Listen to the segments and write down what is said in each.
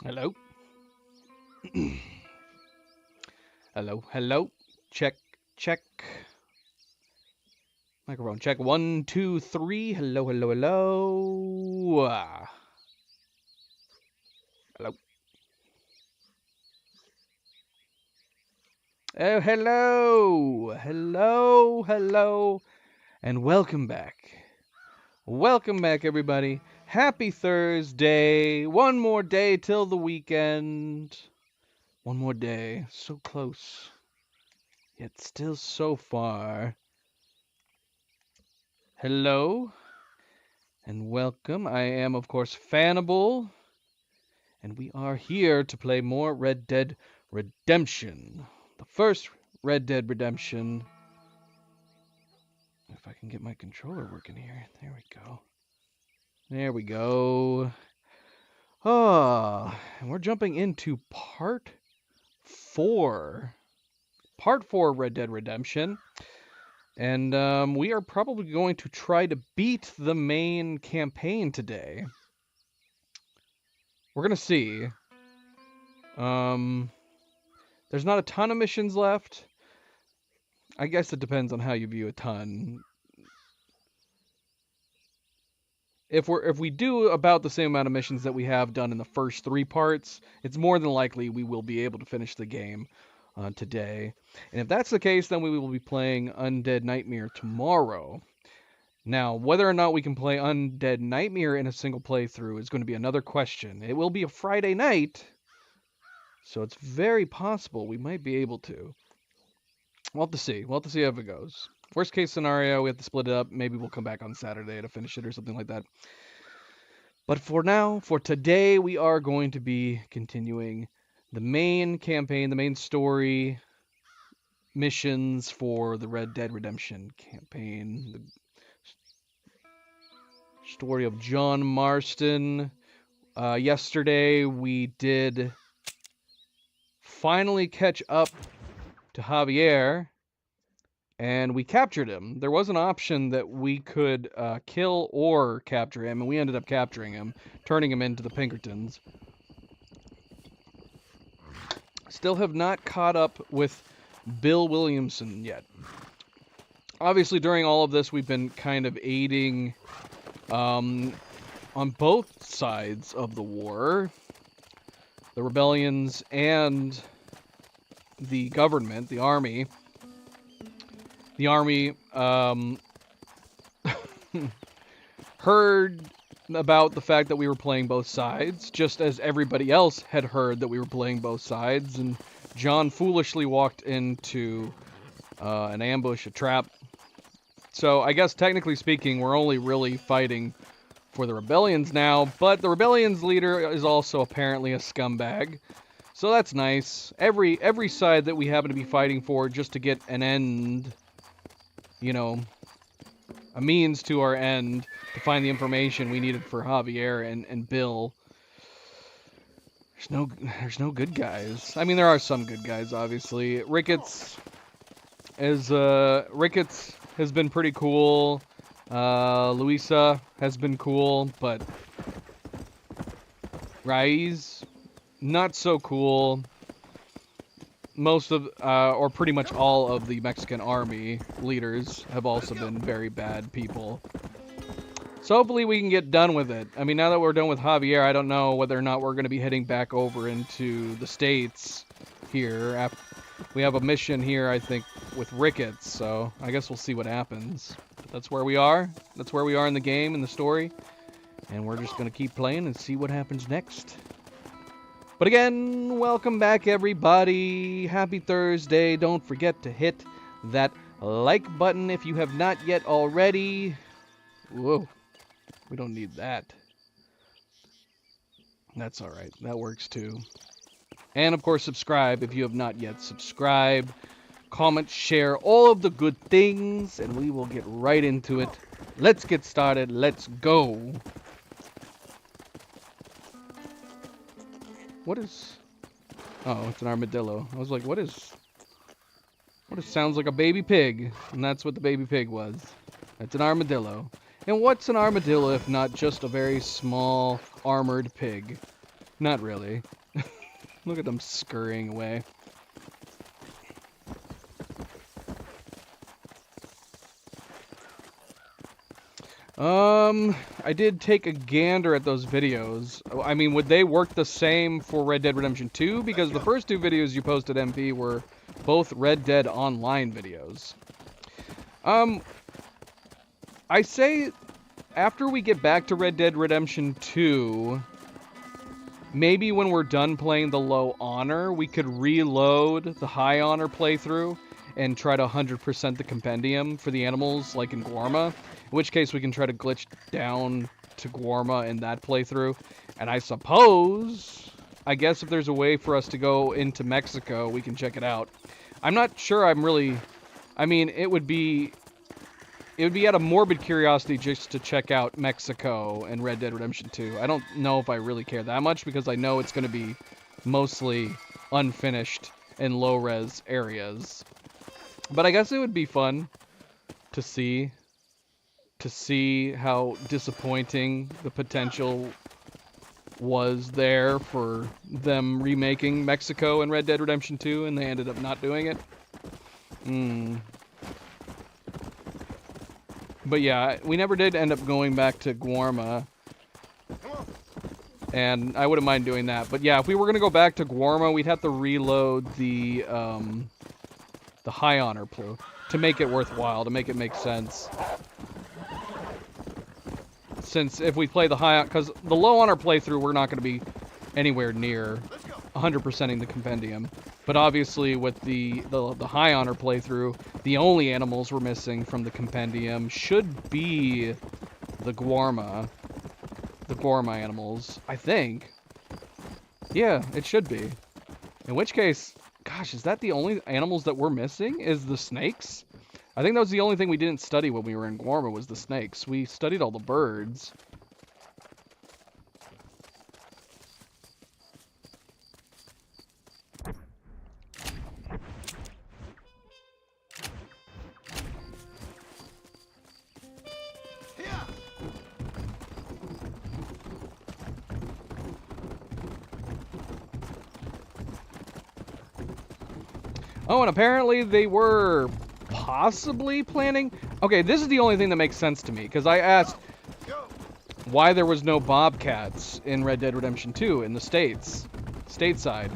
Hello. Hello. Hello. Check. Check. Microphone check. One, two, three. Hello. Hello. Hello. Hello. Oh, hello. Hello. Hello. And welcome back. Welcome back, everybody. Happy Thursday. One more day till the weekend. One more day. So close. Yet still so far. Hello. And welcome. I am, of course, Fannable, and we are here to play more Red Dead Redemption. The first Red Dead Redemption. If I can get my controller working here. There we go. There we go. And we're jumping into part 4. Part 4 Red Dead Redemption. And we are probably going to try to beat the main campaign today. We're going to see. There's not a ton of missions left. I guess it depends on how you view a ton. If we do about the same amount of missions that we have done in the first 3 parts, it's more than likely we will be able to finish the game today. And if that's the case, then we will be playing Undead Nightmare tomorrow. Now, whether or not we can play Undead Nightmare in a single playthrough is going to be another question. It will be a Friday night, so it's very possible we might be able to. We'll have to see. We'll have to see how it goes. Worst case scenario, we have to split it up. Maybe we'll come back on Saturday to finish it or something like that. But for now, for today, we are going to be continuing the main campaign, the main story missions for the Red Dead Redemption campaign. The story of John Marston. Yesterday, we did finally catch up to Javier, and we captured him. There was an option that we could kill or capture him, and we ended up capturing him, turning him into the Pinkertons. Still have not caught up with Bill Williamson yet. Obviously, during all of this, we've been kind of aiding on both sides of the war. The rebellions and the government, the army. The army heard about the fact that we were playing both sides, just as everybody else had heard that we were playing both sides, and John foolishly walked into an ambush, a trap. So I guess technically speaking, we're only really fighting for the rebellions now, but the rebellion's leader is also apparently a scumbag. So that's nice. Every side that we happen to be fighting for just to get an end, you know, a means to our end to find the information we needed for Javier and Bill. There's no good guys. I mean, there are some good guys, obviously. Ricketts has been pretty cool. Luisa has been cool, but Raiz, not so cool. Most of, or pretty much all of the Mexican army leaders have also been very bad people. So hopefully we can get done with it. I mean, now that we're done with Javier, I don't know whether or not we're going to be heading back over into the States here. We have a mission here, I think, with Ricketts, so I guess we'll see what happens. But that's where we are. That's where we are in the game, in the story. And we're just going to keep playing and see what happens next. But again, welcome back, everybody. Happy Thursday. Don't forget to hit that like button if you have not yet already. Whoa, we don't need that. That's all right. That works too. And of course, subscribe if you have not yet subscribed. Comment, share, all of the good things, and we will get right into it. Let's get started. Let's go. What is... Oh, it's an armadillo. I was like, what sounds like a baby pig? And that's what the baby pig was. It's an armadillo. And what's an armadillo if not just a very small armored pig? Not really. Look at them scurrying away. I did take a gander at those videos. I mean, would they work the same for Red Dead Redemption 2? Because the first two videos you posted, MP, were both Red Dead Online videos. I say after we get back to Red Dead Redemption 2, maybe when we're done playing the low honor, we could reload the high honor playthrough and try to 100% the compendium for the animals, like in Guarma. In which case we can try to glitch down to Guarma in that playthrough. And I guess if there's a way for us to go into Mexico, we can check it out. I'm not sure I mean, it would be out of morbid curiosity just to check out Mexico and Red Dead Redemption 2. I don't know if I really care that much because I know it's going to be mostly unfinished and low-res areas. But I guess it would be fun to see how disappointing the potential was there for them remaking Mexico and Red Dead Redemption 2 and they ended up not doing it. But yeah, we never did end up going back to Guarma. And I wouldn't mind doing that. But yeah, if we were going to go back to Guarma, we'd have to reload the high honor plu to make it worthwhile, to make it make sense. Since if we play the high, because the low honor playthrough, we're not going to be anywhere near 100%ing the compendium. But obviously with the high honor playthrough, the only animals we're missing from the compendium should be the Guarma animals, I think. Yeah, it should be. In which case, gosh, is that the only animals that we're missing? Is the snakes? I think that was the only thing we didn't study when we were in Guarma was the snakes. We studied all the birds. Oh, and apparently they were possibly planning... Okay, this is the only thing that makes sense to me, because I asked why there was no bobcats in Red Dead Redemption 2 in the stateside.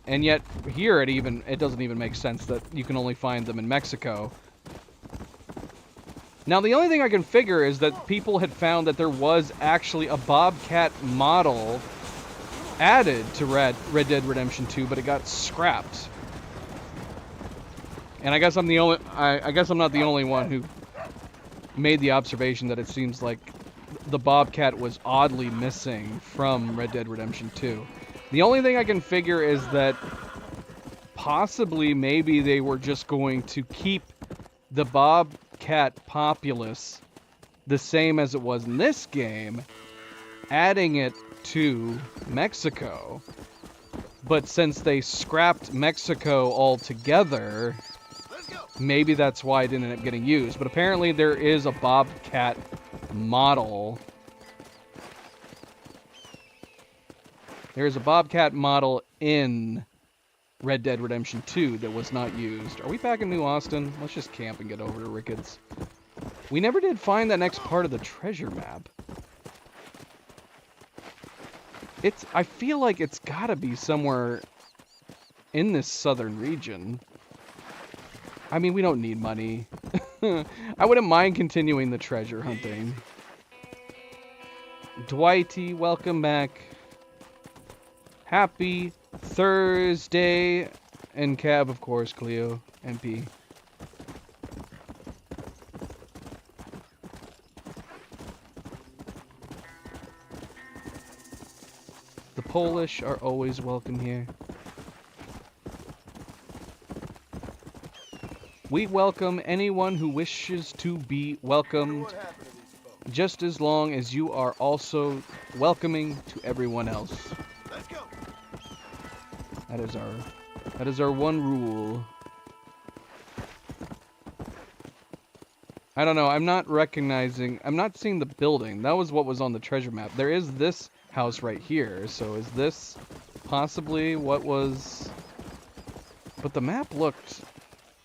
And yet, here it doesn't even make sense that you can only find them in Mexico. Now, the only thing I can figure is that people had found that there was actually a bobcat model added to Red Dead Redemption 2, but it got scrapped. And I guess I'm not the only one who made the observation that it seems like the bobcat was oddly missing from Red Dead Redemption 2. The only thing I can figure is that possibly maybe they were just going to keep the bobcat populace the same as it was in this game, adding it to Mexico. But since they scrapped Mexico altogether, maybe that's why it didn't end up getting used. But apparently there is a bobcat model. There is a bobcat model in Red Dead Redemption 2 that was not used. Are we back in New Austin? Let's just camp and get over to Ricketts. We never did find that next part of the treasure map. I feel like it's gotta be somewhere in this southern region. I mean, we don't need money. I wouldn't mind continuing the treasure hunting. Dwighty, welcome back. Happy Thursday. And Cab, of course, Cleo, MP. The Polish are always welcome here. We welcome anyone who wishes to be welcomed, just as long as you are also welcoming to everyone else. That is our one rule. I don't know, I'm not seeing the building. That was what was on the treasure map. There is this house right here. So is this possibly what was... But the map looked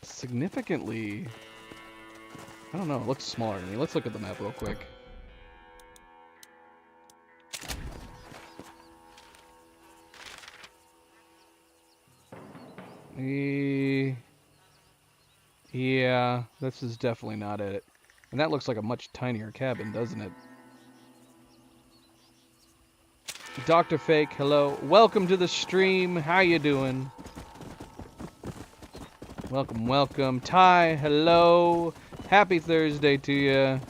significantly... I don't know, it looks smaller to me. Let's look at the map real quick. Yeah, this is definitely not it. And that looks like a much tinier cabin, doesn't it? Dr. Fake, hello. Welcome to the stream. How you doing? Welcome, welcome. Ty, hello. Happy Thursday to you.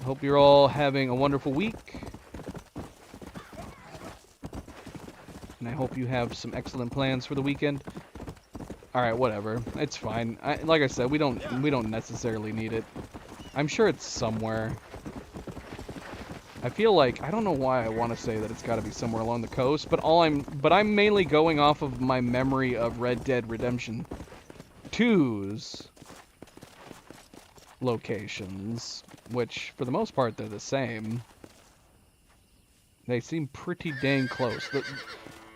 Hope you're all having a wonderful week. And I hope you have some excellent plans for the weekend. All right, whatever. It's fine. Like I said, we don't necessarily need it. I'm sure it's somewhere. I feel like I don't know why I want to say that it's got to be somewhere along the coast, but I'm mainly going off of my memory of Red Dead Redemption 2's locations, which for the most part they're the same. They seem pretty dang close.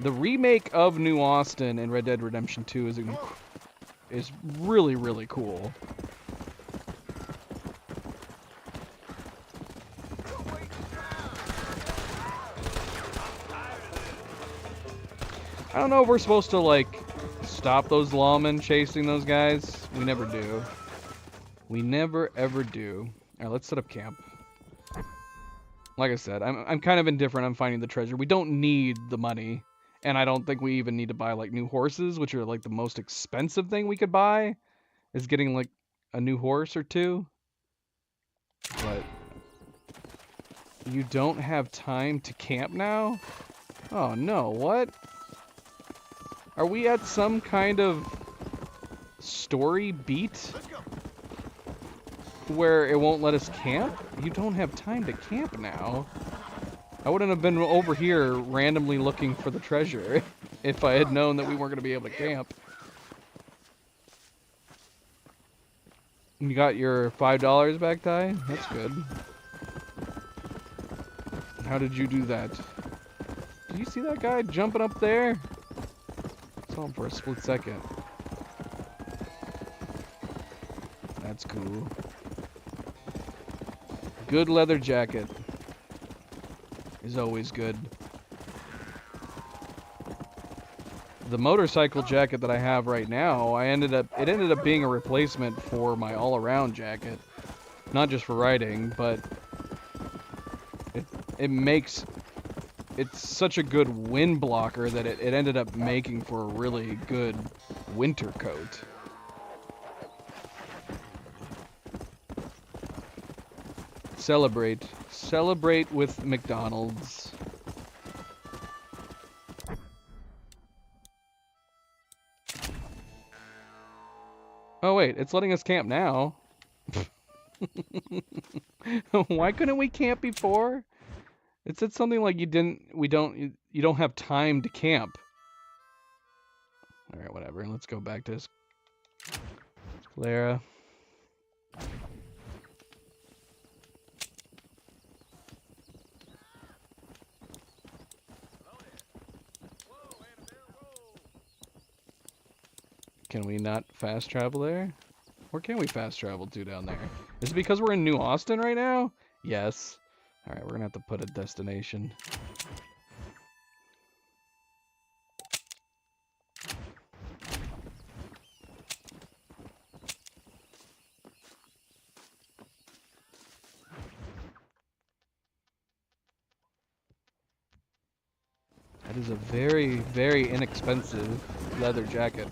The remake of New Austin in Red Dead Redemption 2 is really, really cool. I don't know if we're supposed to, like, stop those lawmen chasing those guys. We never do. We never, ever do. Alright, let's set up camp. Like I said, I'm kind of indifferent on finding the treasure. We don't need the money. And I don't think we even need to buy, like, new horses, which are, like, the most expensive thing we could buy, is getting, like, a new horse or two. But you don't have time to camp now? Oh, no, what? Are we at some kind of story beat where it won't let us camp? You don't have time to camp now. I wouldn't have been over here randomly looking for the treasure if I had known that we weren't going to be able to camp. You got your $5 back, Ty? That's good. How did you do that? Did you see that guy jumping up there? I saw him for a split second. That's cool. Good leather jacket is always good. The motorcycle jacket that I have right now, it ended up being a replacement for my all-around jacket. Not just for riding, but it's such a good wind blocker that it ended up making for a really good winter coat. Celebrate with McDonald's. Oh wait, it's letting us camp now. Why couldn't we camp before? It said something like you don't have time to camp. All right, whatever. Let's go back to this. Clara. Can we not fast travel there? Where can we fast travel to down there? Is it because we're in New Austin right now? Yes. Alright, we're gonna have to put a destination. That is a very, very inexpensive leather jacket.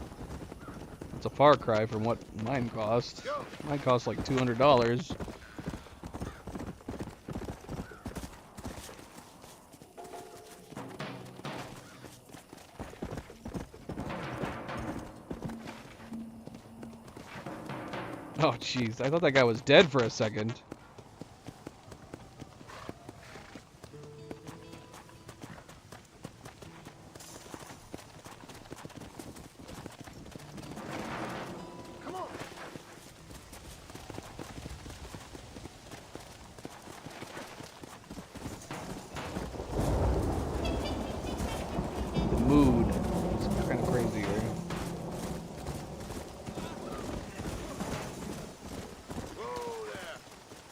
It's a far cry from what mine cost. Mine cost like $200. Oh jeez, I thought that guy was dead for a second.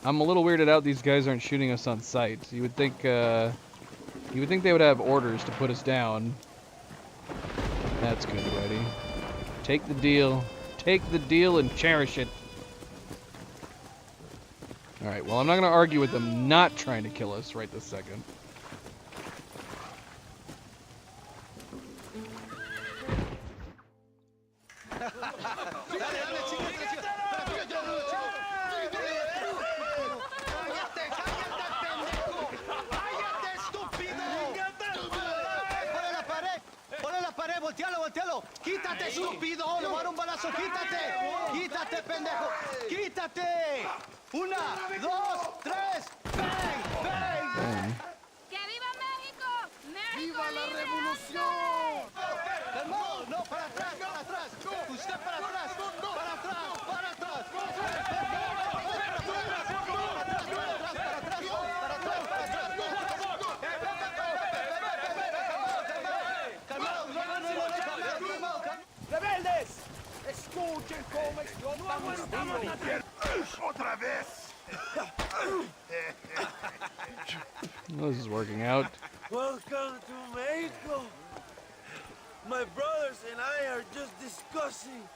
I'm a little weirded out these guys aren't shooting us on sight. You would think they would have orders to put us down. That's good, Reddy. Take the deal. Take the deal and cherish it. Alright, well, I'm not going to argue with them not trying to kill us right this second. Voltealo. Quítate, estúpido. Le voy a dar un balazo. Quítate. Quítate, pendejo. Quítate. 1, 2, 3. Bang, bang. ¡Que viva México! ¡México ¡Viva la libre! revolución! No, para atrás. Usted para atrás. Para atrás. ¡Rebeldes! ¡Escuchen cómo explota mi estilo! ¡Otra vez! Well, this is working out. Welcome to Mexico. My brothers and I are just discussing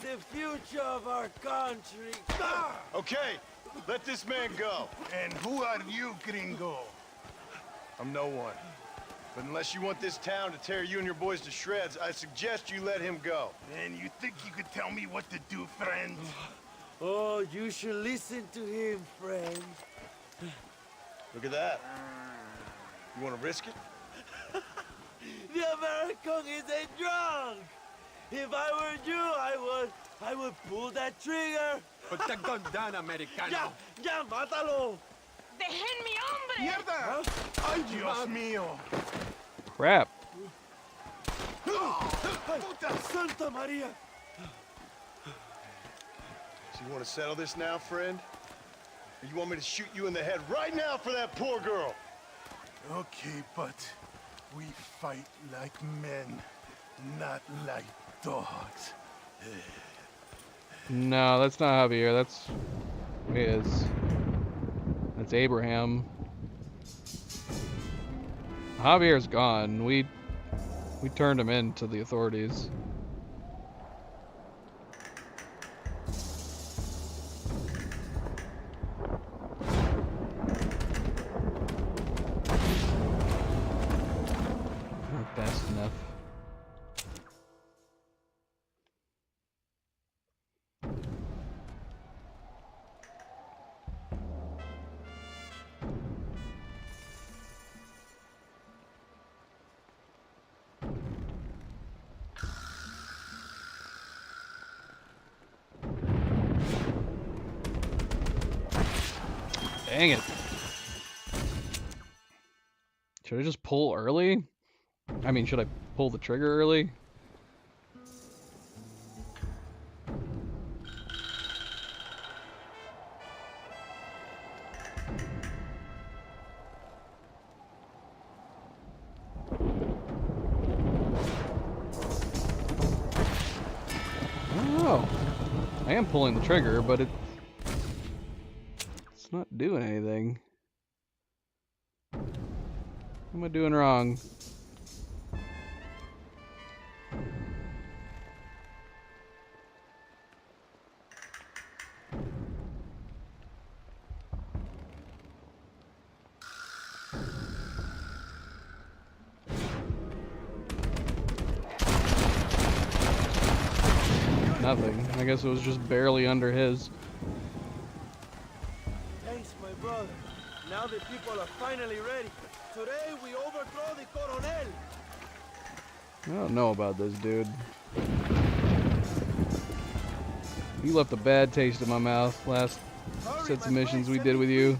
the future of our country. Okay, let this man go. And who are you, gringo? I'm no one. But unless you want this town to tear you and your boys to shreds, I suggest you let him go. And you think you could tell me what to do, friend? Oh, you should listen to him, friend. Look at that. You want to risk it? The American is a drunk. If I were you, I would pull that trigger. Put the gun down, Americano. Ya, mátalo. ¡Dejen mi hombre! ¡Mierda! ¡Ay, Dios mío! Crap. Santa Maria. So you want to settle this now, friend? Or you want me to shoot you in the head right now for that poor girl? Okay, but we fight like men, not like dogs. No, that's not Javier. That's his. That's Abraham. Javier's gone. We turned him in to the authorities. Not fast enough. Dang it. Should I just pull early? I mean, should I pull the trigger early? I don't know. I am pulling the trigger, but it's not doing anything. What am I doing wrong? Nothing. I guess it was just barely under his. Thanks, my brother. Now the people are finally ready. Today we overthrow the Coronel. I don't know about this dude. You left a bad taste in my mouth last sets of missions we did with you.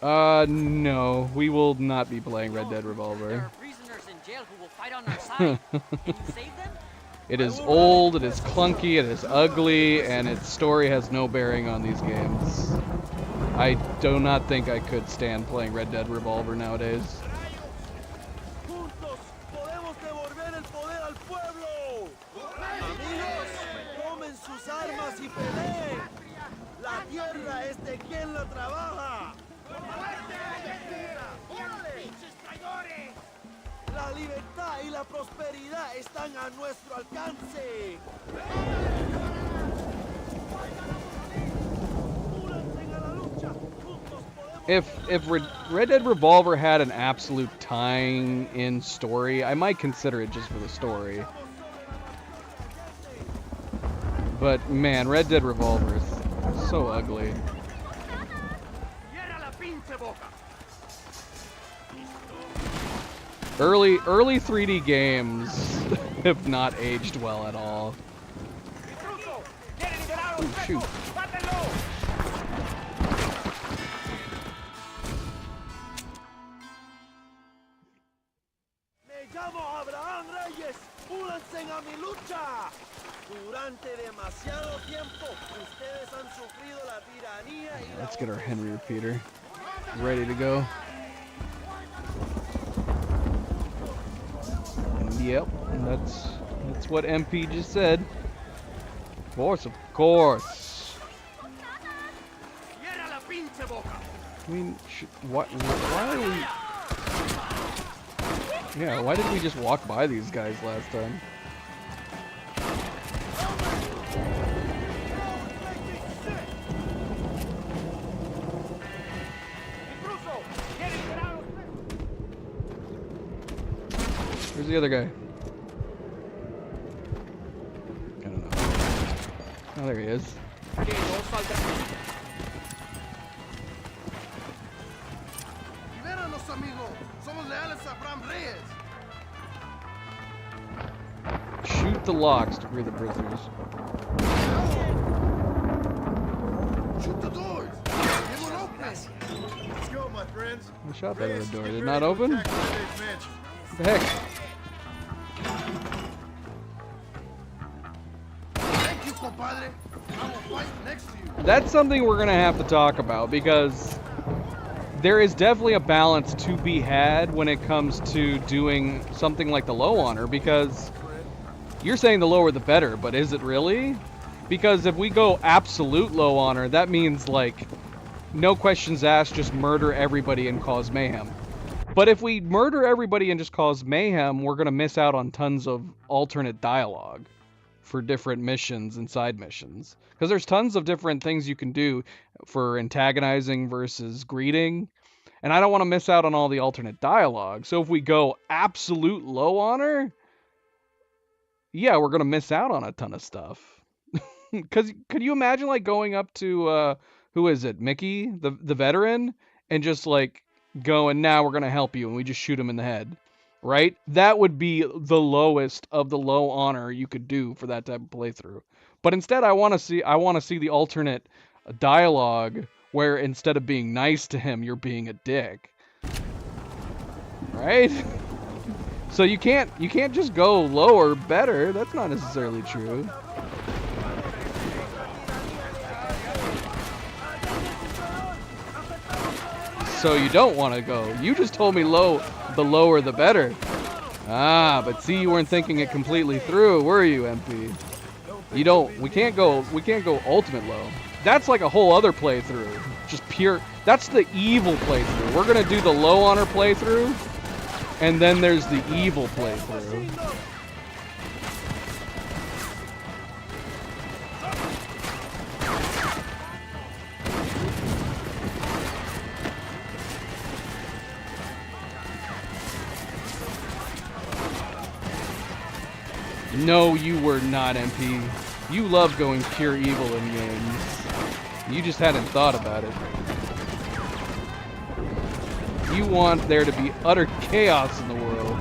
No. We will not be playing Red Dead There Revolver. are prisoners in jail who will fight on our side. Can you save them? It is old, it is clunky, it is ugly, and its story has no bearing on these games. I do not think I could stand playing Red Dead Revolver nowadays. Juntos podemos devolver el poder al pueblo. Amigos, sus armas y peleen. La tierra es de quien la trabaja. La libertad y la prosperidad están a nuestro alcance. Únanse a la lucha. Juntos podemos. If Red Dead Revolver had an absolute tying in story, I might consider it just for the story. But man, Red Dead Revolver is so ugly. Early 3D games have not aged well at all. Ooh, shoot. Me llamo Abraham Reyes. Únanse a mi lucha. Durante demasiado tiempo, ustedes han sufrido la tiranía y la Let's get our Henry repeater ready to go. Yep, that's what MP just said. Of course, of course. I mean, why are we... Yeah, why did we just walk by these guys last time? Where's the other guy? I don't know. Oh, there he is. Libéranos, amigo. Somos leales a Abraham Reyes. Shoot the locks to free the prisoners. Shoot the doors. It will open. Let's go, my friends. I shot that Reyes, other door. get Did it ready not to open? attack Friday's mansion. What the heck? Thank you, compadre. I will fight next to you. That's something we're gonna have to talk about because there is definitely a balance to be had when it comes to doing something like the low honor, because you're saying the lower the better, but is it really? Because if we go absolute low honor, that means like no questions asked, just murder everybody and cause mayhem. But if we murder everybody and just cause mayhem, we're gonna miss out on tons of alternate dialogue for different missions and side missions. Because there's tons of different things you can do for antagonizing versus greeting. And I don't want to miss out on all the alternate dialogue. So if we go absolute low honor, yeah, we're going to miss out on a ton of stuff. Because could you imagine like going up to, who is it, Mickey, the veteran, and just like going, now we're going to help you, and we just shoot him in the head. Right? That would be the lowest of the low honor you could do for that type of playthrough. But instead, I want to see the alternate dialogue where instead of being nice to him, you're being a dick. Right? So you can't just go lower better. That's not necessarily true. So you don't want to go. You just told me low. The lower the better. Ah, but see, you weren't thinking it completely through, were you, MP? You don't. We can't go ultimate low. That's like a whole other playthrough. Just pure. That's the evil playthrough. We're gonna do the low honor playthrough, and then there's the evil playthrough. No, you were not, MP. You love going pure evil in games. You just hadn't thought about it. You want there to be utter chaos in the world.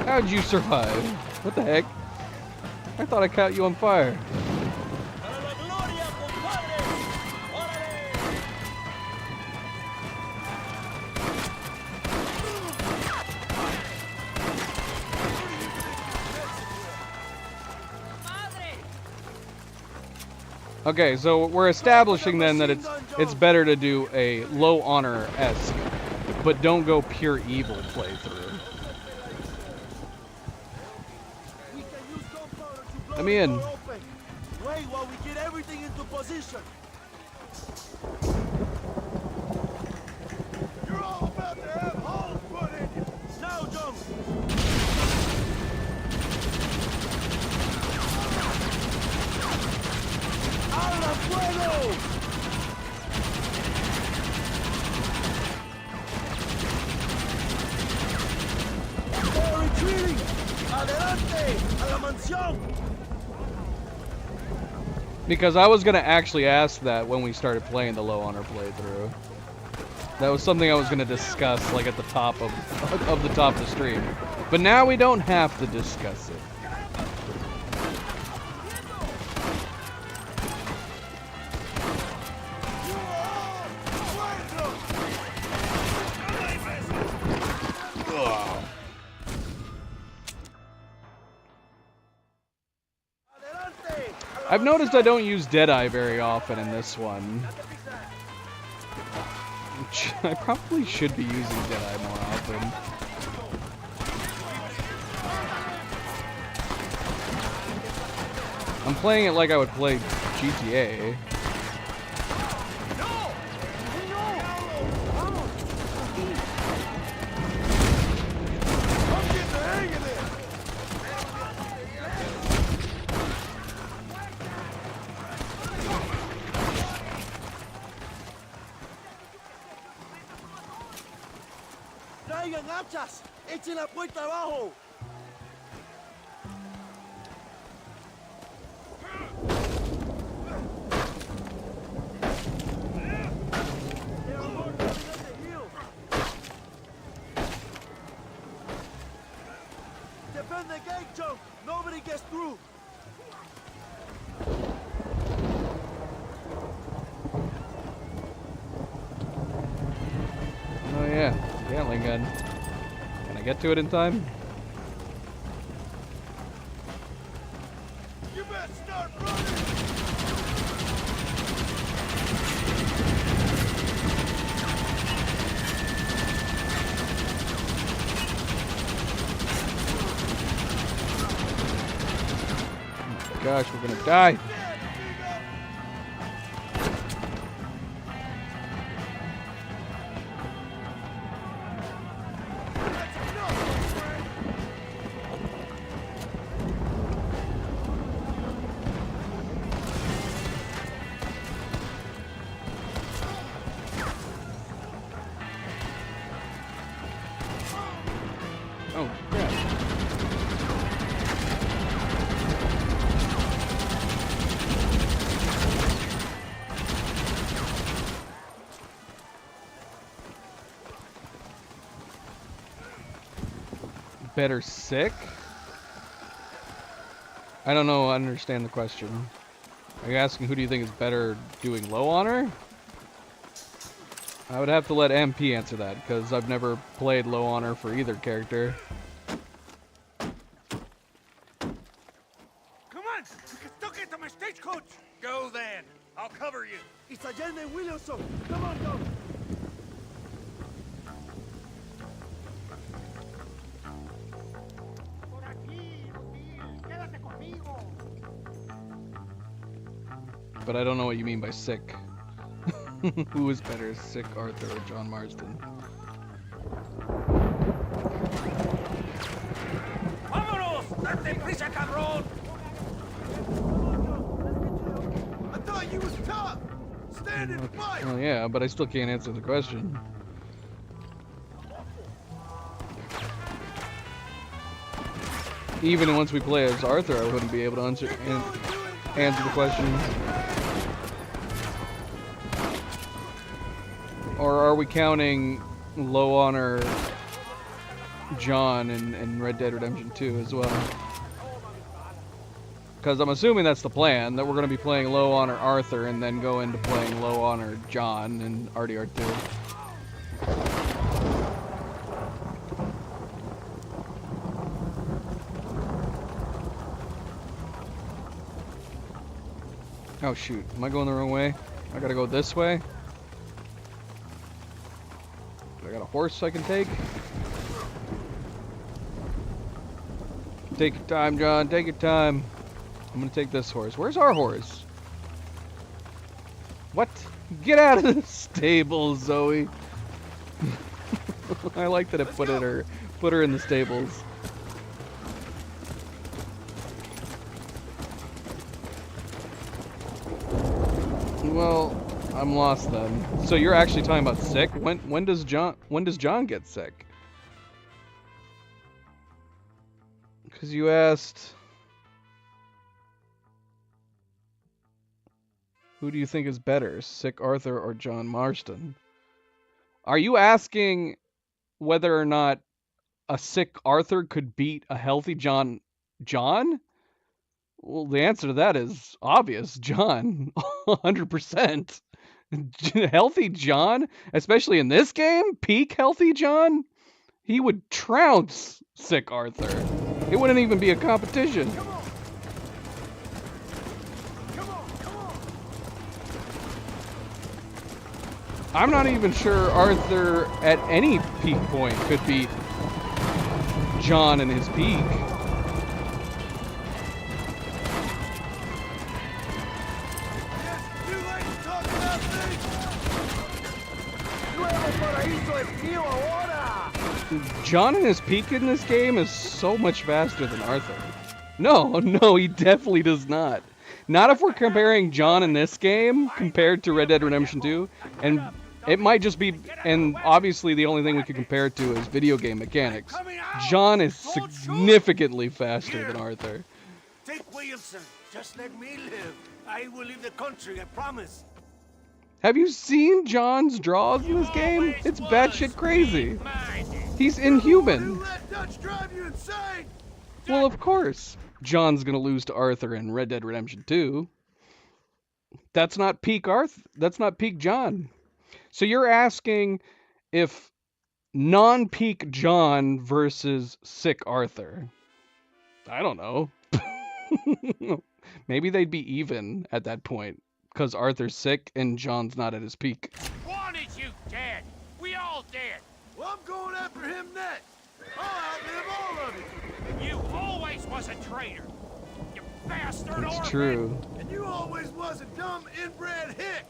How'd you survive? What the heck? I thought I caught you on fire. Okay, so we're establishing then that it's better to do a low honor-esque, but don't go pure evil playthrough. We can use gunpowder to blow Let me the in. door open. Wait while we get everything into position. You're all about to have holes put in you. Now, John. ¡Abra fuego! They're retreating. Adelante, a la mansión. Because I was gonna actually ask that when we started playing the low honor playthrough. That was something I was gonna discuss, like at the top of the top of the stream. But now we don't have to discuss it. Adelante. I've noticed I don't use Deadeye very often in this one. I probably should be using Deadeye more often. I'm playing it like I would play GTA. I'm getting the hang of this. Traigan hachas. Echen la puerta abajo. There are more coming up the hill. Defend the gate, Joe. Nobody gets through. Oh yeah, Gatling gun. Can I get to it in time? You better start running. Gosh, we're gonna die. Oh, crap. Better sick? I don't know, I understand the question. Are you asking who do you think is better doing low honor? I would have to let MP answer that, because I've never played low honor for either character. Come on! We can still get to my stagecoach! Go then! I'll cover you! It's Allende and Williamson. Come on, Joe. But I don't know what you mean by sick. Who is better, Sick Arthur or John Marston? Vámonos! ¡Date prisa, cabrón! I thought you was tough. Stand and fight. Well, yeah, but I still can't answer the question. Even once we play as Arthur, I wouldn't be able to answer the question. Or are we counting low honor John in Red Dead Redemption 2 as well? Because I'm assuming that's the plan, that we're going to be playing low honor Arthur and then go into playing low honor John in RDR2. Oh shoot, am I going the wrong way? I gotta go this way? I got a horse I can take? Take your time, John, take your time. I'm gonna take this horse. Where's our horse? What? Get out of the stable, Zoe. I like that it put her in the stables. Well, I'm lost then. So you're actually talking about sick? When does John get sick? Because you asked, who do you think is better, Sick Arthur or John Marston? Are you asking whether or not a sick Arthur could beat a healthy John? Well, the answer to that is obvious. John, 100%. Healthy John, especially in this game, peak healthy John, he would trounce sick Arthur. It wouldn't even be a competition. I'm not even sure Arthur at any peak point could beat John in his peak. John in his peak in this game is so much faster than Arthur. No, he definitely does not. Not if we're comparing John in this game compared to Red Dead Redemption 2, and it might just be, and obviously the only thing we could compare it to is video game mechanics. John is significantly faster than Arthur. Take Williamson. Just let me live. I will leave the country, I promise. Have you seen John's draws in this game? It's batshit crazy. He's inhuman. Let Dutch drive you insane. Well, of course. John's gonna lose to Arthur in Red Dead Redemption 2. That's not peak Arthur. That's not peak John. So you're asking if non-peak John versus sick Arthur. I don't know. Maybe they'd be even at that point, because Arthur's sick and John's not at his peak. Wanted you dead. We all dead. Well, I'm going after him next. I'll outlive all of you. You always was a traitor. You bastard It's orphan. true. And you always was a dumb inbred hick.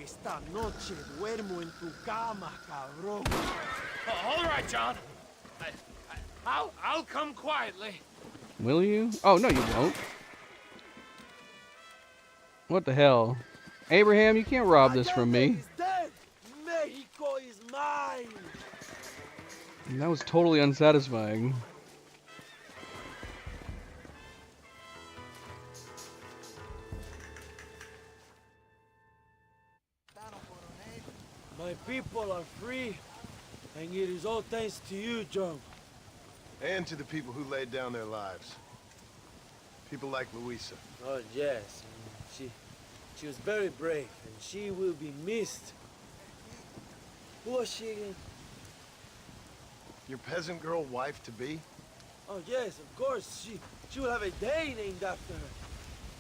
Esta noche duermo en tu cama, cabrón. Oh, all right, John. I'll come quietly. Will you? Oh, no, you won't. What the hell? Abraham, you can't rob this from me. He's dead. Mexico is mine. And that was totally unsatisfying. My people are free, and it is all thanks to you, John. And to the people who laid down their lives. People like Louisa. Oh, yes. She was very brave, and she will be missed. Who was she again? Your peasant girl wife-to-be? Oh, yes, of course. She will have a day named after her.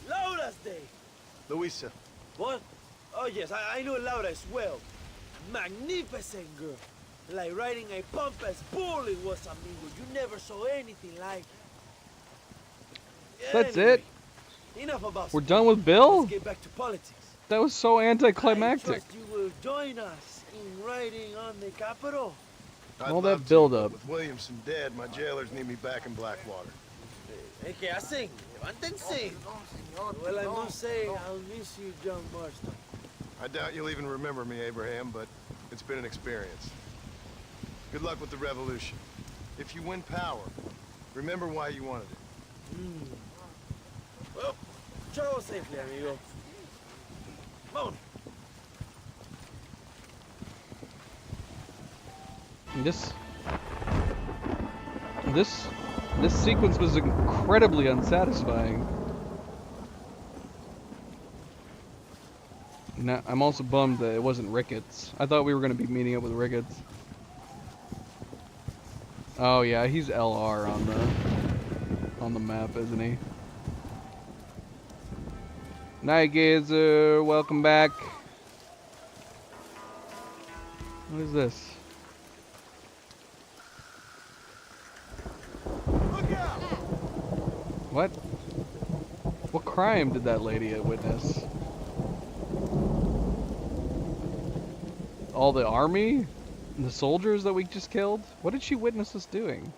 Laura's Day. Louisa. What? Oh, yes, I know Laura as well. Magnificent girl. Like riding a pompous bull it was, amigo. You never saw anything like it. That's Anyway, it? Enough about We're sports. done with Bill? Let's get back to politics. That was so I anticlimactic. trust you will join us in riding on the Capitol. I'd All love that to, build-up. but with Williamson dead, my jailers need me back in Blackwater. ¿Qué hacen? Levántense. Well, I must say, I'll miss you, John Marston. I doubt you'll even remember me, Abraham, but it's been an experience. Good luck with the revolution. If you win power, remember why you wanted it. Well, travel safely, amigo. Vámonos. This sequence was incredibly unsatisfying. Now, I'm also bummed that it wasn't Ricketts. I thought we were going to be meeting up with Ricketts. Oh yeah, he's LR on the map, isn't he? Night Gazer, welcome back. What is this? Look out! What? What crime did that lady witness? All the army? And the soldiers that we just killed? What did she witness us doing?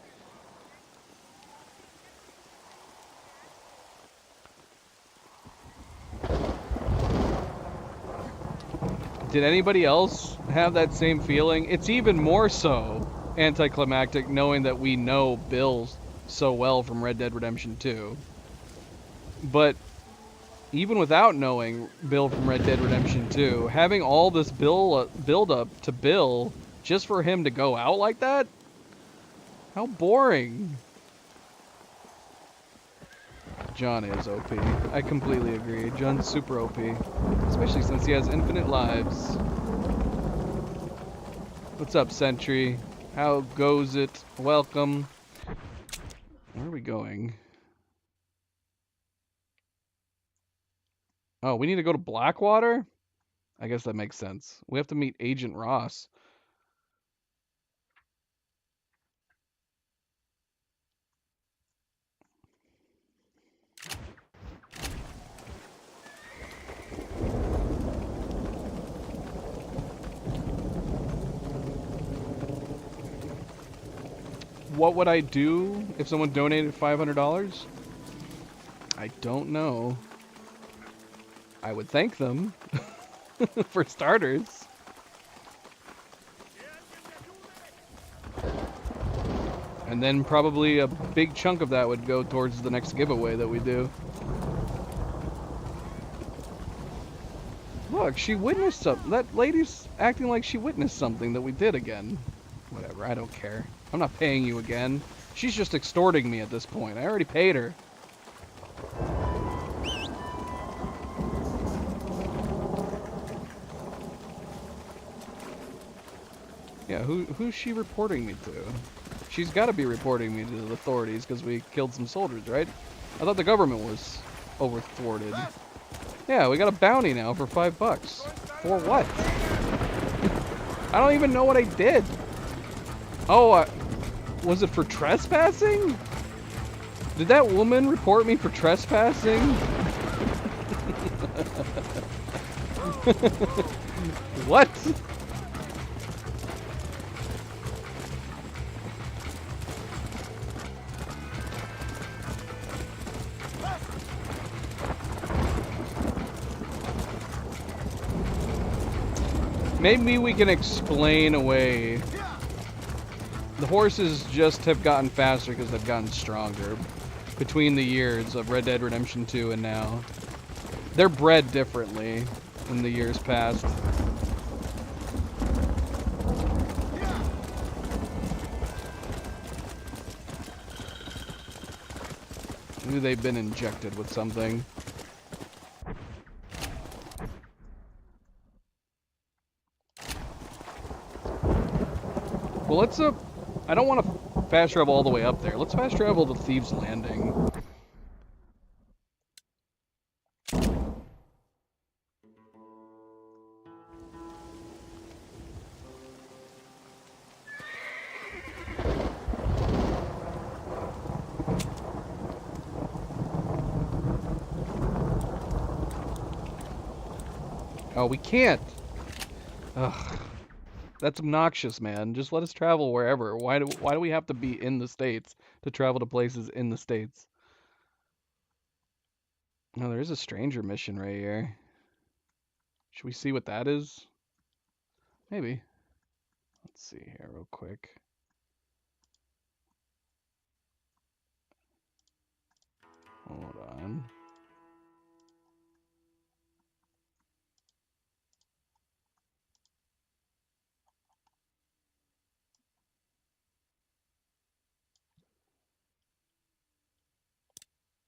Did anybody else have that same feeling? It's even more so anticlimactic knowing that we know Bill so well from Red Dead Redemption 2. But even without knowing Bill from Red Dead Redemption 2, having all this build up to Bill just for him to go out like that? How boring. John is OP. I completely agree. John's super OP. Especially since he has infinite lives. What's up, Sentry? How goes it? Welcome. Where are we going? Oh, we need to go to Blackwater? I guess that makes sense. We have to meet Agent Ross. What would I do if someone donated $500? I don't know. I would thank them, for starters. And then probably a big chunk of that would go towards the next giveaway that we do. Look, she witnessed something. That lady's acting like she witnessed something that we did again. Whatever, I don't care. I'm not paying you again. She's just extorting me at this point. I already paid her. Yeah, who's she reporting me to? She's got to be reporting me to the authorities because we killed some soldiers, right? I thought the government was over-thwarted. Yeah, we got a bounty now for $5. For what? I don't even know what I did. Oh, was it for trespassing? Did that woman report me for trespassing? What? Maybe we can explain away. The horses just have gotten faster because they've gotten stronger between the years of Red Dead Redemption 2 and now. They're bred differently in the years past. Maybe they've been injected with something. Well, let's I don't want to fast travel all the way up there. Let's fast travel to Thieves Landing. Oh, we can't. Ugh. That's obnoxious, man. Just let us travel wherever. Why do we have to be in the States to travel to places in the States? No, there is a stranger mission right here. Should we see what that is? Maybe. Let's see here real quick. Hold on.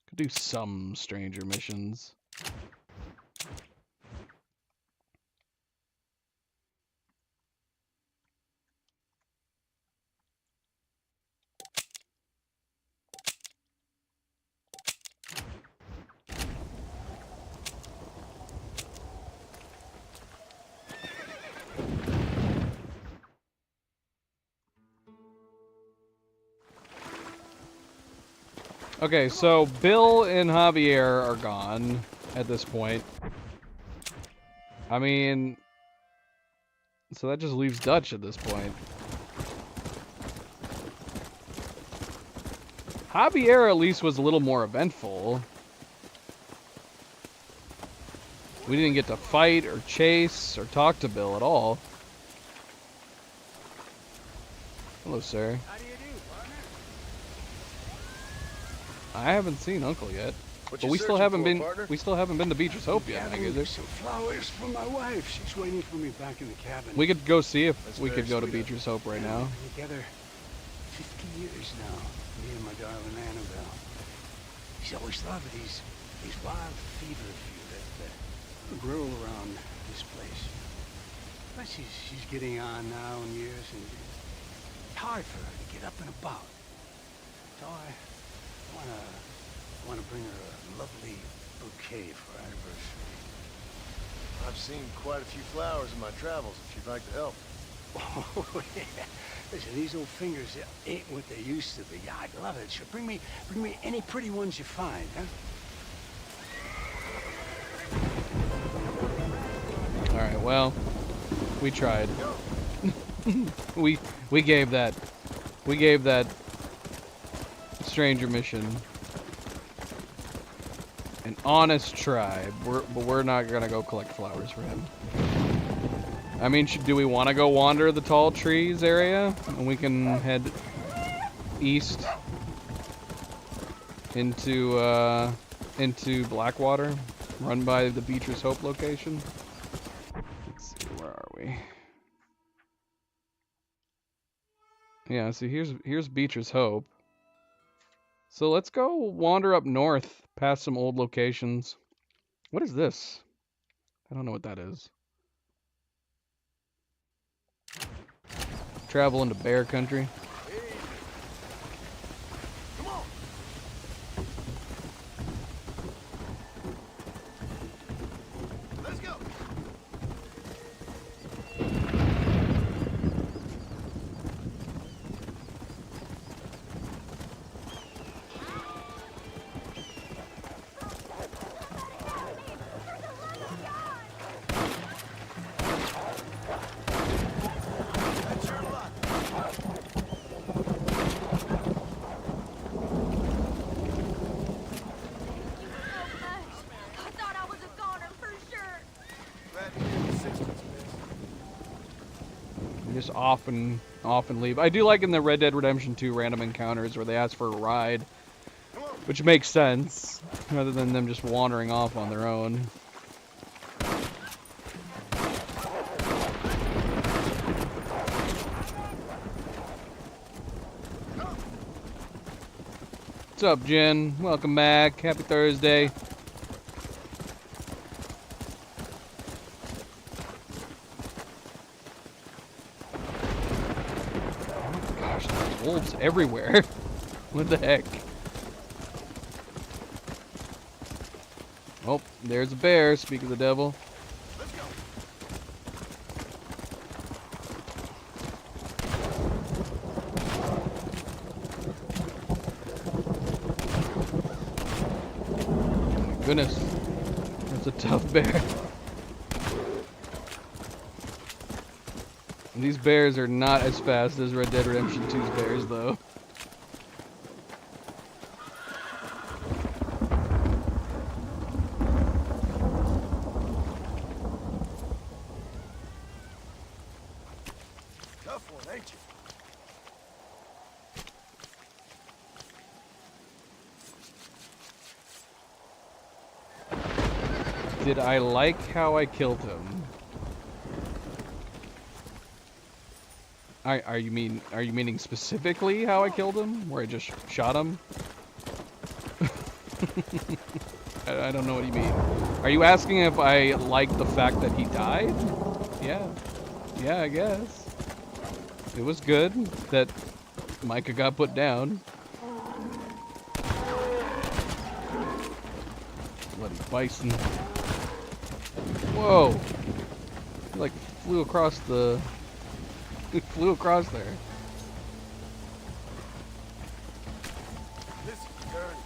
Could do some stranger missions. Okay, so Bill and Javier are gone at this point. I mean, so that just leaves Dutch at this point. Javier at least was a little more eventful. We didn't get to fight or chase or talk to Bill at all. Hello, sir. How do you do, partner? I haven't seen Uncle yet, What but you we still searching haven't for, been partner? we still haven't been to Beatrice Hope yet, Gathering nigga. some flowers for my wife. She's waiting for me back in the cabin. We could go see if That's we very could go to sweet of Beatrice Hope right now. We've been together 50 years now. Me and my darling Annabelle. She's always loved these wild fever that grow around this place. But she's getting on now in years, and it's hard for her to get up and about. So I wanna bring her a lovely bouquet for our anniversary. I've seen quite a few flowers in my travels, if you'd like to help. Oh yeah. Listen, these old fingers ain't what they used to be. I'd love it. Sure, bring me any pretty ones you find, huh? All right, well, we tried. we gave that stranger mission an honest try. But we're not gonna go collect flowers for him. I mean, do we want to go wander the tall trees area, and we can head east into Blackwater, run by the Beatrice Hope location? Let's see, where are we? Yeah, see, here's Beatrice Hope. So let's go wander up north past some old locations. What is this? I don't know what that is. Travel into bear country. Let's go. I thought I was a goner for sure. Glad to hear your assistance, miss. We just often leave. I do like in the Red Dead Redemption 2 random encounters where they ask for a ride, which makes sense, rather than them just wandering off on their own. What's up, Jen? Welcome back. Happy Thursday. Gosh, there's wolves everywhere. What the heck? Oh, there's a bear. Speak of the devil. Let's go. Oh my goodness. That's a tough bear. These bears are not as fast as Red Dead Redemption 2's bears, though. Tough one, ain't you? Did I like how I killed him? Are you meaning specifically how I killed him? Where I just shot him? I don't know what you mean. Are you asking if I like the fact that he died? Yeah. Yeah, I guess. It was good that Micah got put down. Bloody bison. Whoa! He like flew across the... He flew across there. This is dirty.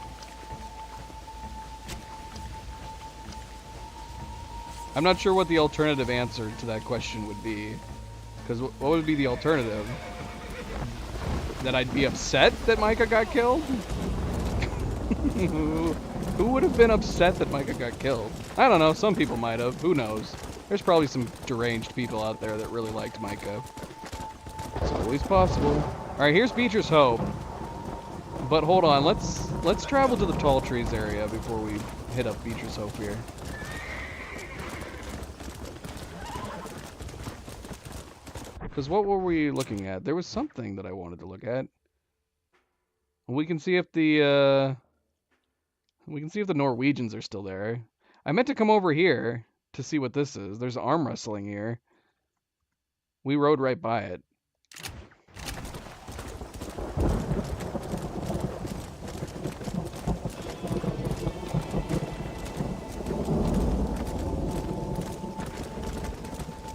I'm not sure what the alternative answer to that question would be. Because what would be the alternative? That I'd be upset that Micah got killed? Who would have been upset that Micah got killed? I don't know. Some people might have. Who knows? There's probably some deranged people out there that really liked Micah. It's always possible. Alright, here's Beecher's Hope. But hold on, let's travel to the Tall Trees area before we hit up Beecher's Hope here. Because what were we looking at? There was something that I wanted to look at. We can see if the Norwegians are still there. I meant to come over here to see what this is. There's arm wrestling here. We rode right by it.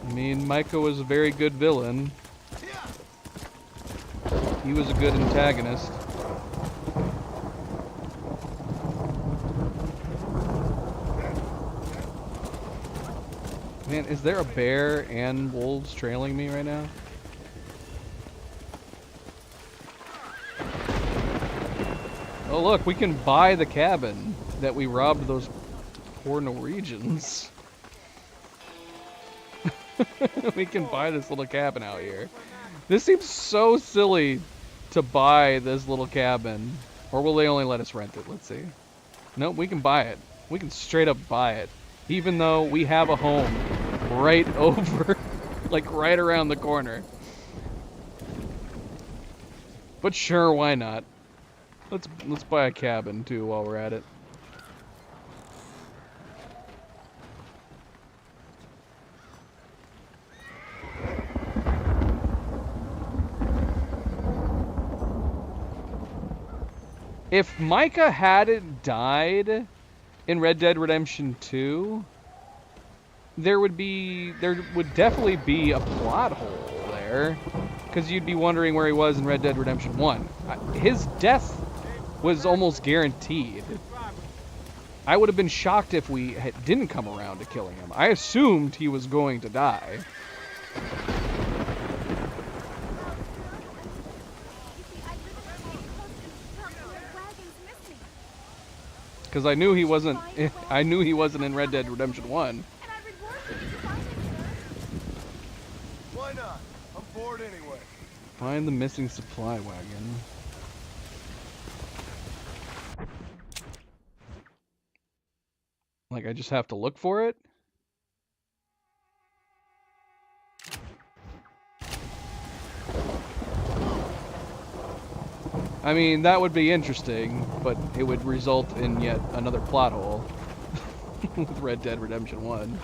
I mean, Micah was a very good villain. He was a good antagonist. Man, is there a bear and wolves trailing me right now? Oh look, we can buy the cabin that we robbed those poor Norwegians. We can buy this little cabin out here. This seems so silly to buy this little cabin. Or will they only let us rent it? Let's see. Nope, we can buy it. We can straight up buy it. Even though we have a home right over, like right around the corner. But sure, why not? Let's buy a cabin too while we're at it. If Micah hadn't died in Red Dead Redemption 2, there would definitely be a plot hole there, because you'd be wondering where he was in Red Dead Redemption 1. His death was almost guaranteed. I would have been shocked if we didn't come around to killing him. I assumed he was going to die. Because I knew he wasn't in Red Dead Redemption 1. Why not? I'm bored anyway. Find the missing supply wagon. Like, I just have to look for it? I mean, that would be interesting, but it would result in yet another plot hole with Red Dead Redemption 1.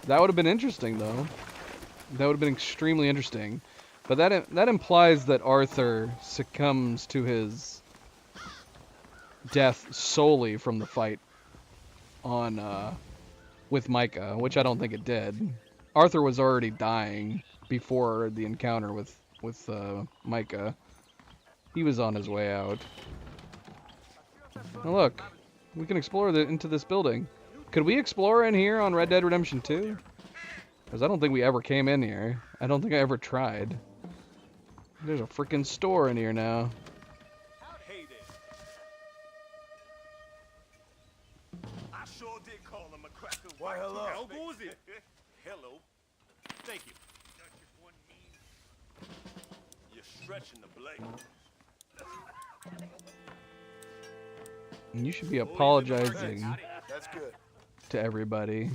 That would have been interesting, though. That would have been extremely interesting. But that implies that Arthur succumbs to his death solely from the fight on with Micah, which I don't think it did. Arthur was already dying before the encounter with Micah. He was on his way out. Now look, we can explore into this building. Could we explore in here on Red Dead Redemption 2? Because I don't think we ever came in here. I don't think I ever tried. There's a freaking store in here now. Why, hello. How goes it? Hello. Thank you. You're stretching the blade. And you should be apologizing That's good. to everybody.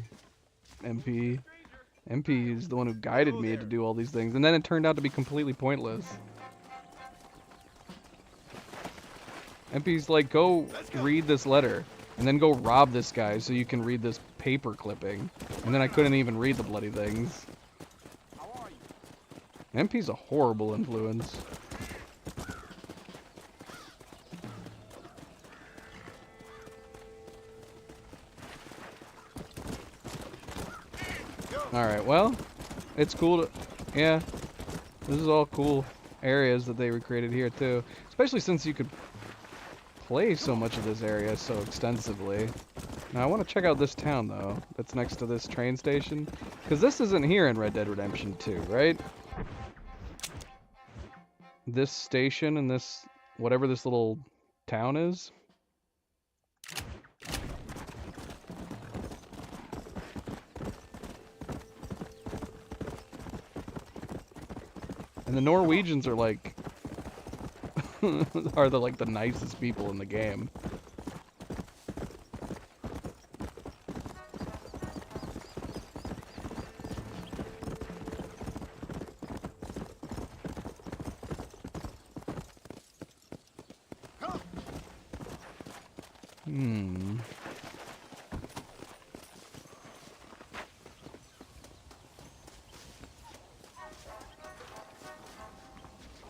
MP. MP is the one who guided me to do all these things, and then it turned out to be completely pointless. MP's like, go read this letter, and then go rob this guy so you can read this paper clipping. And then I couldn't even read the bloody things. MP's a horrible influence. Alright, well, it's cool to... Yeah. This is all cool areas that they recreated here too, especially since you could play so much of this area so extensively. Now I want to check out this town though, that's next to this train station, because this isn't here in Red Dead Redemption 2, right? This station and this, whatever this little town is. And the Norwegians are like, are like the nicest people in the game.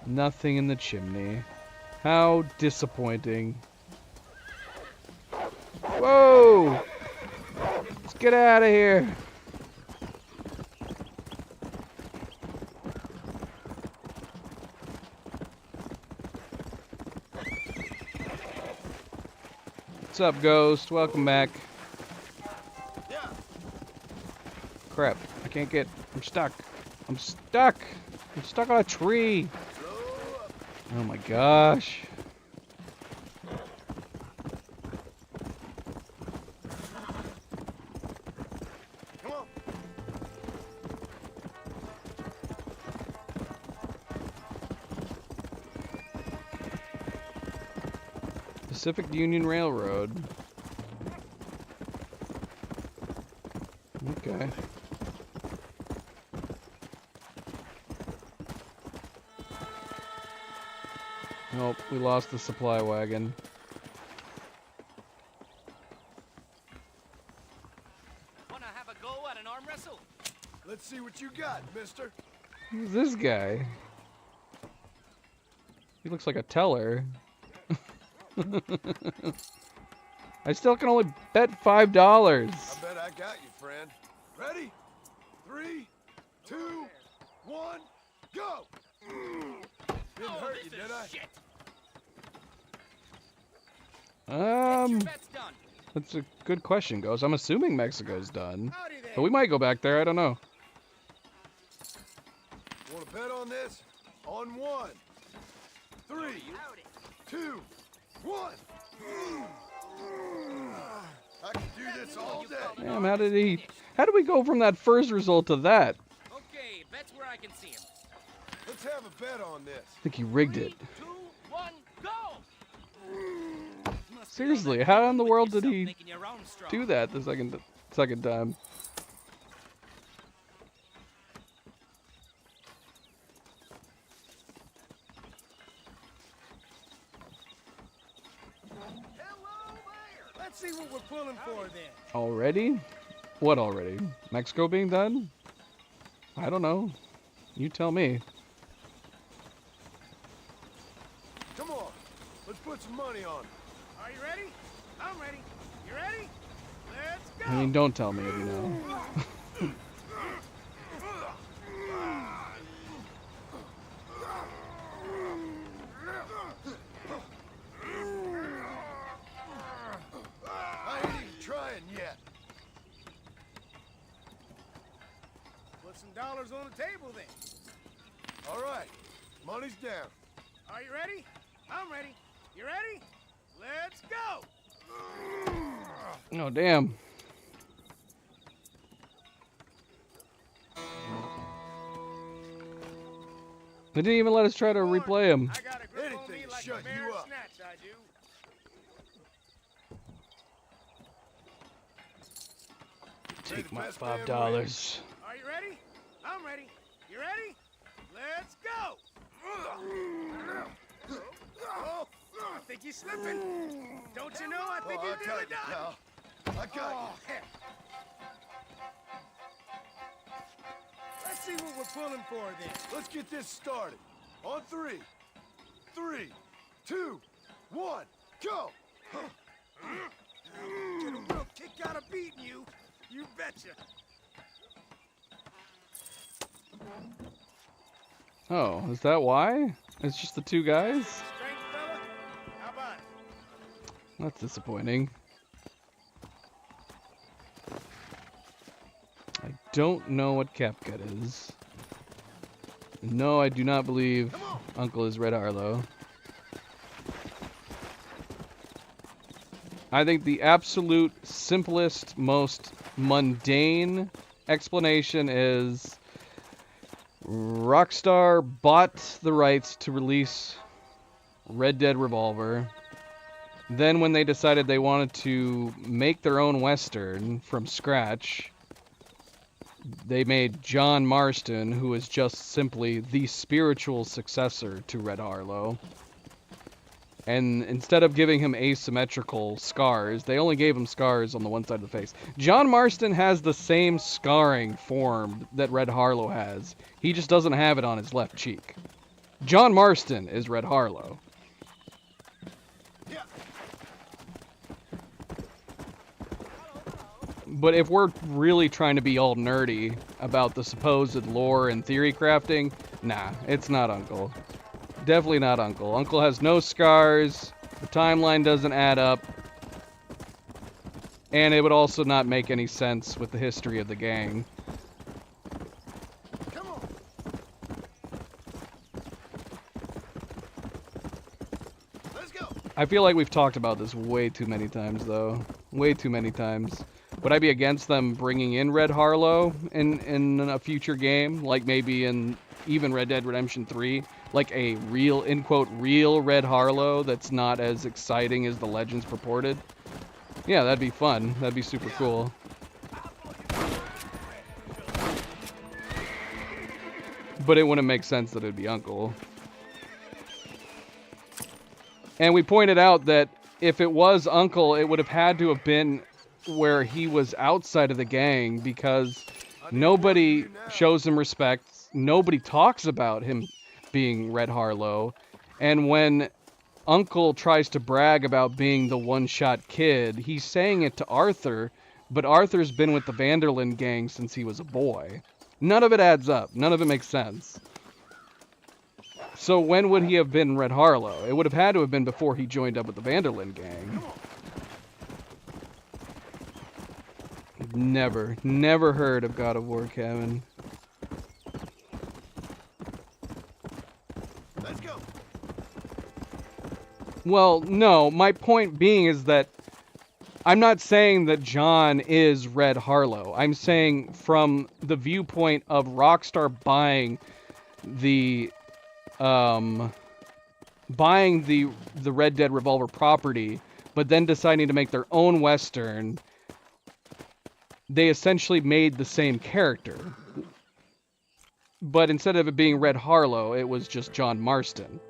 Nothing in the chimney. How disappointing. Whoa! Let's get out of here. What's up, Ghost? Welcome back. Crap. I can't get... I'm stuck. I'm stuck! I'm stuck on a tree! Oh my gosh. Come on. Pacific Union Railroad. Okay. Nope, we lost the supply wagon. Wanna have a go at an arm wrestle? Let's see what you got, mister. Who's this guy? He looks like a teller. I still can only bet $5. I bet I got you, friend. Ready? 3, 2, 1, go! Didn't hurt you, did I? Shit. Your bet's done. That's a good question, Ghost. I'm assuming Mexico's done. Howdy there. But we might go back there, I don't know. Want to bet on this? On 1, 3, Howdy. 2, 1. I can do this all day. Damn, how did we go from that first result to that? Okay, bet's where I can see him. Let's have a bet on this. I think he rigged it. 3, 2, 1, go! Seriously, how in the world did he Making your own straw. do that the second time? Let's see what we're pulling for then. Already? What already? Mexico being done? I don't know. You tell me. Come on. Let's put some money on it. Are you ready? I'm ready. You ready? Let's go. I mean, don't tell me if you know. I ain't even trying yet. Put some dollars on the table then. All right. Money's down. Are you ready? I'm ready. You ready? Let's go. Oh, damn. They didn't even let us try to replay him. I got a grip on me Anything to like shut a bear you up. snatch, I do. Take the my best man $5. Are you ready? I'm ready. You ready? Let's go. Oh, I think he's slipping. Don't you know? I think Oh, I he's got nearly you, done. pal. I got Oh, heck. Let's see what we're pulling for then. you. Let's get this started. On 3. 3, 2, 1, go! Get a real kick out of beating you. You betcha. Oh, is that why? It's just the two guys? Strange fella? How about it? That's disappointing. I don't know what Capcut is. No, I do not believe Uncle is Red Harlow. I think the absolute simplest, most mundane explanation is Rockstar bought the rights to release Red Dead Revolver. Then when they decided they wanted to make their own Western from scratch, they made John Marston, who is just simply the spiritual successor to Red Harlow. And instead of giving him asymmetrical scars, they only gave him scars on the one side of the face. John Marston has the same scarring form that Red Harlow has. He just doesn't have it on his left cheek. John Marston is Red Harlow. But if we're really trying to be all nerdy about the supposed lore and theory crafting, nah, it's not Uncle. Definitely not Uncle. Uncle has no scars, the timeline doesn't add up, and it would also not make any sense with the history of the gang. Come on. Let's go. I feel like we've talked about this way too many times, though. Way too many times. Would I be against them bringing in Red Harlow in a future game? Like maybe in even Red Dead Redemption 3? Like a real, in quote, real Red Harlow that's not as exciting as the legends purported? Yeah, that'd be fun. That'd be super cool. But it wouldn't make sense that it'd be Uncle. And we pointed out that if it was Uncle, it would have had to have been where he was outside of the gang, because nobody shows him respect. Nobody talks about him being Red Harlow. And when Uncle tries to brag about being the one-shot kid, he's saying it to Arthur, but Arthur's been with the Vanderlyn gang since he was a boy. None of it adds up. None of it makes sense. So when would he have been Red Harlow? It would have had to have been before he joined up with the Vanderlyn gang. Never heard of God of War, Kevin. Let's go. Well, no, my point being is that I'm not saying that John is Red Harlow. I'm saying from the viewpoint of Rockstar buying the Red Dead Revolver property, but then deciding to make their own Western, they essentially made the same character. But instead of it being Red Harlow, it was just John Marston.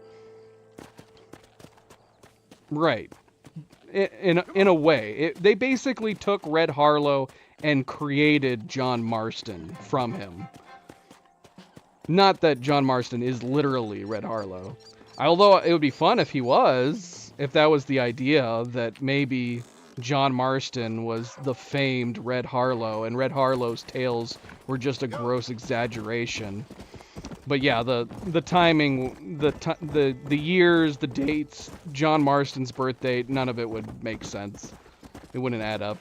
Right. In a way. They basically took Red Harlow and created John Marston from him. Not that John Marston is literally Red Harlow. Although it would be fun if he was, if that was the idea, that maybe John Marston was the famed Red Harlow, and Red Harlow's tales were just a gross exaggeration. But yeah, the timing, the years, the dates, John Marston's birth date, none of it would make sense. It wouldn't add up.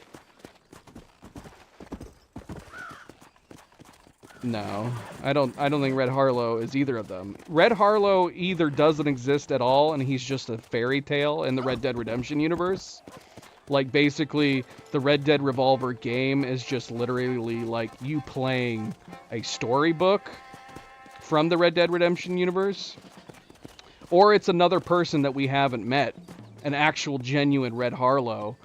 No, I don't think Red Harlow is either of them. Red Harlow either doesn't exist at all and he's just a fairy tale in the Red Dead Redemption universe. Like basically the Red Dead Revolver game is just literally like you playing a storybook from the Red Dead Redemption universe. Or it's another person that we haven't met, an actual genuine Red Harlow,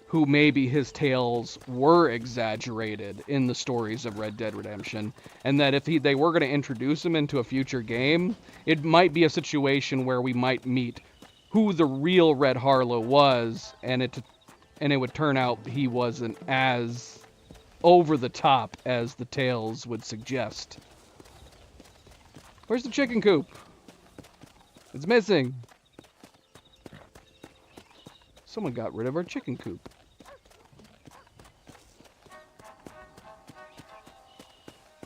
who maybe his tales were exaggerated in the stories of Red Dead Redemption, and that if they were going to introduce him into a future game, it might be a situation where we might meet who the real Red Harlow was, and it would turn out he wasn't as over the top as the tales would suggest. Where's the chicken coop? It's missing. Someone got rid of our chicken coop.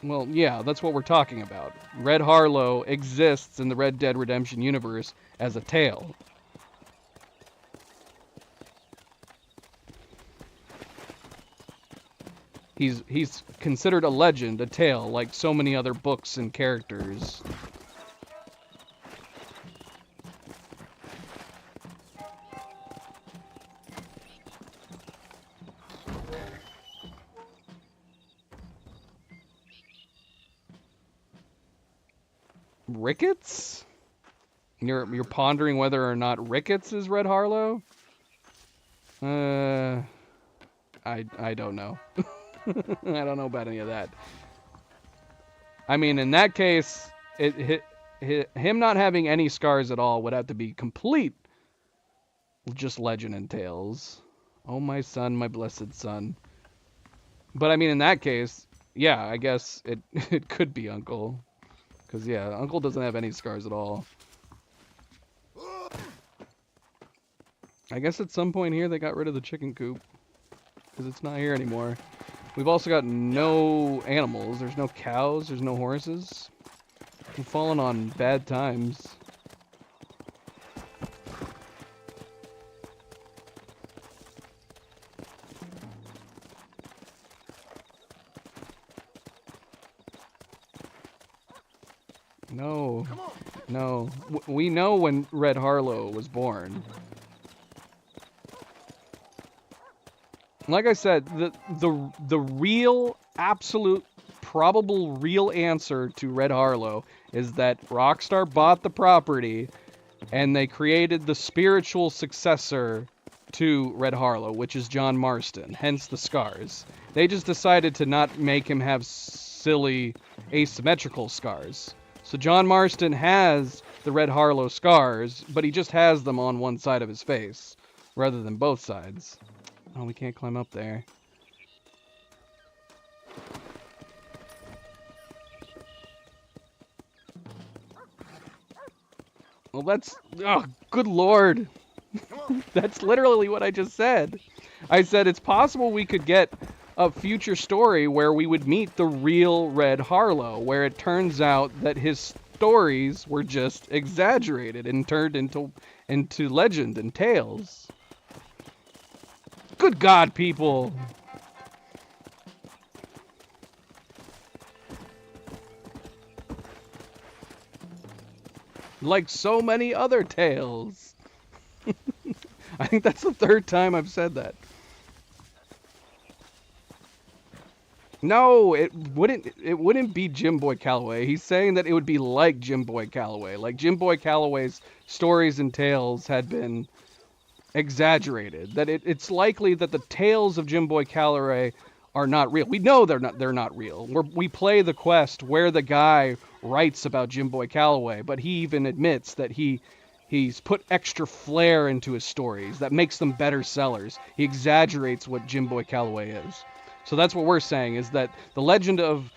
Well, yeah, that's what we're talking about. Red Harlow exists in the Red Dead Redemption universe as a tale. He's considered a legend, a tale, like so many other books and characters. Ricketts? You're pondering whether or not Ricketts is Red Harlow? I don't know. I don't know about any of that. I mean, in that case, him not having any scars at all would have to be complete just legend and tales. Oh, my son, my blessed son. But I mean, in that case, yeah, I guess it could be Uncle. Because, yeah, Uncle doesn't have any scars at all. I guess at some point here they got rid of the chicken coop. Because it's not here anymore. We've also got no animals. There's no cows. There's no horses. We've fallen on bad times. No. No. We know when Red Harlow was born. Like I said, the real, absolute, probable real answer to Red Harlow is that Rockstar bought the property and they created the spiritual successor to Red Harlow, which is John Marston, hence the scars. They just decided to not make him have silly, asymmetrical scars. So John Marston has the Red Harlow scars, but he just has them on one side of his face, rather than both sides. Oh, we can't climb up there. Well, that's... Oh, good lord. That's literally what I just said. I said it's possible we could get a future story where we would meet the real Red Harlow, where it turns out that his stories were just exaggerated and turned into legend and tales. Good God, people! Like so many other tales. I think that's the third time I've said that. No, it wouldn't be Jim Boy Calloway. He's saying that it would be like Jim Boy Calloway. Like Jim Boy Calloway's stories and tales had been exaggerated. That it's likely that the tales of Jim Boy Calloway are not real. We know they're not real. We play the quest where the guy writes about Jim Boy Calloway, but he even admits that he's put extra flair into his stories that makes them better sellers. He exaggerates what Jim Boy Calloway is. So that's what we're saying, is that the legend of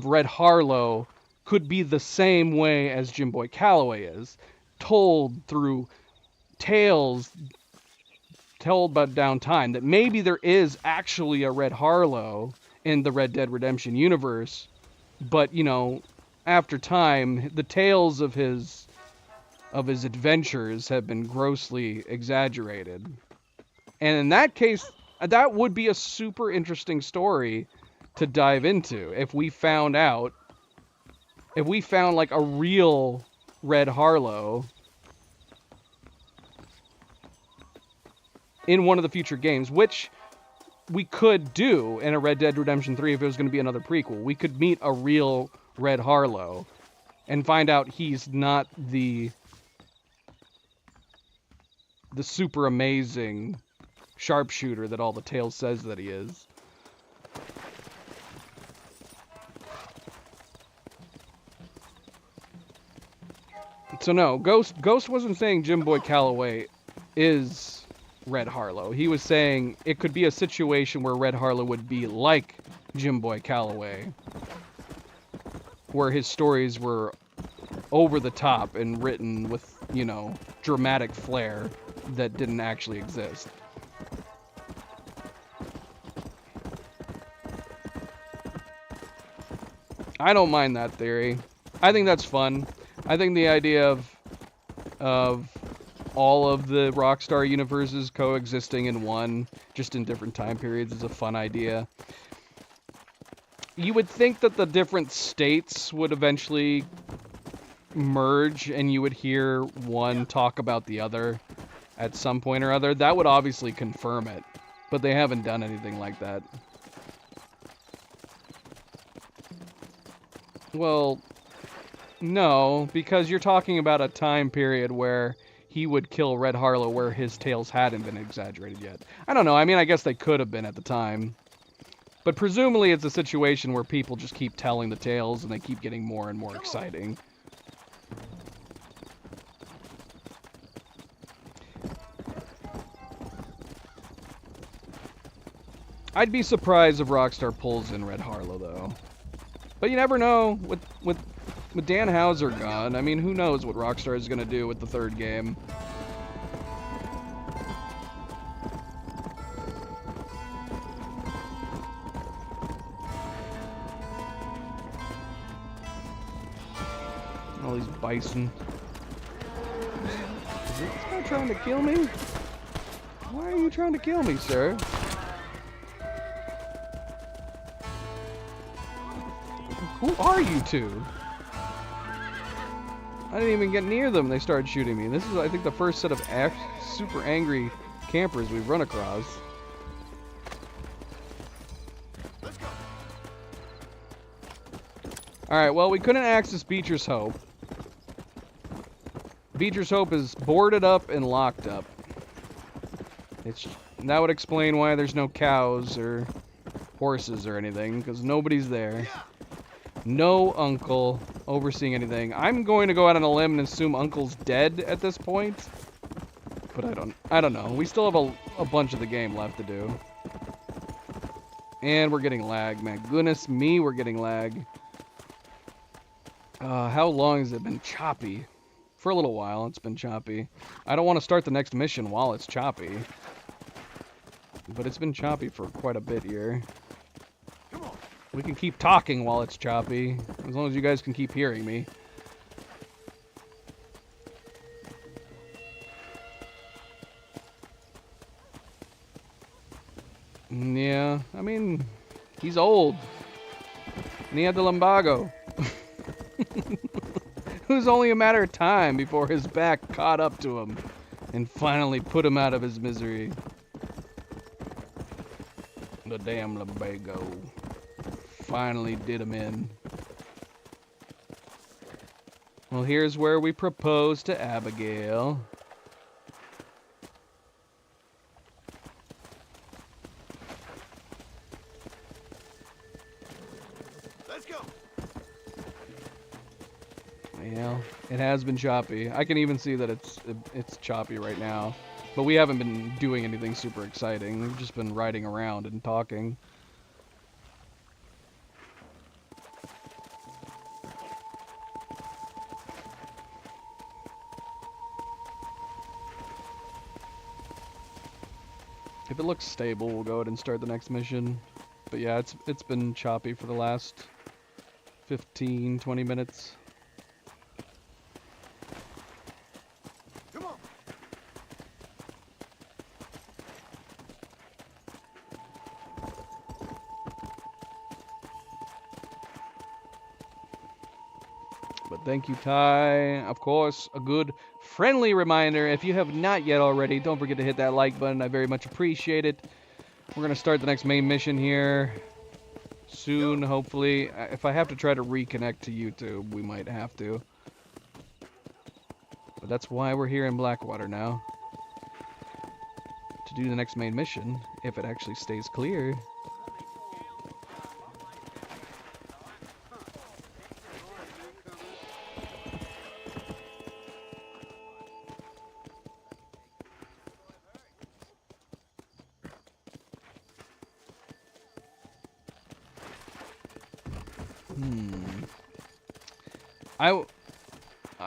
Red Harlow could be the same way as Jim Boy Calloway is, told through tales told by down time, that maybe there is actually a Red Harlow in the Red Dead Redemption universe, but, you know, after time, the tales of his adventures have been grossly exaggerated. And in that case, that would be a super interesting story to dive into if we found like a real Red Harlow in one of the future games, which we could do in a Red Dead Redemption 3 if it was going to be another prequel. We could meet a real Red Harlow and find out he's not the super amazing sharpshooter that all the tales says that he is. So no, Ghost wasn't saying Jim Boy Calloway is Red Harlow. He was saying it could be a situation where Red Harlow would be like Jim Boy Calloway, where his stories were over the top and written with, you know, dramatic flair that didn't actually exist. I don't mind that theory. I think that's fun. I think the idea of all of the Rockstar universes coexisting in one, just in different time periods, is a fun idea. You would think that the different states would eventually merge and you would hear one talk about the other at some point or other. That would obviously confirm it, but they haven't done anything like that. Well, no, because you're talking about a time period where he would kill Red Harlow where his tales hadn't been exaggerated yet. I don't know. I mean, I guess they could have been at the time. But presumably it's a situation where people just keep telling the tales and they keep getting more and more exciting. I'd be surprised if Rockstar pulls in Red Harlow, though. But you never know. With Dan Houser gone, I mean, who knows what Rockstar is going to do with the third game. All these bison. Is this guy trying to kill me? Why are you trying to kill me, sir? Who are you two? I didn't even get near them. They started shooting me. This is, I think, the first set of super angry campers we've run across. Let's go. Alright, well, we couldn't access Beecher's Hope. Beecher's Hope is boarded up and locked up. That would explain why there's no cows or horses or anything, because nobody's there. No uncle overseeing anything. I'm going to go out on a limb and assume Uncle's dead at this point. But I don't know. We still have a bunch of the game left to do. And we're getting lag, man. Goodness me, we're getting lag. How long has it been choppy? For a little while, it's been choppy. I don't want to start the next mission while it's choppy. But it's been choppy for quite a bit here. We can keep talking while it's choppy, as long as you guys can keep hearing me. Yeah, I mean, he's old. And he had the lumbago. It was only a matter of time before his back caught up to him and finally put him out of his misery. The damn lumbago finally did him in. Well, here's where we propose to Abigail. Let's go. Yeah, it has been choppy. I can even see that it's choppy right now. But we haven't been doing anything super exciting. We've just been riding around and talking. If it looks stable, we'll go ahead and start the next mission. But yeah, it's been choppy for the last 15, 20 minutes. Come on. But thank you, Ty. Of course, a good friendly reminder, if you have not yet already, don't forget to hit that like button. I very much appreciate it. We're going to start the next main mission here soon, hopefully. If I have to try to reconnect to YouTube, we might have to. But that's why we're here in Blackwater now. To do the next main mission, if it actually stays clear.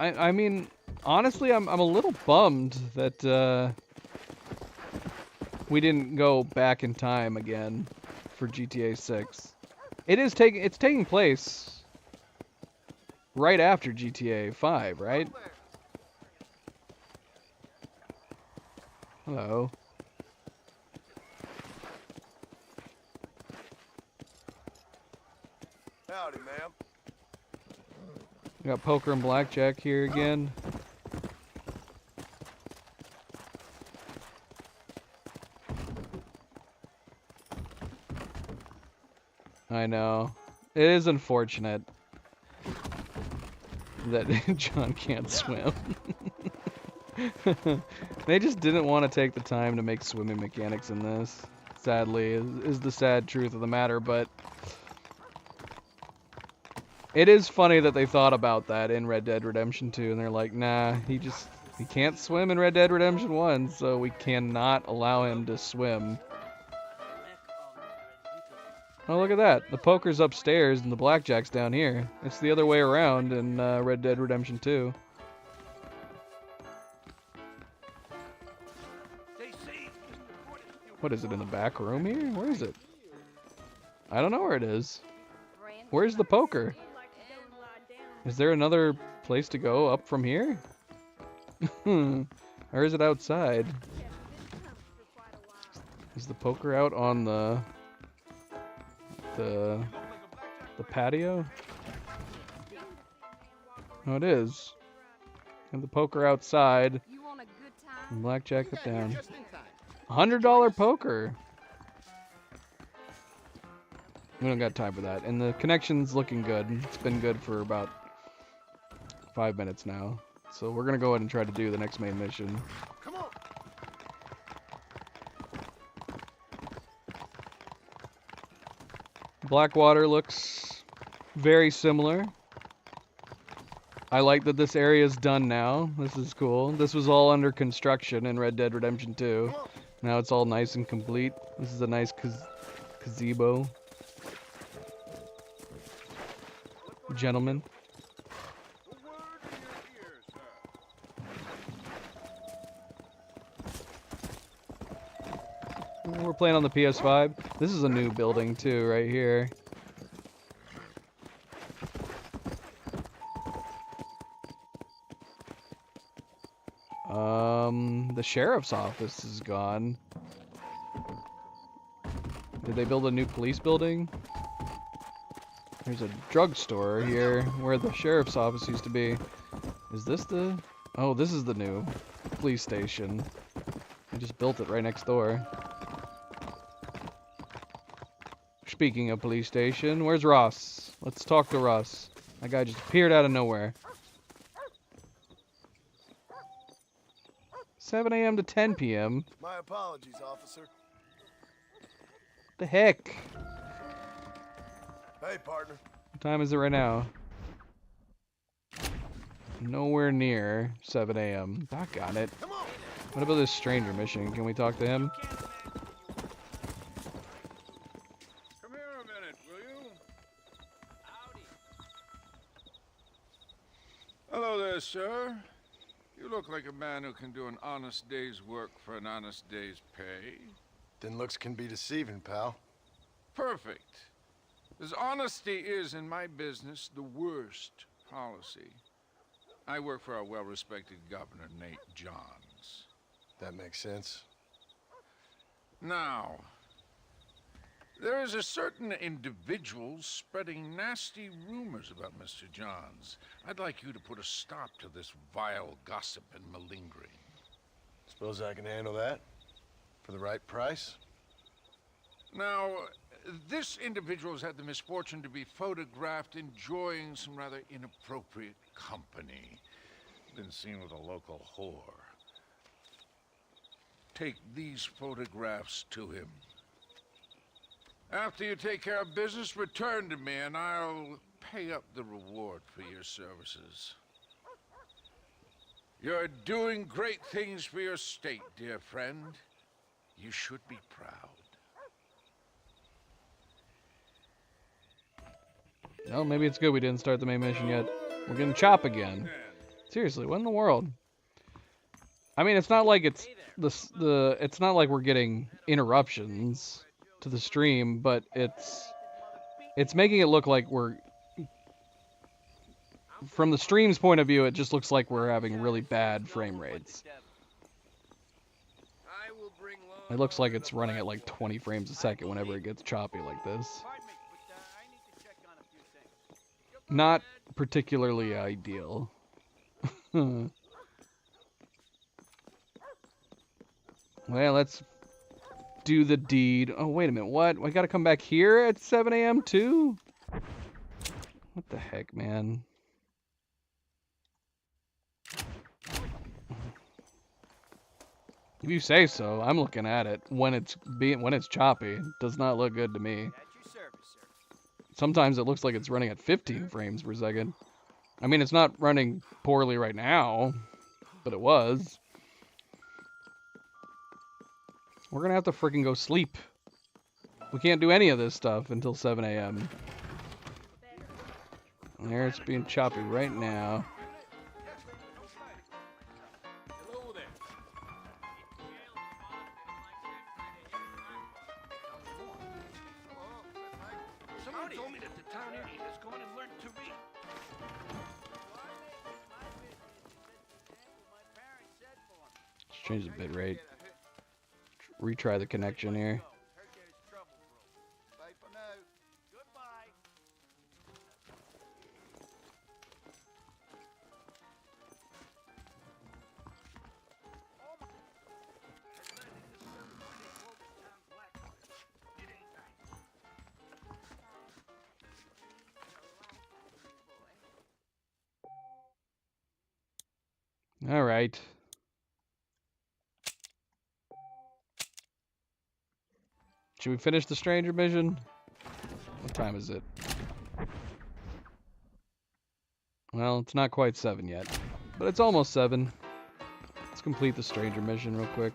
I mean, honestly, I'm a little bummed that we didn't go back in time again for GTA 6. It's taking place right after GTA 5, right? Hello. Howdy, ma'am. We got poker and blackjack here again. I know. It is unfortunate that John can't swim. They just didn't want to take the time to make swimming mechanics in this. Sadly, is the sad truth of the matter, but it is funny that they thought about that in Red Dead Redemption 2, and they're like, nah, he can't swim in Red Dead Redemption 1, so we cannot allow him to swim. Oh, look at that. The poker's upstairs and the blackjack's down here. It's the other way around in Red Dead Redemption 2. What is it, in the back room here? Where is it? I don't know where it is. Where's the poker? Is there another place to go up from here? Or is it outside? Is the poker out on the patio? Oh, it is. And the poker outside. And blackjack up down. $100 poker. We don't got time for that. And the connection's looking good. It's been good for about 5 minutes now. So we're gonna go ahead and try to do the next main mission. Come on. Blackwater looks very similar. I like that this area is done now. This is cool. This was all under construction in Red Dead Redemption 2. Now it's all nice and complete. This is a nice gazebo. Gentlemen. We're playing on the PS5. This is a new building too, right here. The sheriff's office is gone. Did they build a new police building? There's a drugstore here where the sheriff's office used to be. Is this the... Oh, this is the new police station. I just built it right next door. Speaking of police station, where's Ross? Let's talk to Ross. That guy just appeared out of nowhere. 7 a.m. to 10 p.m. My apologies, officer. The heck? Hey, partner. What time is it right now? Nowhere near 7 a.m. Doggone it. Come on. What about this stranger mission? Can we talk to him? Come here a minute, will you? Hello there, sir. You look like a man who can do an honest day's work for an honest day's pay. Then looks can be deceiving, pal. Perfect. As honesty is, in my business, the worst policy. I work for our well-respected Governor, Nate Johns. That makes sense. Now, there is a certain individual spreading nasty rumors about Mr. Johns. I'd like you to put a stop to this vile gossip and malingering. Suppose I can handle that? For the right price? Now, this individual has had the misfortune to be photographed enjoying some rather inappropriate company. Been seen with a local whore. Take these photographs to him. After you take care of business, return to me and I'll pay up the reward for your services. You're doing great things for your state, dear friend. You should be proud. Well, maybe it's good we didn't start the main mission yet. We're getting Chop again. Seriously, what in the world? I mean, it's not like it's it's not like we're getting interruptions to the stream, but it's making it look like we're from the stream's point of view, it just looks like we're having really bad frame rates. It looks like it's running at like 20 frames a second whenever it gets choppy like this. Not particularly ideal. Well, let's do the deed. Oh, wait a minute. What? I gotta come back here at 7 a.m. too? What the heck, man? If you say so, I'm looking at it when it's choppy. It does not look good to me. Sometimes it looks like it's running at 15 frames per second. I mean, it's not running poorly right now, but it was. We're gonna have to freaking go sleep. We can't do any of this stuff until 7 a.m. There, it's being choppy right now. Somebody told me that the town idiot is going to learn to read. Let's change the bit rate. Retry the connection here. All right. Should we finish the stranger mission? What time is it? Well, it's not quite 7 yet, but it's almost 7. Let's complete the stranger mission real quick.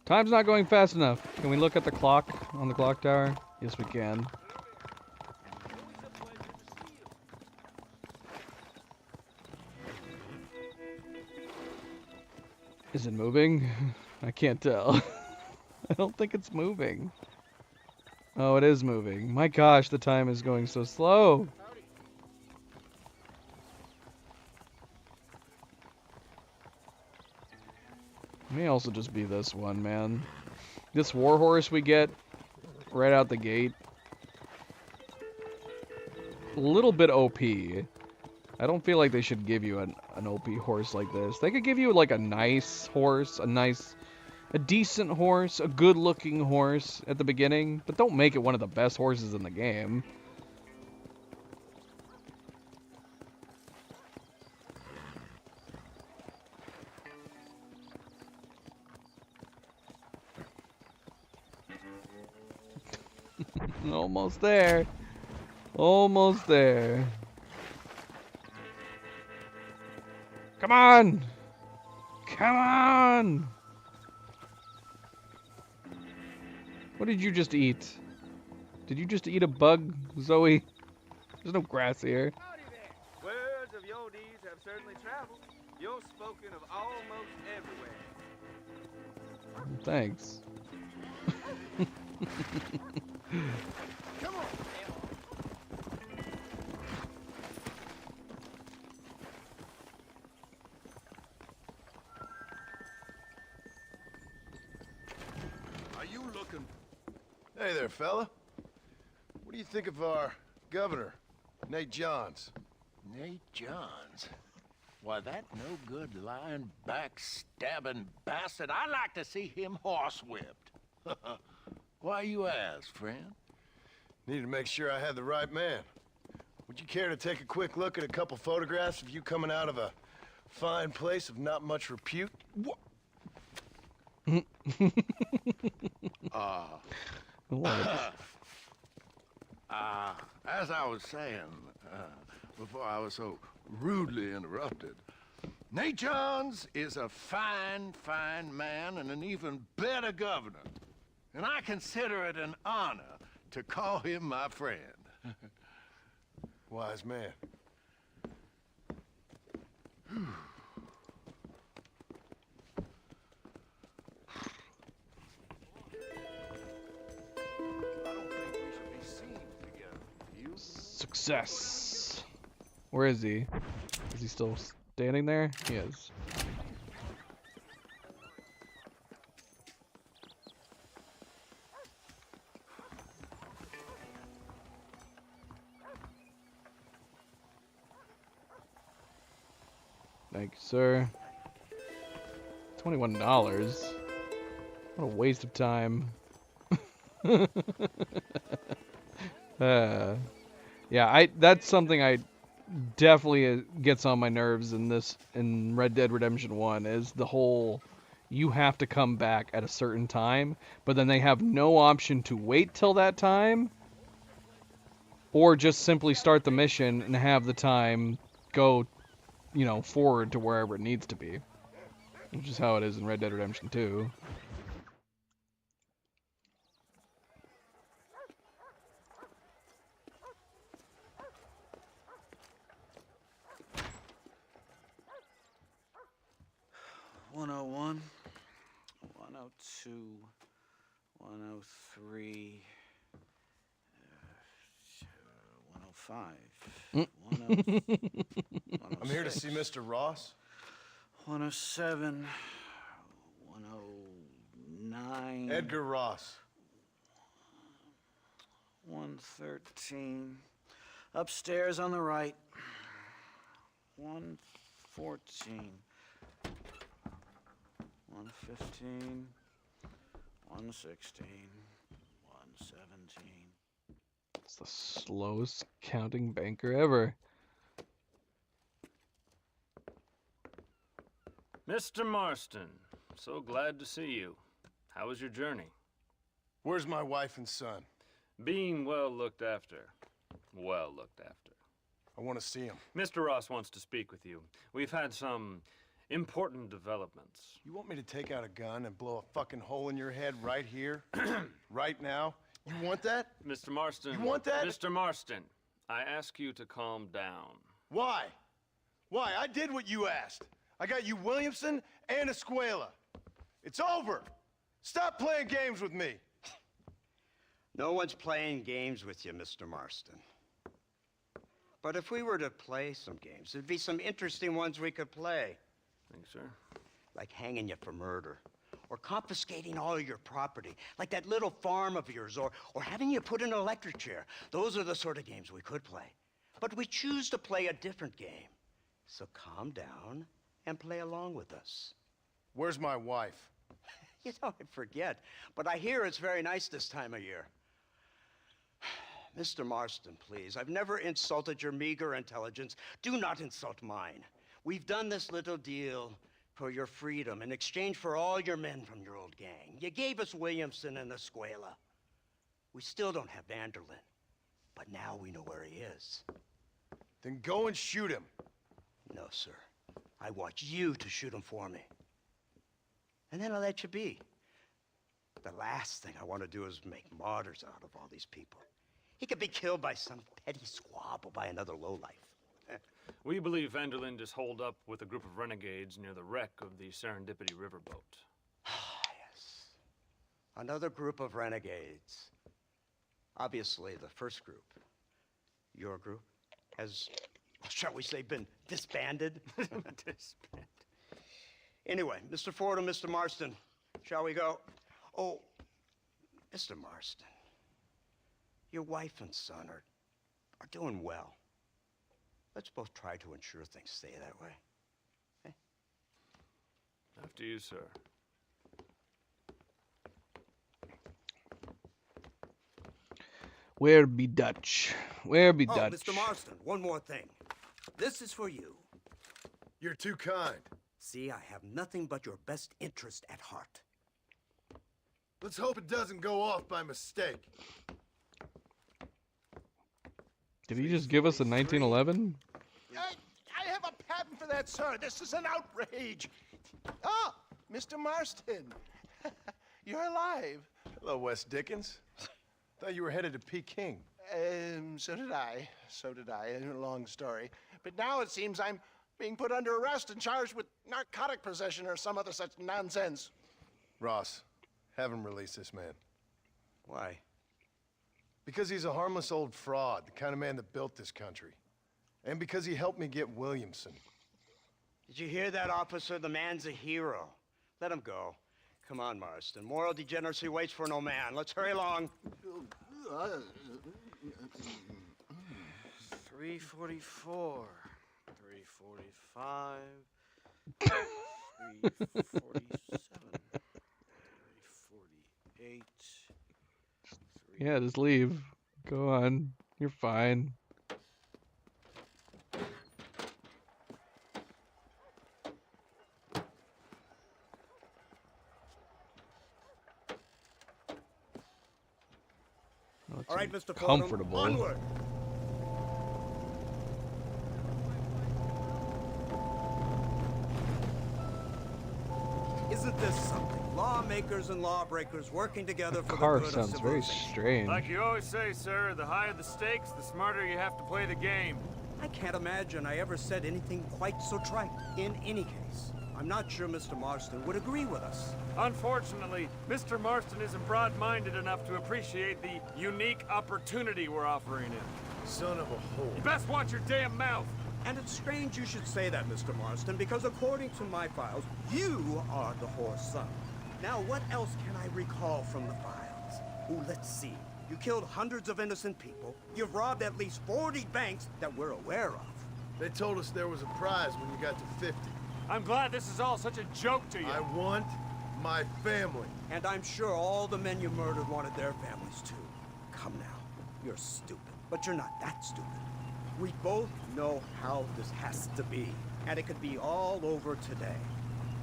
Time's not going fast enough. Can we look at the clock on the clock tower? Yes, we can. Is it moving? I can't tell. I don't think it's moving. Oh, it is moving. My gosh, the time is going so slow. May also just be this one, man. This warhorse we get right out the gate. A little bit OP. I don't feel like they should give you an OP horse like this. They could give you like a nice horse, a decent horse, a good-looking horse at the beginning, but don't make it one of the best horses in the game. Almost there. Almost there. Come on! Come on! What did you just eat? Did you just eat a bug, Zoe? There's no grass here. Howdy there. Words of your deeds have certainly traveled. You're spoken of almost everywhere. Thanks. Come on. Are you looking? Hey there, fella. What do you think of our governor, Nate Johns? Nate Johns? Why, that no-good, lying, backstabbing bastard. I'd like to see him horsewhipped. Why you ask, friend? Needed to make sure I had the right man. Would you care to take a quick look at a couple photographs of you coming out of a fine place of not much repute? What? As I was saying, before I was so rudely interrupted, Nate Johns is a fine, fine man and an even better governor. And I consider it an honor to call him my friend. Wise man. I don't think we should be seen together. You? Success. Where is he? Is he still standing there? He is. Thank you, sir. $21. What a waste of time. Yeah, that's something I definitely gets on my nerves in Red Dead Redemption 1 is the whole you have to come back at a certain time, but then they have no option to wait till that time or just simply start the mission and have the time go, forward to wherever it needs to be. Which is how it is in Red Dead Redemption 2. $101, $102, $103, $105, I'm here to see Mr. Ross. 107, 109, Edgar Ross. 113, upstairs on the right, 114, 115, 116, 117. It's the slowest counting banker ever. Mr. Marston, so glad to see you. How was your journey? Where's my wife and son? Being well looked after. Well looked after. I want to see him. Mr. Ross wants to speak with you. We've had some important developments. You want me to take out a gun and blow a fucking hole in your head right here? Right now? You want that? Mr. Marston. You want that? Mr. Marston, I ask you to calm down. Why? Why? I did what you asked. I got you Williamson and Escuela. It's over. Stop playing games with me. No one's playing games with you, Mr. Marston. But if we were to play some games, there'd be some interesting ones we could play. Thanks, sir. Like hanging you for murder, or confiscating all your property, like that little farm of yours, or having you put in an electric chair. Those are the sort of games we could play. But we choose to play a different game. So calm down and play along with us. Where's my wife? You know, I forget, but I hear it's very nice this time of year. Mr. Marston, please, I've never insulted your meager intelligence. Do not insult mine. We've done this little deal for your freedom in exchange for all your men from your old gang. You gave us Williamson and Escuela. We still don't have Vanderlyn, but now we know where he is. Then go and shoot him. No, sir. I want you to shoot him for me. And then I'll let you be. The last thing I want to do is make martyrs out of all these people. He could be killed by some petty squabble by another lowlife. We believe Vanderlyn is holed up with a group of renegades near the wreck of the Serendipity riverboat. Yes. Another group of renegades. Obviously, the first group, your group, has, shall we say, been disbanded? Disbanded. Anyway, Mr. Ford and Mr. Marston, shall we go? Oh, Mr. Marston, your wife and son are doing well. Let's both try to ensure things stay that way. Okay? After you, sir. Where be Dutch? Where be Dutch? Mr. Marston, one more thing. This is for you. You're too kind. See, I have nothing but your best interest at heart. Let's hope it doesn't go off by mistake. Did he just give us a 1911? I have a patent for for that, sir. This is an outrage. Ah, Mr. Marston. You're alive. Hello, Wes Dickens. Thought you were headed to Peking. So did I. So did I. A long story. But now it seems I'm being put under arrest and charged with narcotic possession or some other such nonsense. Ross, have him release this man. Why? Because he's a harmless old fraud, the kind of man that built this country. And because he helped me get Williamson. Did you hear that, officer? The man's a hero. Let him go. Come on, Marston. Moral degeneracy waits for no man. Let's hurry along. 344. 345. 347. 348. Yeah, just leave. Go on. You're fine. All right, Mr. Fordham, Comfortable. onward. Isn't this something? Lawmakers and lawbreakers working together for Car the good sounds of very civilization. strange. Like you always say, sir, the higher the stakes, the smarter you have to play the game. I can't imagine I ever said anything quite so trite. In any case, I'm not sure Mr. Marston would agree with us. Unfortunately, Mr. Marston isn't broad-minded enough to appreciate the unique opportunity we're offering him. Son of a You whore. best watch your damn mouth. And it's strange you should say that, Mr. Marston, because according to my files, you are the whore's son. Now, what else can I recall from the files? Ooh, let's see. You killed hundreds of innocent people. You've robbed at least 40 banks that we're aware of. They told us there was a prize when you got to 50. I'm glad this is all such a joke to you. I want my family. And I'm sure all the men you murdered wanted their families too. Come now, you're stupid, but you're not that stupid. We both know how this has to be, and it could be all over today.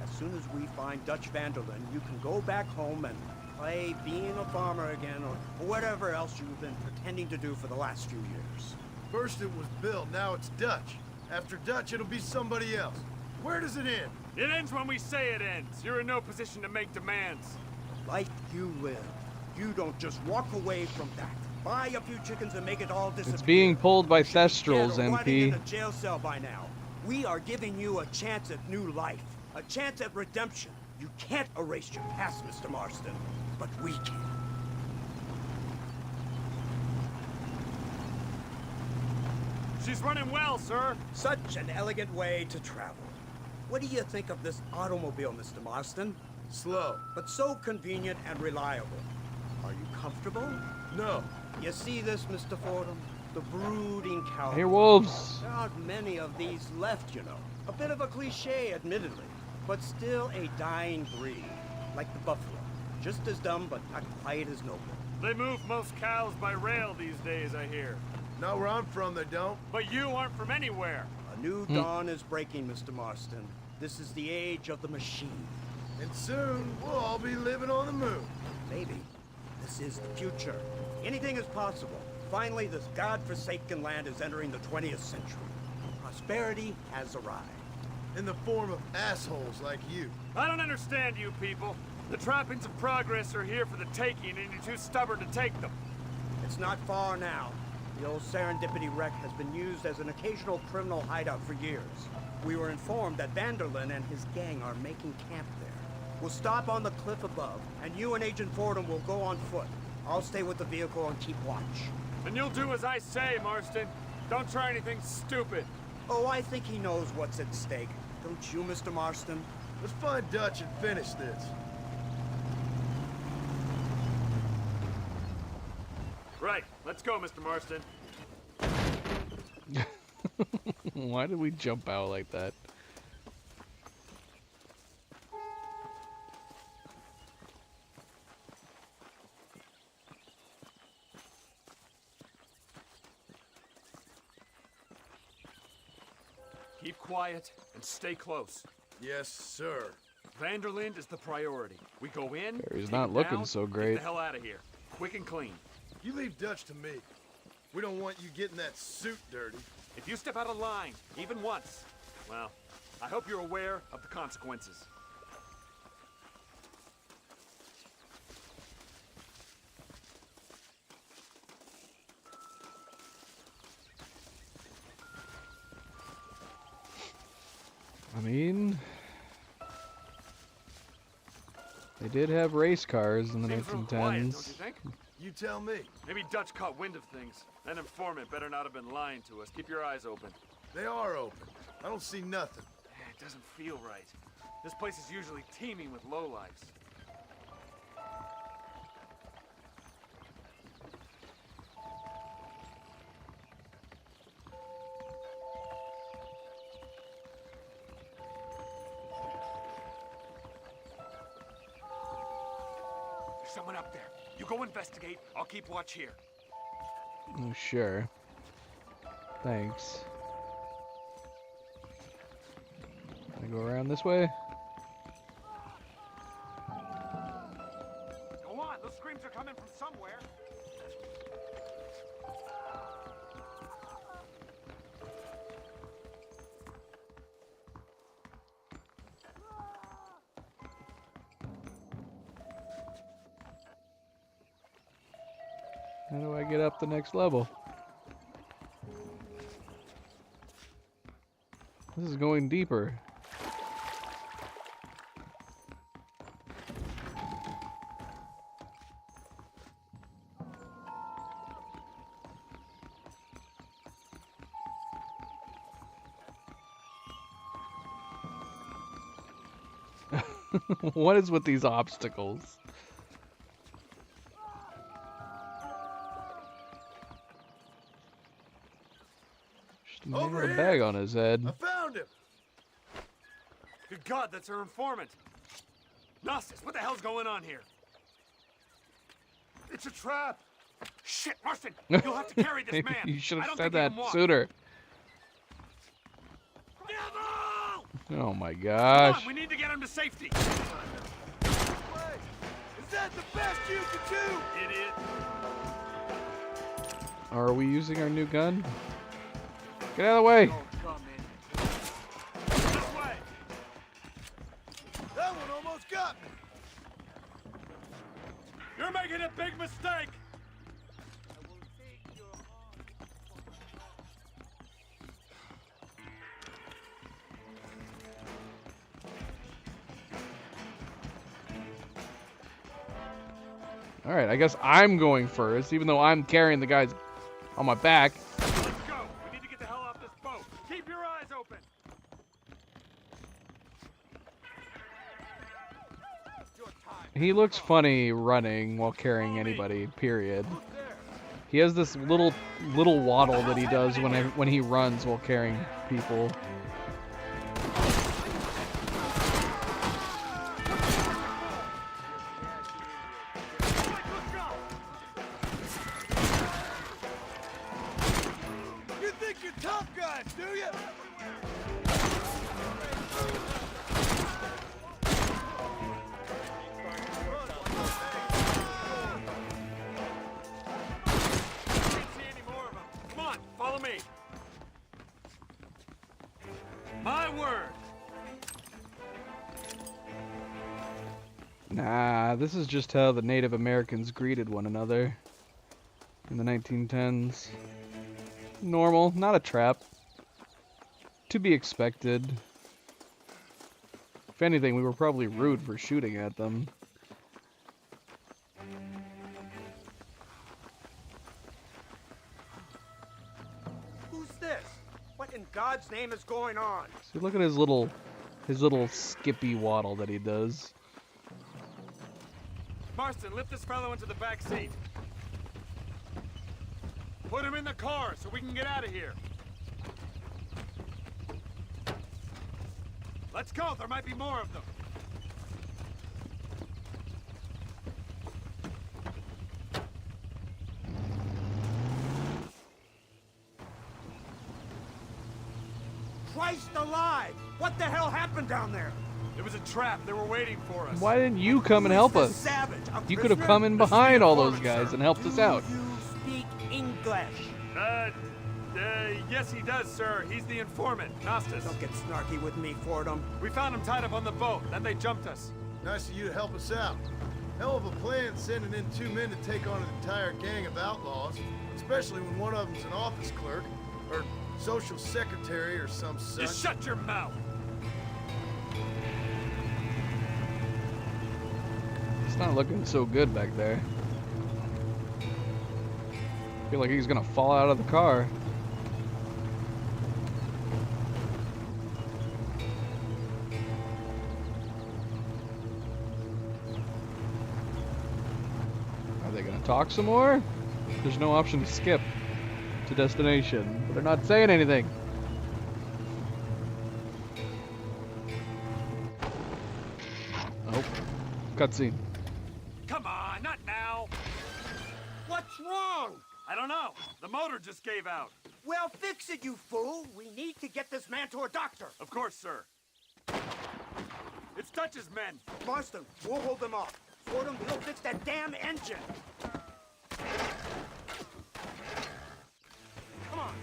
As soon as we find Dutch Vanderlyn, you can go back home and play being a farmer again, or whatever else you've been pretending to do for the last few years. First it was Bill, now it's Dutch. After Dutch, it'll be somebody else. Where does it end? It ends when we say it ends. You're in no position to make demands. The life you live, you don't just walk away from that. Buy a few chickens and make it all disappear. It's being pulled by You should be Thestrals, dead or rotting in MP. a jail cell by now. We are giving you a chance at new life, a chance at redemption. You can't erase your past, Mr. Marston, but we can. She's running well, sir. Such an elegant way to travel. What do you think of this automobile, Mr. Marston? Slow. But so convenient and reliable. Are you comfortable? No. You see this, Mr. Fordham? The brooding cow. I hear wolves. There aren't many of these left, you know. A bit of a cliche, admittedly, but still a dying breed, like the buffalo. Just as dumb, but not quite as noble. They move most cows by rail these days, I hear. Not where I'm from, they don't. But you aren't from anywhere. A new dawn is breaking, Mr. Marston. This is the age of the machine. And soon, we'll all be living on the moon. Maybe. This is the future. Anything is possible. Finally, this godforsaken land is entering the 20th century. Prosperity has arrived. In the form of assholes like you. I don't understand you people. The trappings of progress are here for the taking, and you're too stubborn to take them. It's not far now. The old Serendipity wreck has been used as an occasional criminal hideout for years. We were informed that Vanderlyn and his gang are making camp there. We'll stop on the cliff above, and you and Agent Fordham will go on foot. I'll stay with the vehicle and keep watch. And you'll do as I say, Marston. Don't try anything stupid. Oh, I think he knows what's at stake. Don't you, Mr. Marston? Let's find Dutch and finish this. Right. Let's go, Mr. Marston. Why did we jump out like that? Keep quiet and stay close. Yes, sir. Vanderlyn is the priority. We go in. He's take not him looking down, so Get great. the hell out of here, quick and clean. You leave Dutch to me. We don't want you getting that suit dirty. If you step out of line, even once, well, I hope you're aware of the consequences. I mean, they did have race cars in the Seems a little quiet, don't you 1910s. think? You tell me. Maybe Dutch caught wind of things. That informant better not have been lying to us. Keep your eyes open. They are open. I don't see nothing. It doesn't feel right. This place is usually teeming with lowlifes. There's someone up there. You go investigate. I'll keep watch here. Oh, sure. Thanks. Can I go around this way? Go on. Those screams are coming from somewhere. How do I get up the next level? This is going deeper. What is with these obstacles? Just a man Over with a here. bag on his head. I found him. Good God, that's our informant. Gnostus, what the hell's going on here? It's a trap. Shit, Marston, you'll have to carry this Maybe man. you should I have don't said think he that can walk. sooner. Devil! Oh my Come gosh. on, we need to get him to safety. Is that the best you can do? Idiot. Are we using our new gun? Get out of the way. This way. That one almost got me. You're making a big mistake. Alright, I guess I'm going first, even though I'm carrying the guys on my back. Let's go. We need to get the hell off this boat. Keep your eyes open. He looks funny running while carrying anybody, period. He has this little waddle that he does when he runs while carrying people. You think you're tough guys, do you? Can't see any more of them. Come on, follow me. My word. Nah, this is just how the Native Americans greeted one another in the 1910s. Normal, not a trap. To be expected. If anything, we were probably rude for shooting at them. Who's this? What in God's name is going on? See, look at his little skippy waddle that he does. Marston, lift this fellow into the back seat. Put him in the car so we can get out of here. Let's go. There might be more of them. Christ alive! What the hell happened down there? It was a trap. They were waiting for us. Why didn't you come and help us? Savage, a You could have prisoner? come in behind all those guys and helped us out. You speak English. Yes, he does, sir. He's the informant, Nostis. Don't get snarky with me, Fordham. We found him tied up on the boat, then they jumped us. Nice of you to help us out. Hell of a plan sending in 2 men to take on an entire gang of outlaws, especially when one of them's an office clerk, or social secretary or some such. Just shut your mouth! It's not looking so good back there. I feel like he's gonna fall out of the car. Are they gonna talk some more? There's no option to skip to destination, but they're not saying anything. Oh, cutscene. Come on, not now! What's wrong? I don't know. The motor just gave out. Well, fix it, you fool. We need to get this man to a doctor. Of course, sir. It's Dutch's men. Marston, we'll hold them off. Fordham, we'll fix that damn engine. Come on.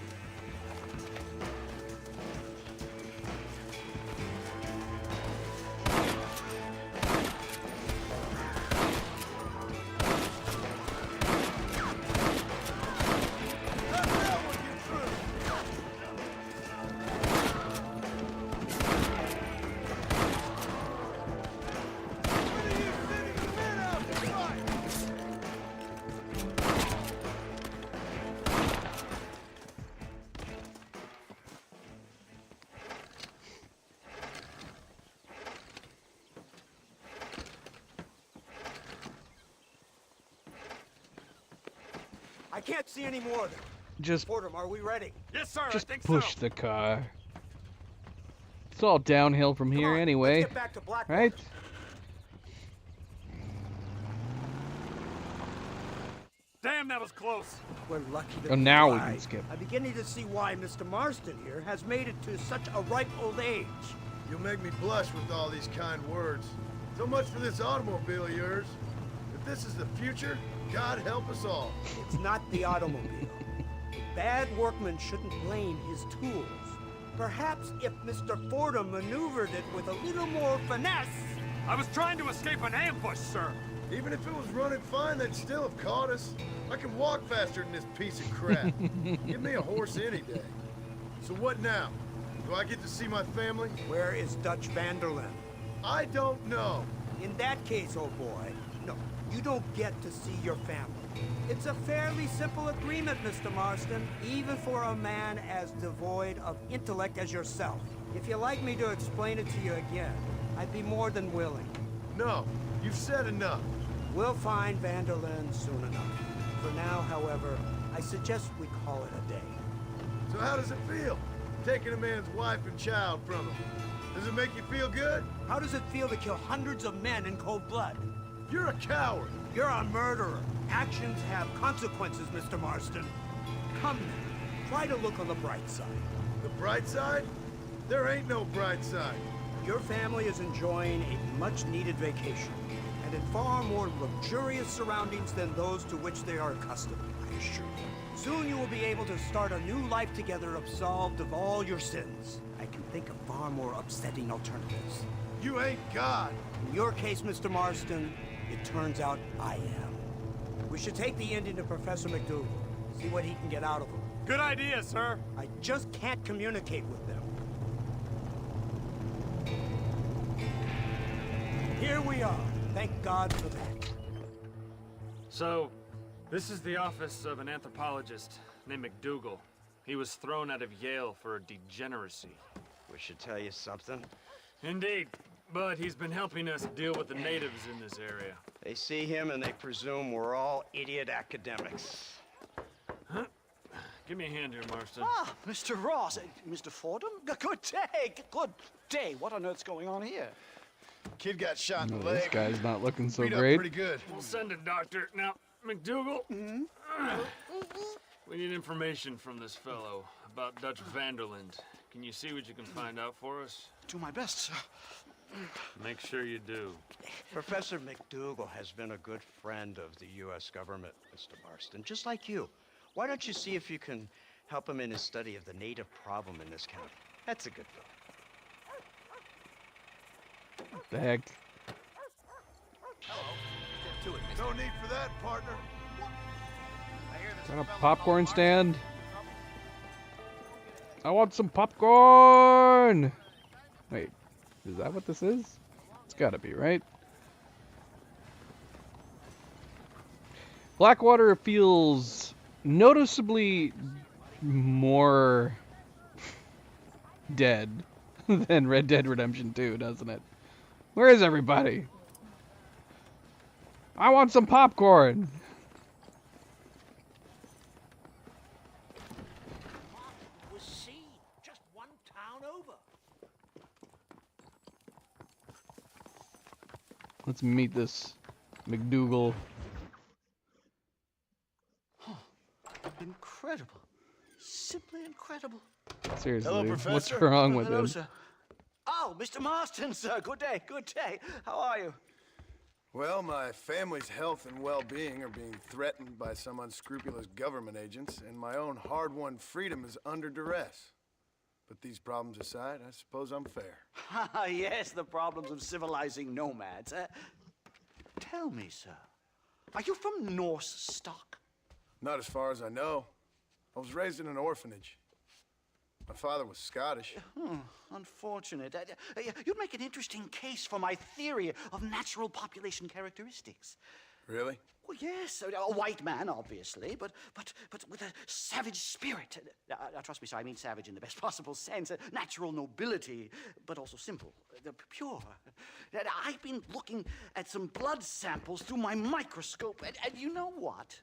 I can't see any more of them. Just Fordham, are we ready? Yes, sir. Just I think push so. the car. It's all downhill from here anyway, Let's get back to Blackwater. right? Damn, that was close. We're lucky to Oh, be now we alive. can skip. I'm beginning to see why Mr. Marston here has made it to such a ripe old age. You'll make me blush with all these kind words. So much for this automobile of yours. If this is the future, God help us all. It's not the automobile. A bad workman shouldn't blame his tools. Perhaps if Mr. Fordham maneuvered it with a little more finesse. I was trying to escape an ambush, sir. Even if it was running fine, they'd still have caught us. I can walk faster than this piece of crap. Give me a horse any day. So what now? Do I get to see my family? Where is Dutch Vanderlyn? I don't know. In that case, old boy, no, you don't get to see your family. It's a fairly simple agreement, Mr. Marston, even for a man as devoid of intellect as yourself. If you'd like me to explain it to you again, I'd be more than willing. No, you've said enough. We'll find Vanderlyn soon enough. For now, however, I suggest we call it a day. So how does it feel, taking a man's wife and child from him? Does it make you feel good? How does it feel to kill hundreds of men in cold blood? You're a coward. You're a murderer. Actions have consequences, Mr. Marston. Come now, try to look on the bright side. The bright side? There ain't no bright side. Your family is enjoying a much-needed vacation, and in far more luxurious surroundings than those to which they are accustomed, I assure you. Soon you will be able to start a new life together, absolved of all your sins. I can think of far more upsetting alternatives. You ain't God. In your case, Mr. Marston, it turns out I am. We should take the Indian to Professor McDougal, see what he can get out of him. Good idea, sir. I just can't communicate with them. Here we are. Thank God for that. So, this is the office of an anthropologist named McDougal. He was thrown out of Yale for a degeneracy. We should tell you something. Indeed, but he's been helping us deal with the natives in this area. They see him and they presume we're all idiot academics. Huh? Give me a hand here, Marston. Ah, Mr. Ross. Mr. Fordham? Good day. Good day. What on earth's going on here? Kid got shot in the This leg. guy's not looking so Beat up great. pretty good. We'll send a doctor. Now, McDougal, we need information from this fellow about Dutch Vanderlyn. Can you see what you can find out for us? Do my best, sir. Make sure you do. Professor McDougal has been a good friend of the U.S. government, Mr. Marston, just like you. Why don't you see if you can Help him in his study of the native problem in this county. That's a good book. The heck? No need for that, partner. Is that a popcorn stand? I want some popcorn! Wait, is that what this is? It's gotta be, right? Blackwater feels noticeably more dead than Red Dead Redemption 2, doesn't it? Where is everybody? I want some popcorn! Was seen just one town over. Let's meet this McDougal. Incredible. Simply incredible. Seriously, Hello, what's Professor. wrong with Hello, him? sir. Oh, Mr. Marston, sir. Good day, good day. How are you? Well, my family's health and well-being are being threatened by some unscrupulous government agents, and my own hard-won freedom is under duress. But these problems aside, I suppose I'm fair. Yes, the problems of civilizing nomads. Tell me, sir, are you from Norse stock? Not as far as I know. I was raised in an orphanage. My father was Scottish. Unfortunate. You'd make an interesting case for my theory of natural population characteristics. Really? Well, yes, a white man, obviously, but with a savage spirit. Trust me, sir, I mean savage in the best possible sense. Natural nobility, but also simple, pure. I've been looking at some blood samples through my microscope, and you know what?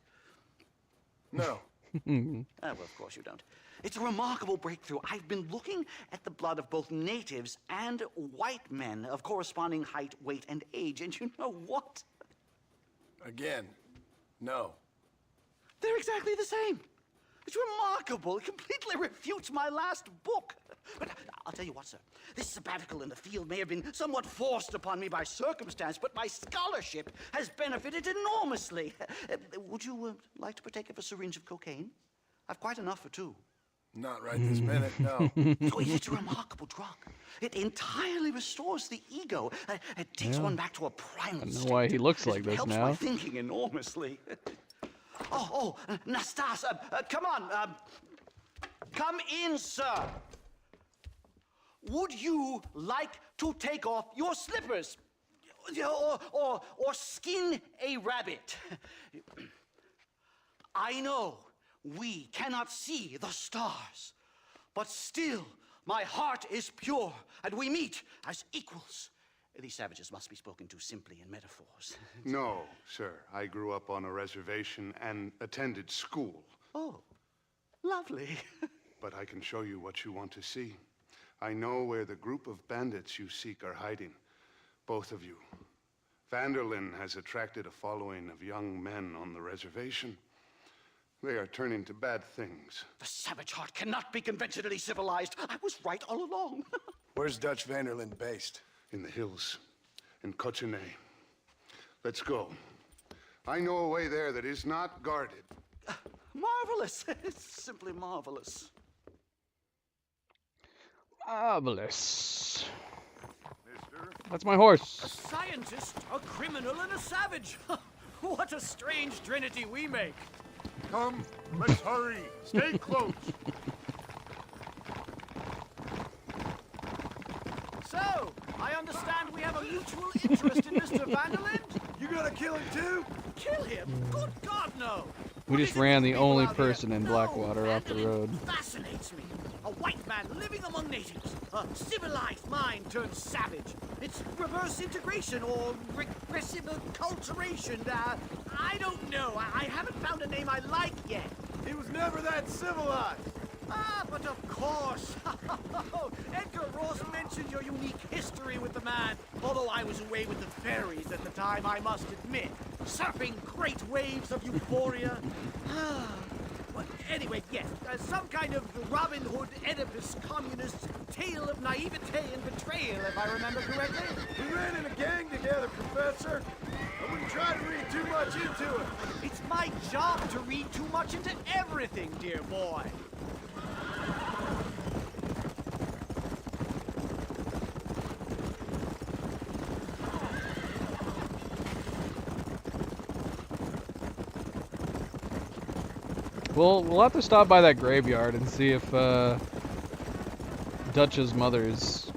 No. Well, of course you don't. It's a remarkable breakthrough. I've been looking at the blood of both natives and white men of corresponding height, weight, and age, and you know what? Again, no. They're exactly the same. It's remarkable. It completely refutes my last book. But I'll tell you what, sir. This sabbatical in the field may have been somewhat forced upon me by circumstance, but my scholarship has benefited enormously. Would you like to partake of a syringe of cocaine? I've quite enough for two. Not right this minute, no. Oh, it's a remarkable drug. It entirely restores the ego. It takes one back to a primal I state. know why he looks like It this helps now. my thinking enormously. Nastas, come on. Come in, sir. Would you like to take off your slippers? Or skin a rabbit? I know we cannot see the stars, but still my heart is pure, and we meet as equals. These savages must be spoken to simply in metaphors. No, sir. I grew up on a reservation and attended school. Oh, lovely. But I can show you what you want to see. I know where the group of bandits you seek are hiding. Both of you. Vanderlyn has attracted a following of young men on the reservation. They are turning to bad things. The savage heart cannot be conventionally civilized. I was right all along. Where's Dutch Vanderlyn based? In the hills, in Cochene. Let's go. I know a way there that is not guarded. Marvelous. It's simply marvelous. Marvelous. That's my horse. A scientist, a criminal, and a savage. What a strange trinity we make. Come, let's hurry. Stay close. So, I understand we have a mutual interest in Mr. Vanderlyn? You gonna kill him too? Kill him? Good God, no! We just ran the only person in Blackwater off the road. Fascinates me. A white man living among natives. A civilized mind turned savage. It's reverse integration or regressive acculturation. I don't know. I haven't found a name I like yet. He was never that civilized. Ah, but of course. Edgar Ross mentioned your unique history with the man. Although I was away with the fairies at the time, I must admit. Surfing great waves of euphoria. But anyway, yes, some kind of Robin Hood, Oedipus, communist tale of naivete and betrayal, if I remember correctly. We ran in a gang together, Professor. I wouldn't try to read too much into it. It's my job to read too much into everything, dear boy. We'll have to stop by that graveyard and see if Dutch's mother's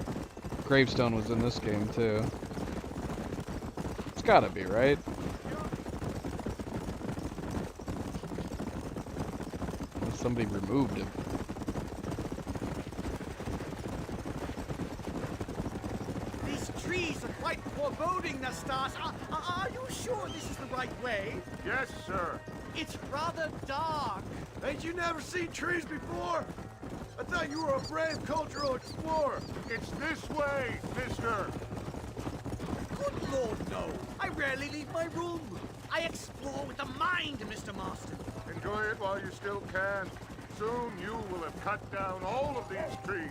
gravestone was in this game too. It's gotta be, right? Unless somebody removed it. These trees are quite foreboding, Nastas. Are you sure this is the right way? Yes, sir. It's rather dark. Ain't you never seen trees before? I thought you were a brave cultural explorer. It's this way, mister. Good Lord, no. I rarely leave my room. I explore with the mind, Mr. Marston. Enjoy it while you still can. Soon you will have cut down all of these trees.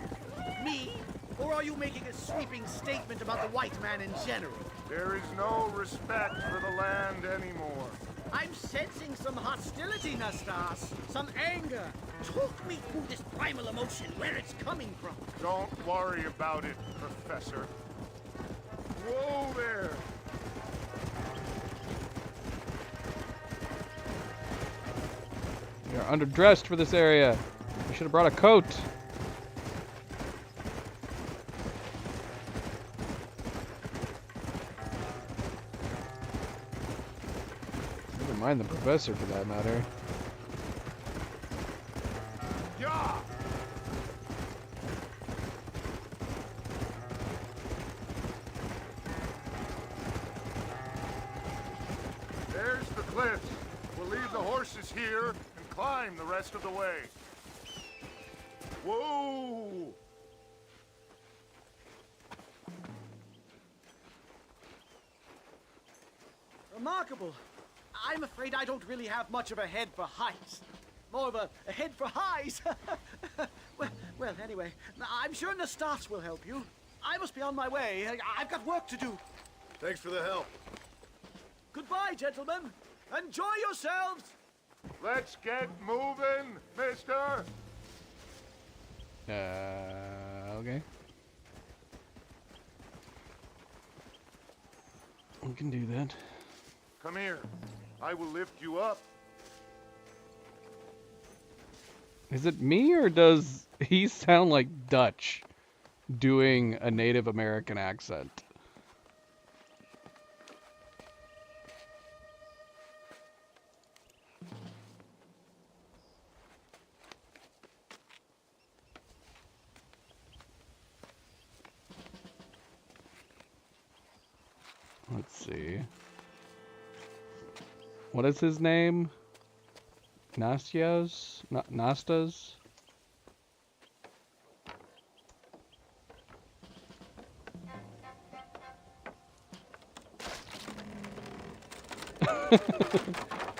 Me? Or are you making a sweeping statement about the white man in general? There is no respect for the land anymore. I'm sensing some hostility, Nastas. Some anger. Talk me through this primal emotion, where it's coming from. Don't worry about it, Professor. Whoa there! You're underdressed for this area. You should have brought a coat. Never mind the professor for that matter. Yeah! There's the cliffs. We'll leave the horses here and climb the rest of the way. Whoa! Remarkable. I'm afraid I don't really have much of a head for heights. More of a head for highs. well, anyway, I'm sure Nastas will help you. I must be on my way. I've got work to do. Thanks for the help. Goodbye, gentlemen. Enjoy yourselves. Let's get moving, mister. Okay. We can do that. Come here. I will lift you up. Is it me or does he sound like Dutch doing a Native American accent? Let's see. What is his name? Nastias? Nastas?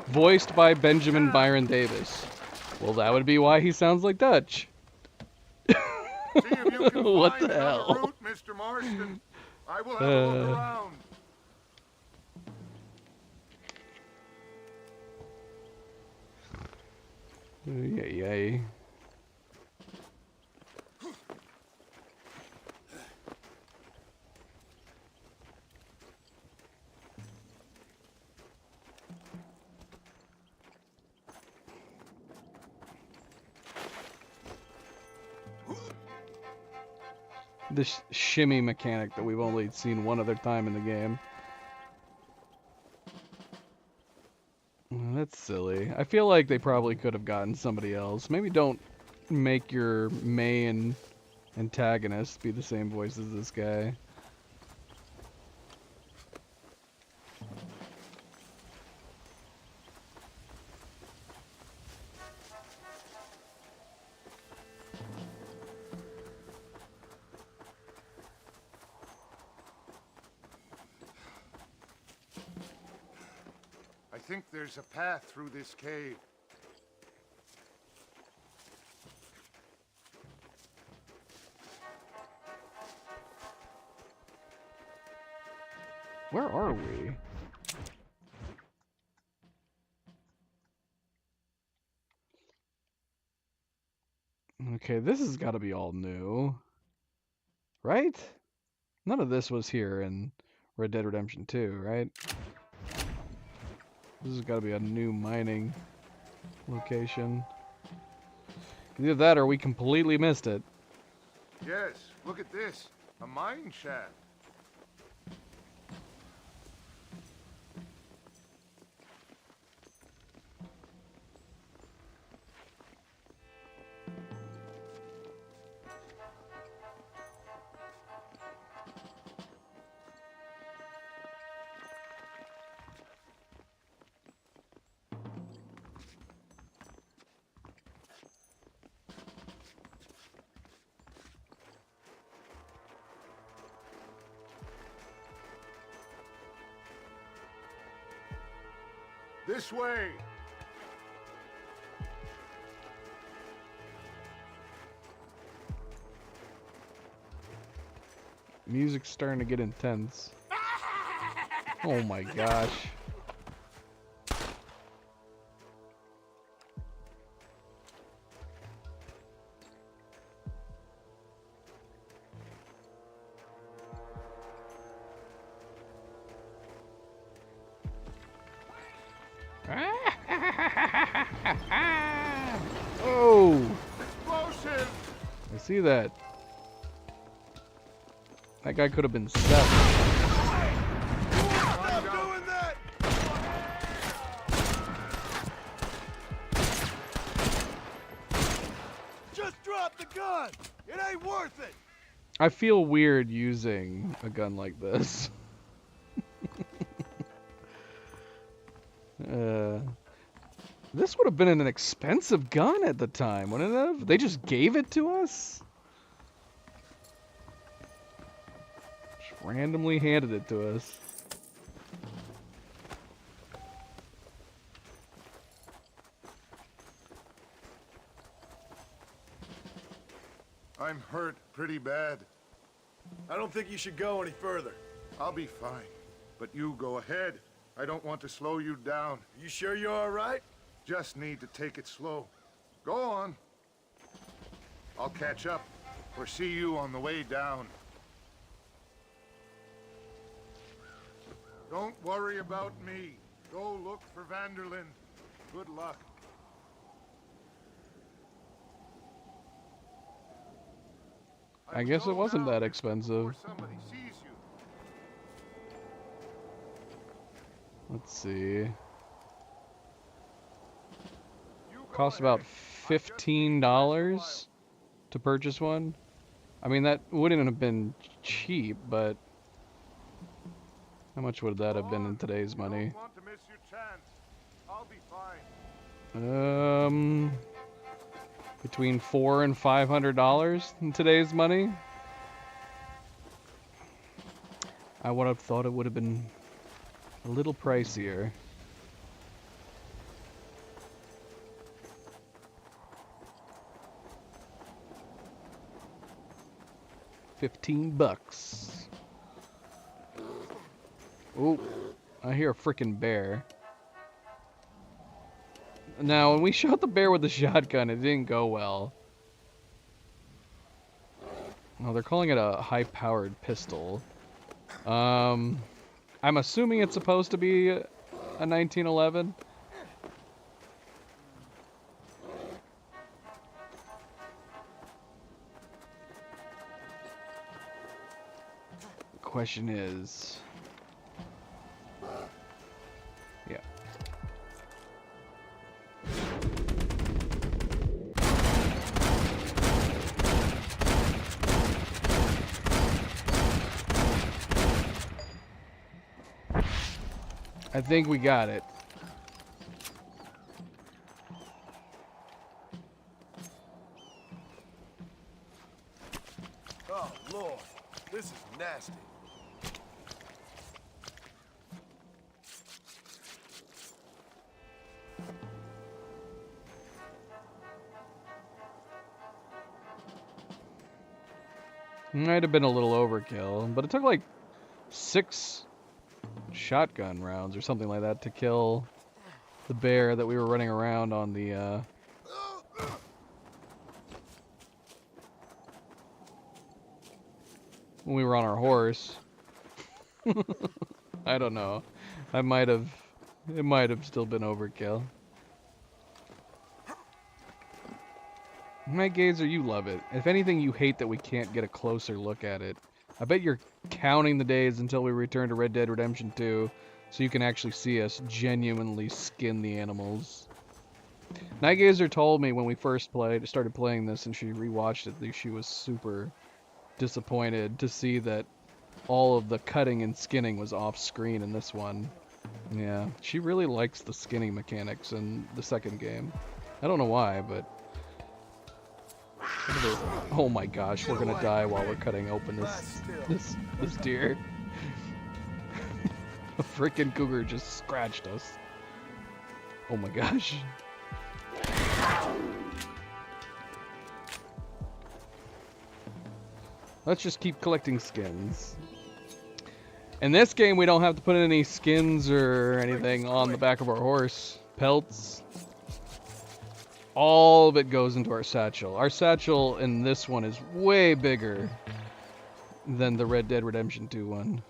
Voiced by Benjamin Byron Davis. Well, that would be why he sounds like Dutch. What the hell? Route, Mr. Marston. I will have a look around. Yay. This shimmy mechanic that we've only seen one other time in the game. That's silly. I feel like they probably could have gotten somebody else. Maybe don't make your main antagonist be the same voice as this guy. I think there's a path through this cave. Where are we? Okay, this has got to be all new. Right? None of this was here in Red Dead Redemption 2, right? This has got to be a new mining location. Either that or we completely missed it. Yes, look at this. A mine shaft. This way! Music's starting to get intense. Oh my gosh. Oh! Explosive! I see that. That guy could have been Seth. Stop doing that! Just drop the gun! It ain't worth it! I feel weird using a gun like this. This would have been an expensive gun at the time, wouldn't it have? They just gave it to us? Just randomly handed it to us. I'm hurt pretty bad. I don't think you should go any further. I'll be fine. But you go ahead. I don't want to slow you down. You sure you're all right? Just need to take it slow. Go on. I'll catch up or see you on the way down. Don't worry about me. Go look for Vanderlyn. Good luck. I guess it wasn't that expensive. Somebody sees you. Let's see. Cost about $15 to purchase one. I mean, that wouldn't have been cheap, but how much would that have been in today's money? Want to miss your chance. I'll be fine. Between $400 and $500 in today's money. I would have thought it would have been a little pricier. $15. Oh, I hear a freaking bear. Now, when we shot the bear with the shotgun, it didn't go well. Oh, they're calling it a high-powered pistol. I'm assuming it's supposed to be a 1911. The question is... yeah. I think we got it. Oh, Lord. This is nasty. Might have been a little overkill, but it took like 6 shotgun rounds or something like that to kill the bear that we were running around on the when we were on our horse. I don't know. It might have still been overkill. Night Gazer, you love it. If anything, you hate that we can't get a closer look at it. I bet you're counting the days until we return to Red Dead Redemption 2 so you can actually see us genuinely skin the animals. Night Gazer told me when we first started playing this and she rewatched it, that she was super disappointed to see that all of the cutting and skinning was off screen in this one. Yeah, she really likes the skinning mechanics in the second game. I don't know why, but... Oh my gosh, we're gonna die while we're cutting open this deer. A freaking cougar just scratched us. Oh my gosh. Let's just keep collecting skins. In this game, we don't have to put any skins or anything on the back of our horse. Pelts. All of it goes into our satchel. Our satchel in this one is way bigger than the Red Dead Redemption 2 one.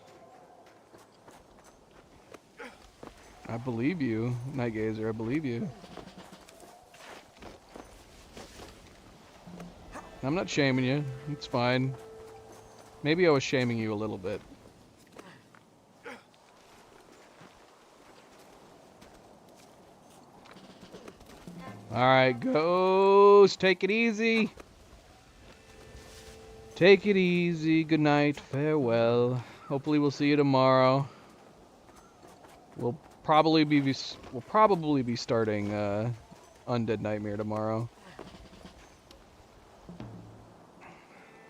I believe you, Night Gazer, I believe you. I'm not shaming you. It's fine. Maybe I was shaming you a little bit. Alright, Ghost, take it easy. Take it easy. Good night. Farewell. Hopefully we'll see you tomorrow. We'll probably be starting Undead Nightmare tomorrow.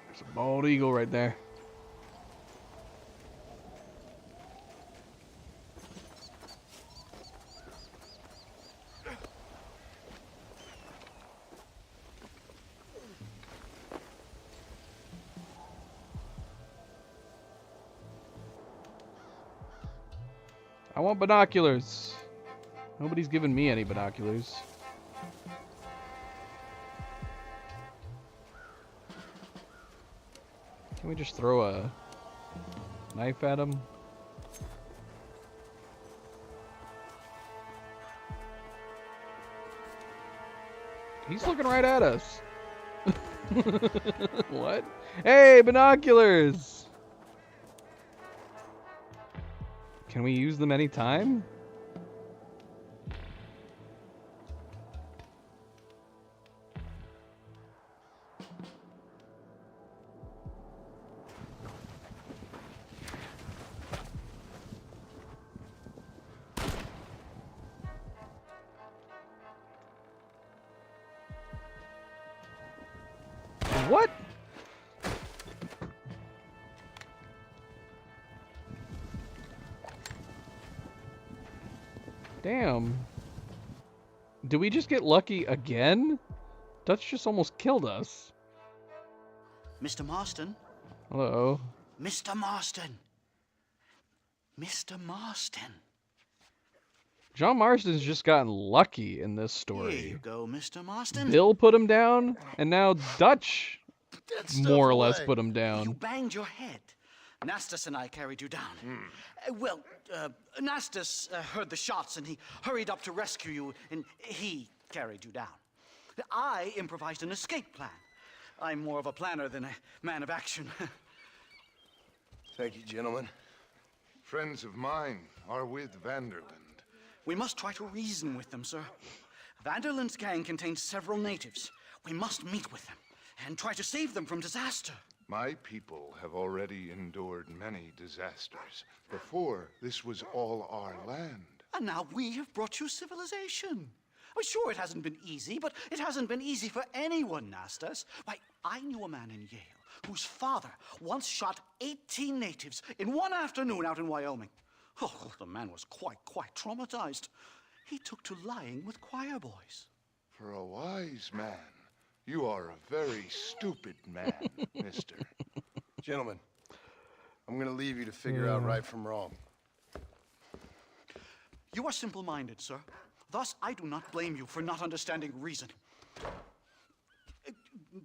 There's a bald eagle right there. I want binoculars. Nobody's given me any binoculars. Can we just throw a knife at him? He's looking right at us. What? Hey, binoculars! Can we use them anytime? What? Damn. Did we just get lucky again? Dutch just almost killed us. Mr. Marston? Hello. Mr. Marston! Mr. Marston! John Marston's just gotten lucky in this story. Here you go, Mr. Marston. Bill put him down, and now Dutch more or less put him down. You banged your head. Nastas and I carried you down. Nastas heard the shots and he hurried up to rescue you, and he carried you down. I improvised an escape plan. I'm more of a planner than a man of action. Thank you, gentlemen. Friends of mine are with Vanderland. We must try to reason with them, sir. Vanderland's gang contains several natives. We must meet with them and try to save them from disaster. My people have already endured many disasters. Before, this was all our land. And now we have brought you civilization. Well, sure, it hasn't been easy, but it hasn't been easy for anyone, Nastas. Why, I knew a man in Yale whose father once shot 18 natives in one afternoon out in Wyoming. Oh, the man was quite traumatized. He took to lying with choir boys. For a wise man, you are a very stupid man, mister. Gentlemen, I'm gonna leave you to figure out right from wrong. You are simple-minded, sir. Thus, I do not blame you for not understanding reason.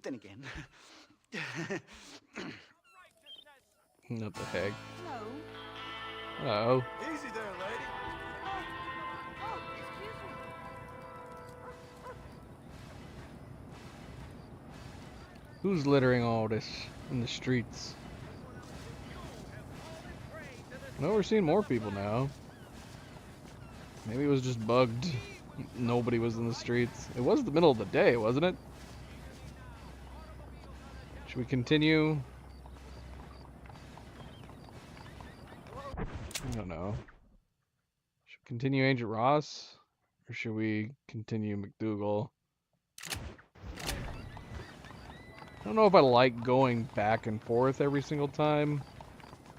Then again... What the heck? No. Uh-oh. Easy there, lady. Oh, excuse me. Who's littering all this in the streets? No, we're seeing more people now. Maybe it was just bugged. Nobody was in the streets. It was the middle of the day, wasn't it? Should we continue? I don't know. Should we continue Agent Ross? Or should we continue McDougal? I don't know if I like going back and forth every single time.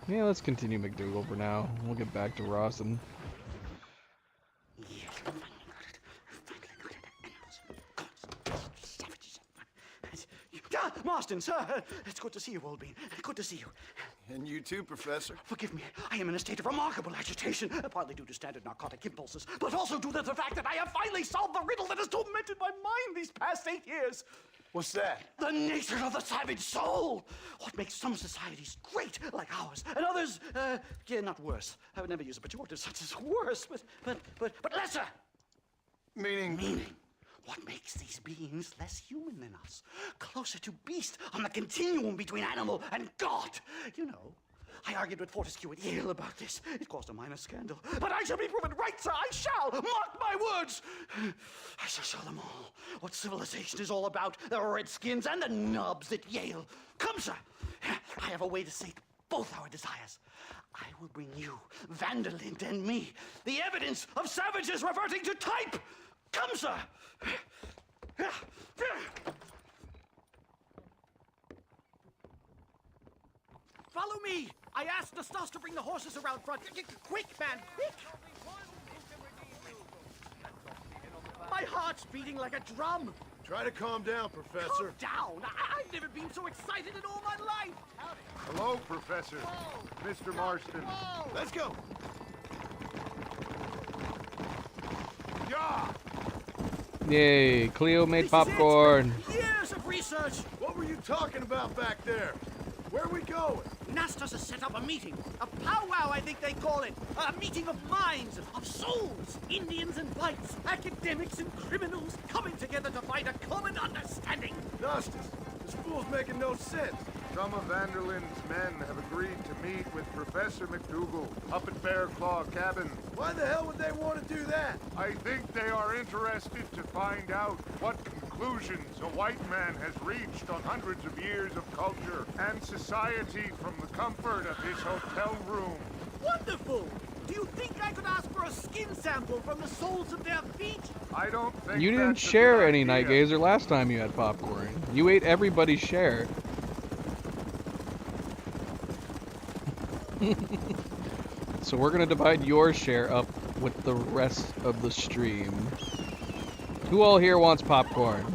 Yeah, let's continue McDougal for now. We'll get back to Ross and... Marston, sir, it's good to see you, Oldbean. Good to see you. And you too, Professor. Forgive me, I am in a state of remarkable agitation, partly due to standard narcotic impulses, but also due to the fact that I have finally solved the riddle that has tormented my mind these past 8 years. What's that? The nature of the savage soul. What makes some societies great, like ours, and others, yeah, not worse. I would never use a pejorative such as worse, but lesser. Meaning? What makes these beings less human than us? Closer to beast on the continuum between animal and God. You know, I argued with Fortescue at Yale about this. It caused a minor scandal. But I shall be proven right, sir. I shall. Mark my words. I shall show them all what civilization is all about. The Redskins and the Nubs at Yale. Come, sir. I have a way to sate both our desires. I will bring you, Vanderlyn, and me, the evidence of savages reverting to type. Come, sir. Follow me! I asked Nastas to bring the horses around front. Quick, man, quick! My heart's beating like a drum. Try to calm down, Professor. Calm down! I've never been so excited in all my life! Hello, Professor. Mr. Marston. Let's go. Yeah! Yay, Cleo made popcorn. Years of research! What were you talking about back there? Where are we going? Nastas has set up a meeting. A powwow, I think they call it. A meeting of minds, of souls. Indians and whites, academics and criminals coming together to find a common understanding. Nastas, this fool's making no sense. Some of Vanderlyn's men have agreed to meet with Professor McDougal up at Bear Claw Cabin. Why the hell would they want to do that? I think they are interested to find out what conclusions a white man has reached on hundreds of years of culture and society from the comfort of his hotel room. Wonderful! Do you think I could ask for a skin sample from the soles of their feet? I don't think You didn't that's a share good any idea. Night Gazer last time you had popcorn. You ate everybody's share. So we're gonna divide your share up with the rest of the stream. Who all here wants popcorn?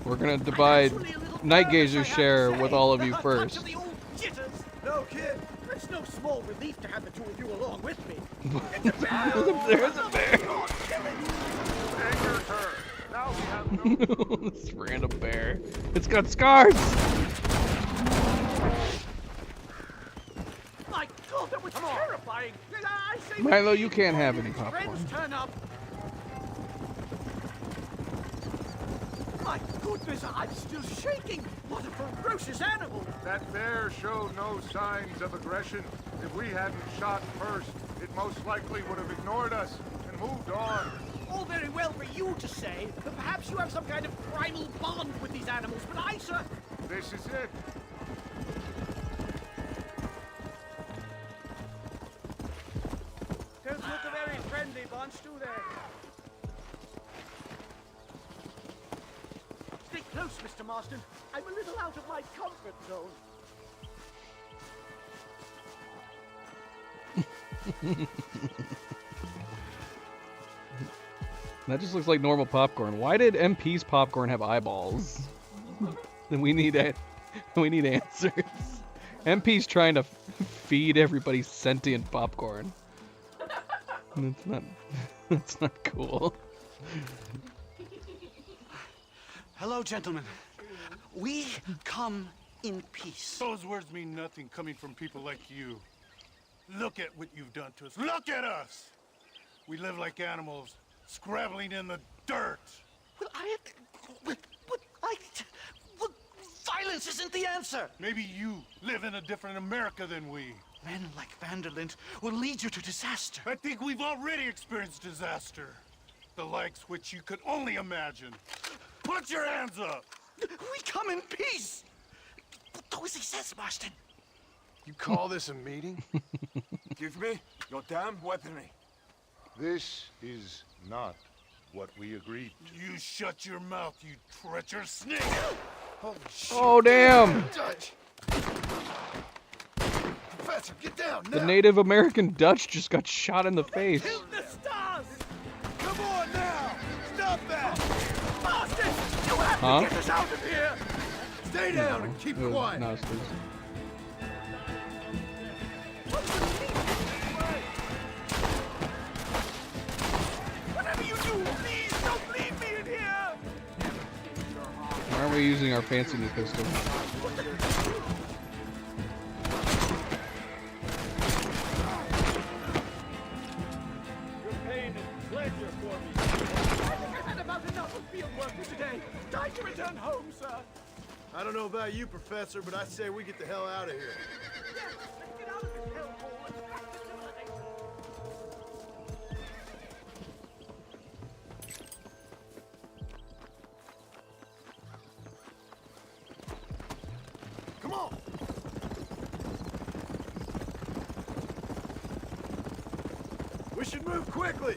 We're gonna divide Night Gazer's share with all of you first. No kid. It's no small relief to have the two of you along with me. There's a bear. And your turn. Now we have This random bear. It's got scars! My God, that was terrifying! I say Milo, you can't have any popcorn. friends turn up. My goodness, I'm still shaking! What a ferocious animal! That bear showed no signs of aggression. If we hadn't shot first, it most likely would have ignored us and moved on. All very well for you to say, but perhaps you have some kind of primal bond with these animals, but I, sir... This is it. Don't look a very friendly bunch, do they? Stay close, Mr. Marston. I'm a little out of my comfort zone. That just looks like normal popcorn. Why did MP's popcorn have eyeballs? Then we need answers. MP's trying to feed everybody sentient popcorn. That's not cool. Hello, gentlemen. We come in peace. Those words mean nothing coming from people like you. Look at what you've done to us. Look at us! We live like animals, scrabbling in the dirt. Well, Violence isn't the answer! Maybe you live in a different America than we. Men like Vanderlyn will lead you to disaster. I think we've already experienced disaster. The likes which you could only imagine. Put your hands up! We come in peace! Do as he says, Marston. You call this a meeting? Give me your damn weaponry. This is not what we agreed to. You shut your mouth, you treacherous snake! Holy shit. Oh, damn! Dutch! Professor, get down now! The Native American Dutch just got shot in the face. The stars! Come on now! Stop that! Marston! You have Huh? to get us out of here! Stay down and keep quiet! No, it's loose. Whatever you do, please don't leave me in here! Why aren't we using our fancy new pistol? Your pain is pleasure for me. I think I've had about enough of field work for today. Time to return home, sir. I don't know about you, Professor, but I say we get the hell out of here. Yes, let's get out of this hellhole and back to civilization. Come on! We should move quickly!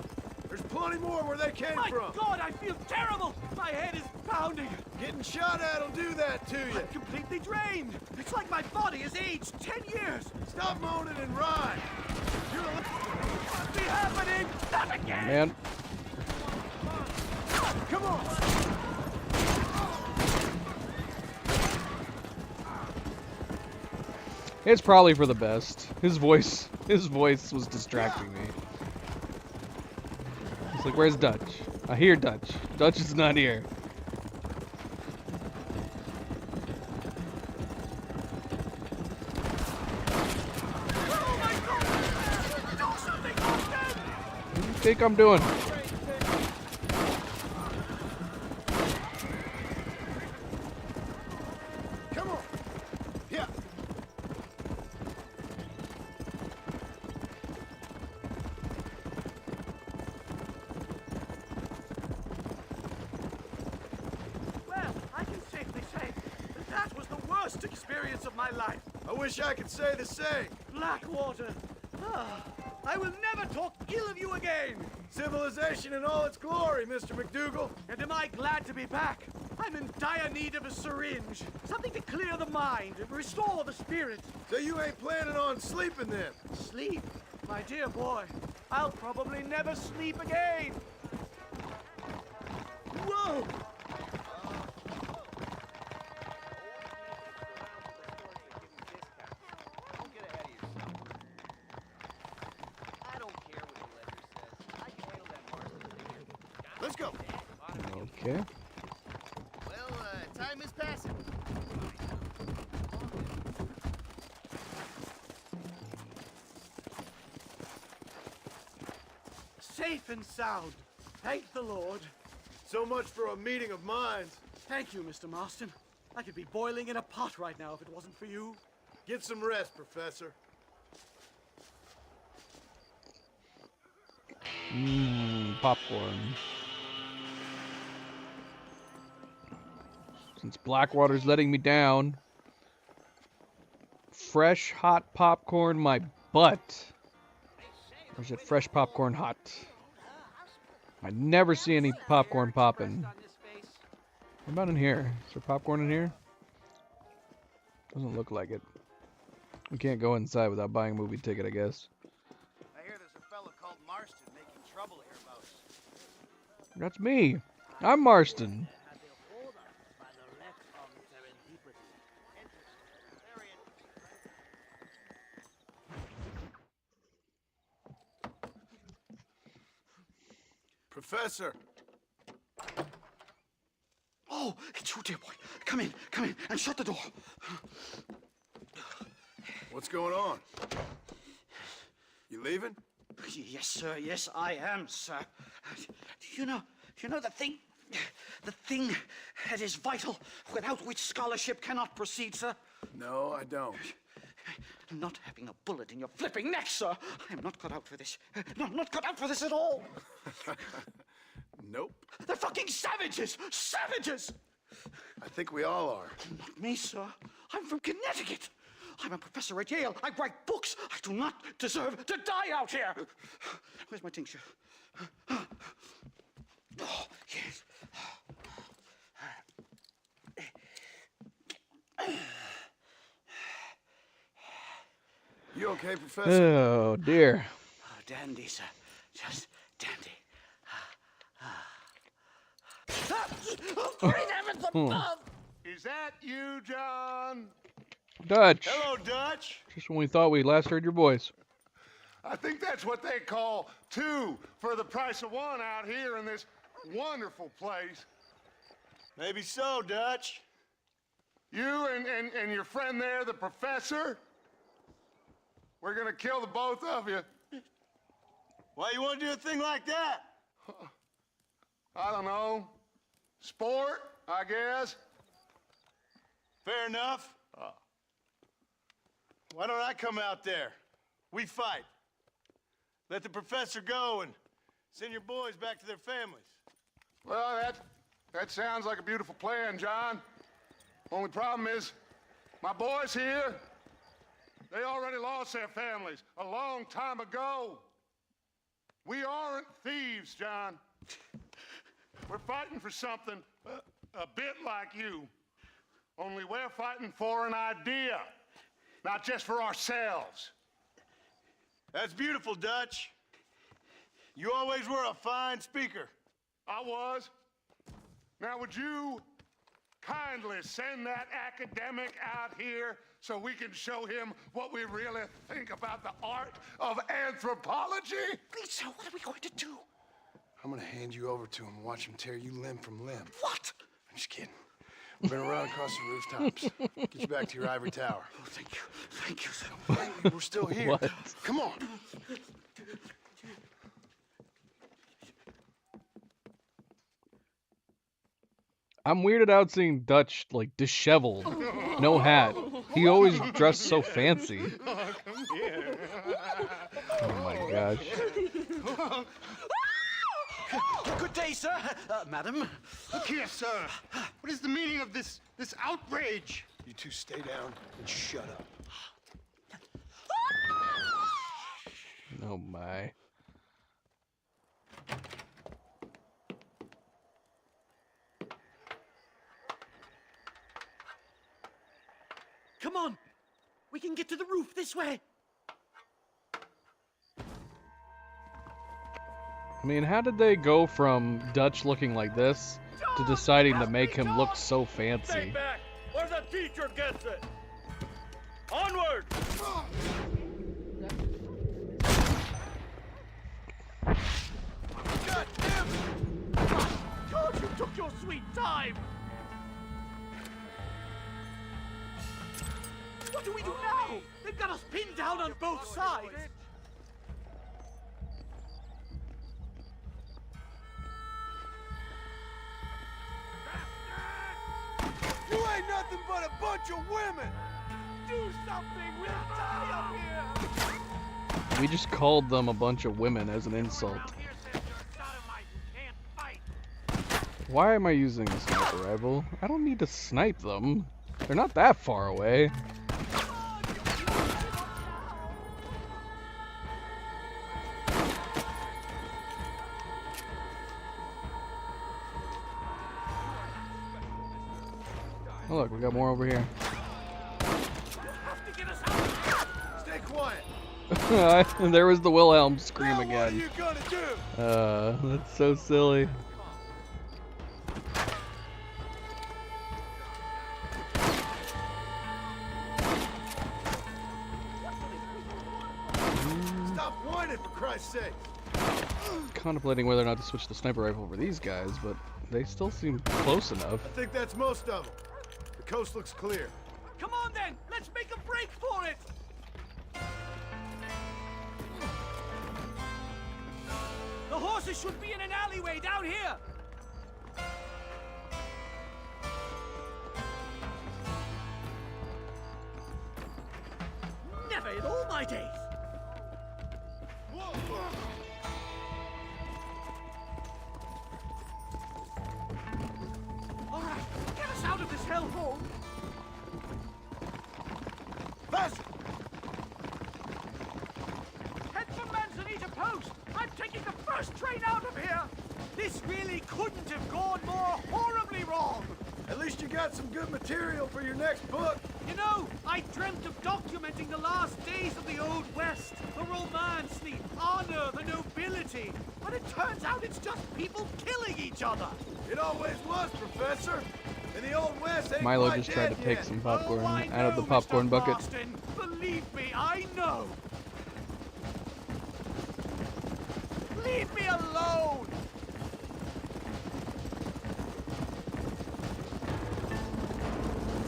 There's plenty more where they came My from! God, I feel terrible! My head is pounding! Getting shot at will do that to you! I'm completely drained! It's like my body has aged 10 years! Stop moaning and ride! What's be happening? Not again! Man, Come on! it's probably for the best. His voice was distracting me. It's like, where's Dutch? I hear Dutch. Dutch is not here. Oh my God! Do something, Marston! What do you think I'm doing? Come on! Yeah! Well, I can safely say that was the worst experience of my life. I wish I could say the same! Blackwater. Ah, I will never talk ill of you again. Civilization in all its glory, Mr. McDougal! And am I glad to be back? I'm in dire need of a syringe. Something to clear the mind and restore the spirit. So you ain't planning on sleeping then? Sleep? My dear boy, I'll probably never sleep again. Whoa! Let's go! Okay. Well, time is passing. Safe and sound. Thank the Lord. So much for a meeting of minds. Thank you, Mr. Marston. I could be boiling in a pot right now if it wasn't for you. Get some rest, Professor. Popcorn. Since Blackwater's letting me down. Fresh hot popcorn my butt. Or is it fresh popcorn hot? I never see any popcorn popping. What about in here? Is there popcorn in here? Doesn't look like it. We can't go inside without buying a movie ticket, I guess. I hear there's a fellow called Marston making trouble hereabouts. That's me. I'm Marston. Professor! Oh, it's you, dear boy. Come in, and shut the door. What's going on? You leaving? Yes, sir. Yes, I am, sir. You know the thing The thing that is vital, without which scholarship cannot proceed, sir. No, I don't. Not having a bullet in your flipping neck, sir. I am not cut out for this. No, I'm not cut out for this at all. Nope. They're fucking savages! Savages! I think we all are. Not me, sir. I'm from Connecticut. I'm a professor at Yale. I write books. I do not deserve to die out here. Where's my tincture? Oh, yes. You okay, Professor? Oh, dear. Oh, dandy, sir. Just dandy. Oh, great heavens above! Is that you, John? Dutch. Hello, Dutch. Just when we thought we last heard your voice. I think that's what they call 2 for the price of 1 out here in this wonderful place. Maybe so, Dutch. You and your friend there, the professor, we're gonna kill the both of you. Why you want to do a thing like that? I don't know. Sport, I guess. Fair enough. Why don't I come out there? We fight. Let the professor go and send your boys back to their families. Well, that sounds like a beautiful plan, John. Only problem is, my boys here, they already lost their families a long time ago. We aren't thieves, John. We're fighting for something a bit like you. Only we're fighting for an idea, not just for ourselves. That's beautiful, Dutch. You always were a fine speaker. I was. Now, would you kindly send that academic out here so we can show him what we really think about the art of anthropology? Lisa, what are we going to do? I'm gonna hand you over to him and watch him tear you limb from limb. What? I'm just kidding. We're gonna run across the rooftops. Get you back to your ivory tower. Oh, thank you. Thank you, sir. We're still here. What? Come on. I'm weirded out seeing Dutch, like, disheveled. No hat. He always dressed so fancy. Oh my gosh. Good day, sir. Madam. Look here, sir. What is the meaning of this outrage? You two stay down and shut up. Oh my. Come on! We can get to the roof this way! I mean, how did they go from Dutch looking like this to deciding to make him look so fancy? Stay back, or the teacher gets it! Onward! God damn it! God, you took your sweet time! What do we do now? They've got us pinned down on both sides! You ain't nothing but a bunch of women! Do something! We'll die up here! We just called them a bunch of women as an insult. Why am I using a sniper rifle? I don't need to snipe them. They're not that far away. Oh look, we got more over here. Stay quiet! There was the Wilhelm scream again. What are you gonna do? That's so silly. Stop whining, for Christ's sake! Contemplating whether or not to switch the sniper rifle for these guys, but they still seem close enough. I think that's most of them. The coast looks clear. Come on then! Let's make a break for it! The horses should be in an alleyway down here! my days! All right, get us out of this hellhole! Faster! Head for Manzanita Post! I'm taking the first train out of here! This really couldn't have gone more horribly wrong! At least you got some good material for your next book. You know, I dreamt of documenting the last days of the Old West, the romance, the honor, the nobility. But it turns out it's just people killing each other. It always was, Professor. And the Old West ain't Milo quite just tried to dead take yet. some popcorn Oh, I out of the know, popcorn Mr. bucket. Marston. Believe me, I know. Leave me alone.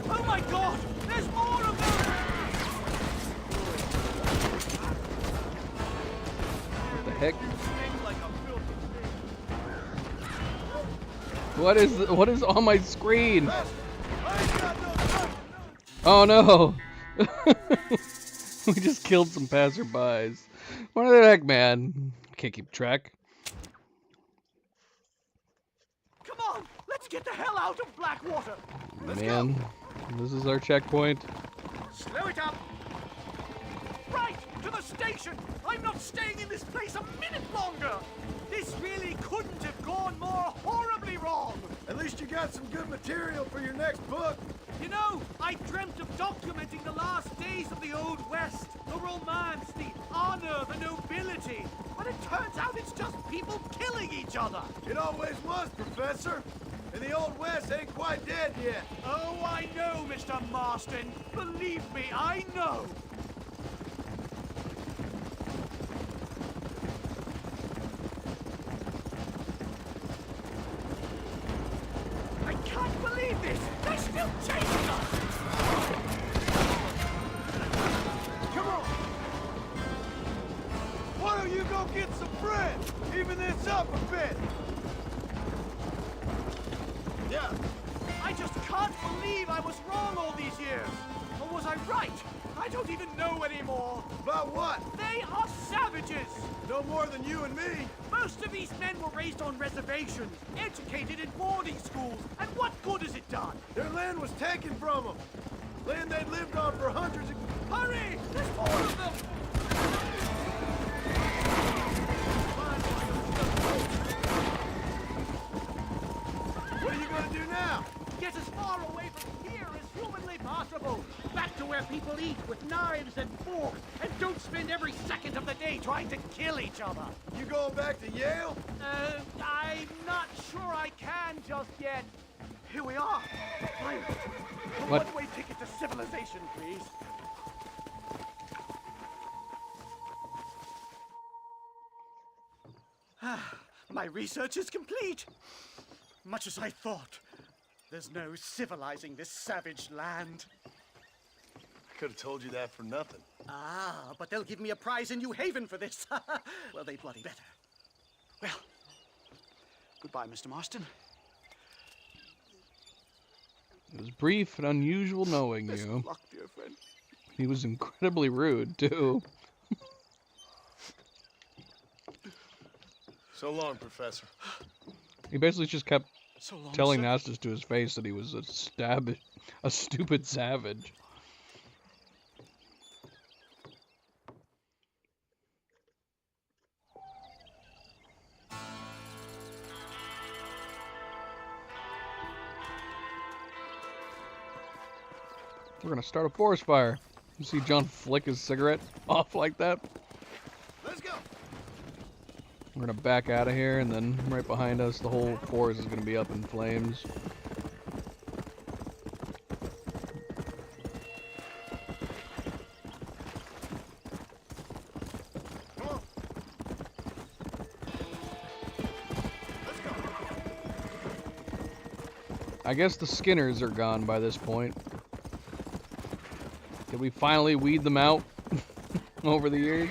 Oh my God! There's more of them! What the heck? What is on my screen? Oh no! We just killed some passerbys. What the heck, man? Can't keep track. Come on, let's get the hell out of Blackwater. Man, this is our checkpoint. Slow it up. Right, to the station. I'm not staying in this place a minute longer. This really couldn't have gone more horribly wrong. At least you got some good material for your next book. You know, I dreamt of documenting the last days of the Old West, the romance, the honor, the nobility. But it turns out it's just people killing each other. It always was, Professor. And the Old West ain't quite dead yet. Oh, I know, Mr. Marston. Believe me, I know. I can't believe this! They're still chasing us! Come on! Why don't you go get some bread? Even this up a bit. Yeah. I just can't believe I was wrong all these years. Or was I right? I don't even know anymore. About what? They are savages. No more than you and me. Most of these men were raised on reservations, educated in boarding schools, and what good has it done? Their land was taken from them. Land they'd lived on for hundreds of... Hurry! There's more of them! What are you gonna do now? Get as far away from here as humanly possible. Back to where people eat with knives and forks, and don't spend every second of the day trying to kill each other. You going back to Yale? I'm not sure I can just yet. Here we are. Finally. A What? one-way ticket to civilization, please. My research is complete. Much as I thought. There's no civilizing this savage land. I could have told you that for nothing. Ah, but they'll give me a prize in New Haven for this. Well, they bloody better. Well, goodbye, Mr. Marston. It was brief and unusual knowing Best you. of luck, dear friend. He was incredibly rude, too. So long, Professor. He basically just kept So long, telling sir. Nastas to his face that he was a stupid savage. We're gonna start a forest fire. You see John flick his cigarette off like that? Let's go. We're gonna back out of here, and then right behind us, the whole forest is gonna be up in flames. Come on. Let's go. I guess the Skinners are gone by this point. Did we finally weed them out over the years?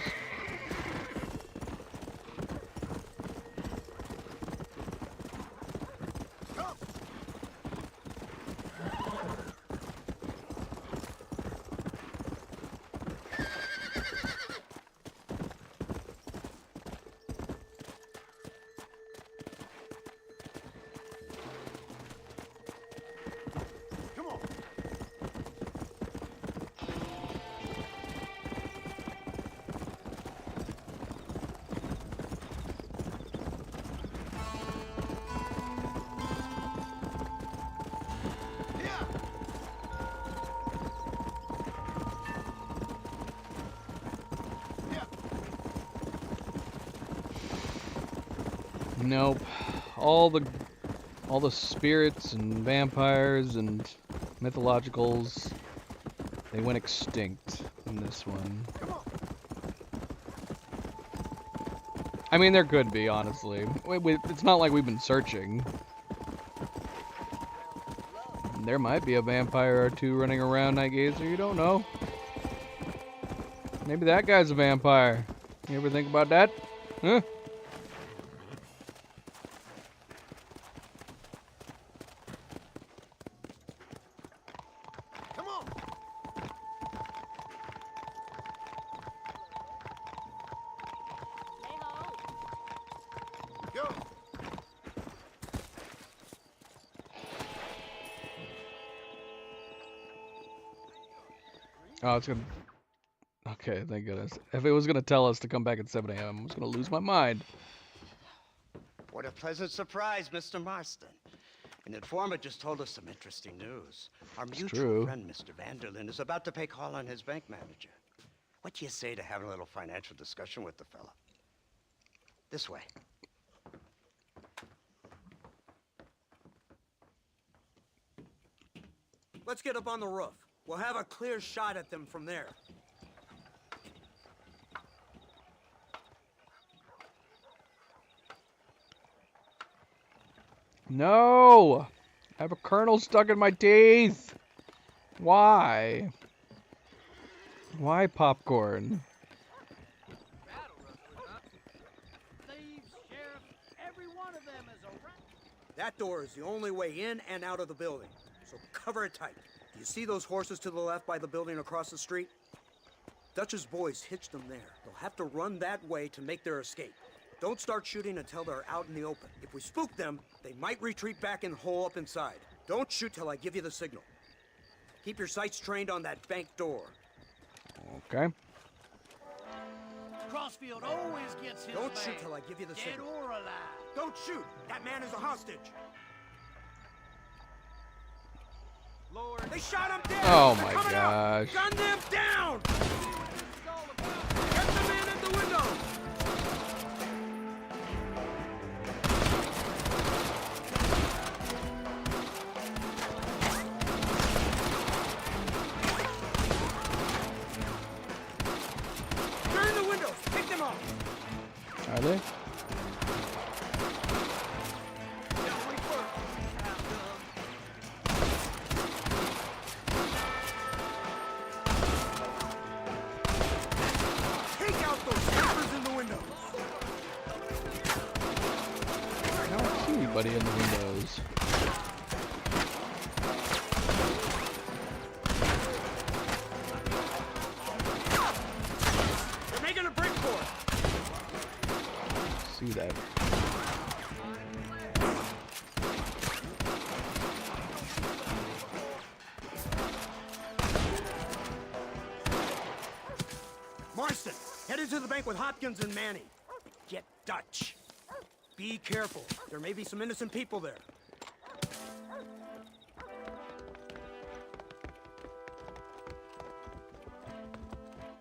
Nope. All the spirits and vampires and mythologicals, they went extinct in this one. I mean, there could be, honestly. It's not like we've been searching. There might be a vampire or two running around, Night Gazer. You don't know. Maybe that guy's a vampire. You ever think about that? Huh? Come on. Go. Oh, it's gonna... Okay, thank goodness. If it was gonna tell us to come back at 7 a.m., I was gonna lose my mind. What a pleasant surprise, Mr. Marston. An informant just told us some interesting news. Our mutual friend, Mr. Vanderlyn, is about to pay call on his bank manager. What do you say to having a little financial discussion with the fella? This way. Let's get up on the roof. We'll have a clear shot at them from there. No! I have a kernel stuck in my teeth! Why? Why popcorn? That door is the only way in and out of the building, so cover it tight. Do you see those horses to the left by the building across the street? Dutch's boys hitched them there. They'll have to run that way to make their escape. Don't start shooting until they're out in the open. If we spook them, they might retreat back and hole up inside. Don't shoot till I give you the signal. Keep your sights trained on that bank door. Okay. Crossfield always gets his Don't shoot till I give you the signal. Dead or alive. Don't shoot! That man is a hostage. Lord, they shot him dead! Oh They're my coming out. gosh. Gun them down! Get the man at the window! Turn the windows! Pick them off! Are they? Take out those papers in the window! I don't see anybody in the windows. They're making a break for it! See that. Marston, head into the bank with Hopkins and Manny. Get Dutch. Be careful. There may be some innocent people there.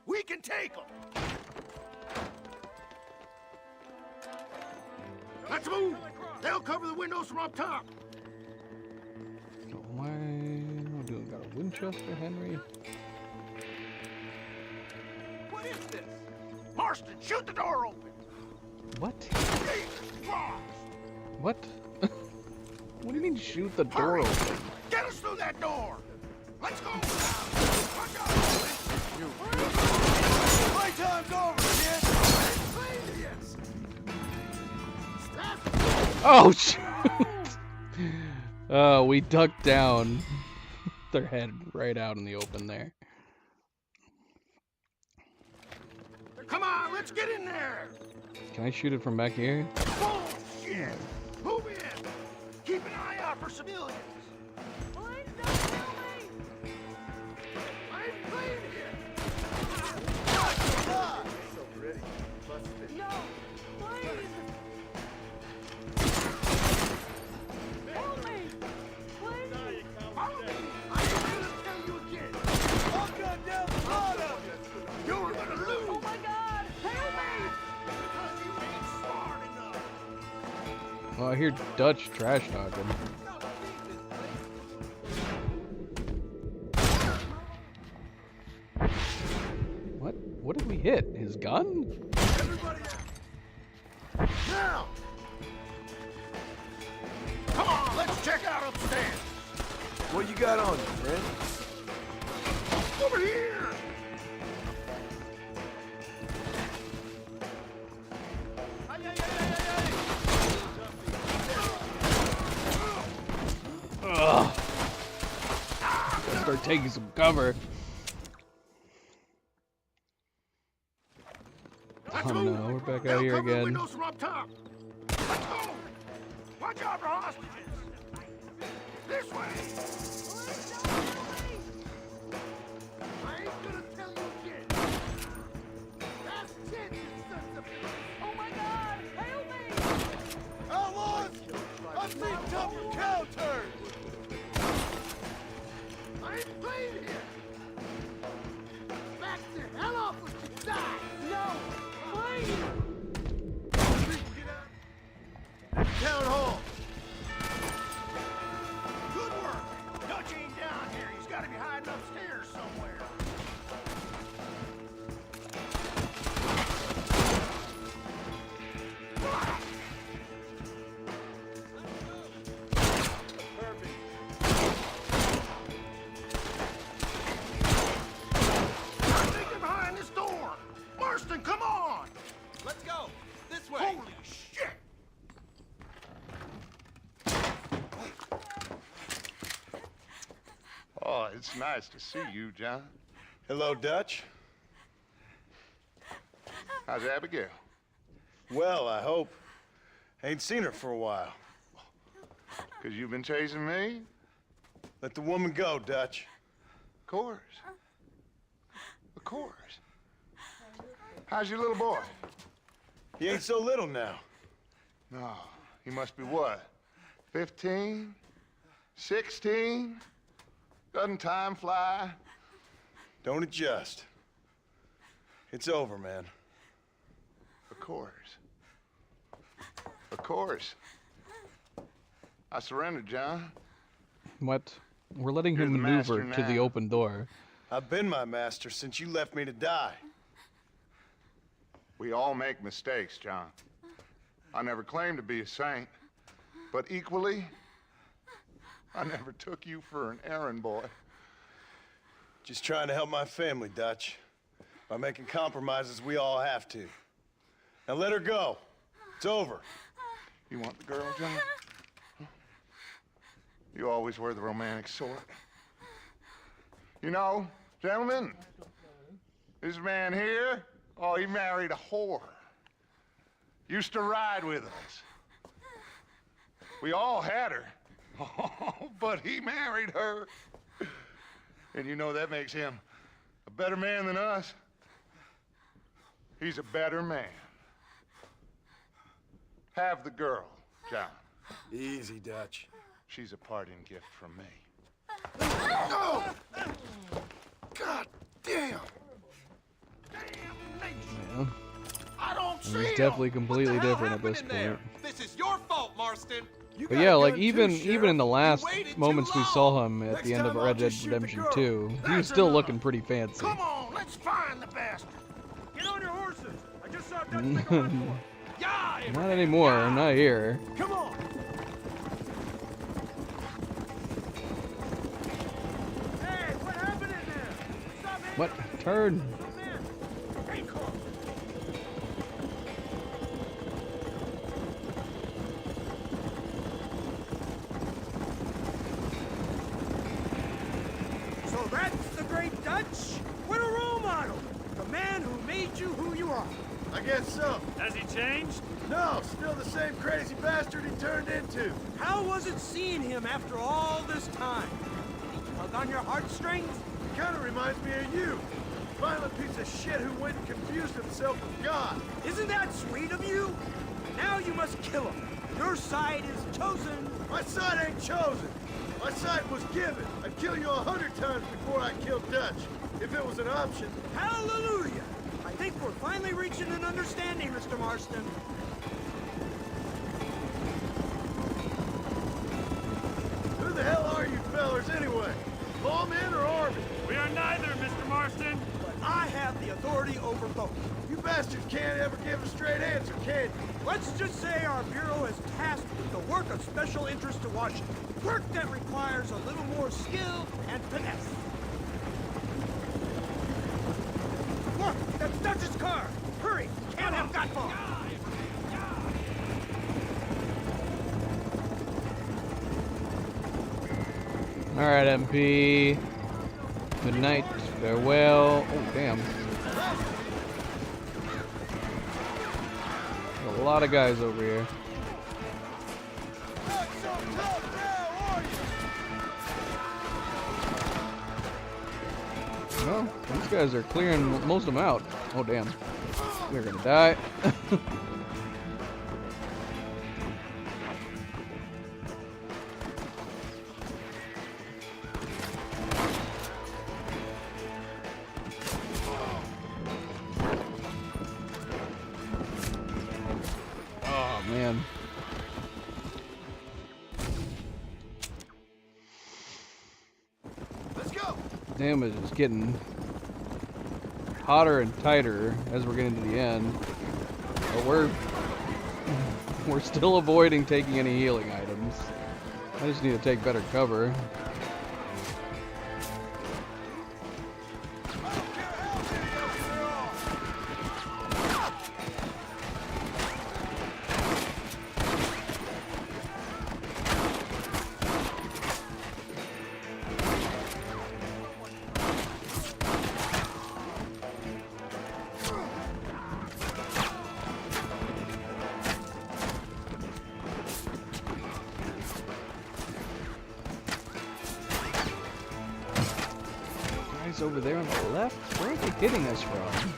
We can take them. Let's move. They'll cover the windows from up top. So why am I doing? Got a Winchester, Henry? What is this? Marston, shoot the door open. What? Jesus Christ. What? What do you mean shoot the door open? Get us through that door. Let's go. My time's over, kid. Yes. Oh shoot! Oh, we ducked down. Their head right out in the open there. Come on, let's get in there. Can I shoot it from back here? Bullshit. Move in. Keep an eye out for civilians. Please don't kill me! I ain't playing here. So pretty. No, please! Help me! Please! Follow me. I ain't gonna tell you again. I'll cut down the bottom. You're gonna lose. Oh my God! Help me! Because you ain't smart enough. Oh, I hear Dutch trash talking. What? What did we hit? His gun? Everybody out! Now! Come on, let's check out upstairs. What you got on you, friend? Over here! Ugh. Start taking some cover. Oh no, we're back out here again. Windows from up top. Let's go! Watch out for hostages! This way! I ain't gonna tell you again. That's 10, you sons of bitches! Oh my God! Help me! Outlaws! I've seen tougher cow turds! I ain't playing here! Back the hell off when you die! No! Please! Town hall! Good work! Dutch ain't down here. He's gotta be hiding upstairs somewhere. I think they're behind this door! Marston, come on! Let's go. This way. Holy shit! Oh, it's nice to see you, John. Hello, Dutch. How's Abigail? Well, I hope. Ain't seen her for a while. 'Cause you've been chasing me? Let the woman go, Dutch. Of course. Of course. How's your little boy? He ain't so little now. No, he must be what? 15? 16? Doesn't time fly? Don't adjust. It's over, man. Of course. Of course. I surrendered, John. What? We're letting You're him the maneuver master to the now. open door. I've been my master since you left me to die. We all make mistakes, John. I never claimed to be a saint, but equally, I never took you for an errand boy. Just trying to help my family, Dutch. By making compromises we all have to. Now let her go. It's over. You want the girl, John? You always were the romantic sort. You know, gentlemen, this man here, oh, he married a whore. Used to ride with us. We all had her. Oh, but he married her. And you know that makes him a better man than us. He's a better man. Have the girl, John. Easy, Dutch. She's a parting gift from me. No! God damn! Yeah. I don't He's definitely completely different at this point. This is your fault, Marston. But yeah, like even in the last moments we saw him at the end of Red Dead Redemption 2, he was still looking pretty fancy. Come on, let's find the bastard. Get on your horses! I just saw Dutch make a run for it. Not anymore, not here. Come on. Hey, what happened in there? Stop it! What? Turn. So that's the great Dutch? What a role model! The man who made you who you are. I guess so. Has he changed? No, still the same crazy bastard he turned into. How was it seeing him after all this time? Did he tug on your heartstrings? He kind of reminds me of you. Violent piece of shit who went and confused himself with God. Isn't that sweet of you? Now you must kill him. Your side is chosen. My side ain't chosen. My side was given. I'd kill you 100 times before I killed Dutch, if it was an option. Hallelujah! I think we're finally reaching an understanding, Mr. Marston. Marston. But I have the authority over both. You bastards can't ever give a straight answer, can you? Let's just say our bureau is tasked with the work of special interest to Washington. Work that requires a little more skill and finesse. Look, that's Dutch's car. Hurry, can't have got far. All right, MP. Good night. Farewell. Oh, damn. A lot of guys over here. Well, these guys are clearing most of them out. Oh, damn. We're gonna die. Oh, man. Let's go. Damage is getting hotter and tighter as we're getting to the end. But we're still avoiding taking any healing items. I just need to take better cover. Over there on the left? Where are they hitting us from?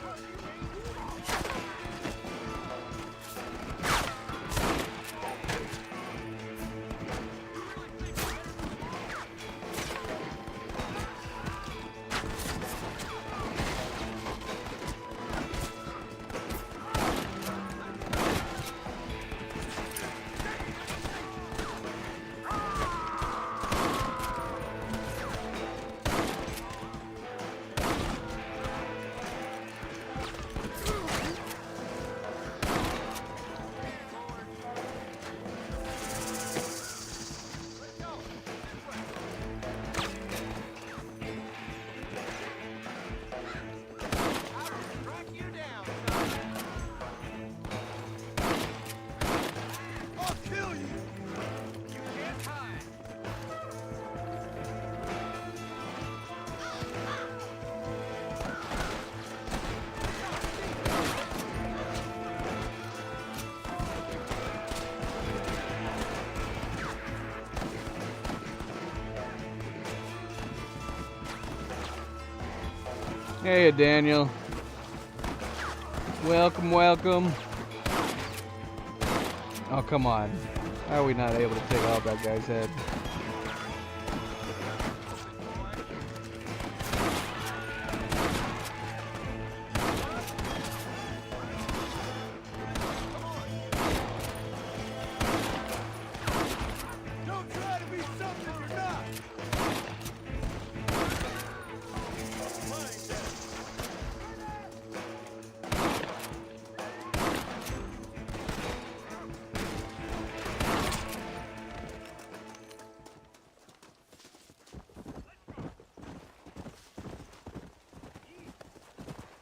Hey, Daniel. Welcome, welcome. Oh, come on. How are we not able to take out that guy's head? Don't try to be something you're not.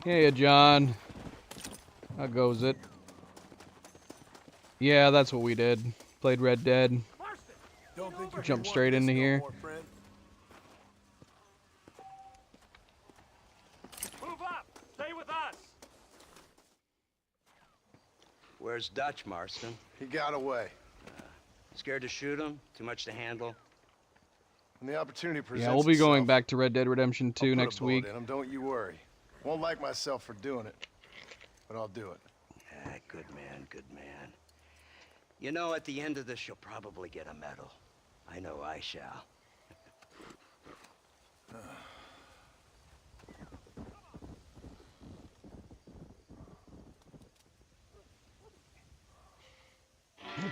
Hey, John. How goes it? Yeah, that's what we did. Played Red Dead. Jumped straight into here. Move up! Stay with us! Where's Dutch, Marston? He got away. Scared to shoot him? Too much to handle? When the opportunity presents Yeah, we'll be going itself, back to Red Dead Redemption 2 I'll put a next bullet week. in him, don't you worry. Won't like myself for doing it, but I'll do it. Ah, good man, good man. You know, at the end of this, you'll probably get a medal. I know I shall.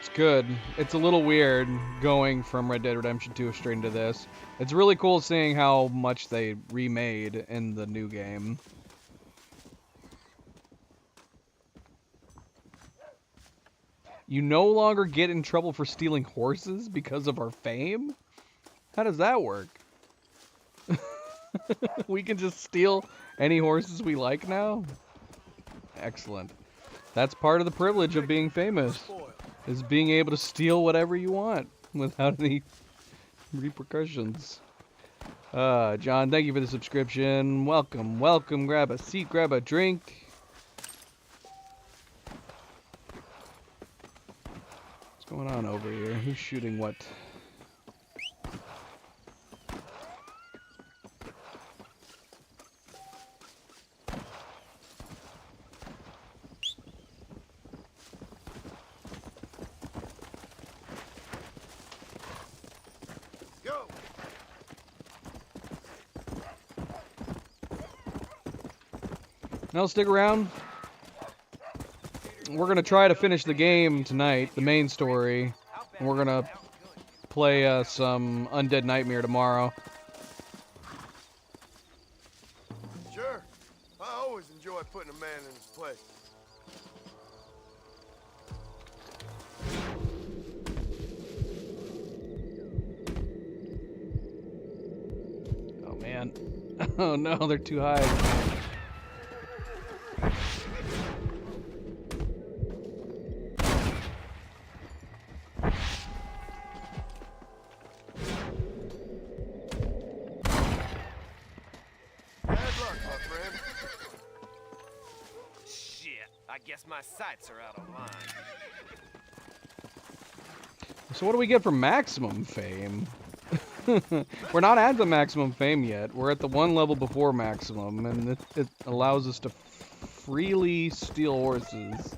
It's good. It's a little weird going from Red Dead Redemption 2 straight into this. It's really cool seeing how much they remade in the new game. You no longer get in trouble for stealing horses because of our fame? How does that work? We can just steal any horses we like now? Excellent. That's part of the privilege of being famous, is being able to steal whatever you want without any repercussions. John, thank you for the subscription. Welcome, welcome. Grab a seat, grab a drink. What's going on over here? Who's shooting what? Now stick around. We're gonna try to finish the game tonight, the main story, and we're gonna play some Undead Nightmare tomorrow. Sure. I always enjoy putting a man in his place. Oh man. Oh no, they're too high. My sights are out of line. So what do we get for maximum fame? We're not at the maximum fame yet. We're at the one level before maximum, and it allows us to freely steal horses.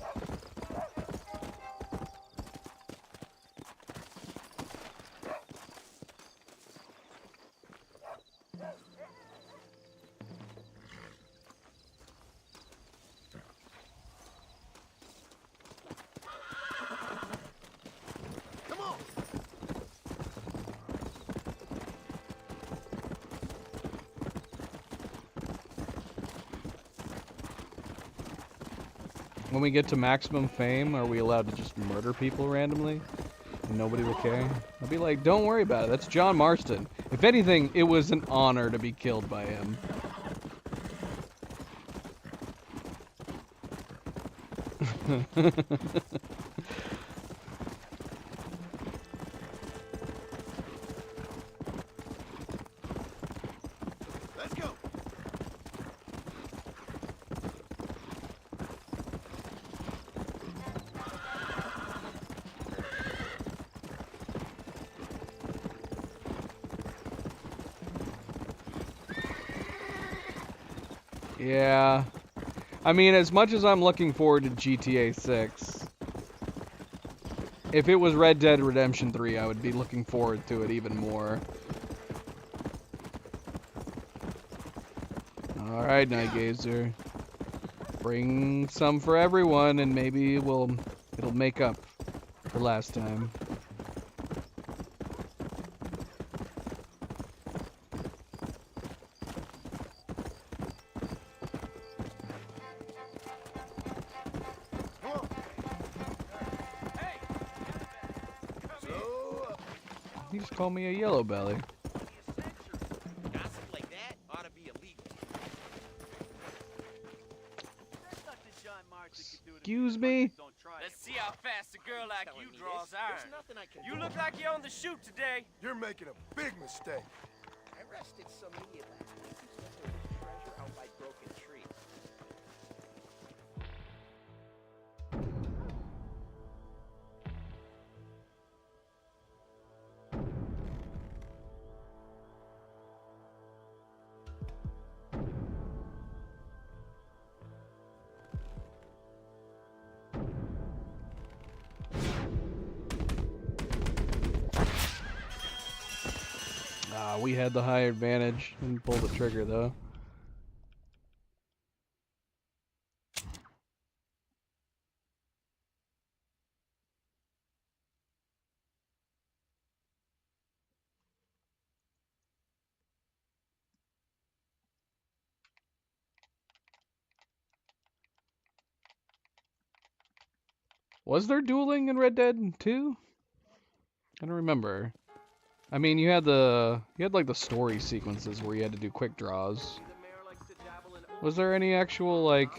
When we get to maximum fame, are we allowed to just murder people randomly? And nobody will care? I'll be like, don't worry about it. That's John Marston. If anything, it was an honor to be killed by him. Let's go. Yeah. I mean, as much as I'm looking forward to GTA 6, if it was Red Dead Redemption 3, I would be looking forward to it even more. Alright, Night Gazer. Bring some for everyone, and maybe it'll make up for last time. You just call me a yellow belly. Gossip like that ought to be illegal. Excuse me? Let's see how fast a girl like you draws iron. You look like you're on the shoot today. You're making a big mistake. I arrested some idiot last week who said there was treasure out by Broken Tree. We had the high advantage. Didn't pull the trigger though. Was there dueling in Red Dead 2? I don't remember. I mean, you had like the story sequences where you had to do quick draws. Was there any actual like?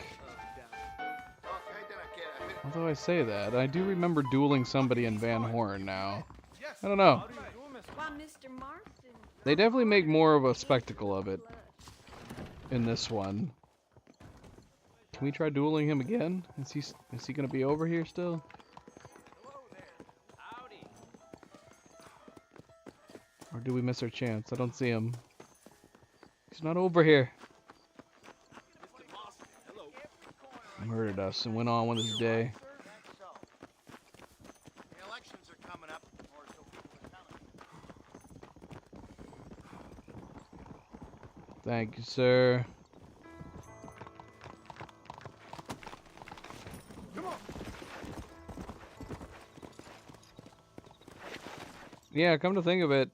How do I say that? I do remember dueling somebody in Van Horn now. I don't know. Why, Mr. Marston? They definitely make more of a spectacle of it in this one. Can we try dueling him again? Is he gonna be over here still? Or do we miss our chance? I don't see him. He's not over here. Murdered us and went on with his day. The elections are coming up, or so people are telling me. Thank you, sir. Come on. Yeah, come to think of it,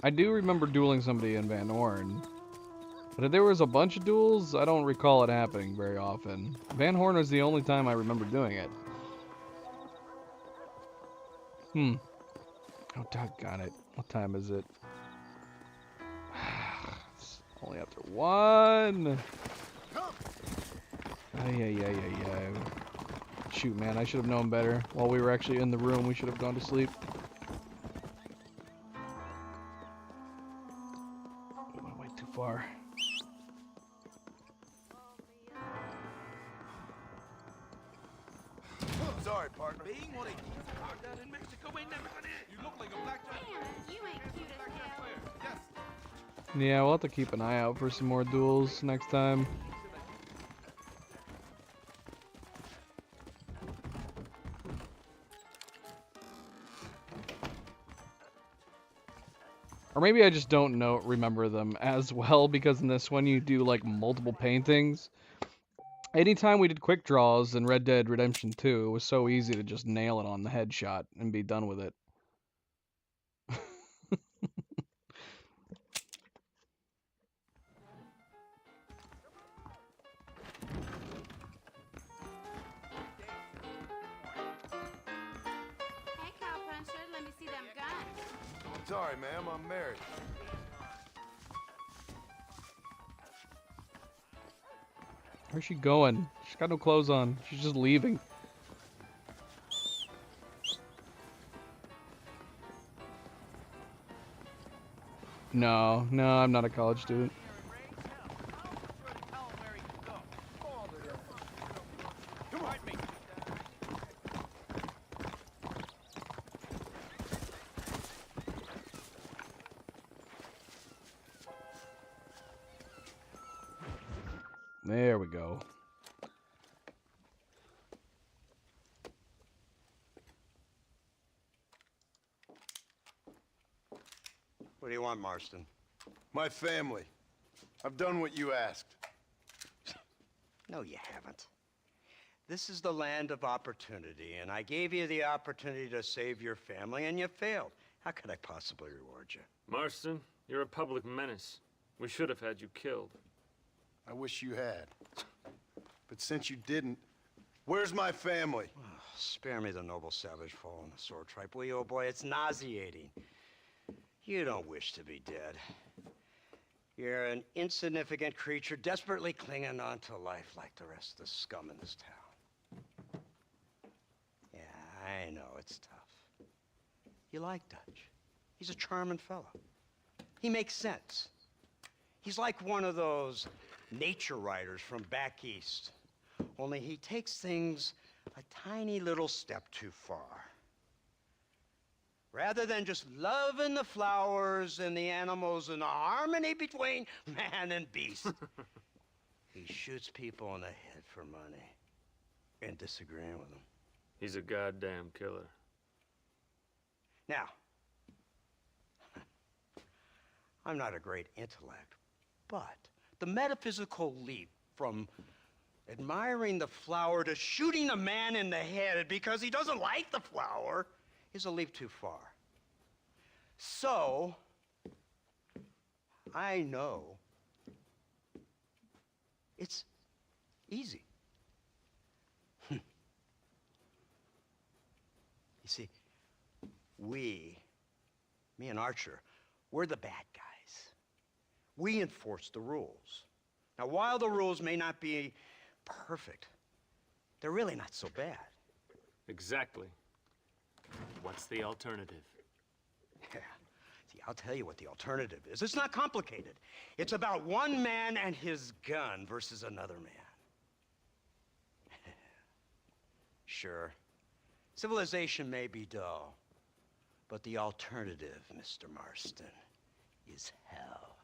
I do remember dueling somebody in Van Horn. But if there was a bunch of duels, I don't recall it happening very often. Van Horn was the only time I remember doing it. Oh, doggone it. What time is it? It's only after 1. Ay. Shoot, man, I should have known better. While we were actually in the room, we should have gone to sleep. I went too far. Sorry, partner. Being what it is down in Mexico ain't never gonna end. You look like a blackjack player. You ain't cute as hell. Yes. Yeah, we'll have to keep an eye out for some more duels next time. Or maybe I just don't remember them as well, because in this one you do like multiple paintings. Anytime we did quick draws in Red Dead Redemption 2, it was so easy to just nail it on the headshot and be done with it. Hey, cowpuncher, let me see them guns. Sorry, ma'am. I'm married. Where's she going? She's got no clothes on. She's just leaving. No, I'm not a college student. There we go. What do you want, Marston? My family. I've done what you asked. No, you haven't. This is the land of opportunity, and I gave you the opportunity to save your family, and you failed. How could I possibly reward you? Marston, you're a public menace. We should have had you killed. I wish you had. But since you didn't, where's my family? Oh, spare me the noble savage fall on the sword tripe, will you, old boy? It's nauseating. You don't wish to be dead. You're an insignificant creature desperately clinging on to life like the rest of the scum in this town. Yeah, I know, it's tough. You like Dutch. He's a charming fellow. He makes sense. He's like one of those nature writers from back east. Only he takes things a tiny little step too far. Rather than just loving the flowers and the animals and the harmony between man and beast, he shoots people in the head for money and disagreeing with them. He's a goddamn killer. Now, I'm not a great intellect, but the metaphysical leap from admiring the flower to shooting a man in the head because he doesn't like the flower is a leap too far. So, I know it's easy. me and Archer, we're the bad guys. We enforce the rules. Now, while the rules may not be perfect, they're really not so bad. Exactly. What's the alternative? Yeah. See, I'll tell you what the alternative is. It's not complicated. It's about one man and his gun versus another man. Sure, civilization may be dull, but the alternative, Mr. Marston, is hell.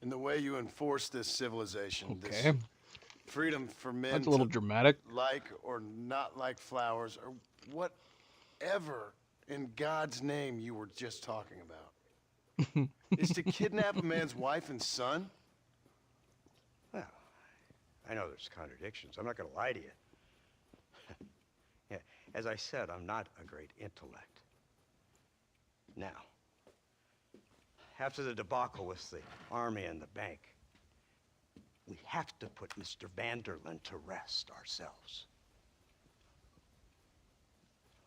And the way you enforce this civilization, Okay. this freedom for men That's a little to dramatic. like or not like flowers, or whatever in God's name you were just talking about, is to kidnap a man's wife and son? Well, I know there's contradictions. I'm not going to lie to you. Yeah, as I said, I'm not a great intellect. Now, after the debacle with the army and the bank, we have to put Mr. Vanderlyn to rest ourselves.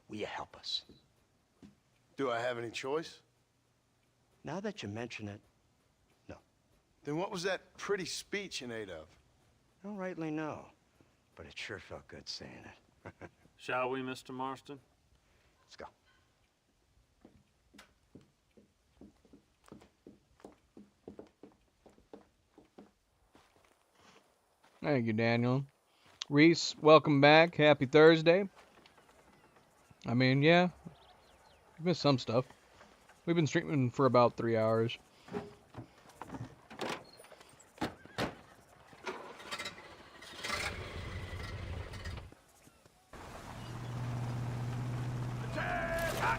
Will you help us? Do I have any choice? Now that you mention it, no. Then what was that pretty speech in aid of? I don't rightly know, but it sure felt good saying it. Shall we, Mr. Marston? Let's go. Thank you, Daniel. Reese, welcome back. Happy Thursday. I mean, yeah, you missed some stuff. We've been streaming for about 3 hours. Now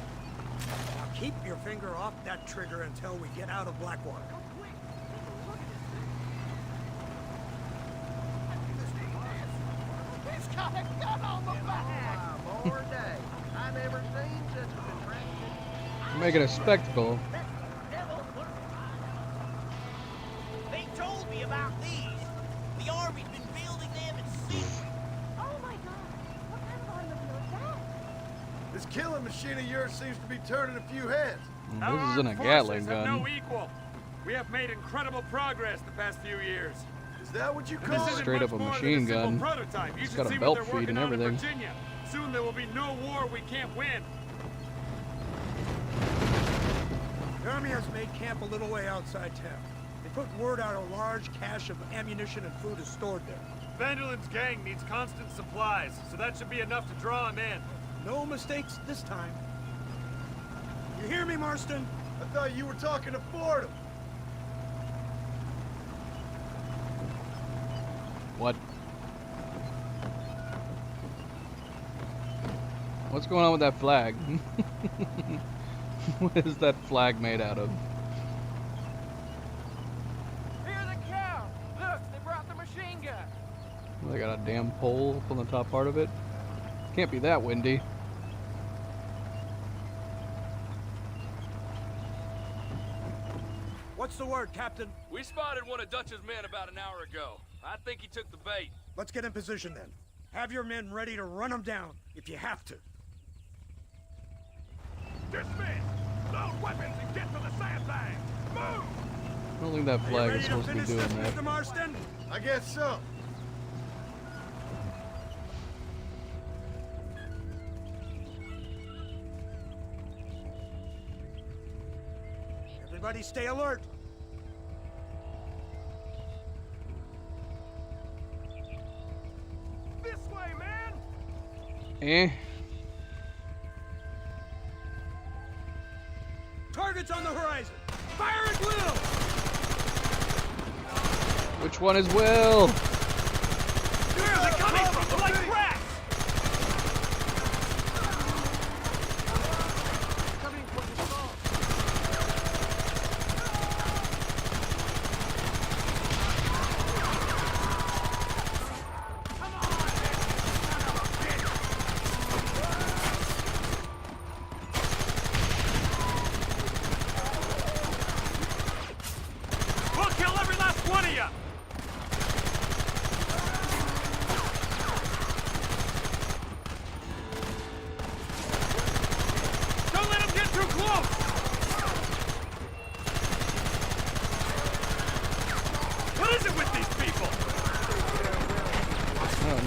keep your finger off that trigger until we get out of Blackwater. He's got a gun on the back! More day. I never seen such a contraption. We're making a spectacle. They told me about these. The Army's been building them in secret. Oh my god, what kind of automobile is that? This killing machine of yours seems to be turning a few heads. This isn't a Our Gatling forces have gun. no equal. We have made incredible progress the past few years. Is that what you This call isn't it? Straight much up a more than machine simple gun. Prototype. You It's should got a see belt what they're feed working and on in everything. Virginia. Soon there will be no war we can't win. The Army has made camp a little way outside town. They put word out a large cache of ammunition and food is stored there. Vanderlyn's gang needs constant supplies, so that should be enough to draw him in. No mistakes this time. You hear me, Marston? I thought you were talking to Fordham. What? What's going on with that flag? What is that flag made out of? Here they come! Look, they brought the machine gun! They got a damn pole up on the top part of it. Can't be that windy. What's the word, Captain? We spotted one of Dutch's men about an hour ago. I think he took the bait. Let's get in position then. Have your men ready to run them down if you have to. Dismiss! Load weapons and get to the sandbag! Move! I don't think that flag is supposed to be doing that. Mr. Marston? I guess so. Everybody stay alert. This way, man! Eh? Targets on the horizon. Fire at will! Which one is Will? Where are they coming from? They're like rats! Coming for the assault. We'll kill every last one of you!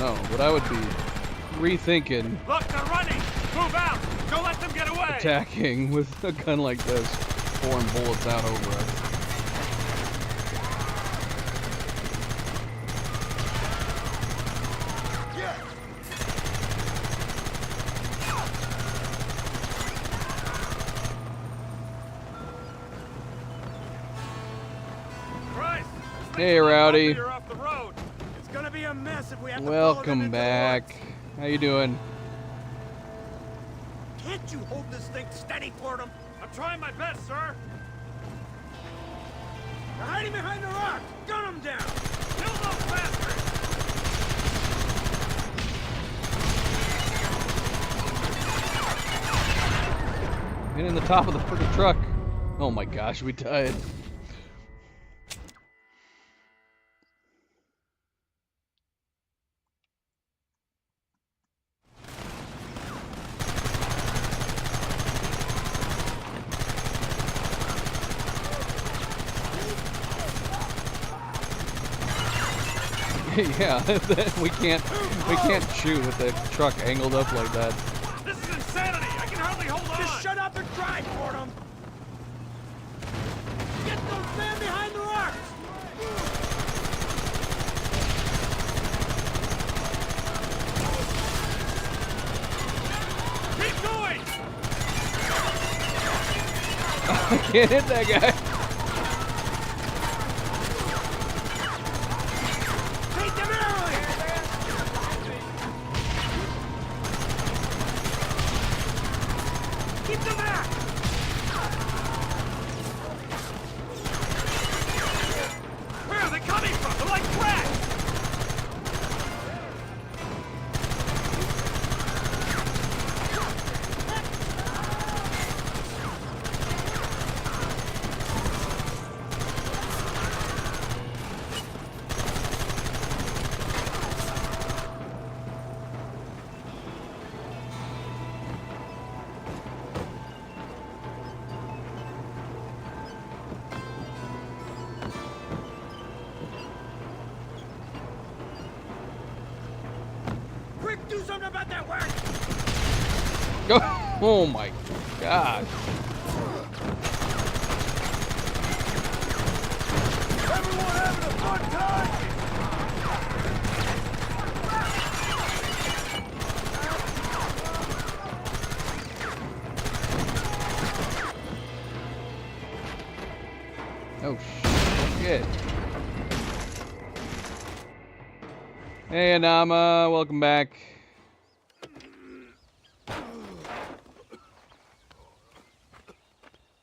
know, but I would be rethinking Look, they're running! Move out! Don't let them get away! attacking with a gun like this, pouring bullets out over us. Christ! Hey, Rowdy. You're off the road. It's gonna be a mess if we have to Welcome back. How you doing? Can't you hold this thing steady for them? I'm trying my best, sir. They're hiding behind the rock. Gun them down. Kill those bastards! Get in the top of the freaking truck. Oh my gosh, we died. Yeah, we can't shoot with the truck angled up like that. This is insanity! I can hardly hold on! Just shut up and drive for them. Get those men behind the rocks. Keep going! I can't hit that guy. Keep them back! Where are they coming from? They're like rats! Quick, do something about that work! Oh my gosh. Everyone having a fun time! Oh shit. Hey Anama, welcome back.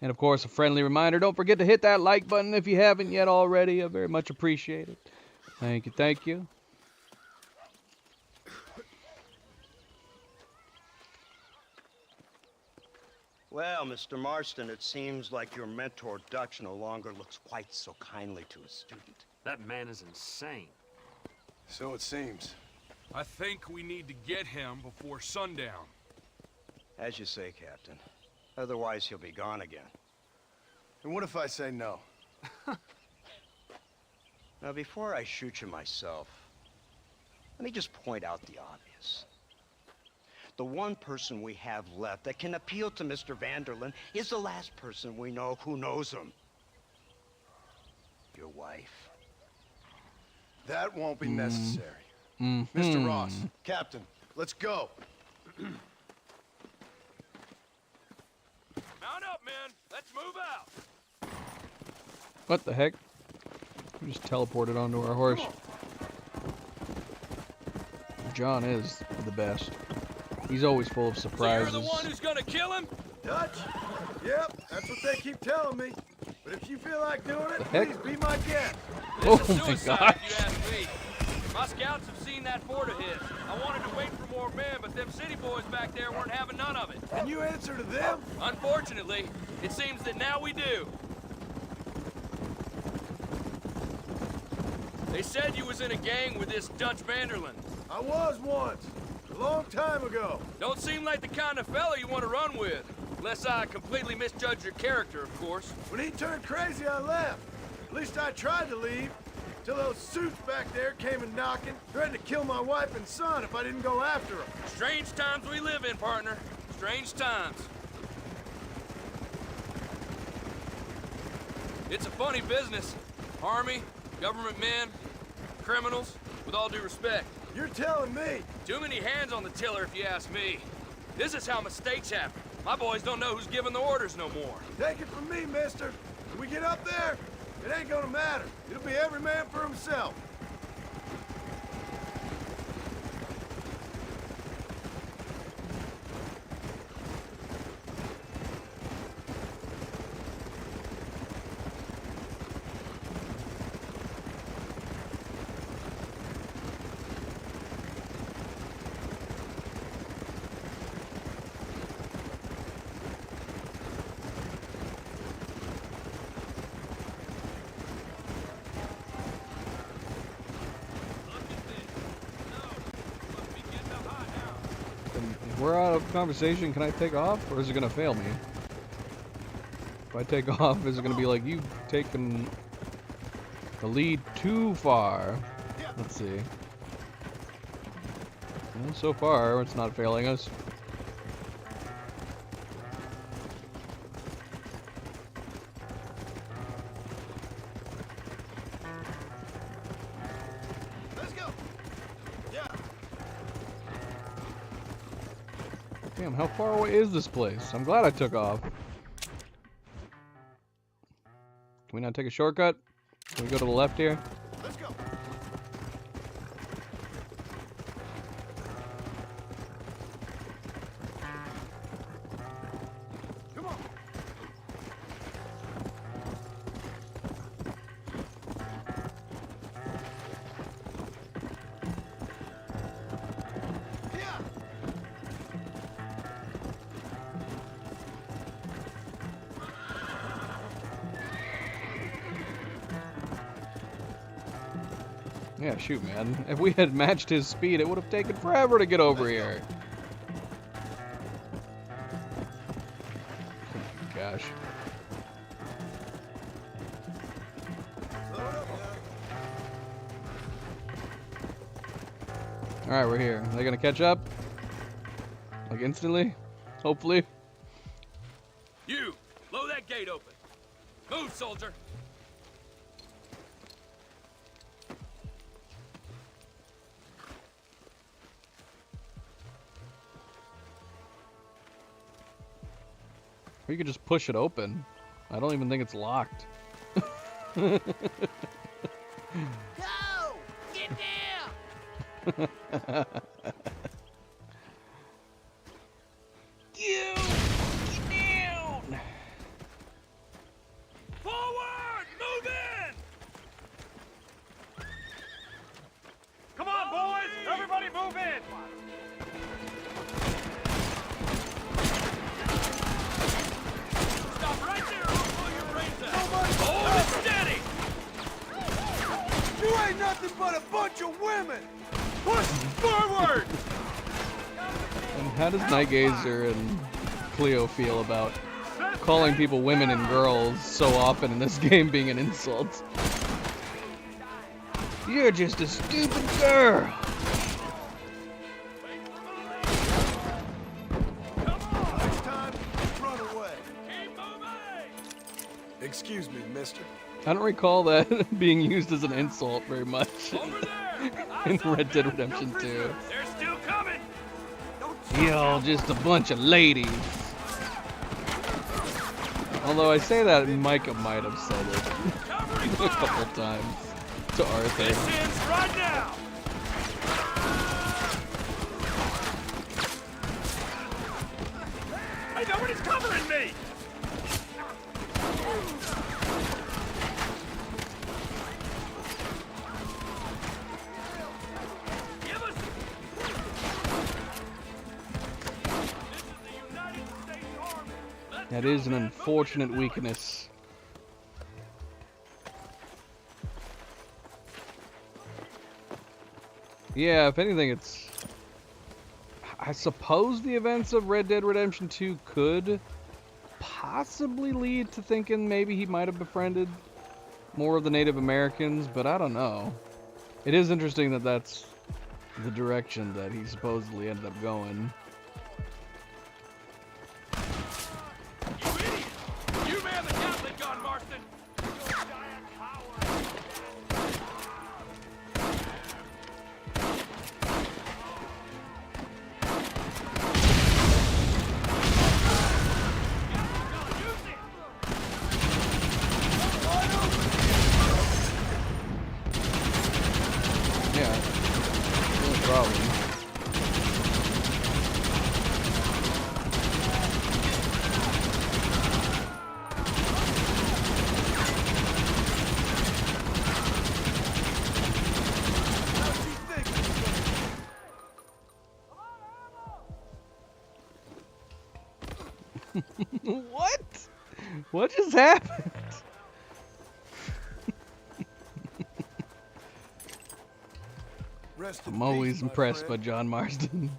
And of course, a friendly reminder, don't forget to hit that like button if you haven't yet already. I very much appreciate it. Thank you, thank you. Well, Mr. Marston, it seems like your mentor Dutch no longer looks quite so kindly to his student. That man is insane. So it seems. I think we need to get him before sundown. As you say, Captain. Otherwise, he'll be gone again. And what if I say no? Now, before I shoot you myself, let me just point out the obvious. The one person we have left that can appeal to Mr. Vanderlyn is the last person we know who knows him. Your wife. That won't be necessary. Mm-hmm. Mr. Ross, Captain, let's go. Mount up, men. Let's move out. What the heck? We just teleported onto our horse. John is the best. He's always full of surprises. So you're the one who's gonna kill him? Dutch? Yep, that's what they keep telling me. But if you feel like doing it, heck? please be my guest. Oh This is my suicide, gosh. if you ask me. My scouts have seen that fort of his. I wanted to wait for more men, but them city boys back there weren't having none of it. Can you answer to them? Unfortunately, it seems that now we do. They said you was in a gang with this Dutch Vanderlyn. I was once. A long time ago. Don't seem like the kind of fella you want to run with. Unless I completely misjudged your character, of course. When he turned crazy, I left. At least I tried to leave. Till those suits back there came a knocking, threatened to kill my wife and son if I didn't go after them. Strange times we live in, partner. Strange times. It's a funny business. Army, government men, criminals, with all due respect. You're telling me? Too many hands on the tiller, if you ask me. This is how mistakes happen. My boys don't know who's giving the orders no more. Take it from me, mister. When we get up there, it ain't gonna matter. It'll be every man for himself. If we're out of conversation, can I take off, or is it gonna fail me? If I take off, is it gonna be like, you've taken the lead too far? Let's see. Well, so far, it's not failing us. Damn, how far away is this place? I'm glad I took off. Can we not take a shortcut? Can we go to the left here? Let's go. Come on. Yeah, shoot, man. If we had matched his speed, it would have taken forever to get over here. Oh, gosh. Alright, we're here. Are they gonna catch up? Like instantly? Hopefully. You, blow that gate open. Move, soldier. Or you could just push it open. I don't even think it's locked. Go! Get down! You! Get down! Forward! Move in! Come on, boys! Everybody move in! Stop right there or I'll blow your brains out. Hold it steady! You ain't nothing but a bunch of women! Push forward! And how does Nightgazer and Cleo feel about calling people women and girls so often in this game being an insult? You're just a stupid girl! Next time, run away. Excuse me, mister. I don't recall that being used as an insult very much in Red Dead Redemption 2. They're still coming! Y'all just a bunch of ladies. Although I say that Micah might have said it a couple times to Arthur. This ends right now! Hey, nobody's covering me! Give us... That is an unfortunate weakness. Yeah, if anything, it's... I suppose the events of Red Dead Redemption 2 could possibly lead to thinking maybe he might have befriended more of the Native Americans, but I don't know. It is interesting that that's the direction that he supposedly ended up going. You idiot! You man the Gatling gun, Marston! Yeah, no problem. What? What just happened? I'm always impressed by John Marston.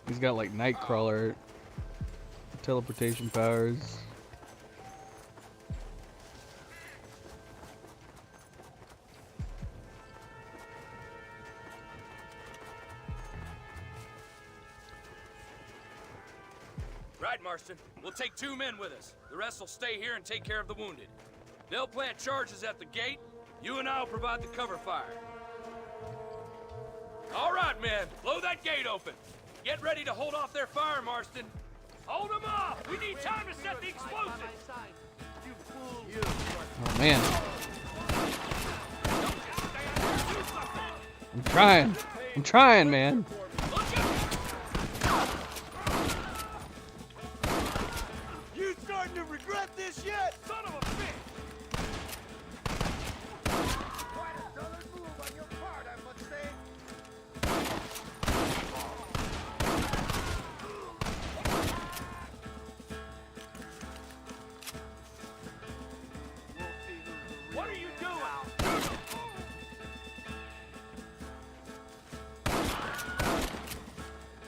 He's got like Nightcrawler teleportation powers. Right, Marston. We'll take 2 men with us. The rest will stay here and take care of the wounded. They'll plant charges at the gate. You and I'll provide the cover fire. All right, men. Blow that gate open. Get ready to hold off their fire, Marston. Hold them off! We need time to set the explosives! Oh man. I'm trying, man. You starting to regret this yet? Son of a bitch! Quite a solid move on your part, I must say. What are you doing?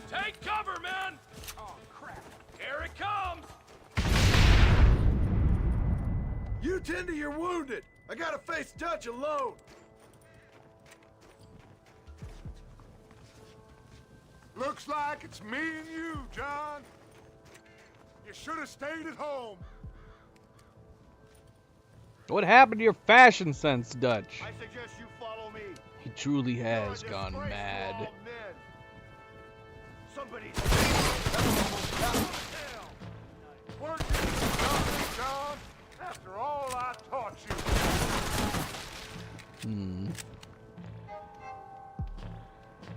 Take cover, men! Oh, crap. Here it comes! You tend to your wounded. I gotta face Dutch alone. Looks like it's me and you, John. You should have stayed at home. What happened to your fashion sense, Dutch? I suggest you follow me. He truly has gone mad. Somebody. Weren't you something, John? After all I taught you.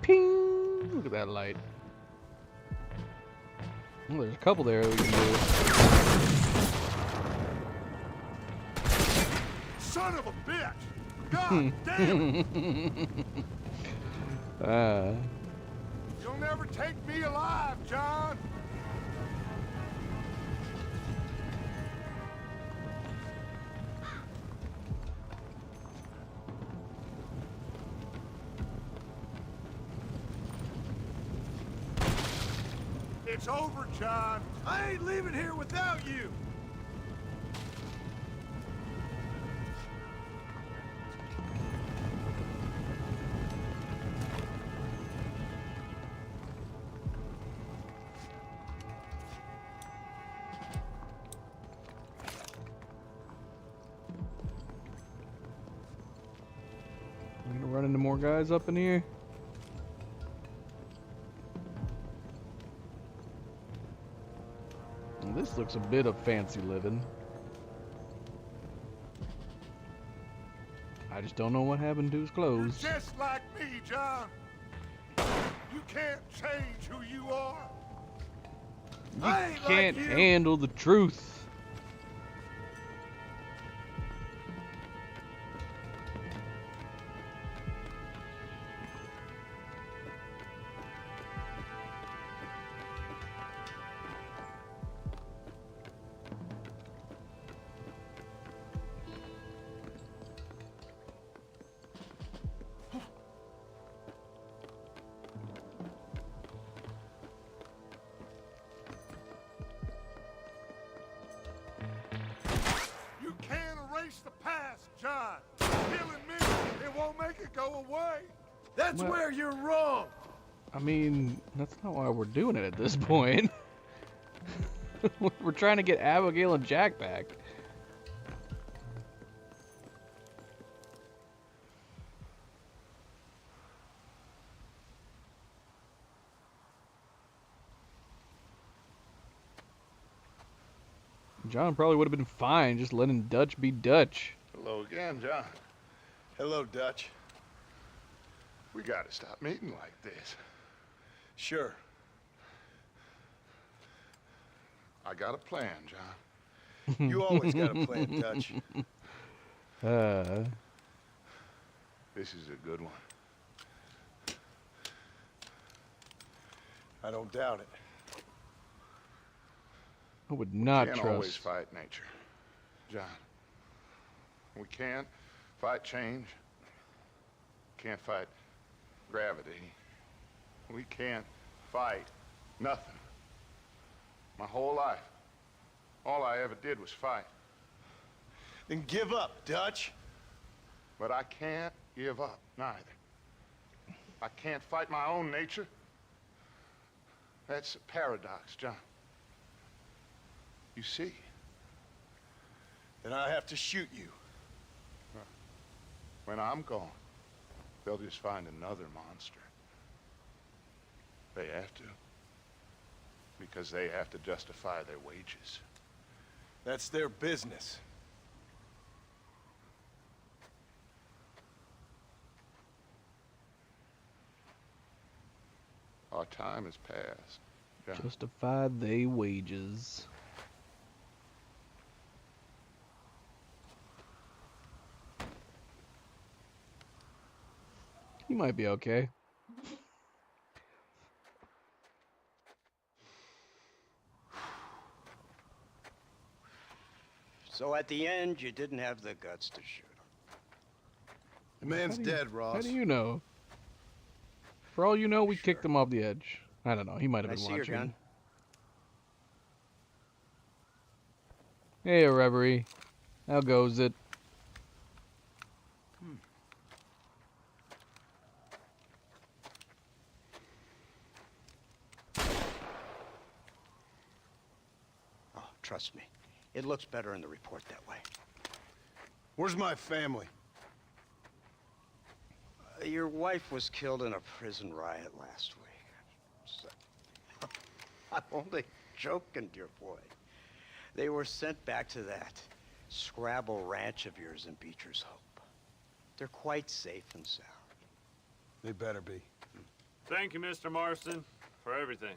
Ping! Look at that light. Oh, there's a couple there we can do. Son of a bitch! God damn! You'll never take me alive, John! It's over, John. I ain't leaving here without you. We gonna run into more guys up in here? Well, this looks a bit of fancy living. I just don't know what happened to his clothes. Just like me, John. You can't change who you are. You can't handle the truth. won't make it go away. That's Well- where you're wrong. I mean, that's not why we're doing it at this point. We're trying to get Abigail and Jack back. John probably would have been fine just letting Dutch be Dutch. Hello again, John. Hello, Dutch. We gotta stop meeting like this. Sure. I got a plan, John. You always got a plan, Dutch. This is a good one. I don't doubt it. I would not Can't trust. always fight nature, John. We can't fight change. Can't fight gravity. We can't fight nothing. My whole life, all I ever did was fight. Then give up, Dutch. But I can't give up, neither. I can't fight my own nature. That's a paradox, John. You see? Then I have to shoot you. When I'm gone, they'll just find another monster. They have to. Because they have to justify their wages. That's their business. Our time has passed, John. Justify they wages. He might be okay. So at the end, you didn't have the guts to shoot him. The man's dead, Ross. How do you know? For all you know, we kicked him off the edge. I don't know. He might have I been see your watching. gun. Hey, Reverie. How goes it? Oh, trust me. It looks better in the report that way. Where's my family? Your wife was killed in a prison riot last week. So, I'm only joking, dear boy. They were sent back to that Scrabble ranch of yours in Beecher's Hope. They're quite safe and sound. They better be. Thank you, Mr. Marston, for everything.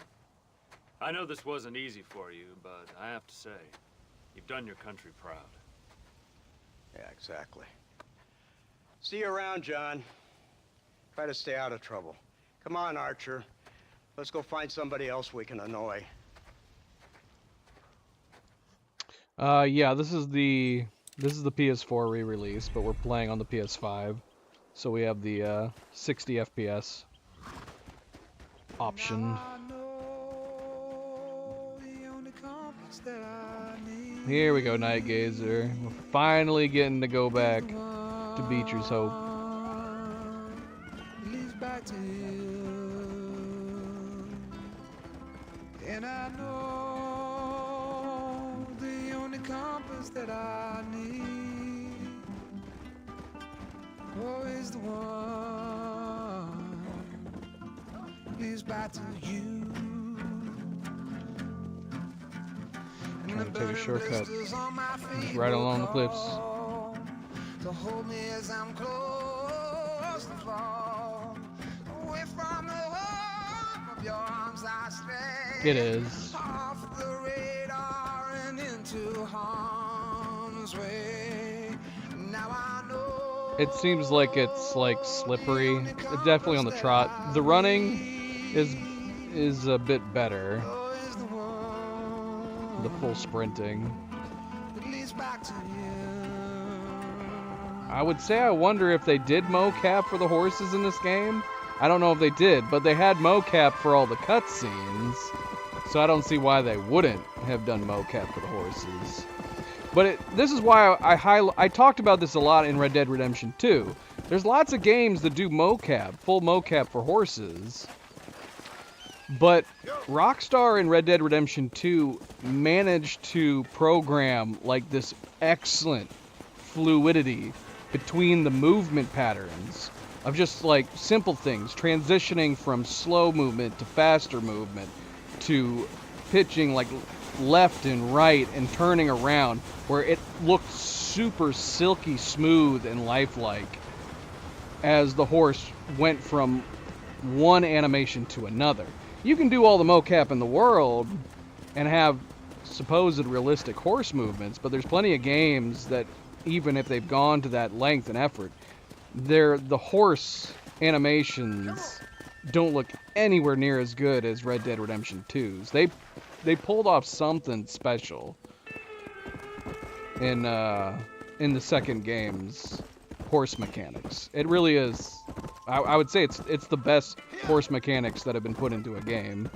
I know this wasn't easy for you, but I have to say, you've done your country proud. Yeah, exactly. See you around, John. Try to stay out of trouble. Come on, Archer. Let's go find somebody else we can annoy. Yeah, this is the PS4 re-release, but we're playing on the PS5, so we have the 60 FPS option. Here we go, Night Gazer. We're finally getting to go back to Beecher's Hope. And I know the only compass that I need is the one leads back to you. Trying to take a shortcut. Just right along the cliffs. To hold me as I'm close to fall away from the warmth of your arms I stray. It is. Off the radar and into harm's way. Now I know. It seems like it's like slippery. It's definitely on the trot. The running is a bit better. The full sprinting. I would say I wonder if they did mocap for the horses in this game. I don't know if they did, but they had mocap for all the cutscenes, so I don't see why they wouldn't have done mocap for the horses. But this is why I talked about this a lot in Red Dead Redemption 2, There's lots of games that do mocap, full mocap for horses. But Rockstar in Red Dead Redemption 2 managed to program like this excellent fluidity between the movement patterns of just like simple things, transitioning from slow movement to faster movement to pitching like left and right and turning around, where it looked super silky smooth and lifelike as the horse went from one animation to another. You can do all the mocap in the world and have supposed realistic horse movements, but there's plenty of games that, even if they've gone to that length and effort, the horse animations don't look anywhere near as good as Red Dead Redemption 2's. They pulled off something special in the second game's horse mechanics. It really is. I would say it's the best horse mechanics that have been put into a game.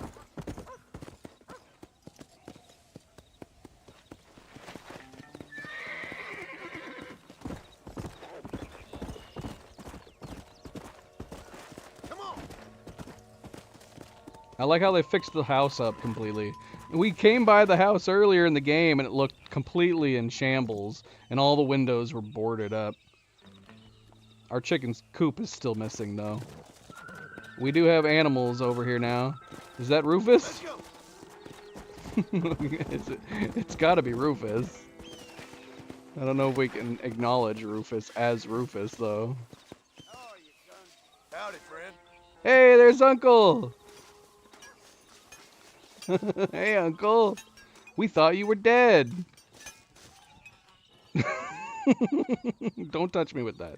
I like how they fixed the house up completely. We came by the house earlier in the game and it looked completely in shambles and all the windows were boarded up. Our chicken's coop is still missing though. We do have animals over here now. Is that Rufus? It's gotta be Rufus. I don't know if we can acknowledge Rufus as Rufus though. Howdy, friend. Hey, there's Uncle! Hey, Uncle. We thought you were dead. Don't touch me with that.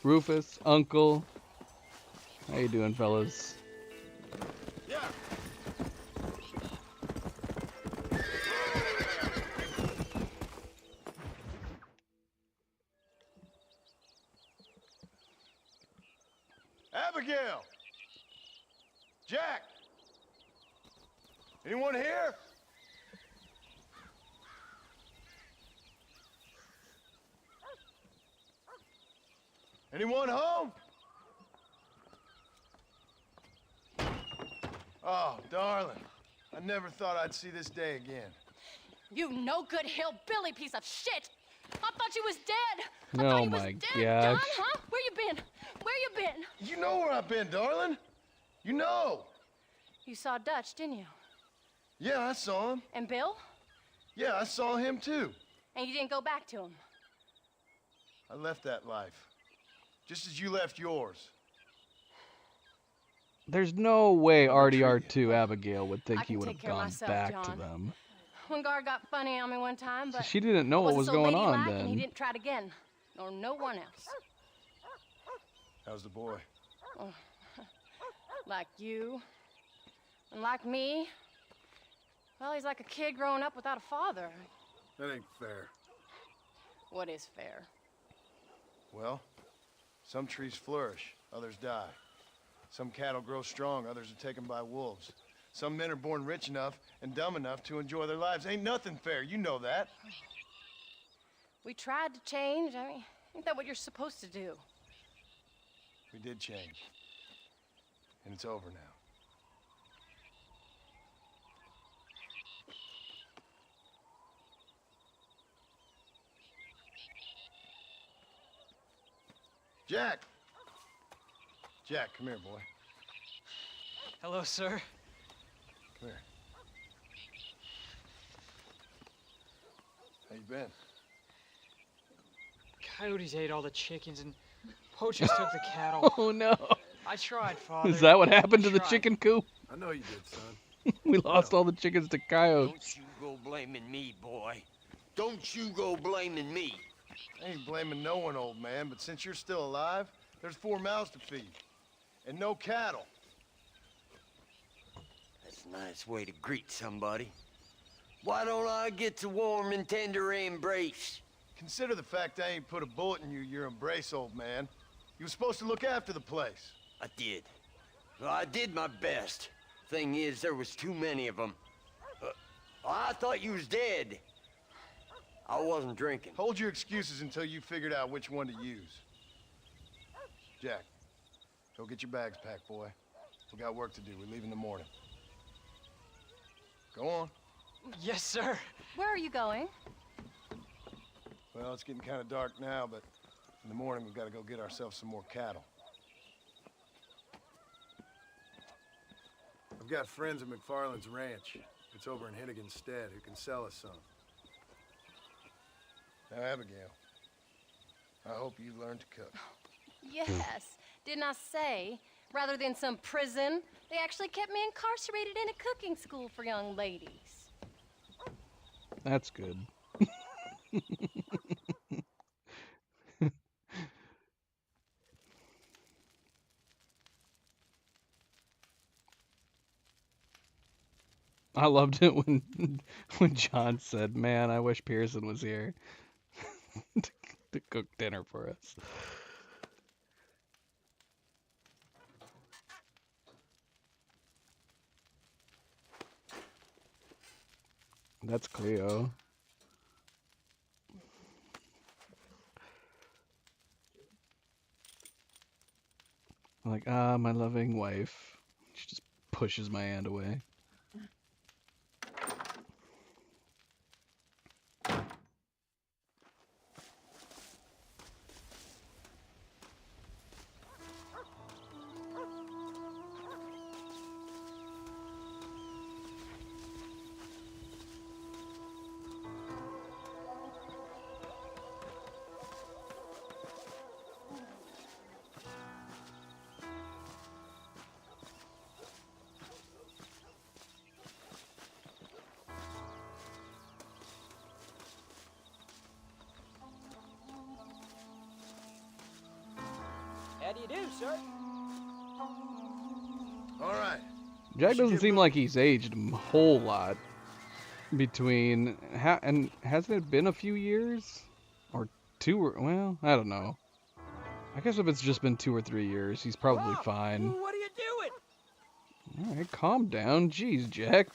Rufus, Uncle. How you doing, fellas? Yeah. Abigail! Jack! Anyone here? Anyone home? Oh, darling. I never thought I'd see this day again. You no good hillbilly piece of shit! I thought you was dead! Oh my gosh. Huh? Where you been? Where you been? You know where I've been, darling. You know. You saw Dutch, didn't you? Yeah, I saw him. And Bill? Yeah, I saw him too. And you didn't go back to him? I left that life. Just as you left yours. There's no way RDR2 Abigail would think he would have take care of gone myself, back to John. them. When Guard got funny on me one time, but She didn't know what was so going on ladylike, and he then. didn't try it again, nor no one else. How's the boy? Oh, like you, and like me. Well, he's like a kid growing up without a father. That ain't fair. What is fair? Well, some trees flourish, others die. Some cattle grow strong, others are taken by wolves. Some men are born rich enough and dumb enough to enjoy their lives. Ain't nothing fair, you know that. We tried to change. I mean, ain't that what you're supposed to do? We did change. And it's over now. Jack! Jack, come here, boy. Hello, sir. Come here. How you been? Coyotes ate all the chickens and poachers took the cattle. Oh no. I tried, Father. Is that what happened to the tried. chicken coop? I know you did, son. We lost all the chickens to coyotes. Don't you go blaming me, boy. Don't you go blaming me. I ain't blaming no one, old man, but since you're still alive, there's 4 mouths to feed. And no cattle. That's a nice way to greet somebody. Why don't I get a warm and tender embrace? Consider the fact I ain't put a bullet in your embrace, old man. You were supposed to look after the place. I did. Well, I did my best. Thing is, there was too many of them. Oh, I thought you was dead. I wasn't drinking. Hold your excuses until you figured out which one to use. Jack, go get your bags packed, boy. We got work to do. We leave in the morning. Go on. Yes, sir. Where are you going? Well, it's getting kind of dark now, but in the morning we've got to go get ourselves some more cattle. I've got friends at McFarland's ranch. It's over in Hennigan's Stead who can sell us some. Now, Abigail, I hope you learned to cook. Yes. Didn't I say, rather than some prison, they actually kept me incarcerated in a cooking school for young ladies. That's good. I loved it when John said, "Man, I wish Pearson was here to cook dinner for us." That's Cleo. Like, my loving wife. She just pushes my hand away. How do you do, sir? All right. Jack doesn't seem like he's aged a whole lot between and hasn't it been a few years or two? Well, I don't know. I guess if it's just been 2 or 3 years, he's probably fine. What are you doing? All right, calm down. Jeez, Jack,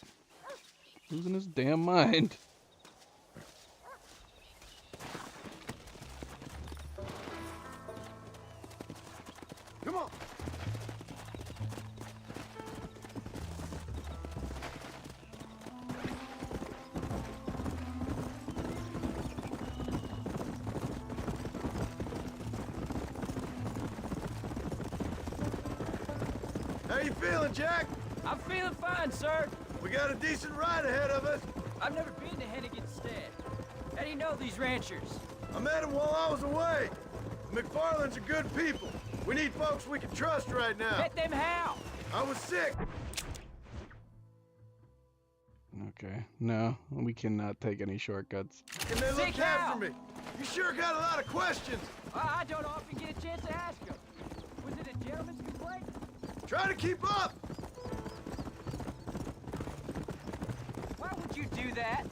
losing his damn mind. Come on. How you feeling, Jack? I'm feeling fine, sir. We got a decent ride ahead of us. I've never been to Hennigan's Stead. How do you know these ranchers? I met them while I was away. The McFarlands are good people. We need folks we can trust right now. Met them how? I was sick. Okay, no, we cannot take any shortcuts. And they looked after me. You sure got a lot of questions. I don't often get a chance to ask them. Was it a gentleman's complaint? Try to keep up. Why would you do that?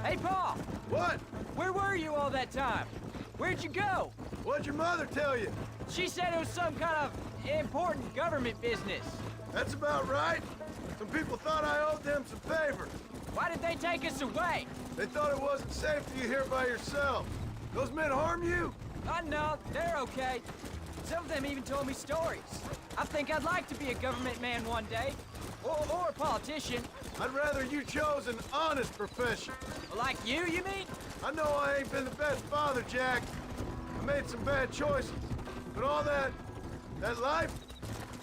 Hey, Paul! What? Where were you all that time? Where'd you go? What'd your mother tell you? She said it was some kind of important government business. That's about right. Some people thought I owed them some favor. Why did they take us away? They thought it wasn't safe for you here by yourself. Those men harm you? No, they're okay. Some of them even told me stories. I think I'd like to be a government man one day. Or a politician. I'd rather you chose an honest profession. Like you mean? I know I ain't been the best father, Jack. I made some bad choices. But all that life,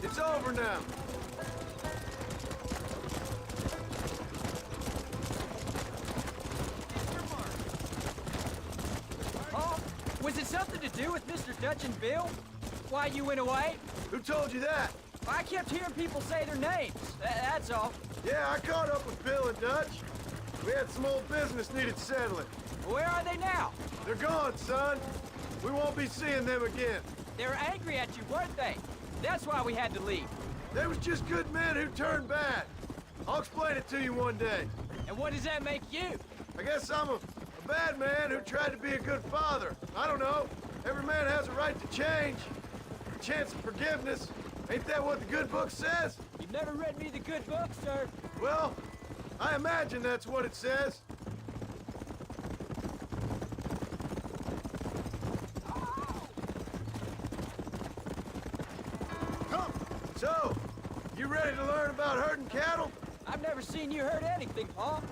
it's over now. Oh, was it something to do with Mr. Dutch and Bill? Why you went away? Who told you that? I kept hearing people say their names. That's all. Yeah, I caught up with Bill and Dutch. We had some old business needed settling. Where are they now? They're gone, son. We won't be seeing them again. They were angry at you, weren't they? That's why we had to leave. They was just good men who turned bad. I'll explain it to you one day. And what does that make you? I guess I'm a bad man who tried to be a good father. I don't know. Every man has a right to change. second chance of forgiveness. Ain't that what the good book says? You've never read me the good book, sir. Well, I imagine that's what it says. So, you ready to learn about herding cattle? I've never seen you hurt anything, Paul.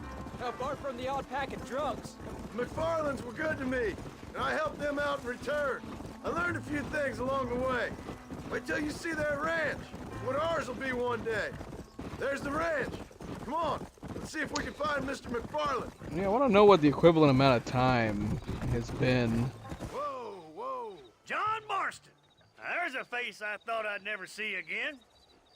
Apart from the odd pack of drunks. McFarlands were good to me, and I helped them out in return. I learned a few things along the way. Wait till you see their ranch. What ours will be one day. There's the ranch. Come on, let's see if we can find Mr. McFarland. Yeah, I want to know what the equivalent amount of time has been. John Marston. Now, there's a face I thought I'd never see again.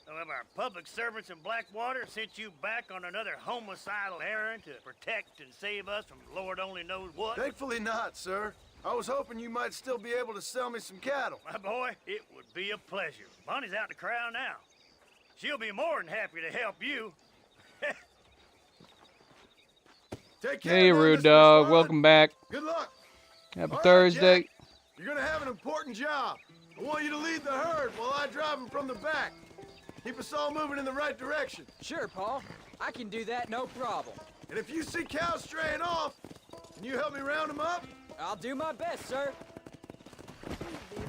Some of our public servants in Blackwater sent you back on another homicidal errand to protect and save us from Lord only knows what. Thankfully not, sir. I was hoping you might still be able to sell me some cattle. My boy, it would be a pleasure. Bonnie's out in the crowd now. She'll be more than happy to help you. Take care Hey, now, Rude Mr. Dog. McFarland. Welcome back. Good luck. Happy All right, Thursday. Jack. You're gonna have an important job. I want you to lead the herd while I drive them from the back. Keep us all moving in the right direction. Sure, Paul. I can do that, no problem. And if you see cows straying off, can you help me round them up? I'll do my best, sir.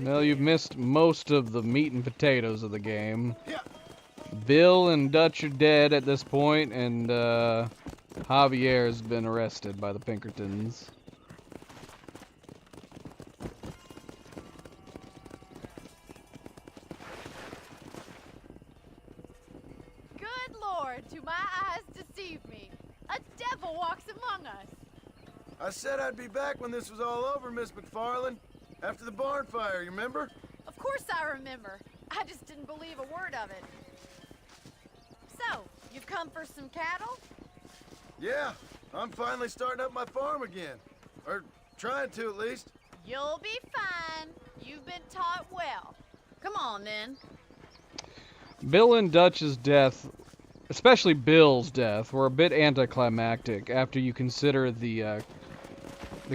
Well, you've missed most of the meat and potatoes of the game. Bill and Dutch are dead at this point, and Javier's been arrested by the Pinkertons. Good Lord, do my eyes deceive me? A devil walks among us. I said I'd be back when this was all over, Miss McFarland. After the barn fire, you remember? Of course I remember. I just didn't believe a word of it. So, you've come for some cattle? Yeah, I'm finally starting up my farm again. Or trying to, at least. You'll be fine. You've been taught well. Come on, then. Bill and Dutch's death, especially Bill's death, were a bit anticlimactic after you consider the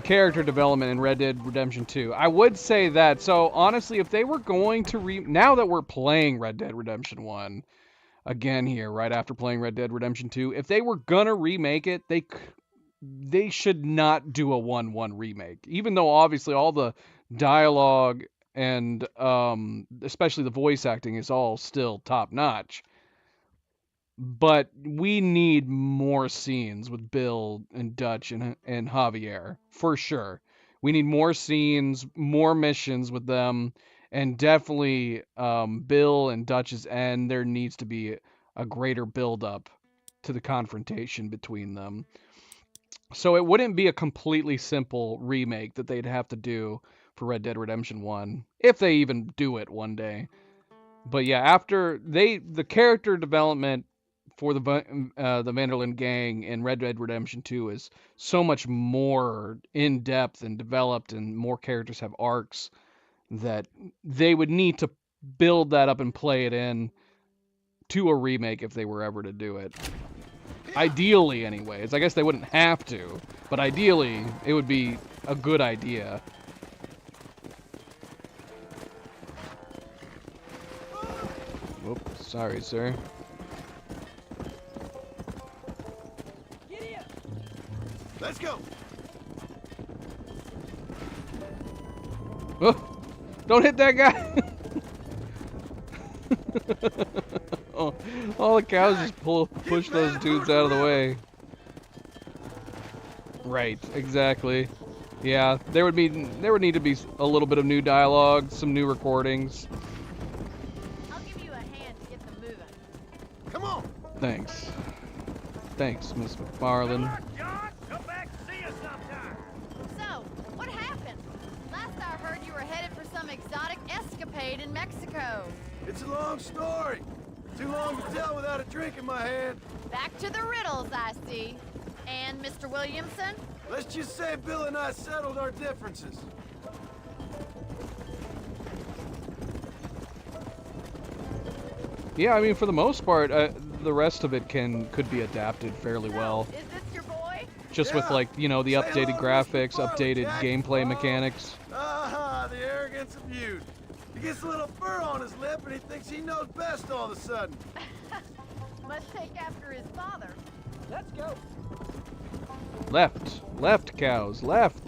character development in Red Dead Redemption 2. I would say that. So honestly, if they were going to now that we're playing Red Dead Redemption 1 again here, right after playing Red Dead Redemption 2, if they were gonna remake it, they should not do a 1-1 remake. Even though obviously all the dialogue and especially the voice acting is all still top notch. But we need more scenes with Bill and Dutch and Javier, for sure. We need more scenes, more missions with them, and definitely Bill and Dutch's end, there needs to be a greater build-up to the confrontation between them. So it wouldn't be a completely simple remake that they'd have to do for Red Dead Redemption 1, if they even do it one day. But yeah, after the character development for the Van der Linde gang in Red Dead Redemption 2 is so much more in-depth and developed, and more characters have arcs, that they would need to build that up and play it in to a remake if they were ever to do it. Ideally, anyways. I guess they wouldn't have to, but ideally, it would be a good idea. Whoops, sorry, sir. Let's go. Oh, don't hit that guy. Oh, all the cows just push those dudes out of the way. Right, exactly. Yeah, there would need to be a little bit of new dialogue, some new recordings. I'll give you a hand to get them moving. Come on. Thanks. Thanks, Miss McFarland. So, what happened? Last I heard you were headed for some exotic escapade in Mexico. It's a long story. Too long to tell without a drink in my hand. Back to the riddles, I see. And Mr. Williamson? Let's just say Bill and I settled our differences. Yeah, I mean, for the most part, the rest of it could be adapted fairly well. Is this your boy? Just with, like, you know, the updated graphics, updated gameplay mechanics. Aha, the arrogance of youth. He gets a little fur on his lip and he thinks he knows best all of a sudden. Must take after his father. Let's go. Left. Left, cows. Left.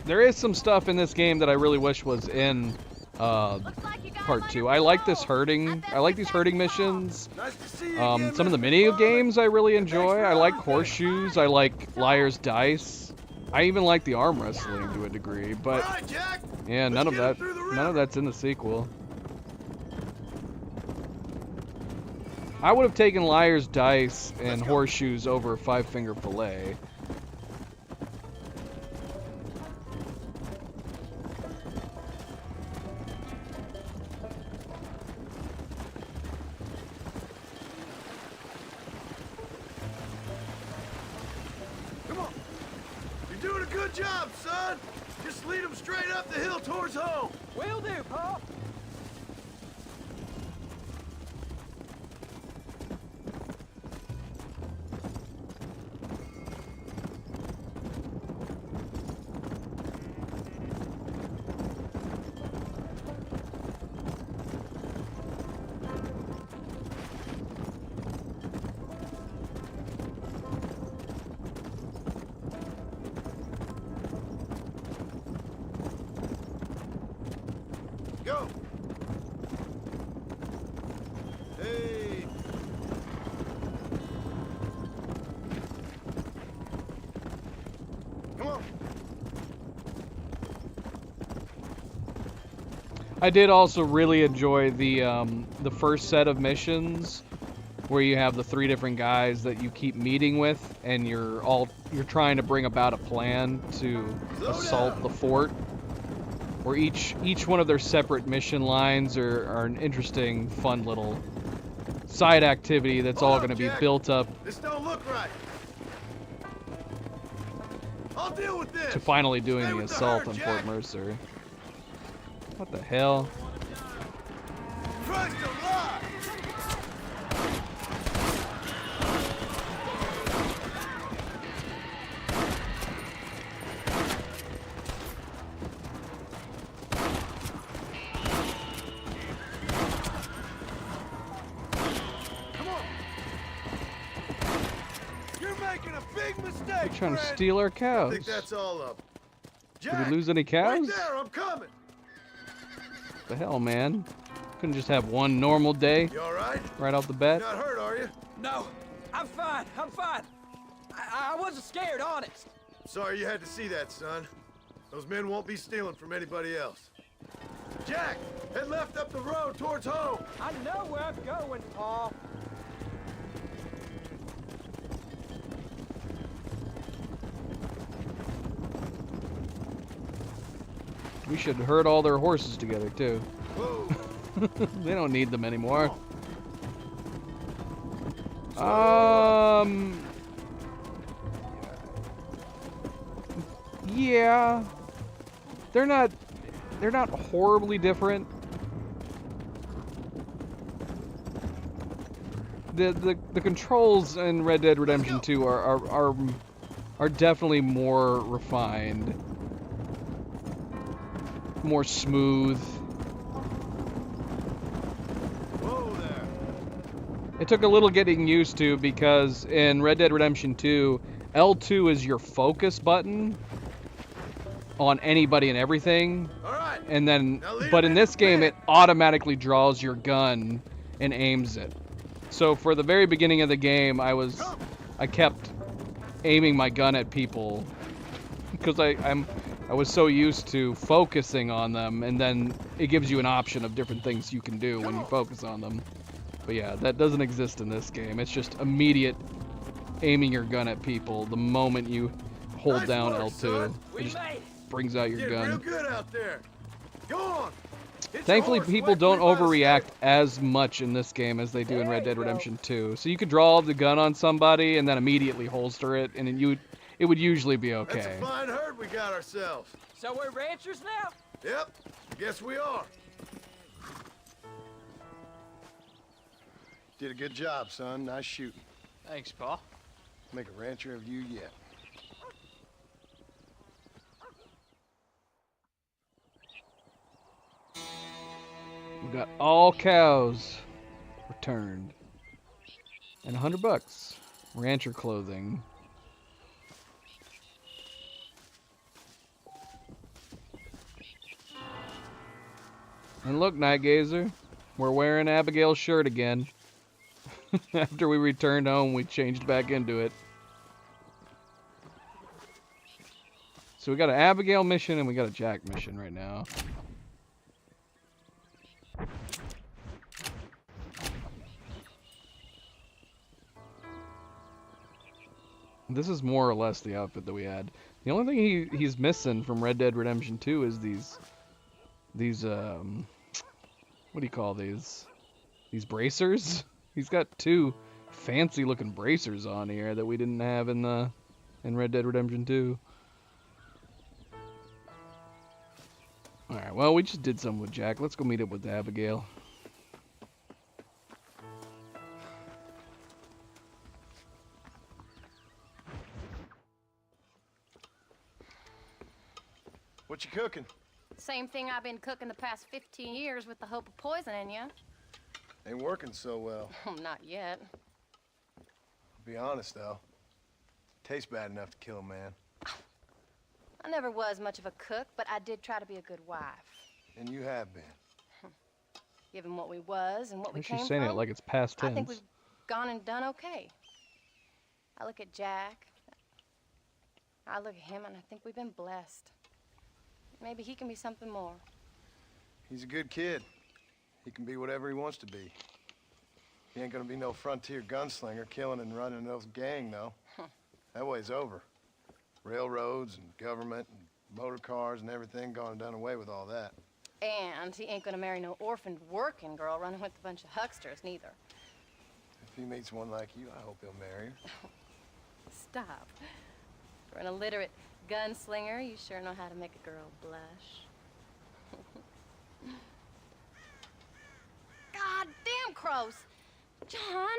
There is some stuff in this game that I really wish was in part 2. I like this herding. I like these herding missions. Some of the mini games I really enjoy. I like horseshoes. I like liar's dice. I even like the arm wrestling to a degree, but yeah, none of that's in the sequel. I would have taken liar's dice and horseshoes over Five Finger Fillet. Come on. You're doing a good job, son. Just lead him straight up the hill towards home. Will do, Pa. Go. Hey. Come on. I did also really enjoy the first set of missions where you have the 3 different guys that you keep meeting with, and you're trying to bring about a plan to assault the fort. Where each one of their separate mission lines are an interesting, fun little side activity that's all going to be built up This don't look right. I'll deal with this. to finally doing Stay the with the assault herd, on Jack. Fort Mercer. What the hell? Christ alive! Come on! You're making a big mistake, They're trying to friend. steal our I cows. think that's all of them. Did Jack, we lose any cows? right there, I'm coming. The hell, man? Couldn't just have one normal day You all right? right off the bat? You're not hurt, are you? No, I'm fine. I'm fine. I wasn't scared, honest. Sorry you had to see that, son. Those men won't be stealing from anybody else. Jack, head left up the road towards home. I know where I'm going, Pa. We should herd all their horses together too. They don't need them anymore. Yeah. They're not horribly different. The controls in Red Dead Redemption 2 are definitely more refined, more smooth. Whoa there. It took a little getting used to because in Red Dead Redemption 2, L2 is your focus button on anybody and everything. And then, but in this game, it automatically draws your gun and aims it. So for the very beginning of the game, I kept aiming my gun at people because I was so used to focusing on them, and then it gives you an option of different things you can do when you focus on them. But yeah, that doesn't exist in this game. It's just immediate aiming your gun at people the moment you hold down L2. It just brings out your Did gun. real good out there. Go on. Hit your Thankfully, horse people wet don't through by the overreact as much in this game as they do in Red Dead Redemption 2. So you could draw the gun on somebody and then immediately holster it, and then it would usually be That's okay. a fine herd we got ourselves. So we're ranchers now? Yep, guess we are. Did a good job, son. Nice shooting. Thanks, Pa. Make a rancher of you yet. We got all cows returned. And $100. Rancher clothing. And look, Night Gazer, we're wearing Abigail's shirt again. After we returned home, we changed back into it. So we got an Abigail mission and we got a Jack mission right now. This is more or less the outfit that we had. The only thing he's missing from Red Dead Redemption 2 is these what do you call these? These bracers? He's got 2 fancy looking bracers on here that we didn't have in Red Dead Redemption 2. Alright, well, we just did something with Jack. Let's go meet up with Abigail. What you cooking? Same thing I've been cooking the past 15 years with the hope of poisoning you. Ain't working so well. Not yet. Be honest, though. Tastes bad enough to kill a man. I never was much of a cook, but I did try to be a good wife. And you have been. Given what we was and what we came She's saying from, it like it's past tense. I think we've gone and done okay. I look at Jack. I look at him, and I think we've been blessed. Maybe he can be something more. He's a good kid. He can be whatever he wants to be. He ain't gonna be no frontier gunslinger killing and running those gang, though. That way's over. Railroads and government and motor cars and everything gone and done away with all that. And he ain't gonna marry no orphaned working girl running with a bunch of hucksters, neither. If he meets one like you, I hope he'll marry her. Stop. For an illiterate gunslinger, you sure know how to make a girl blush. God damn crows! John!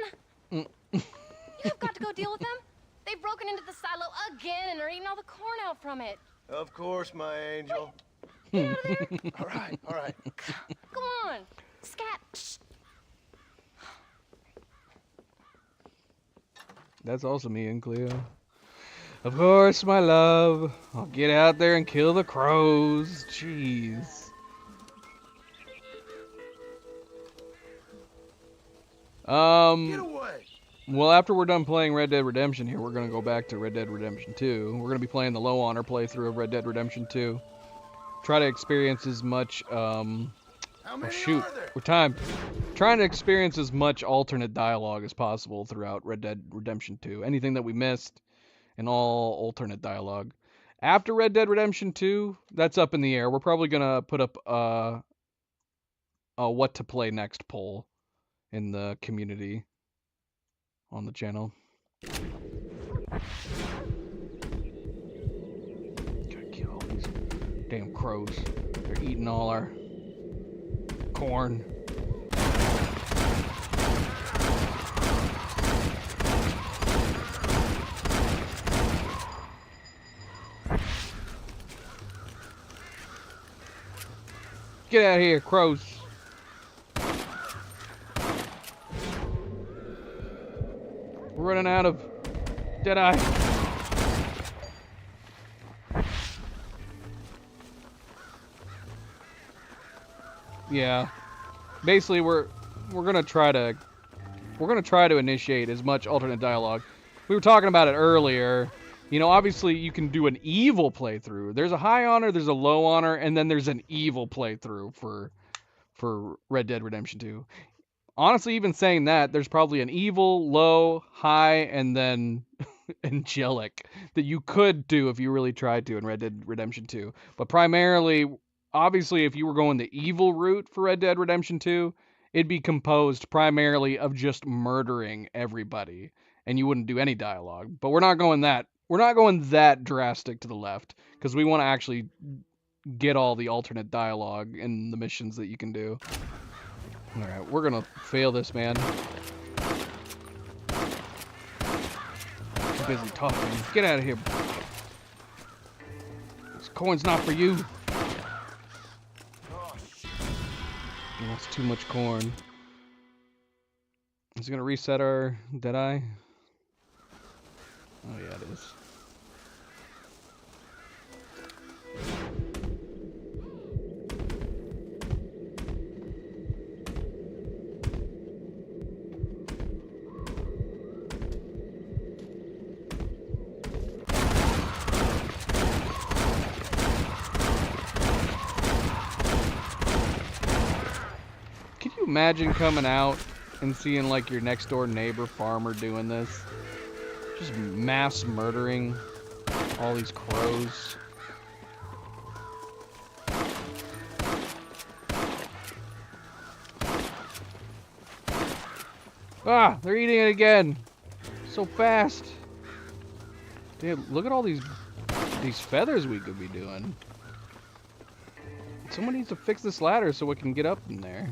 You've got to go deal with them. They've broken into the silo again and are eating all the corn out from it. Of course, my angel. Get out of there. All right, all right. Go on. Scat. Shh. That's also me and Cleo. Of course, my love. I'll get out there and kill the crows. Jeez. Get away. Well, after we're done playing Red Dead Redemption here, we're going to go back to Red Dead Redemption 2. We're going to be playing the low honor playthrough of Red Dead Redemption 2. Try to experience as much, oh shoot, we're trying to experience as much alternate dialogue as possible throughout Red Dead Redemption 2. Anything that we missed, and all alternate dialogue. After Red Dead Redemption 2, that's up in the air. We're probably going to put up a what to play next poll in the community on the channel. Gotta kill all these damn crows. They're eating all our corn. Get out of here, crows. We're running out of Deadeye. Yeah. Basically we're gonna try to initiate as much alternate dialogue. We were talking about it earlier. You know, obviously you can do an evil playthrough. There's a high honor, there's a low honor, and then there's an evil playthrough for Red Dead Redemption 2. Honestly, even saying that, there's probably an evil, low, high, and then angelic that you could do if you really tried to in Red Dead Redemption 2. But primarily, obviously, if you were going the evil route for Red Dead Redemption 2, it'd be composed primarily of just murdering everybody, and you wouldn't do any dialogue. But we're not going that drastic to the left, because we want to actually get all the alternate dialogue in the missions that you can do. Alright, we're gonna fail this, man. Too busy talking. Get out of here. This coin's not for you. It's too much corn. Is it gonna reset our Deadeye? Oh yeah, it is. Can you imagine coming out and seeing like your next door neighbor farmer doing this? Just mass murdering all these crows. Ah, they're eating it again. So fast. Dude, look at all these feathers we could be doing. Someone needs to fix this ladder so we can get up in there.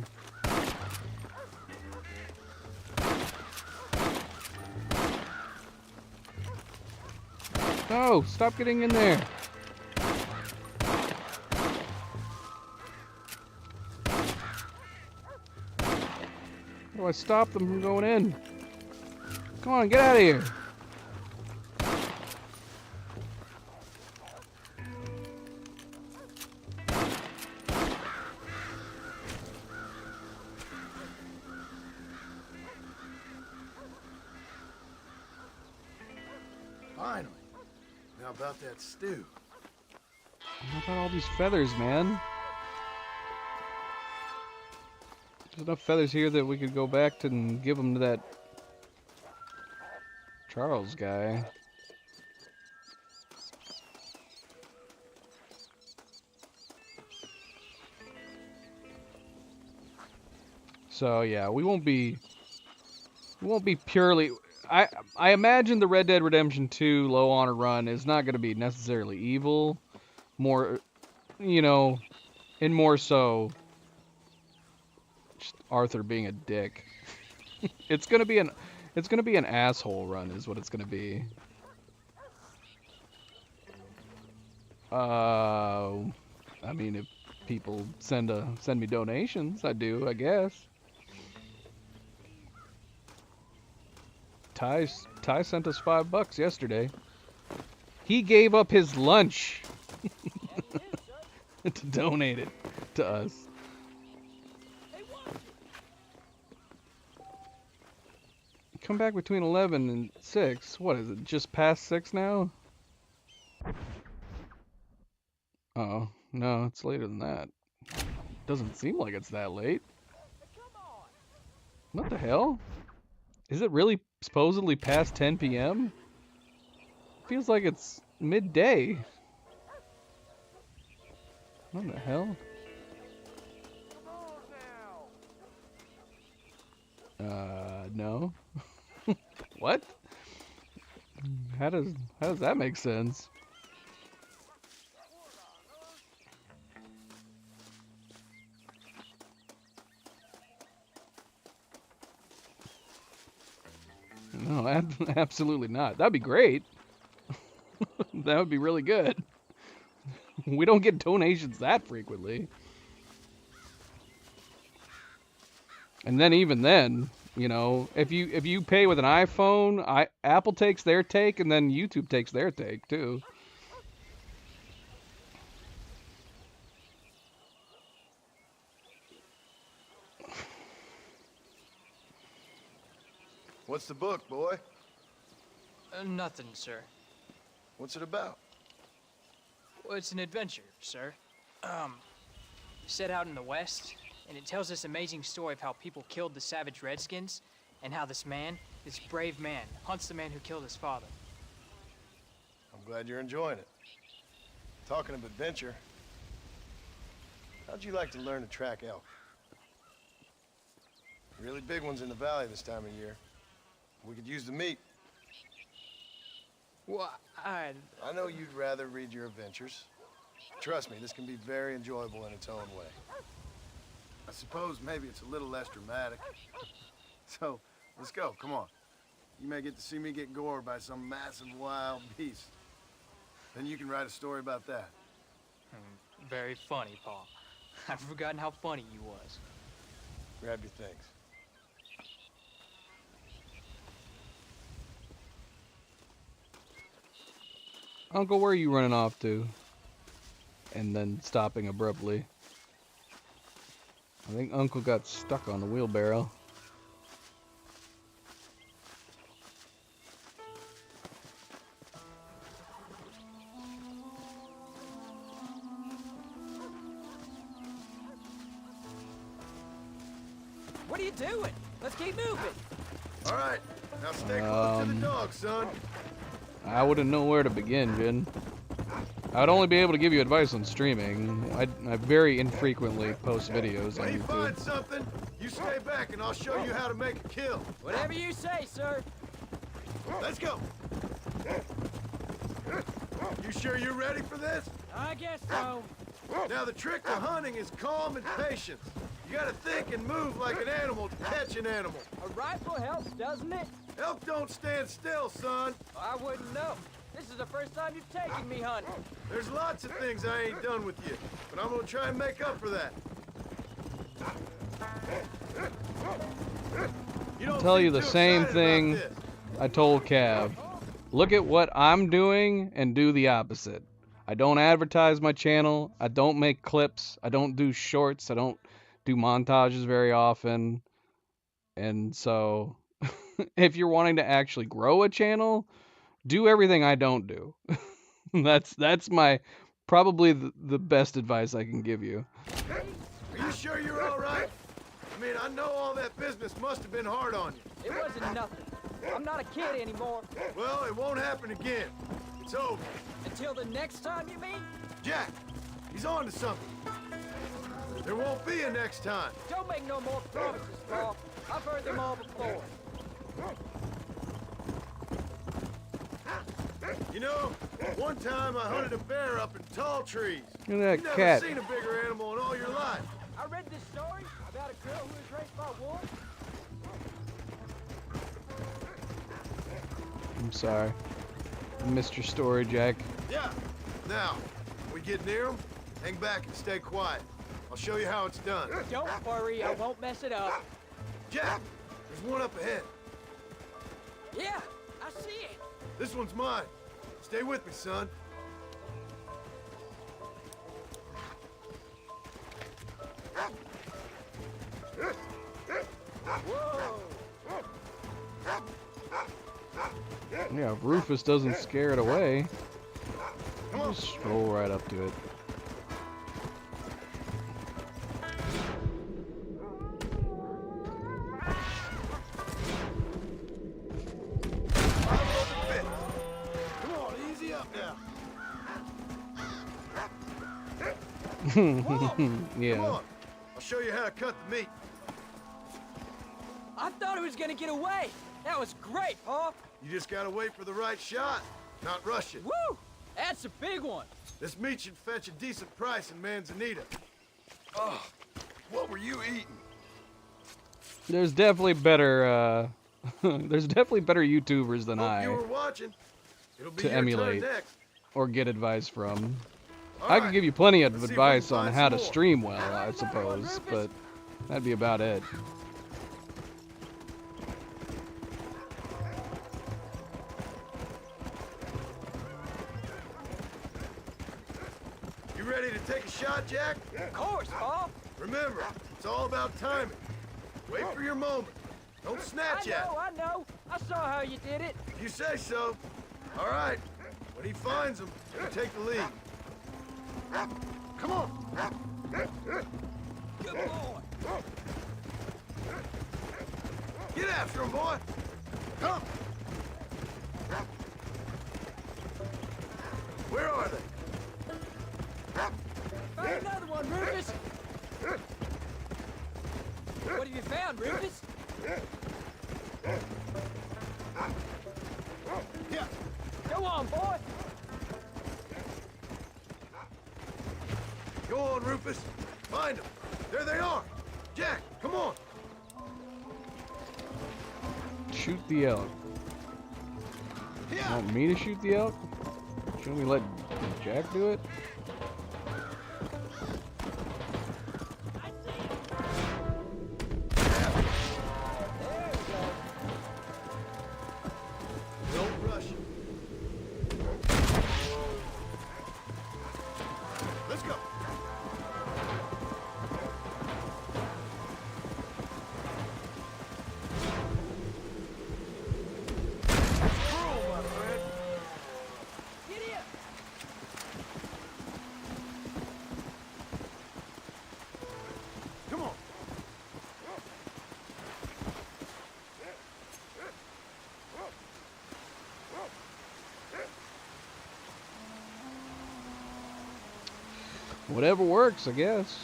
No, stop getting in there. How do I stop them from going in? Come on, get out of here. Finally. Now about that stew. How about all these feathers, man? There's enough feathers here that we could go back to and give them to that Charles guy. So yeah, we won't be purely. I imagine the Red Dead Redemption 2 low honor run is not going to be necessarily evil, more, you know, and more so just Arthur being a dick. It's going to be an asshole run is what it's going to be. I mean, if people send me donations, I do, I guess. Ty sent us $5 yesterday. He gave up his lunch to donate it to us. Come back between 11 and 6. What is it? Just past 6 now? Oh, no, it's later than that. Doesn't seem like it's that late. What the hell? Is it really supposedly past 10 p.m.? Feels like it's midday. What the hell? No. What? How does that make sense? No, absolutely not. That'd be great. That would be really good. We don't get donations that frequently. And then even then, you know, if you pay with an iPhone, Apple takes their take and then YouTube takes their take too. What's the book, boy? Nothing, sir. What's it about? Well, it's an adventure, sir. Set out in the West, and it tells this amazing story of how people killed the savage Redskins, and how this brave man, hunts the man who killed his father. I'm glad you're enjoying it. Talking of adventure, how'd you like to learn to track elk? Really big ones in the valley this time of year. We could use the meat. Well, I know you'd rather read your adventures. Trust me, this can be very enjoyable in its own way. I suppose maybe it's a little less dramatic. So, let's go, come on. You may get to see me get gored by some massive wild beast. Then you can write a story about that. Very funny, Paul. I've forgotten how funny you was. Grab your things. Uncle, where are you running off to? And then stopping abruptly. I think Uncle got stuck on the wheelbarrow. What are you doing? Let's keep moving. All right, now stay close to the dog, son. I wouldn't know where to begin, Jin. I'd only be able to give you advice on streaming. I very infrequently post videos on When you YouTube. find something, you stay back and I'll show you how to make a kill. Whatever you say, sir. Let's go. You sure you're ready for this? I guess so. Now the trick to hunting is calm and patience. You gotta think and move like an animal to catch an animal. A rifle helps, doesn't it? Elk don't stand still, son. I wouldn't know. This is the first time you've taken me hunting. There's lots of things I ain't done with you, but I'm gonna try and make up for that. I'll tell you the same thing I told Cav. Look at what I'm doing and do the opposite. I don't advertise my channel. I don't make clips. I don't do shorts. I don't do montages very often. And so if you're wanting to actually grow a channel, do everything I don't do. That's my probably the best advice I can give you. Are you sure you're all right? I mean, I know all that business must have been hard on you. It wasn't nothing. I'm not a kid anymore. Well, it won't happen again. It's over. Until the next time, you mean? Jack, he's on to something. There won't be a next time. Don't make no more promises, Paul. I've heard them all before. You know, one time I hunted a bear up in tall trees. Look at that You've cat. never seen a bigger animal in all your life. I read this story about a girl who was raised by wolves. I'm sorry. I missed your story, Jack. Yeah. Now, when we get near them, hang back and stay quiet. I'll show you how it's done. Don't worry, I won't mess it up. Jack, there's one up ahead. Yeah, I see it. This one's mine. Stay with me, son. Yeah, if Rufus doesn't scare it away, just stroll right up to it. Come on, easy up now. Yeah. Come on. I'll show you how to cut the meat. I thought it was gonna get away. That was great, Paul. You just gotta wait for the right shot, not rush it. Woo! That's a big one. This meat should fetch a decent price in Manzanita. Oh, what were you eating? There's definitely better there's definitely better YouTubers than Hope I you were watching. It'll be to your emulate turn next. or get advice from. All I could right, give you plenty of let's see if we can advice on find how some to more. stream well, I suppose, but that'd be about it. You ready to take a shot, Jack? Of course, Paul. Remember, it's all about timing. Wait for your moment. Don't snatch at it. I know. I saw how you did it. If you say so. All right. When he finds them, you take the lead. Come on. Good boy. Get after him, boy. Come. Where are they? Find another one, Rufus. What have you found, Rufus? Yeah. Go on, boy. Go on, Rufus. Find them. There they are. Jack, come on. Shoot the elk. Want me to shoot the elk? Shouldn't we let Jack do it? Whatever works, I guess.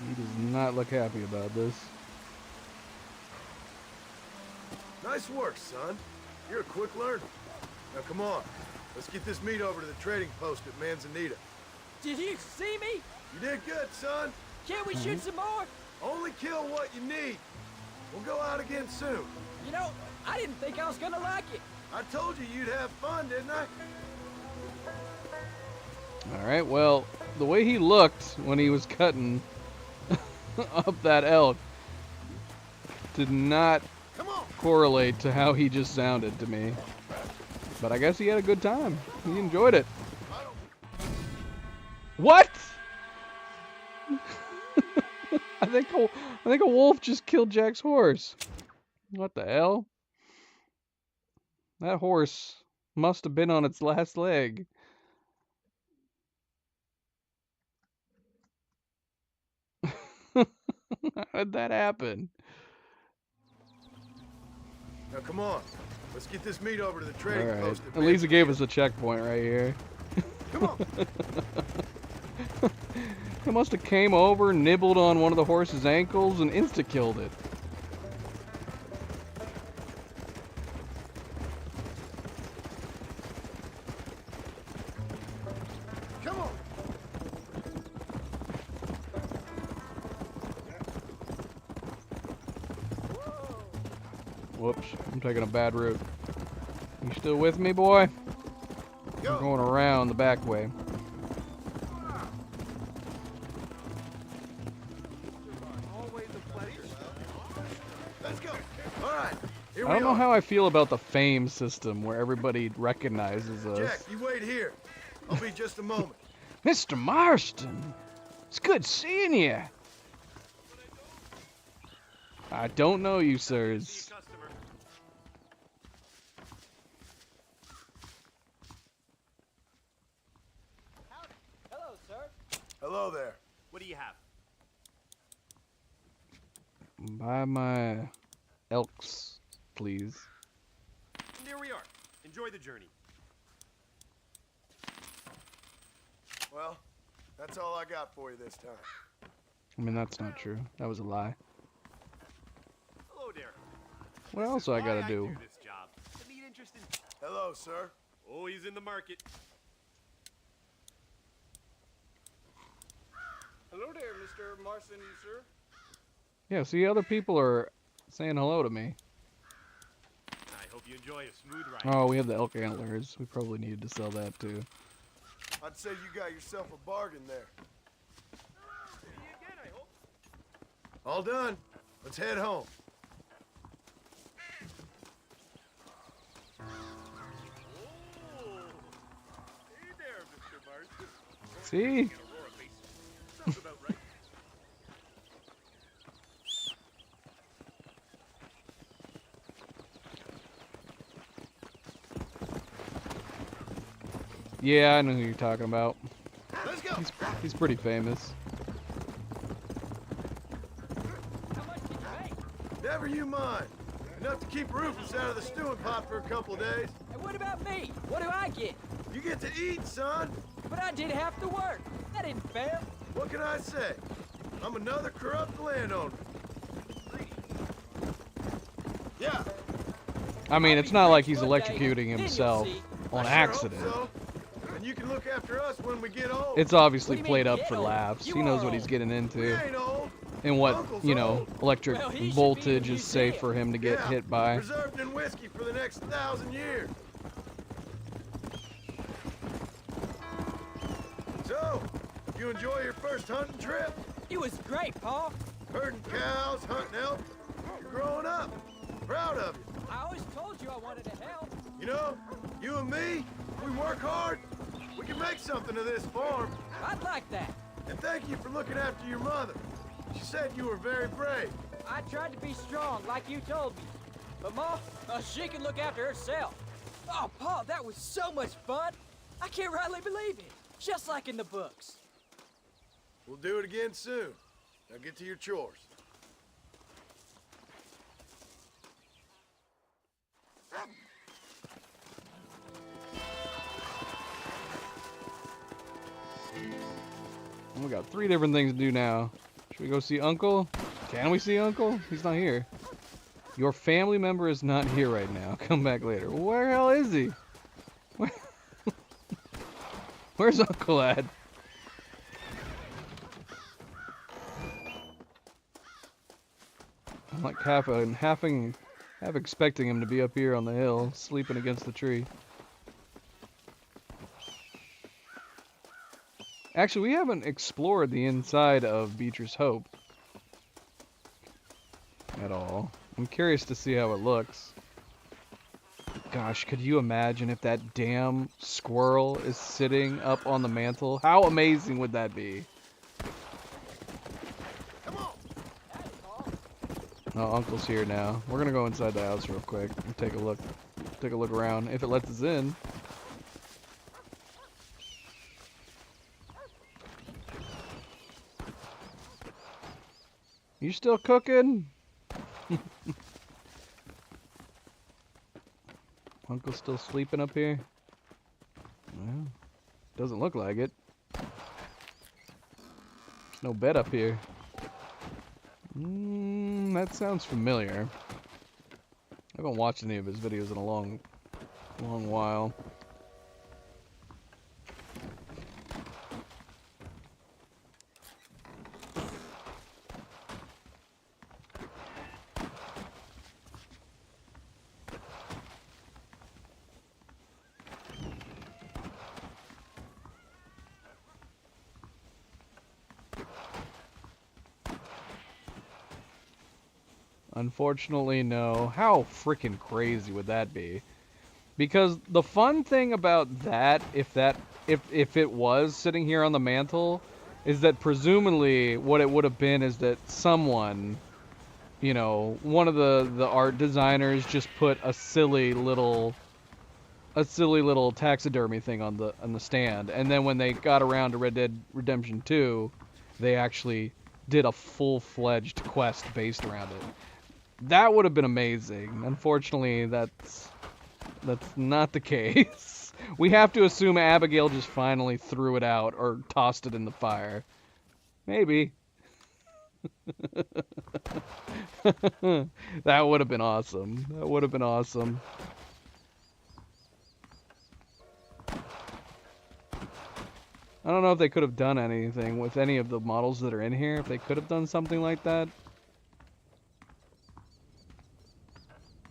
He does not look happy about this. Nice work, son. You're a quick learner. Now come on. Let's get this meat over to the trading post at Manzanita. Did you see me? You did good, son. Can't we shoot some more? Only kill what you need. We'll go out again soon. You know, I didn't think I was gonna like it. I told you you'd have fun, didn't I? Alright, well, the way he looked when he was cutting up that elk did not correlate to how he just sounded to me. But I guess he had a good time. He enjoyed it. What? I think a wolf just killed Jack's horse. What the hell? That horse must have been on its last leg. How did that happen? Now come on. Let's get this meat over to the trading Alright. post at Elisa gave us a checkpoint right here. Come on. He must have came over, nibbled on one of the horse's ankles, and insta-killed it. Come on. Whoops, I'm taking a bad route. You still with me, boy? We're going around the back way. Let's go. All right. Here I don't know how I feel about the fame system where everybody recognizes us. Jack, you wait here. I'll be just a moment. Mr. Marston, it's good seeing you. I don't know you, sirs. Hello, sir. Hello there. What do you have? Buy my elks, please. And there we are. Enjoy the journey. Well, that's all I got for you this time. I mean, that's not true. That was a lie. Hello there. What else I gotta do? This job. The meat interesting. Hello, sir. Oh, he's in the market. Hello there, Mr. Marston, sir. Yeah, see, other people are saying hello to me. I hope you enjoy a smooth ride. Oh, we have the elk antlers. We probably needed to sell that too. I'd say you got yourself a bargain there. See you again, I hope. All done. Let's head home. Hey there, Mr. Marston. See? Sounds about right. Yeah, I know who you're talking about. Let's go. He's pretty famous. Never you mind. Enough to keep Rufus out of the stewing pot for a couple days. And what about me? What do I get? You get to eat, son. But I did half the work. That isn't fair. What can I say? I'm another corrupt landowner. Yeah. I mean, it's not like he's electrocuting himself on I accident. Sure hope so. And you can look after us when we get old. It's obviously played up for laughs. He knows what he's getting We into. ain't old. And what, Uncle's you know, old. electric Well, he should voltage be in is safe for him to get Yeah, hit by. Preserved in whiskey for the next 1,000 years. So, you enjoy your first hunting trip? It was great, Paul. Herding cows, hunting elk. You're growing up. Proud of you. I always told you I wanted to help. You know, you and me, we work hard. We can make something of this farm. I'd like that. And thank you for looking after your mother. She said you were very brave. I tried to be strong, like you told me. But Ma, she can look after herself. Oh, Paul, that was so much fun. I can't rightly believe it. Just like in the books. We'll do it again soon. Now get to your chores. We got 3 different things to do now. Should we go see Uncle? Can we see Uncle? He's not here. Your family member is not here right now. Come back later. Where the hell is he? Where's Uncle at? I'm like half expecting him to be up here on the hill, sleeping against the tree. Actually, we haven't explored the inside of Beecher's Hope at all. I'm curious to see how it looks. Gosh, could you imagine if that damn squirrel is sitting up on the mantle? How amazing would that be? Oh, Uncle's here now. We're gonna go inside the house real quick and take a look around if it lets us in. You still cooking? Uncle's still sleeping up here? Well, doesn't look like it. There's no bed up here. That sounds familiar. I haven't watched any of his videos in a long while. Unfortunately, no. How freaking crazy would that be? Because the fun thing about that, if it was sitting here on the mantle, is that presumably what it would have been is that someone, you know, one of the art designers just put a silly little taxidermy thing on the stand, and then when they got around to Red Dead Redemption 2, they actually did a full-fledged quest based around it. That would have been amazing. Unfortunately, that's not the case. We have to assume Abigail just finally threw it out or tossed it in the fire. Maybe. That would have been awesome. That would have been awesome. I don't know if they could have done anything with any of the models that are in here. If they could have done something like that.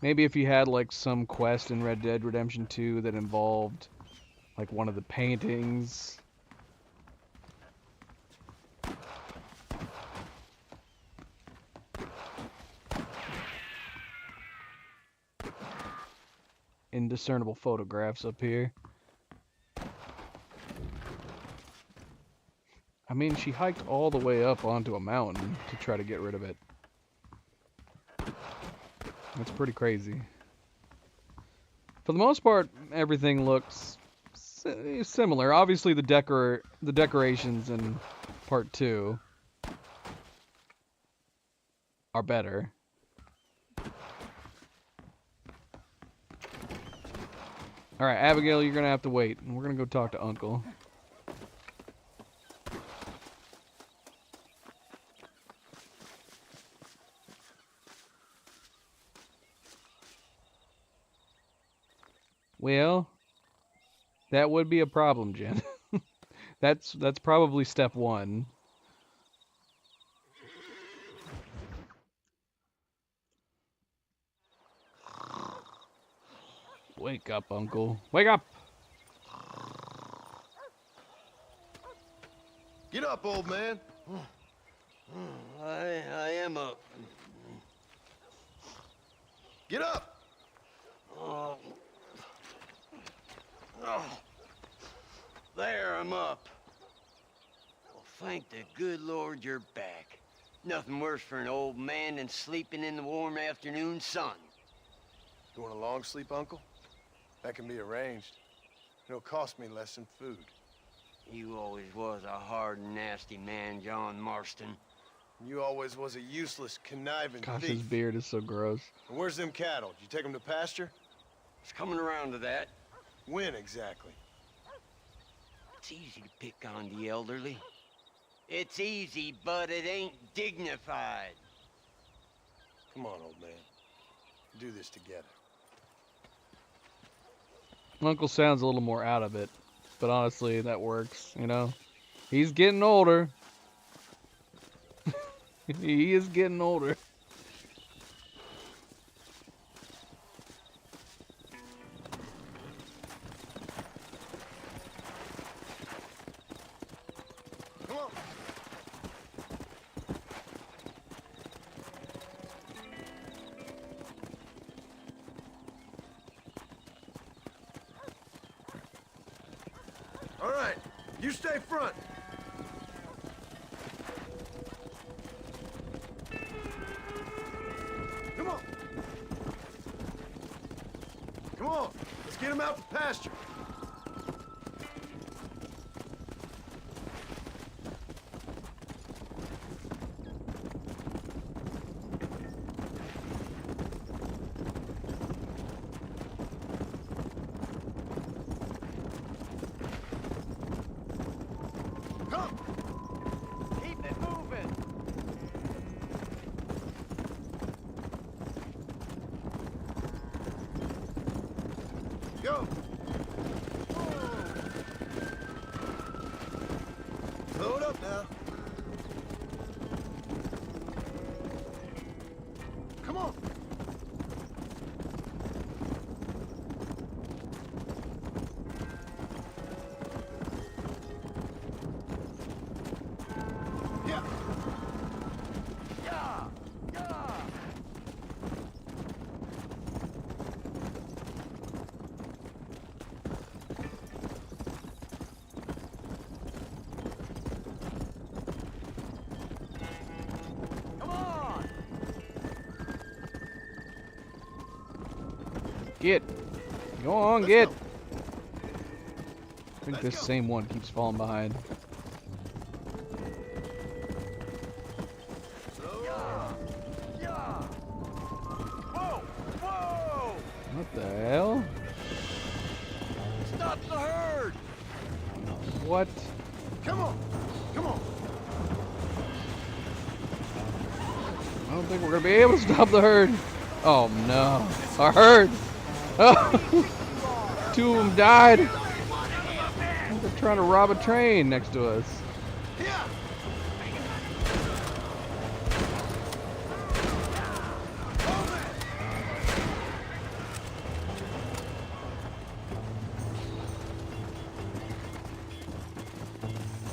Maybe if you had like some quest in Red Dead Redemption 2 that involved like one of the paintings. Indiscernible photographs up here. I mean, she hiked all the way up onto a mountain to try to get rid of it. That's pretty crazy. For the most part, everything looks similar. Obviously, the decorations in Part 2 are better. Alright, Abigail, you're gonna have to wait. We're gonna go talk to Uncle. Well, that would be a problem, Jen. That's probably step 1. Wake up, Uncle. Wake up! Get up, old man. I am up. Get up! Oh. Oh. There, I'm up. Well, thank the good Lord you're back. Nothing worse for an old man than sleeping in the warm afternoon sun. You want a long sleep, Uncle? That can be arranged. It'll cost me less than food. You always was a hard and nasty man, John Marston. You always was a useless, conniving Gosh, thief. his beard is so gross. And where's them cattle? Did you take them to pasture? It's coming around to that. When exactly? It's easy to pick on the elderly. It's easy, but it ain't dignified. Come on, old man. Do this together. Uncle sounds a little more out of it, but honestly, that works, you know? He's getting older. He is getting older. Come on. All right, you stay front. Come on. Come on, let's get him out to pasture. Come. Keep it moving. Go. Slow it up now. Come on. Yeah. Yeah, yeah. Come on. Get. Go on, get. I think this same one keeps falling behind. Yeah. Whoa, whoa. What the hell? Stop the herd. What? Come on. Come on. I don't think we're gonna be able to stop the herd. Oh no. Our herd! Oh. Two of them died. They're trying to rob a train next to us.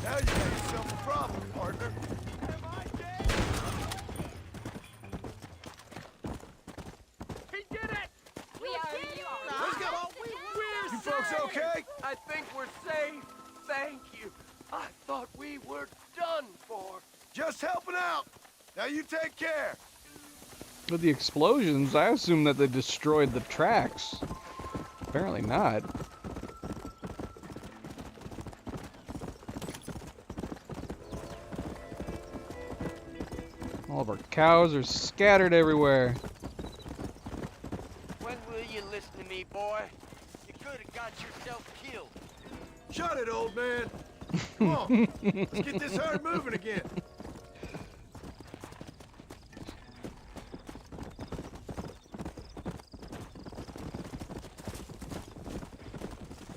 Now you got yourself a problem, partner. He did it. Let's go. You folks okay? I think we're safe. Thank you. I thought we were done for. Just helping out. Now you take care. With the explosions, I assume that they destroyed the tracks. Apparently not. All of our cows are scattered everywhere. When will you listen to me, boy? You could have got yourself killed. Shut it, old man. Come on. Let's get this herd moving again.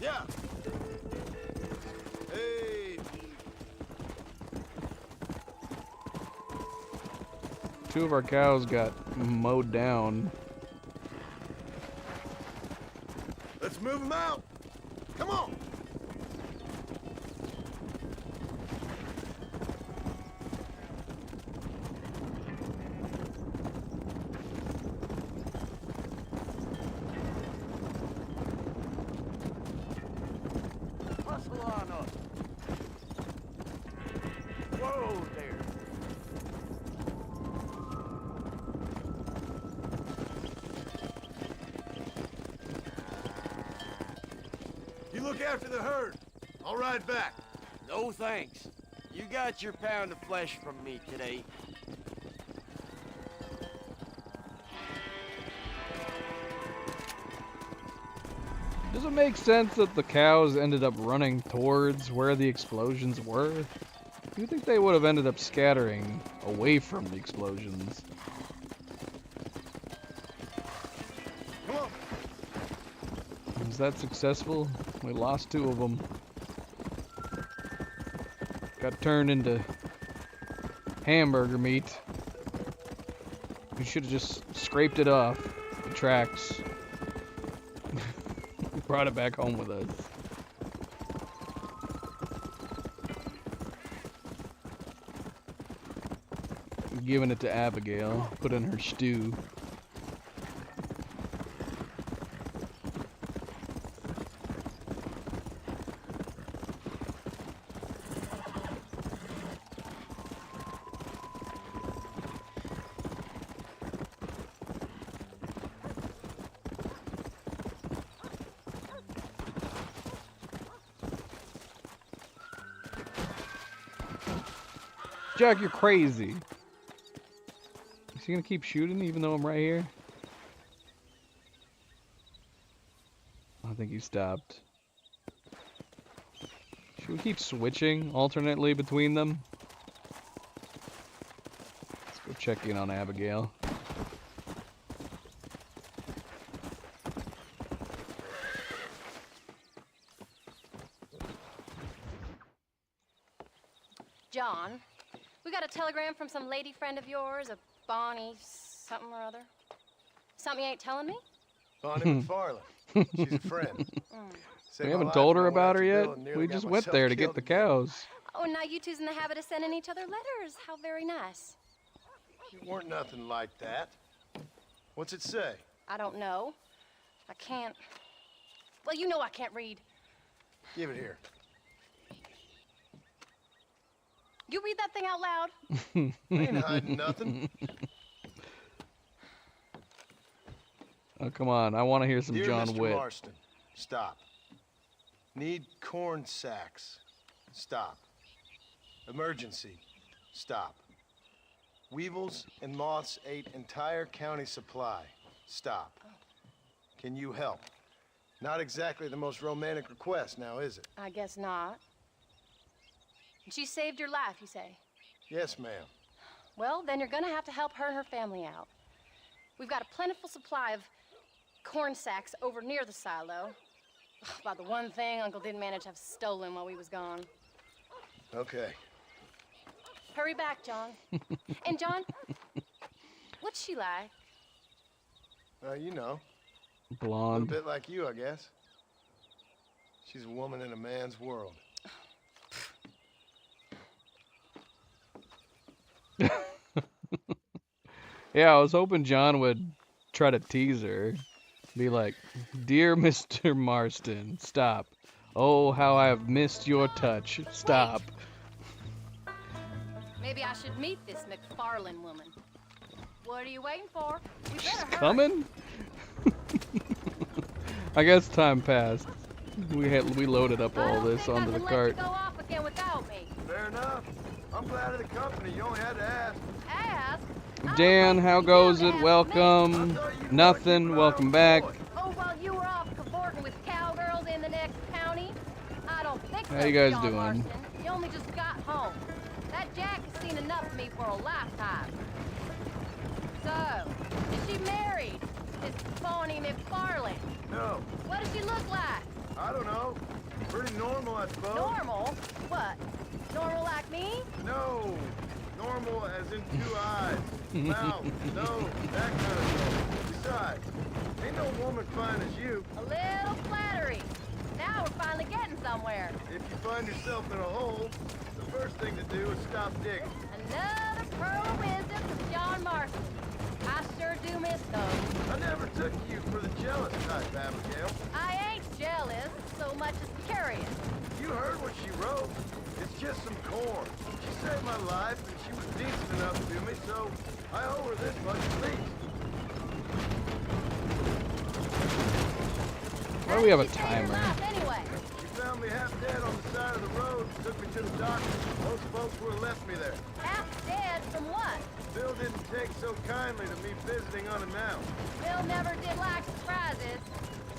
Yeah. Hey. Two of our cows got mowed down. Let's move them out. Come on. Hustle on up. Whoa there. You look after the herd. I'll ride back. No thanks. You got your pound of flesh from me today. Does it make sense that the cows ended up running towards where the explosions were? You think they would have ended up scattering away from the explosions? Was that successful? We lost 2 of them. Got turned into hamburger meat. We should have just scraped it off the tracks. Brought it back home with us. Giving it to Abigail. Put in her stew. Jack, you're crazy. Is he gonna keep shooting even though I'm right here? I think he stopped. Should we keep switching alternately between them? Let's go check in on Abigail. John, we got a telegram from some lady friend of yours, a Bonnie something or other. Something you ain't telling me? Bonnie McFarlane. She's a friend. We haven't told her about her yet. We just went there to get the cows. Oh, now you two's in the habit of sending each other letters. How very nice. It weren't nothing like that. What's it say? I don't know. I can't. Well, you know I can't read. Give it here. You read that thing out loud? I ain't hiding nothing. Oh, come on. I want to hear some Dear John Mr. Witt. Marston, stop. Need corn sacks. Stop. Emergency. Stop. Weevils and moths ate entire county supply. Stop. Can you help? Not exactly the most romantic request now, is it? I guess not. She saved your life, you say? Yes, ma'am. Well, then you're gonna have to help her and her family out. We've got a plentiful supply of corn sacks over near the silo. About the one thing Uncle didn't manage to have stolen while we was gone. Okay. Hurry back, John. And John, what's she like? You know. Blonde. A little bit like you, I guess. She's a woman in a man's world. Yeah, I was hoping John would try to tease her. Be like, "Dear Mr. Marston, stop. Oh, how I have missed your touch. Stop." Maybe I should meet this McFarlane woman. What are you waiting for? We better hurry. Coming? I guess time passed. We loaded up all this onto the cart. Go off again without me. Fair enough. I'm glad of the company. You only had to ask. Ask? Dan, how goes it? Welcome. Nothing. Welcome back. Oh, while you were off cavorting with cowgirls in the next county? I don't think so, How you guys John doing? Marston. You only just got home. That Jack has seen enough of me for a lifetime. So, is she married? This Bonnie McFarlane? No. What does she look like? I don't know. Pretty normal, I suppose. Normal? What? Normal like me? No. Normal as in 2 eyes, mouth, nose, that kind of stuff. Besides, ain't no woman fine as you. A little flattery. Now we're finally getting somewhere. If you find yourself in a hole, the first thing to do is stop digging. Another pearl of wisdom from John Marston. I sure do miss those. I never took you for the jealous type, Abigail. I ain't jealous so much as curious. You heard what she wrote. It's just some corn. She saved my life, and she was decent enough to me, so I owe her this much at least. Why do we have a timer? Anyway. She found me half dead on the side of the road and took me to the doctor. Most folks would have left me there. Half dead from what? Bill didn't take so kindly to me visiting unannounced. Bill never did like surprises.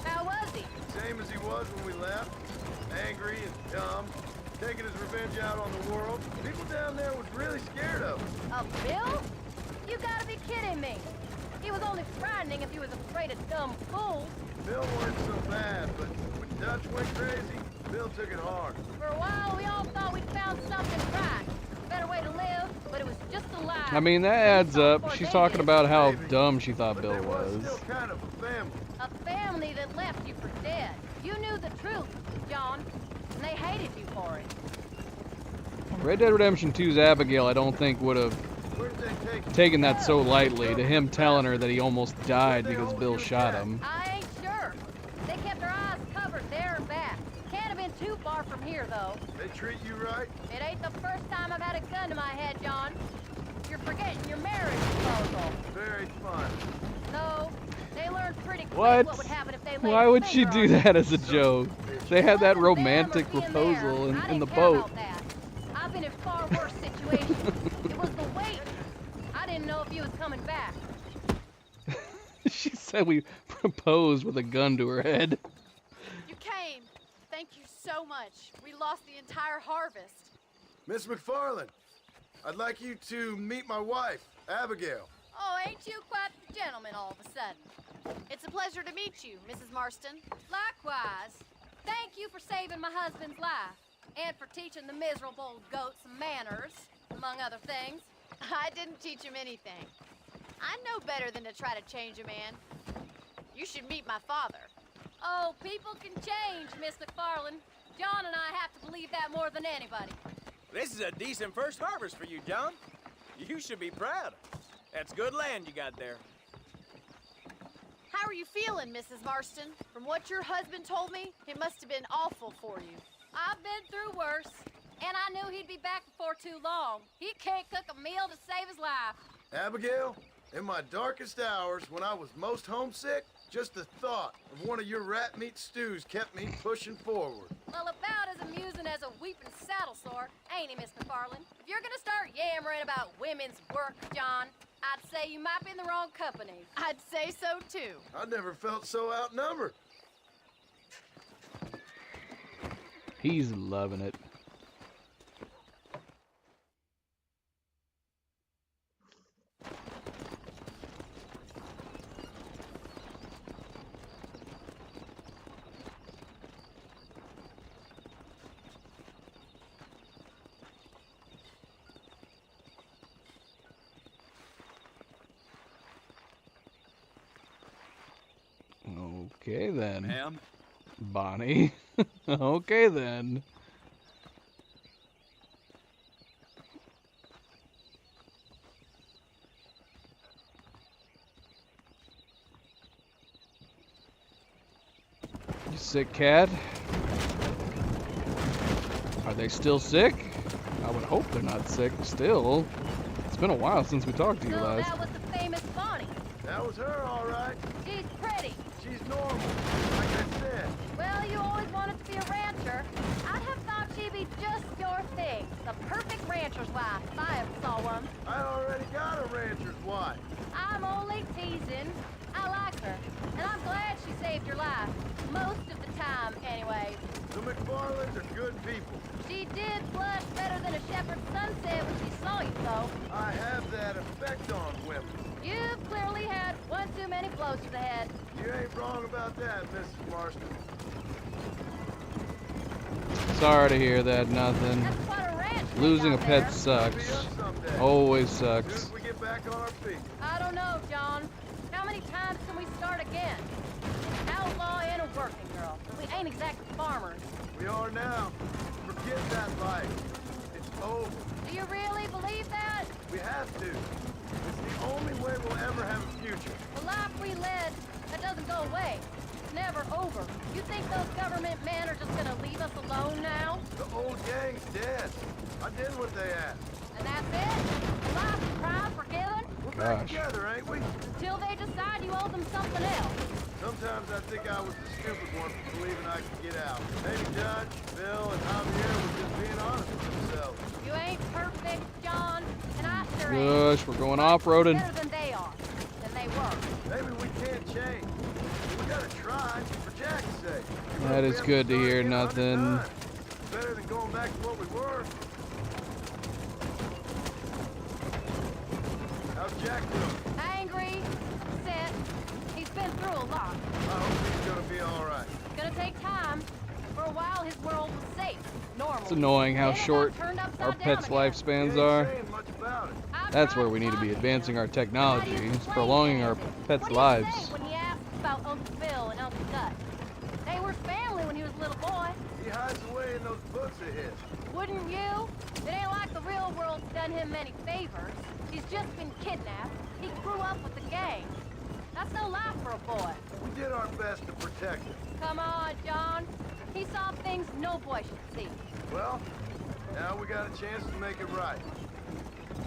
How was he? Same as he was when we left. Angry and dumb. Taking his revenge out on the world. People down there was really scared of him. Of Bill? You gotta be kidding me. He was only frightening if he was afraid of dumb fools. Bill weren't so bad, but when Dutch went crazy, Bill took it hard. For a while, we all thought we'd found something right. A better way to live, but it was just a lie. I mean, that adds up. She's talking about how dumb she thought Bill was. Still kind of a family. A family that left you for dead. You knew the truth, John, and they hated you for it. Red Dead Redemption 2's Abigail, I don't think would have taken that so lightly, to him telling her that he almost died because Bill shot him. I ain't sure. They kept their eyes covered there and back. Can't have been too far from here, though. They treat you right? It ain't the first time I've had a gun to my head, John. You're forgetting your marriage proposal. Very fun. No, they learned pretty quick What? would happen if they laid Why a would she finger do on you. that as a joke? They had that romantic proposal in the boat. I've been in far worse situations. It was the wait. I didn't know if you was coming back. She said we proposed with a gun to her head. You came. Thank you so much. We lost the entire harvest. Miss McFarland, I'd like you to meet my wife, Abigail. Oh, ain't you quite the gentleman all of a sudden? It's a pleasure to meet you, Mrs. Marston. Likewise. Thank you for saving my husband's life. And for teaching the miserable goat some manners, among other things. I didn't teach him anything. I know better than to try to change a man. You should meet my father. Oh, people can change, Miss McFarland. John and I have to believe that more than anybody. This is a decent first harvest for you, John. You should be proud. That's good land you got there. How are you feeling, Mrs. Marston? From what your husband told me, it must have been awful for you. I've been through worse, and I knew he'd be back before too long. He can't cook a meal to save his life. Abigail, in my darkest hours, when I was most homesick, just the thought of one of your rat meat stews kept me pushing forward. Well, about as amusing as a weeping saddle sore, ain't he, Miss McFarland? If you're gonna start yammering about women's work, John, I'd say you might be in the wrong company. I'd say so, too. I never felt so outnumbered. He's loving it. Okay then. Ma'am? Bonnie. Okay then. You sick, cat? Are they still sick? I would hope they're not sick still. It's been a while since we talked to you So last. that was the famous Bonnie. That was her, all right. She's pretty. She's normal, like I said. Well, you always wanted to be a rancher. I'd have thought she'd be just your thing. The perfect rancher's wife, if I ever saw one. I already got a rancher's wife. I'm only teasing. I like her, and I'm glad she saved your life. Most of the time, anyway. The McFarlands are good people. She did blush better than a shepherd's sunset when she saw you, though. I have that effect on women. You've clearly had one too many blows to the head. You ain't wrong about that, Mrs. Marston. Sorry to hear that, nothing. That's what a ranch is Losing a out pet there. sucks. Always sucks. As soon as we get back on our feet. I don't know, John. How many times can we start again? Outlaw and a working girl. We ain't exactly farmers. We are now. Forget that life. It's over. Do you really believe that? We have to. It's the only way we'll ever have a future. The life we led, that doesn't go away. It's never over. You think those government men are just gonna leave us alone now? The old gang's dead. I did what they asked. And that's it? Life, crime, forgiven? We're back together, ain't we? Until they decide you owe them something else. Sometimes I think I was the stupid one for believing I could get out. Maybe Dutch, Bill, and Javier were just being honest with themselves. You ain't perfect, John, and I sure ain't. Gosh, we're going off-roading. Better than they are, than they were. Maybe we can't change. We gotta try for That is good to hear. Nothing. Better than going back to what we were. How's Jack doing? Angry, upset. He's been through a lot. I hope he's gonna be all right. It's gonna take time. For a while, his world was safe, normal. It's annoying how Then it got short turned upside our down pets' again. lifespans are. That's where we need to be advancing our technology, prolonging our pets' lives. When he asked about Uncle Phil and Uncle Dutch, they were family when he was a little boy. He hides away in those books of his. Wouldn't you? It ain't like the real world's done him many favors. He's just been kidnapped. He grew up with the gang. That's no life for a boy. We did our best to protect him. Come on, John. He saw things no boy should see. Well, now we got a chance to make it right.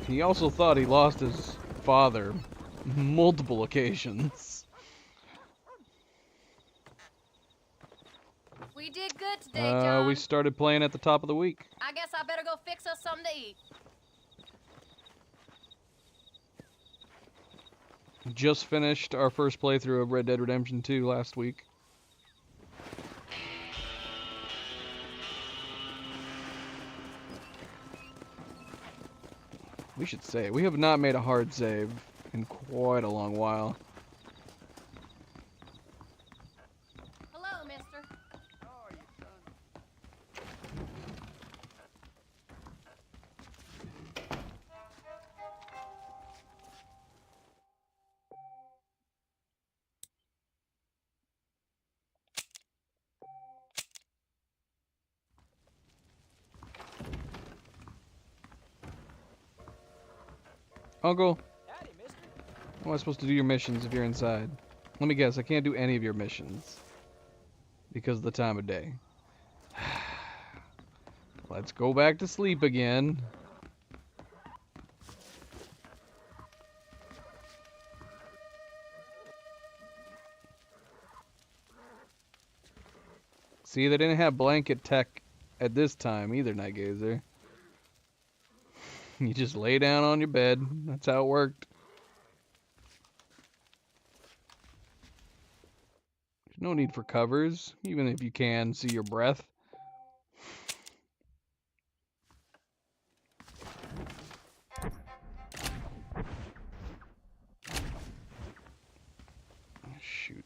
He also thought he lost his father multiple occasions. We did good today, John. We started playing at the top of the week. I guess I better go fix us something to eat. Just finished our first playthrough of Red Dead Redemption 2 last week. We should say, we have not made a hard save in quite a long while. Hello, mister. Uncle, how am I supposed to do your missions if you're inside? Let me guess, I can't do any of your missions because of the time of day. Let's go back to sleep again. See, they didn't have blanket tech at this time either, Night Gazer. You just lay down on your bed. That's how it worked. There's no need for covers, even if you can see your breath. Shoot.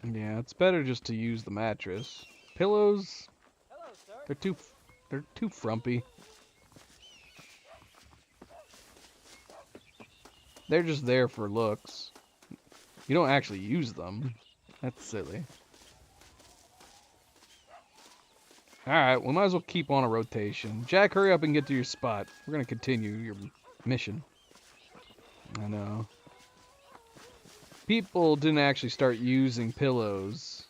Yeah, it's better just to use the mattress. Pillows, they're too frumpy. They're just there for looks. You don't actually use them. That's silly. Alright, we might as well keep on a rotation. Jack, hurry up and get to your spot. We're gonna continue your mission. I know. People didn't actually start using pillows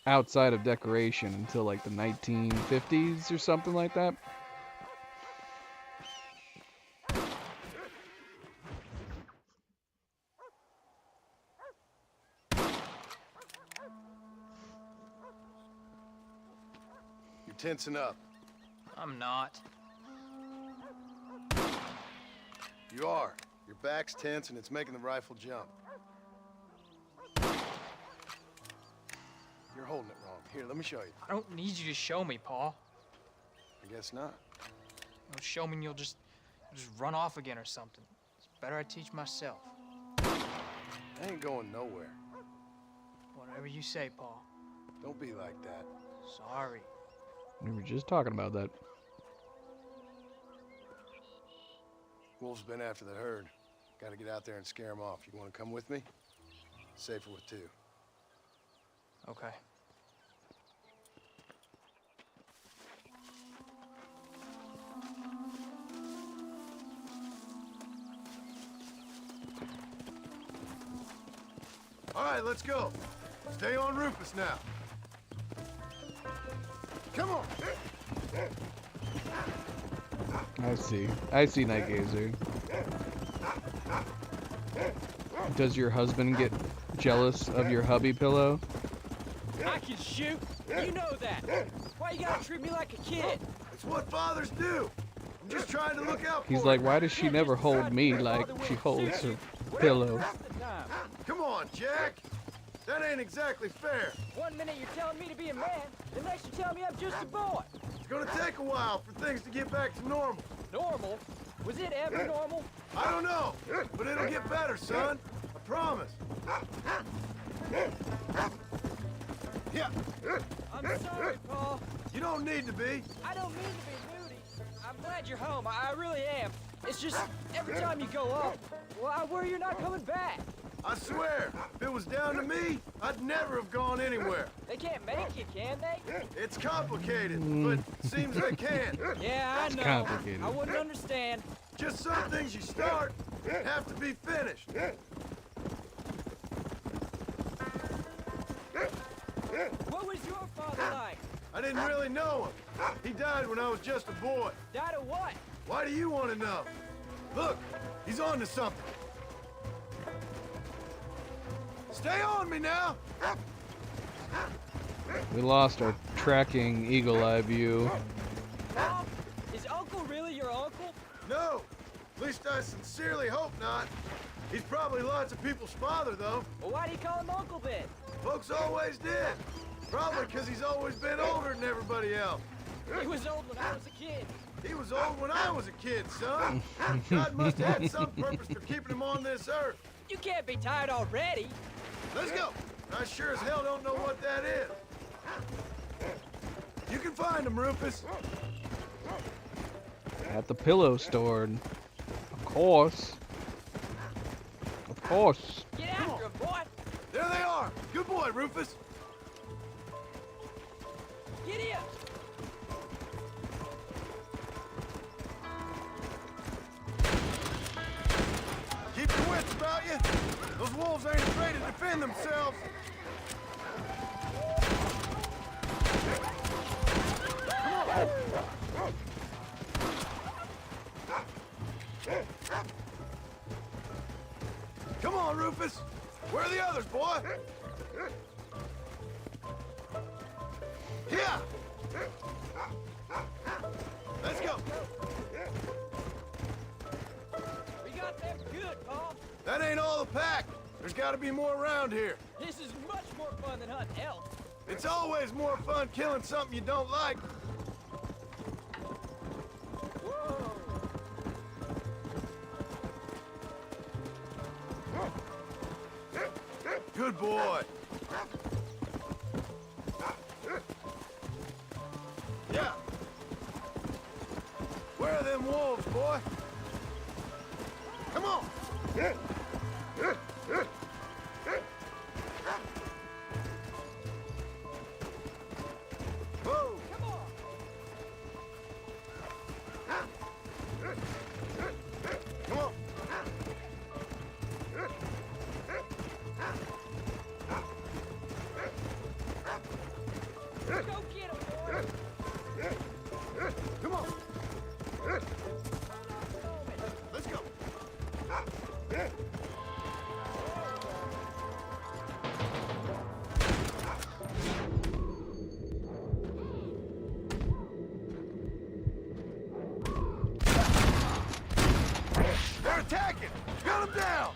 outside of decoration until like the 1950s or something like that. You're tensing up. I'm not. You are. Your back's tense and it's making the rifle jump. You're holding it wrong. Here, let me show you. I don't need you to show me, Paul. I guess not. No, show me and you'll just run off again or something. It's better I teach myself. I ain't going nowhere. Whatever you say, Paul. Don't be like that. Sorry. We were just talking about that. Wolf's been after the herd. Gotta get out there and scare him off. You wanna come with me? Safer with two. Okay. All right, let's go. Stay on Rufus now. Come on. I see, Night Gazer. Does your husband get jealous of your hubby pillow? I can shoot. You know that. Why you gotta treat me like a kid? It's what fathers do. I'm just trying to look out for He's like, why does she never hold me like she holds her pillow? Come on, Jack. That ain't exactly fair. 1 minute you're telling me to be a man, the next you're telling me I'm just a boy. It's gonna take a while for things to get back to normal. Normal? Was it ever normal? I don't know, but it'll get better, son. I promise. Yeah. I'm sorry, Paul. You don't need to be. I don't mean to be moody. I'm glad you're home. I really am. It's just every time you go up, well, I worry you're not coming back. I swear, if it was down to me, I'd never have gone anywhere. They can't make you, can they? It's complicated, but seems they can. Yeah, I know. Complicated. I wouldn't understand. Just some things you start have to be finished. What was your father like? I didn't really know him. He died when I was just a boy. Died of what? Why do you want to know? Look, he's on to something. Stay on me now. We lost our tracking eagle-eye view. Mom, is Uncle really your uncle? No, at least I sincerely hope not. He's probably lots of people's father, though. Well, why do you call him Uncle then? Folks always did. Probably because he's always been older than everybody else. He was old when I was a kid. He was old when I was a kid, son. God must have had some purpose for keeping him on this earth. You can't be tired already. Let's go. I sure as hell don't know what that is. You can find him, Rufus. At the pillow store. Of course. Of course. Get after him, boy. There they are. Good boy, Rufus. Get in. Keep your wits about you. Those wolves ain't afraid to defend themselves. Come on, Rufus. Where are the others, boy? Yeah. Let's go. We got them good, Paul. That ain't all the pack. There's got to be more around here. This is much more fun than hunting elk. It's always more fun killing something you don't like. Whoa. Good boy. Yeah. Where are them wolves, boy? Come on. Whoa. Come on. Come on. Go get him, boy. Come on. Let's go. They're attacking. Gun them down.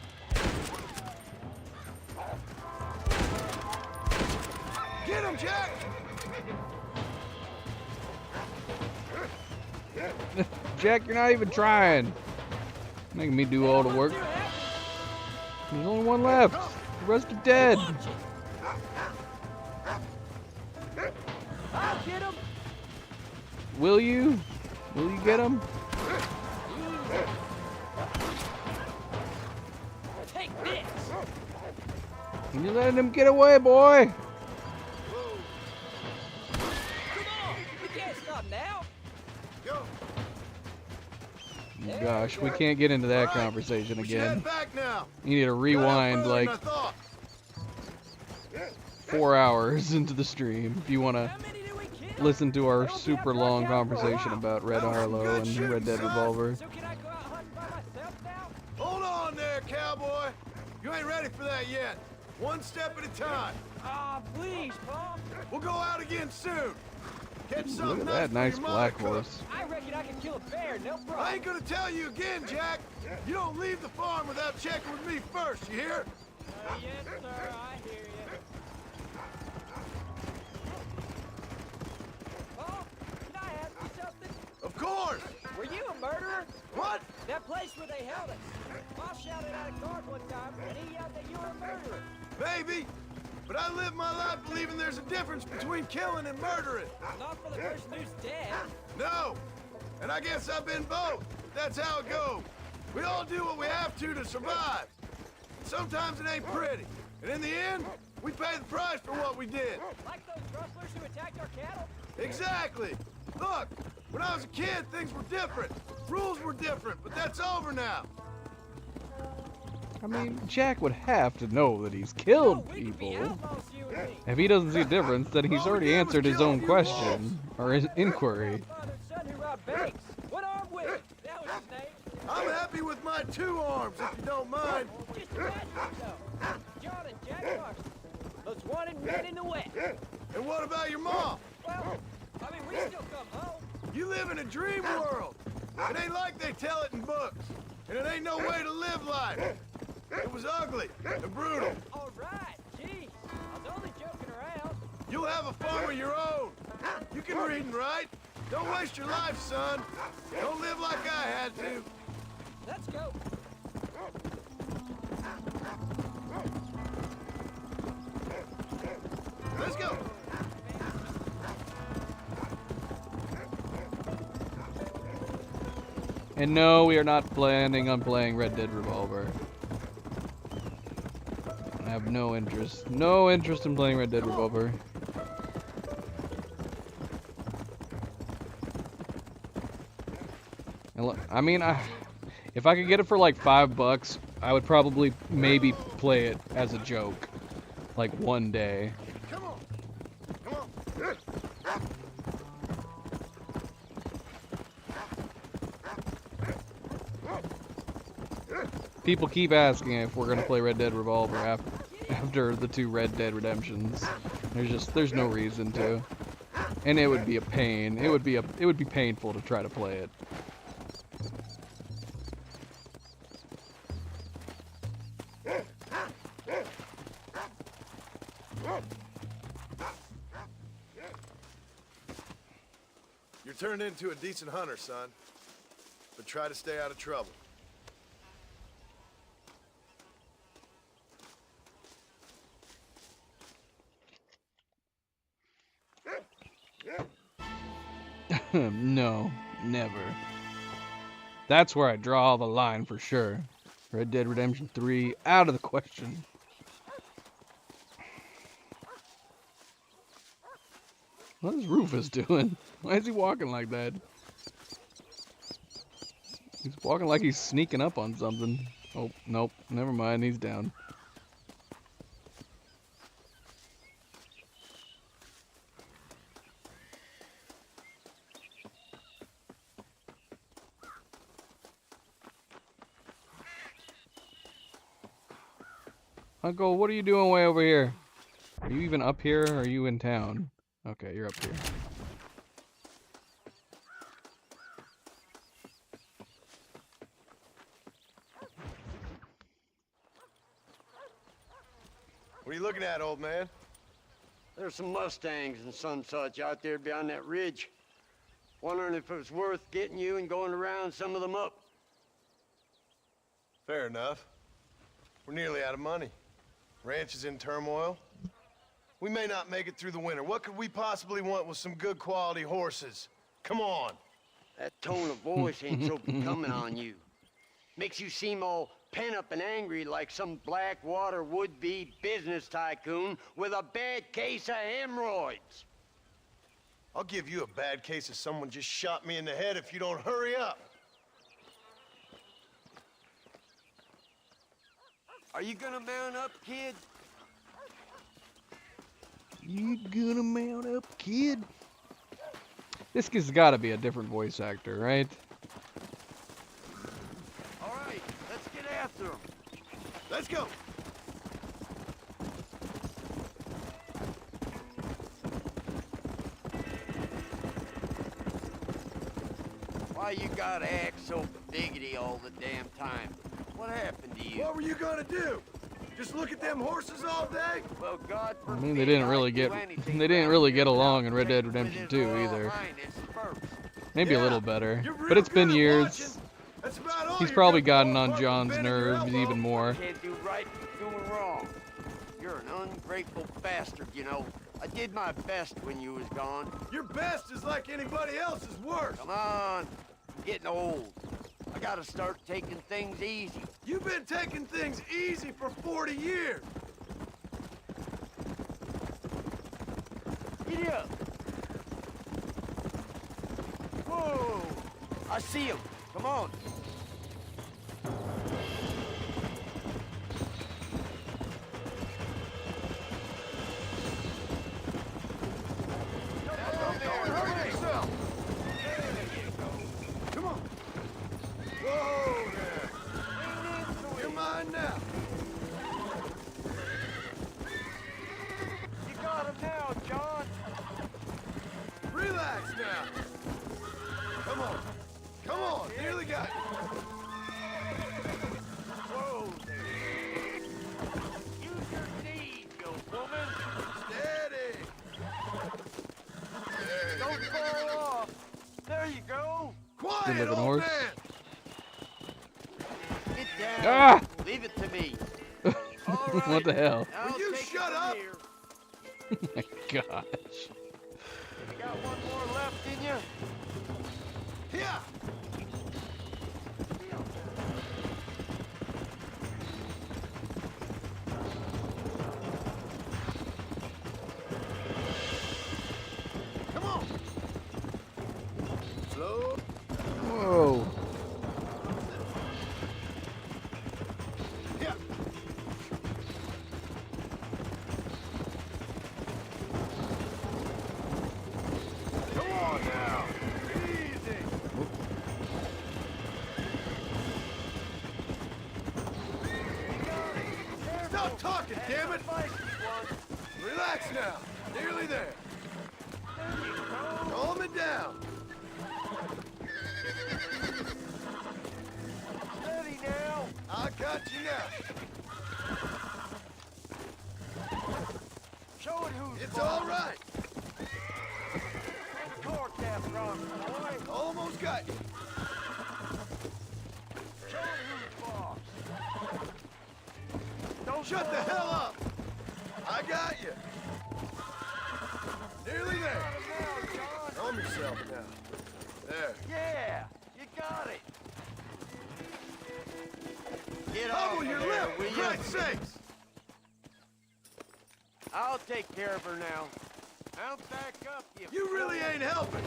Get him, Jack. Jack, you're not even trying. Making me do all the work. There's only one left. The rest are dead. I'll get him. Will you? Will you get him? Take this. Can you let him get away, boy? Come on. We can't stop now. Go. Gosh, we can't get into that conversation We should again. head back now. You need to rewind Further than like I thought. 4 hours into the stream if you want to listen to our super long conversation about Red Harlow and Red Dead Revolver. So can I go out hunting by myself now? Hold on there, cowboy. You ain't ready for that yet. One step at a time. Ah, please, Paul. We'll go out again soon. Catch Look something at that nice nice for your black mother cook. horse. I reckon I can kill a bear, no problem. I ain't gonna tell you again, Jack. You don't leave the farm without checking with me first, you hear? Yes, sir, I hear you. Oh, can I ask you something? Of course! Were you a murderer? What? That place where they held us. Ma shouted out a guard one time, and he yelled that you were a murderer. Maybe. But I live my life believing there's a difference between killing and murdering. Not for the person who's dead. No. And I guess I've been both. That's how it goes. We all do what we have to survive. Sometimes it ain't pretty. And in the end, we pay the price for what we did. Like those rustlers who attacked our cattle? Exactly. Look, when I was a kid, things were different. Rules were different, but that's over now. I mean, Jack would have to know that he's killed people. If he doesn't see a difference, then he's already answered his own question, or his inquiry. Son who robbed banks. What arm with? That was his name. I'm happy with my 2 arms, if you don't mind. Just imagine yourself. John and Jack Marston. Most wanted men in the West. And what about your mom? Well, I mean, we still come home. You live in a dream world. It ain't like they tell it in books. And it ain't no way to live life. It was ugly and brutal. All right, geez. I was only joking around. You'll have a farm of your own. You can read and write. Don't waste your life, son. Don't live like I had to. Let's go. Let's go. And no, we are not planning on playing Red Dead Revolver. I have no interest in playing Red Dead Revolver. And look, I mean, if I could get it for like $5, I would probably maybe play it as a joke, like one day. Come on. Come on. People keep asking if we're gonna play Red Dead Revolver after the 2 Red Dead Redemptions. There's no reason to, and it would be a pain. It would be painful to try to play it. You're turned into a decent hunter, son. But try to stay out of trouble. No, never. That's where I draw the line for sure. Red Dead Redemption 3, out of the question. What is Rufus doing? Why is he walking like that? He's walking like he's sneaking up on something. Oh, nope, never mind, he's down. Uncle, what are you doing way over here? Are you even up here, or are you in town? Okay, you're up here. What are you looking at, old man? There's some Mustangs and some such out there beyond that ridge. Wondering if it was worth getting you and going around some of them up. Fair enough. We're nearly out of money. Ranch is in turmoil. We may not make it through the winter. What could we possibly want with some good quality horses? Come on. That tone of voice ain't so becoming on you. Makes you seem all pent up and angry like some Blackwater would-be business tycoon with a bad case of hemorrhoids. I'll give you a bad case of someone just shot me in the head if you don't hurry up. Are you gonna mount up, kid? You gonna mount up, kid? This has got to be a different voice actor, right? All right, let's get after him. Let's go. Why you gotta act so biggity all the damn time? What happened to you? What were you gonna do? Just look at them horses all day? Well, God I mean, they didn't really get along in Red Dead Redemption 2 either. Maybe a little better, but it's been years. He's probably gotten on John's nerves even more. Can't do right, doing wrong. You're an ungrateful bastard, you know. I did my best when you was gone. Your best is like anybody else's worst. Come on, I'm getting old. I gotta start taking things easy. You've been taking things easy for 40 years. Giddy up. Whoa! I see him. Come on. Come on. Whoa there. You're mine now. You got him now, John. Relax now. Come on. Come on. Nearly got you. Whoa there. Use your knees, you woman. Steady. Don't fall off. There you go. Quiet, Good-looking old horse. man. Get down. Ah! Leave it to me. What the hell? Will you shut up? Oh my gosh. You got one more left in you? Here. Come on. Slow. Whoa. Here. Come on now. Easy. Stop talking, damn it. Relax now. Nearly there. Calm it down. Steady now. I got you now. Show it who's It's boss. all right. Torque that rock, boy. Almost got you. Show it who's boss. Don't shut the hell up. I got you. Nearly there. Calm yourself now. There. Yeah, you got it. Get Hobble off your of there, lip, will for you? Christ's sakes. I'll take care of her now. I'll back up, you. You really ain't helping.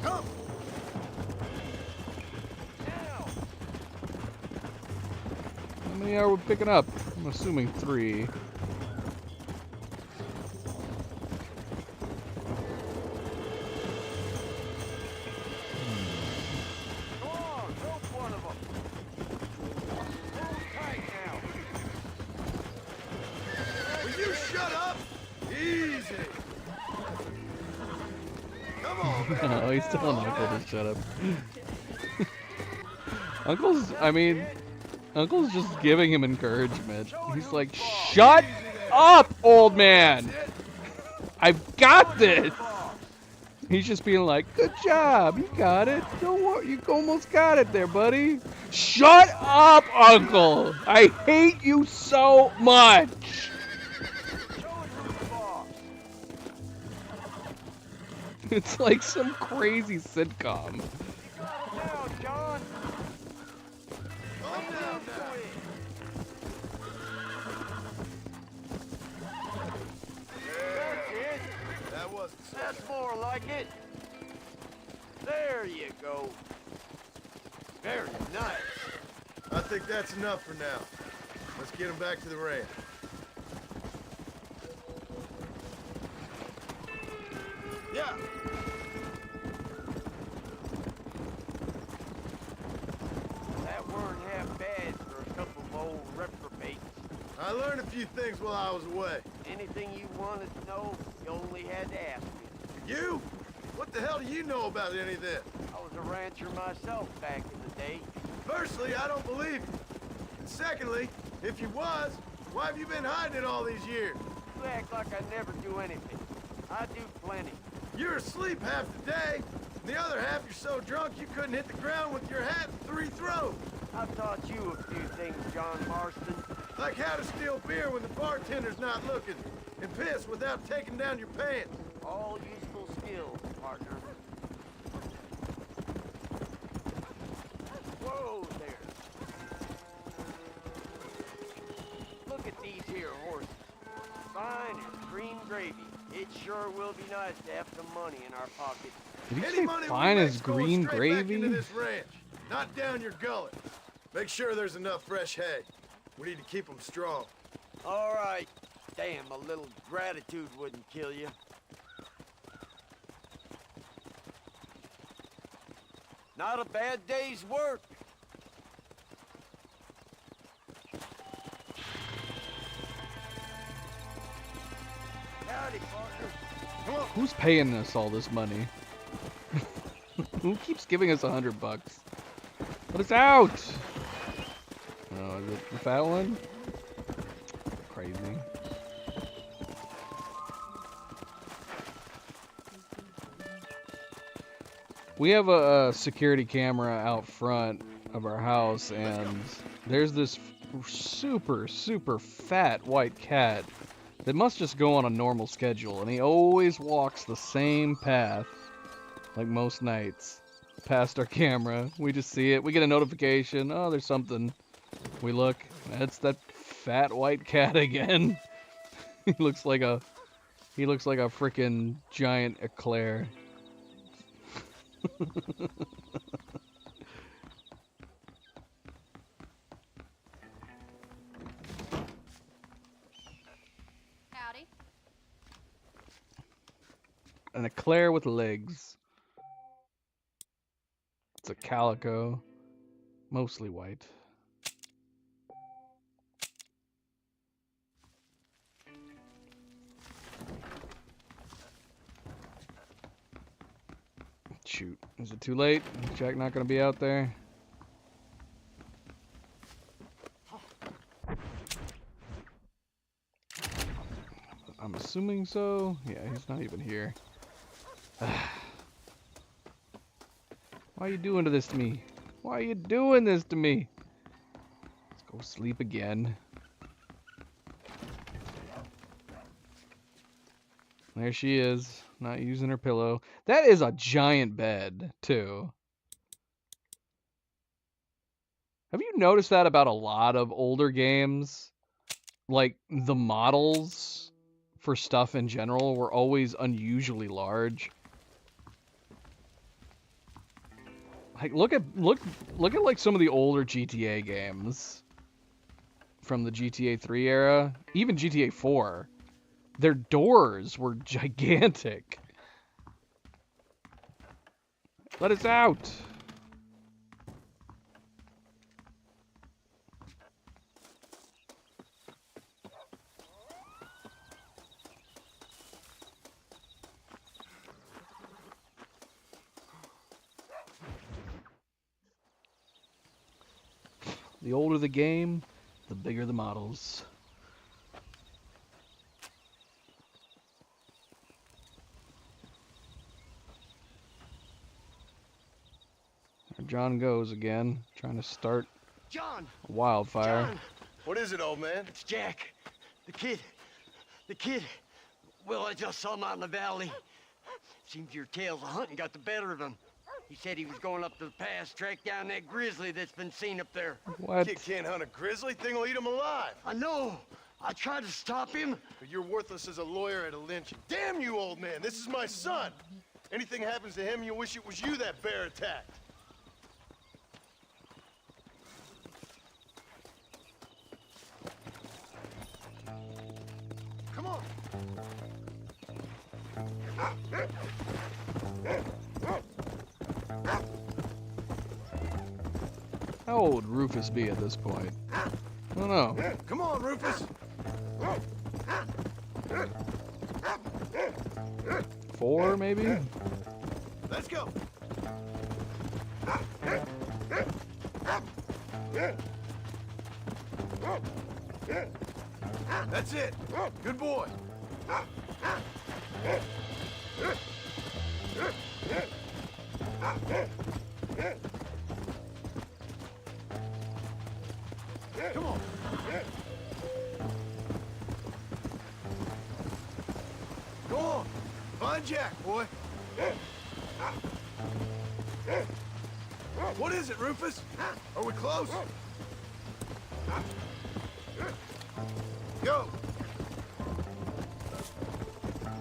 Come. Now. How many are we picking up? I'm assuming 3. Go on, rope one of them. Hold tight now. Will you shut up? Easy. Come on, man. Oh, he's telling Uncle to shut up. Uncle's just giving him encouragement. He's like, shut up, old man. I've got this. He's just being like, good job, you got it. Don't worry, you almost got it there, buddy. Shut up, Uncle. I hate you so much. It's like some crazy sitcom. Now, John. Calm down now. That's it. That wasn't so That's more like it. There you go. Very nice. I think that's enough for now. Let's get him back to the ranch. Yeah. That weren't half bad for a couple of old reprobates. I learned a few things while I was away. Anything you wanted to know, you only had to ask me. You? What the hell do you know about any of this? I was a rancher myself back in the day. Firstly, I don't believe you. And secondly, If you was, why have you been hiding it all these years? You act like I never do anything. I do plenty. You're asleep half the day. The other half you're so drunk you couldn't hit the ground with your hat in 3 throws. I taught you a few things, John Marston. Like how to steal beer when the bartender's not looking, and piss without taking down your pants. All useful skills, partner. Whoa there. Look at these here horses. Fine as green gravy. It sure will be nice to have some money in our pockets. Did you Any say money we fine as make's going green straight back gravy? into this ranch, not down your gullet. Make sure there's enough fresh hay. We need to keep them strong. All right. Damn, a little gratitude wouldn't kill you. Not a bad day's work. Howdy, partner. Who's paying us all this money? Who keeps giving us $100? Let us out! Oh, is it the fat one? Crazy. We have a security camera out front of our house, and there's this super fat white cat that must just go on a normal schedule, and he always walks the same path, like most nights, past our camera. We just see it. We get a notification. Oh, there's something. We look. That's that fat white cat again. He looks like a freaking giant eclair. Howdy. An eclair with legs. It's a calico, mostly white. Shoot, is it too late? Is Jack not gonna be out there? I'm assuming so. Yeah, he's not even here. Why are you doing this to me? Why are you doing this to me? Let's go sleep again. There she is, not using her pillow. That is a giant bed, too. Have you noticed that about a lot of older games? Like, the models for stuff in general were always unusually large. Like, look at like some of the older GTA games from the GTA 3 era, even GTA 4. Their doors were gigantic. Let us out. The older the game, the bigger the models. There John goes again, trying to start John! a wildfire. John! What is it, old man? It's Jack. The kid. The kid. Well, I just saw him out in the valley. Seems your tales of hunting got the better of him. He said he was going up to the pass, track down that grizzly that's been seen up there. What? Kid can't hunt a grizzly. Thing will eat him alive. I know. I tried to stop him. But you're worthless as a lawyer at a lynching. Damn you, old man. This is my son. Anything happens to him, you'll wish it was you that bear attacked. Come on. How old would Rufus be at this point? I don't know. Come on, Rufus. 4, maybe? Let's go. That's it. Good boy. Come on. Go on. Find Jack, boy. What is it, Rufus? Are we close? Go.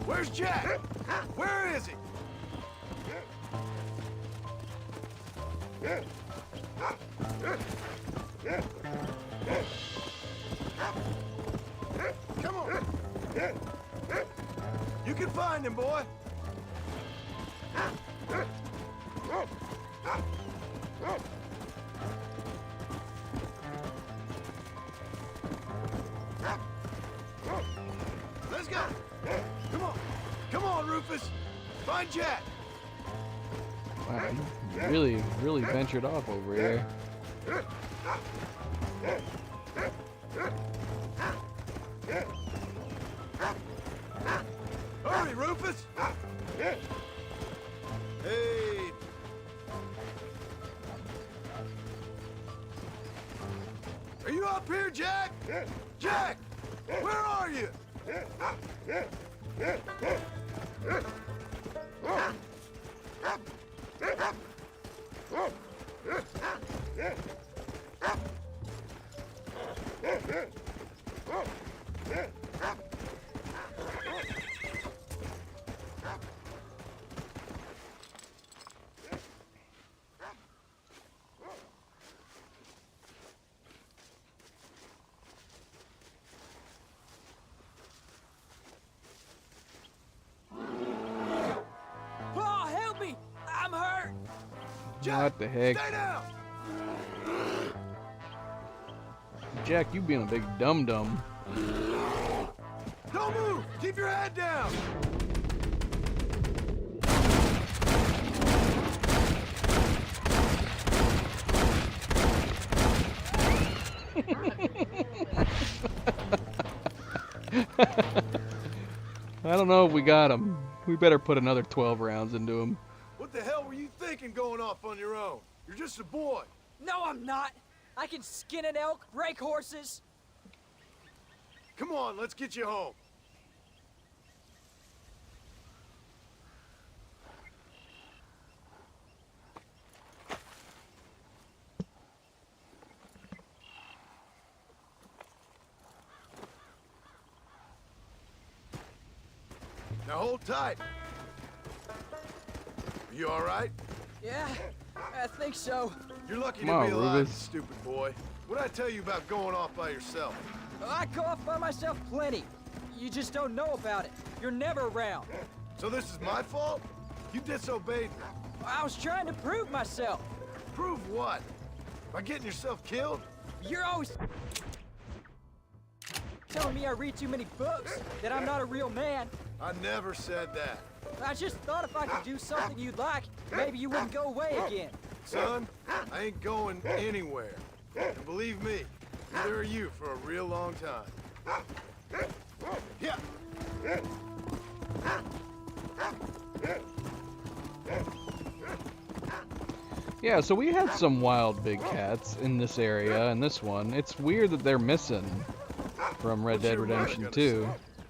Where's Jack? Where is he? Come on. You can find him, boy. Let's go. Come on. Come on, Rufus. Find Jack. Wow, you really ventured off over here. Hurry, Rufus. Hey. Are you up here, Jack? Jack, where are you? Paul, help me! I'm hurt! What the heck? Stay down. Jack, you being a big dum-dum. Don't move. Keep your head down. I don't know if we got him. We better put another 12 rounds into him. What the hell were you thinking going off on your own? You're just a boy. No, I'm not. I can skin an elk, break horses. Come on, let's get you home. Now hold tight. Are you all right? Yeah, I think so. You're lucky Come to on, be alive, Rufus. stupid boy. What'd I tell you about going off by yourself? I go off by myself plenty. You just don't know about it. You're never around. So this is my fault? You disobeyed me. I was trying to prove myself. Prove what? By getting yourself killed? You're always telling me I read too many books, that I'm not a real man. I never said that. I just thought if I could do something you'd like, maybe you wouldn't go away again. Son, I ain't going anywhere. And believe me, neither are you for a real long time. Yeah. Yeah, so we had some wild big cats in this area, and this one. It's weird that they're missing from Red Dead Redemption 2.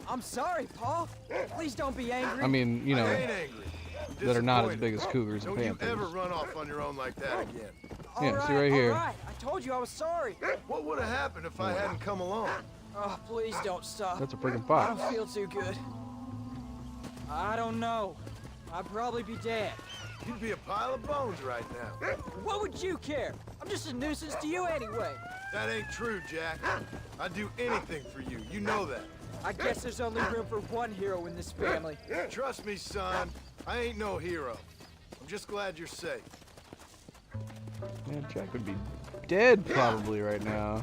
I'm sorry, Paul. Please don't be angry. I mean, you know, I ain't angry. I'm that are not as disappointed. big as cougars and Don't you ever panthers. run off on your own like that again. Yeah, see right here. All right. I told you I was sorry. What would have happened if I hadn't come along? Oh, please don't stop. That's a freaking I fox. don't feel too good. I don't know. I'd probably be dead. You'd be a pile of bones right now. What would you care? I'm just a nuisance to you anyway. That ain't true, Jack. I'd do anything for you. You know that. I guess there's only room for one hero in this family. Trust me, son. I ain't no hero. I'm just glad you're safe. Yeah, Jack would be dead probably right now.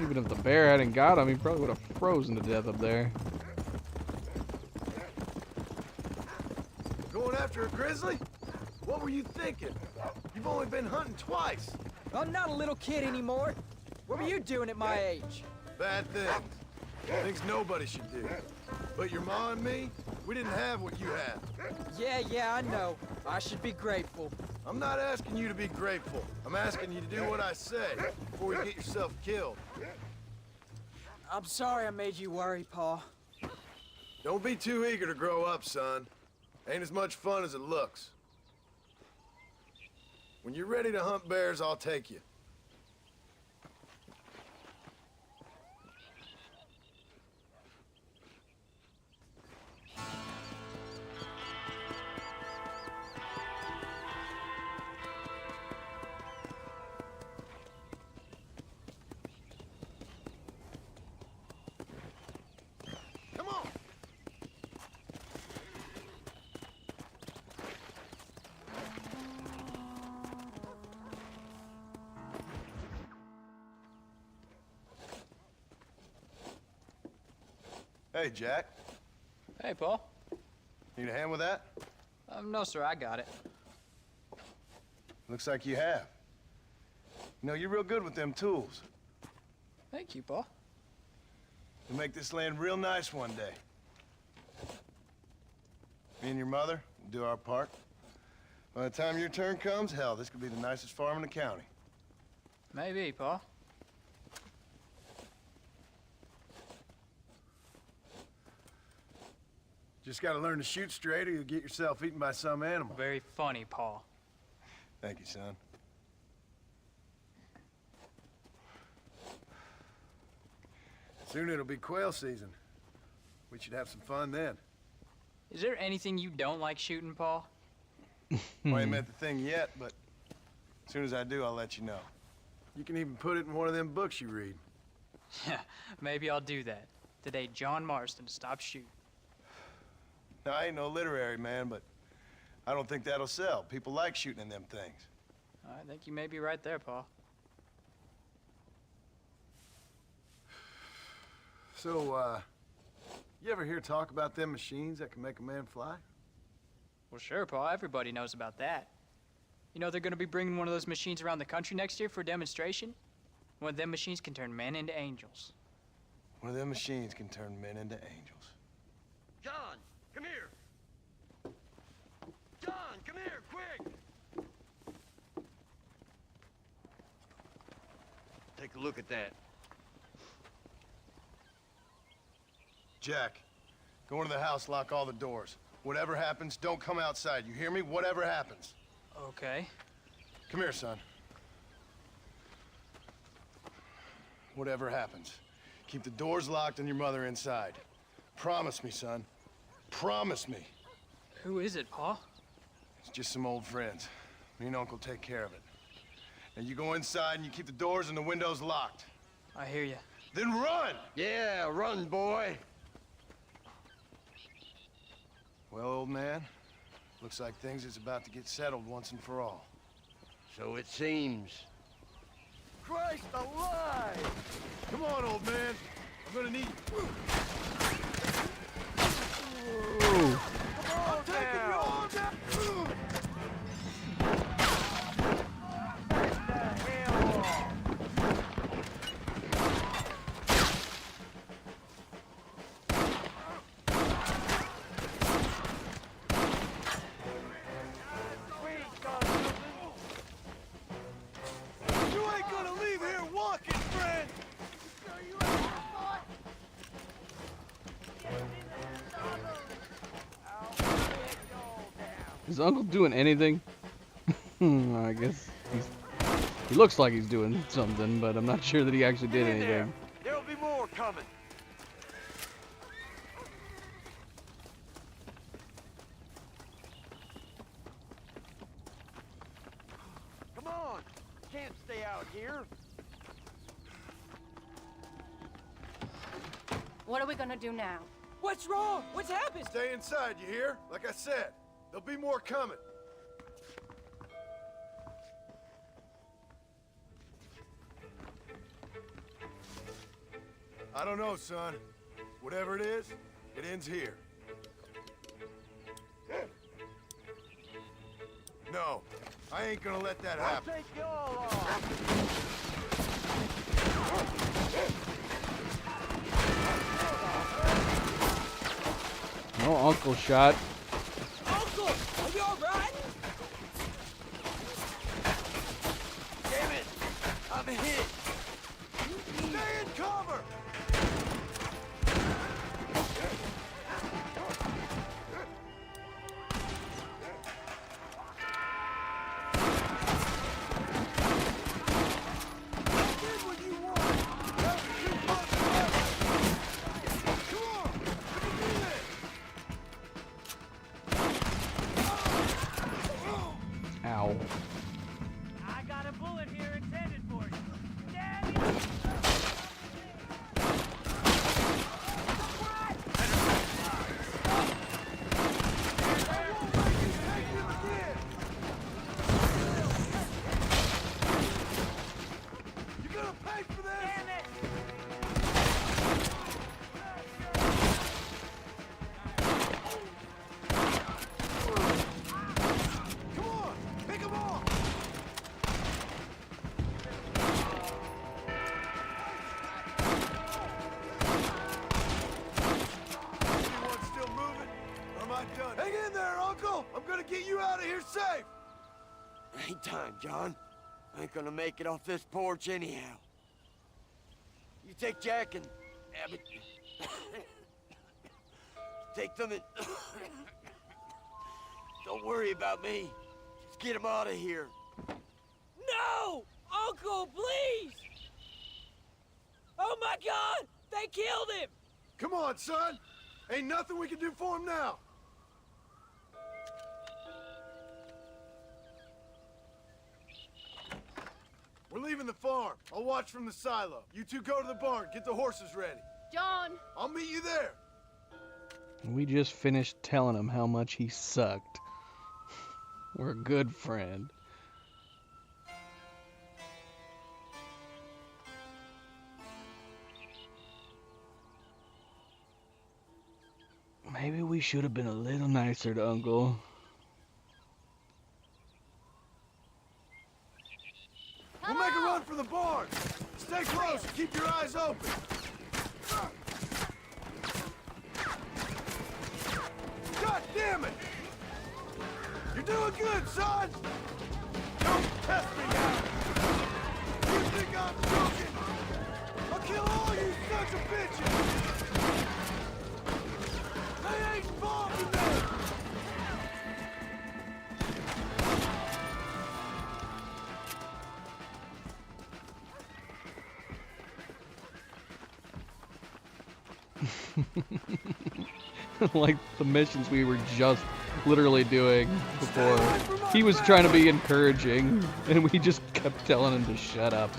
Even if the bear hadn't got him, he probably would have frozen to death up there. Going after a grizzly? What were you thinking? You've only been hunting twice. I'm not a little kid anymore. What were you doing at my age? Bad things. Things nobody should do. But your ma and me, we didn't have what you had. Yeah, I know. I should be grateful. I'm not asking you to be grateful. I'm asking you to do what I say before you get yourself killed. I'm sorry I made you worry, Pa. Don't be too eager to grow up, son. Ain't as much fun as it looks. When you're ready to hunt bears, I'll take you. Come on! Hey, Jack. Hey, Paul. Need a hand with that? No, sir, I got it. Looks like you have. You know, you're real good with them tools. Thank you, Paul. You'll make this land real nice one day. Me and your mother will do our part. By the time your turn comes, hell, this could be the nicest farm in the county. Maybe, Paul. Just gotta learn to shoot straight or you'll get yourself eaten by some animal. Very funny, Paul. Thank you, son. Soon it'll be quail season. We should have some fun then. Is there anything you don't like shooting, Paul? I ain't met the thing yet, but as soon as I do, I'll let you know. You can even put it in one of them books you read. Yeah, maybe I'll do that. Today, John Marston stopped shooting. Now, I ain't no literary man, but I don't think that'll sell. People like shooting in them things. I think you may be right there, Paul. So, you ever hear talk about them machines that can make a man fly? Well, sure, Paul. Everybody knows about that. You know they're going to be bringing one of those machines around the country next year for a demonstration? One of them machines can turn men into angels. One of them machines can turn men into angels. John, come here. John, come here, quick. Take a look at that. Jack, go into the house, lock all the doors. Whatever happens, don't come outside. You hear me? Whatever happens. Okay. Come here, son. Whatever happens, keep the doors locked and your mother inside. Promise me, son. Promise me. Who is it, Paul? It's just some old friends. Me and Uncle take care of it. Now you go inside and you keep the doors and the windows locked. I hear you. Then run! Yeah, run, boy. Well, old man, looks like things is about to get settled once and for all. So it seems. Christ alive! Come on, old man. I'm gonna need you. I'm taking you all down! You ain't gonna leave here walking, friend! Is Uncle doing anything? I guess he looks like he's doing something, but I'm not sure that he actually did anything. There'll be more coming. Come on. Can't stay out here. What are we gonna do now? What's wrong? What's happened? Stay inside, you hear? Like I said, there'll be more coming. I don't know, son. Whatever it is, it ends here. No, I ain't gonna let that happen. I'll take you all off. No, Uncle shot. Uncle, are you alright? Damn it! I'm hit. Stay in cover. Ow. I got a bullet here intended for you. Daddy! You're gonna pay for this. Damn it! Come on, pick 'em off. Anyone still moving? Or am I done? Hang in there, Uncle. I'm gonna get you out of here safe. Ain't time, John. I ain't gonna make it off this porch anyhow. You take Jack and Abbott. Take them and... Don't worry about me. Just get him out of here. No! Uncle, please! Oh my God! They killed him! Come on, son. Ain't nothing we can do for him now. We're leaving the farm. I'll watch from the silo. You two go to the barn. Get the horses ready. John! I'll meet you there. We just finished telling him how much he sucked. We're a good friend. Maybe we should have been a little nicer to Uncle. We'll make a run for the barn. Stay close and keep your eyes open. God damn it! You're doing good, son! Don't test me now! You think I'm joking? I'll kill all you sons of bitches! They ain't bombing me! Like the missions we were just literally doing before. He was trying to be encouraging, and we just kept telling him to shut up.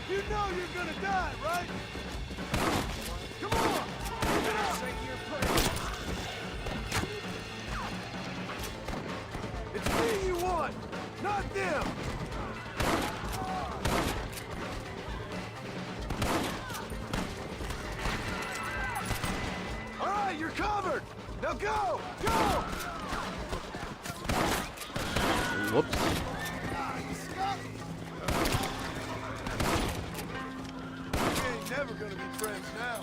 You know you're gonna die, right? Come on! Keep it up! It's me you want, not them! All right, you're covered! Now go! Go! Whoops. We ain't never gonna be friends now.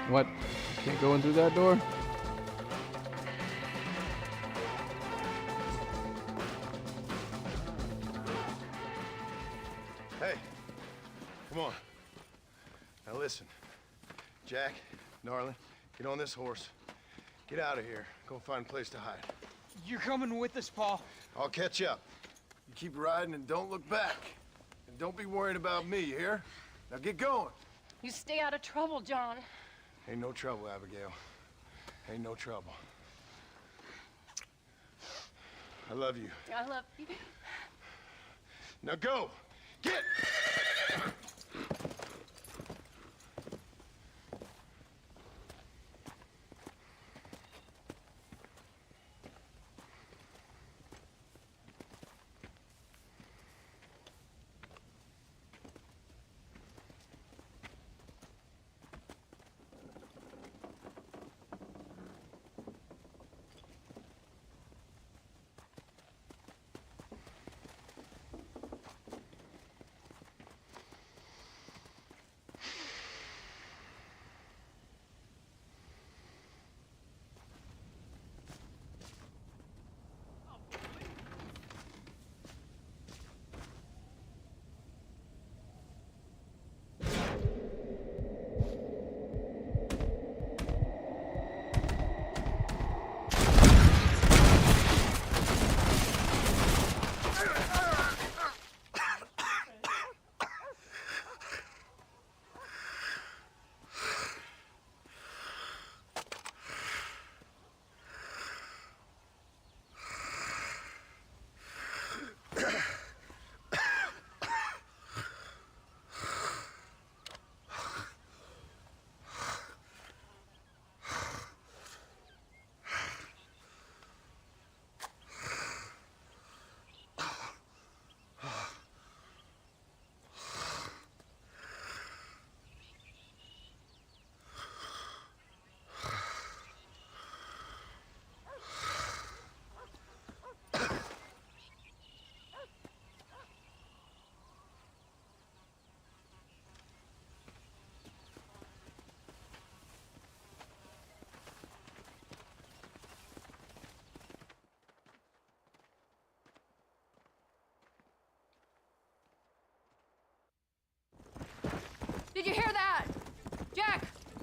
What? Can't go in through that door? Hey, come on. Now listen. Jack, darling, get on this horse. Get out of here. Go find a place to hide. You're coming with us, Paul. I'll catch up. You keep riding and don't look back. And don't be worried about me, you hear? Now get going. You stay out of trouble, John. Ain't no trouble, Abigail. Ain't no trouble. I love you. I love you. Now go! Get!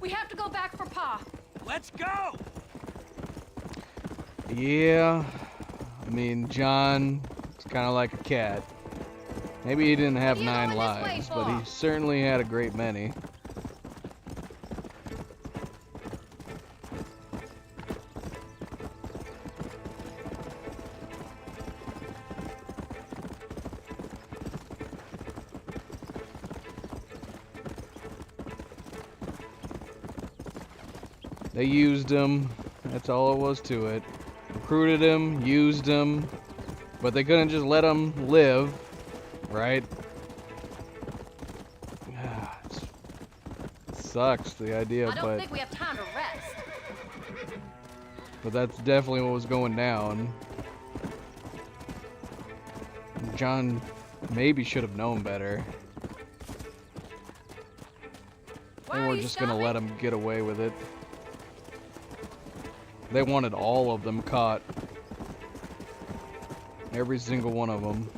We have to go back for Pa. Let's go! Yeah, I mean, John is kind of like a cat. Maybe he didn't have 9 lives, but he certainly had a great many. They used him. That's all it was to it. Recruited him, used him, but they couldn't just let him live, right? It sucks, the idea, I don't think we have time to rest. but that's definitely what was going down. John maybe should have known better. They weren't just gonna let him get away with it. They wanted all of them caught. Every single one of them.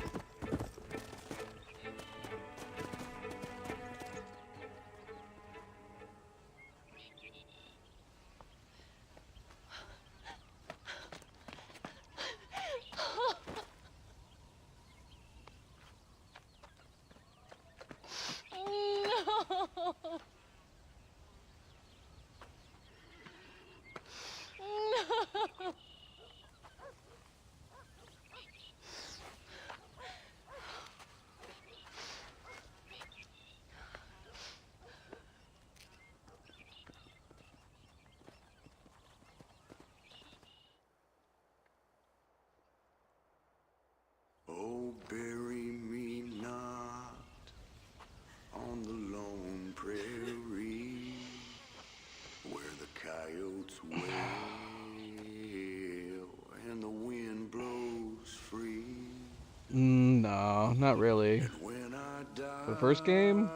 Oh, bury me not on the lone prairie where the coyotes wail and the wind blows free. No, not really. For the first game,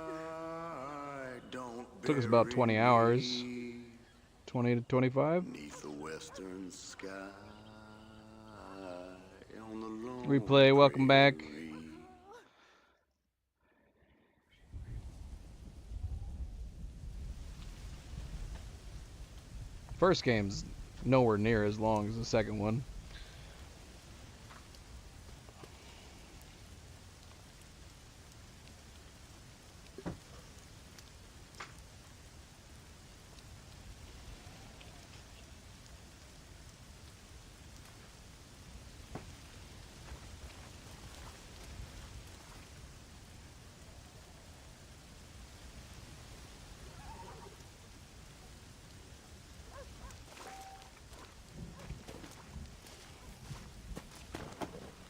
took us about 20 hours. 20 to 25. Neath the western sky. Replay, welcome back. First game's nowhere near as long as the second one.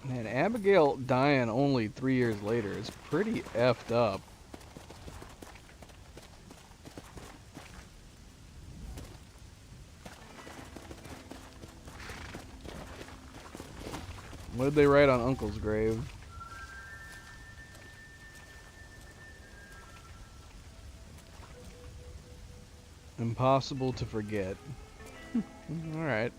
Man, Abigail dying only 3 years later is pretty effed up. What did they write on Uncle's grave? Impossible to forget. Alright.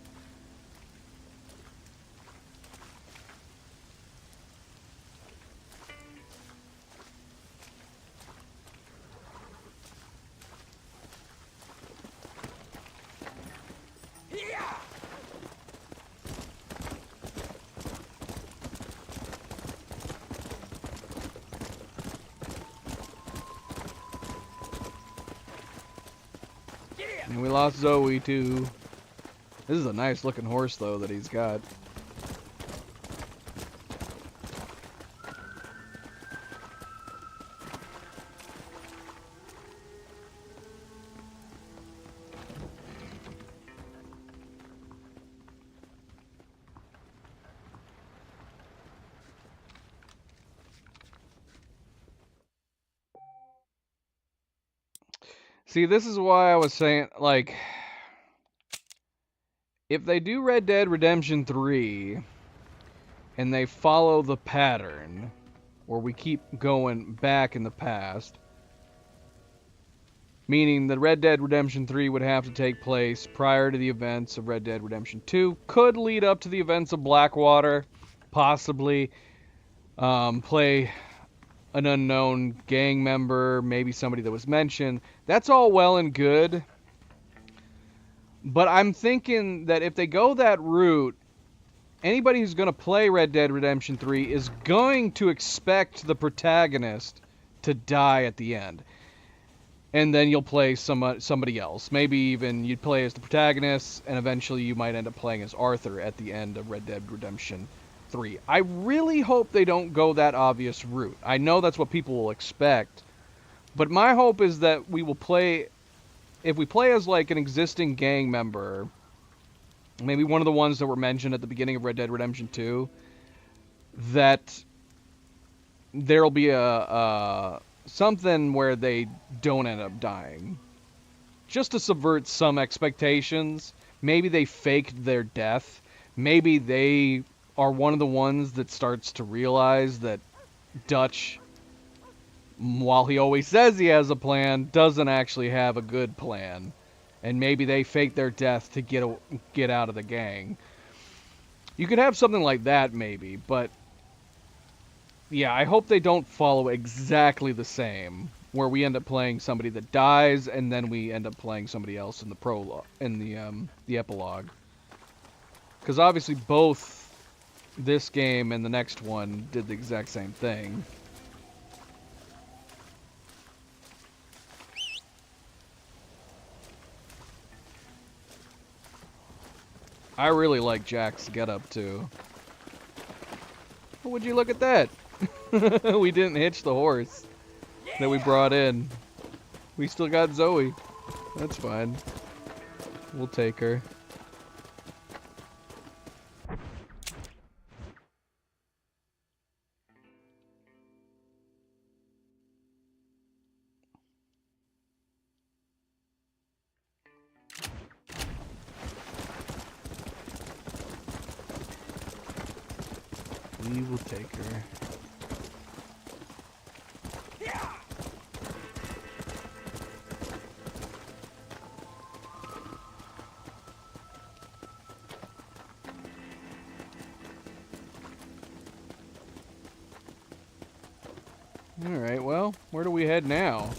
And we lost Zoe too. This is a nice looking horse though that he's got. See, this is why I was saying, like, if they do Red Dead Redemption 3 and they follow the pattern where we keep going back in the past, meaning that Red Dead Redemption 3 would have to take place prior to the events of Red Dead Redemption 2, could lead up to the events of Blackwater, possibly play an unknown gang member, maybe somebody that was mentioned. That's all well and good. But I'm thinking that if they go that route, anybody who's going to play Red Dead Redemption 3 is going to expect the protagonist to die at the end. And then you'll play somebody else. Maybe even you'd play as the protagonist, and eventually you might end up playing as Arthur at the end of Red Dead Redemption 3. I really hope they don't go that obvious route. I know that's what people will expect, but my hope is that we will play, if we play as like an existing gang member, maybe one of the ones that were mentioned at the beginning of Red Dead Redemption 2, that there'll be a something where they don't end up dying. Just to subvert some expectations. Maybe they faked their death. Maybe they are one of the ones that starts to realize that Dutch, while he always says he has a plan, doesn't actually have a good plan. And maybe they fake their death to get out of the gang. You could have something like that, maybe, but yeah, I hope they don't follow exactly the same, where we end up playing somebody that dies, and then we end up playing somebody else in the prologue, in the epilogue. Because obviously both this game and the next one did the exact same thing. I really like Jack's getup too. Would you look at that? We didn't hitch the horse that we brought in. We still got Zoe. That's fine. We'll take her. We will take her. Alright, well, where do we head now?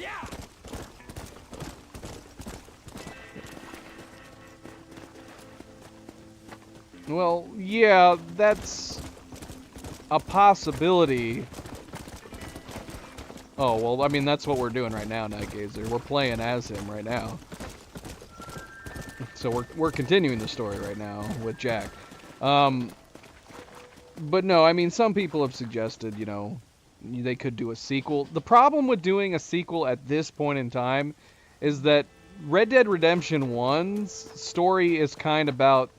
Well, yeah, that's a possibility. Oh, well, I mean, that's what we're doing right now, Nightgazer. We're playing as him right now. So we're continuing the story right now with Jack. But no, I mean, some people have suggested, you know, they could do a sequel. The problem with doing a sequel at this point in time is that Red Dead Redemption 1's story is kind of about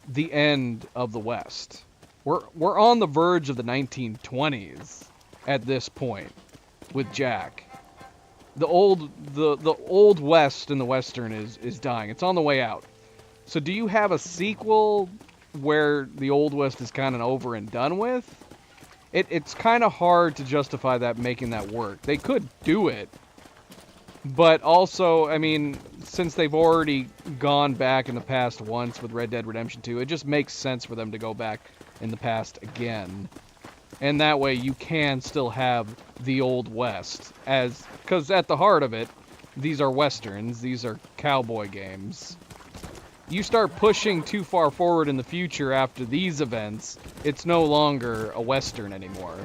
the end of the West. We're on the verge of the 1920s at this point with Jack. The old West in the Western is dying. It's on the way out. So do you have a sequel where the Old West is kind of over and done with? It's kind of hard to justify that, making that work. They could do it, but also, I mean, since they've already gone back in the past once with Red Dead Redemption 2, it just makes sense for them to go back in the past again. And that way you can still have the Old West, because at the heart of it, these are Westerns, these are cowboy games. You start pushing too far forward in the future after these events, it's no longer a Western anymore.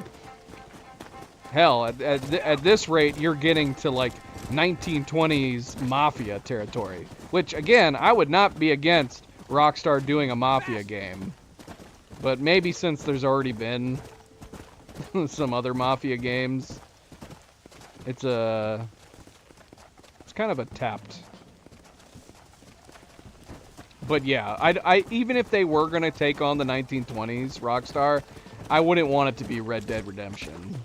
Hell, at this rate, you're getting to like 1920s Mafia territory. Which, again, I would not be against Rockstar doing a Mafia game. But maybe since there's already been some other Mafia games, it's kind of a tapped. But yeah, I even if they were going to take on the 1920s Rockstar, I wouldn't want it to be Red Dead Redemption.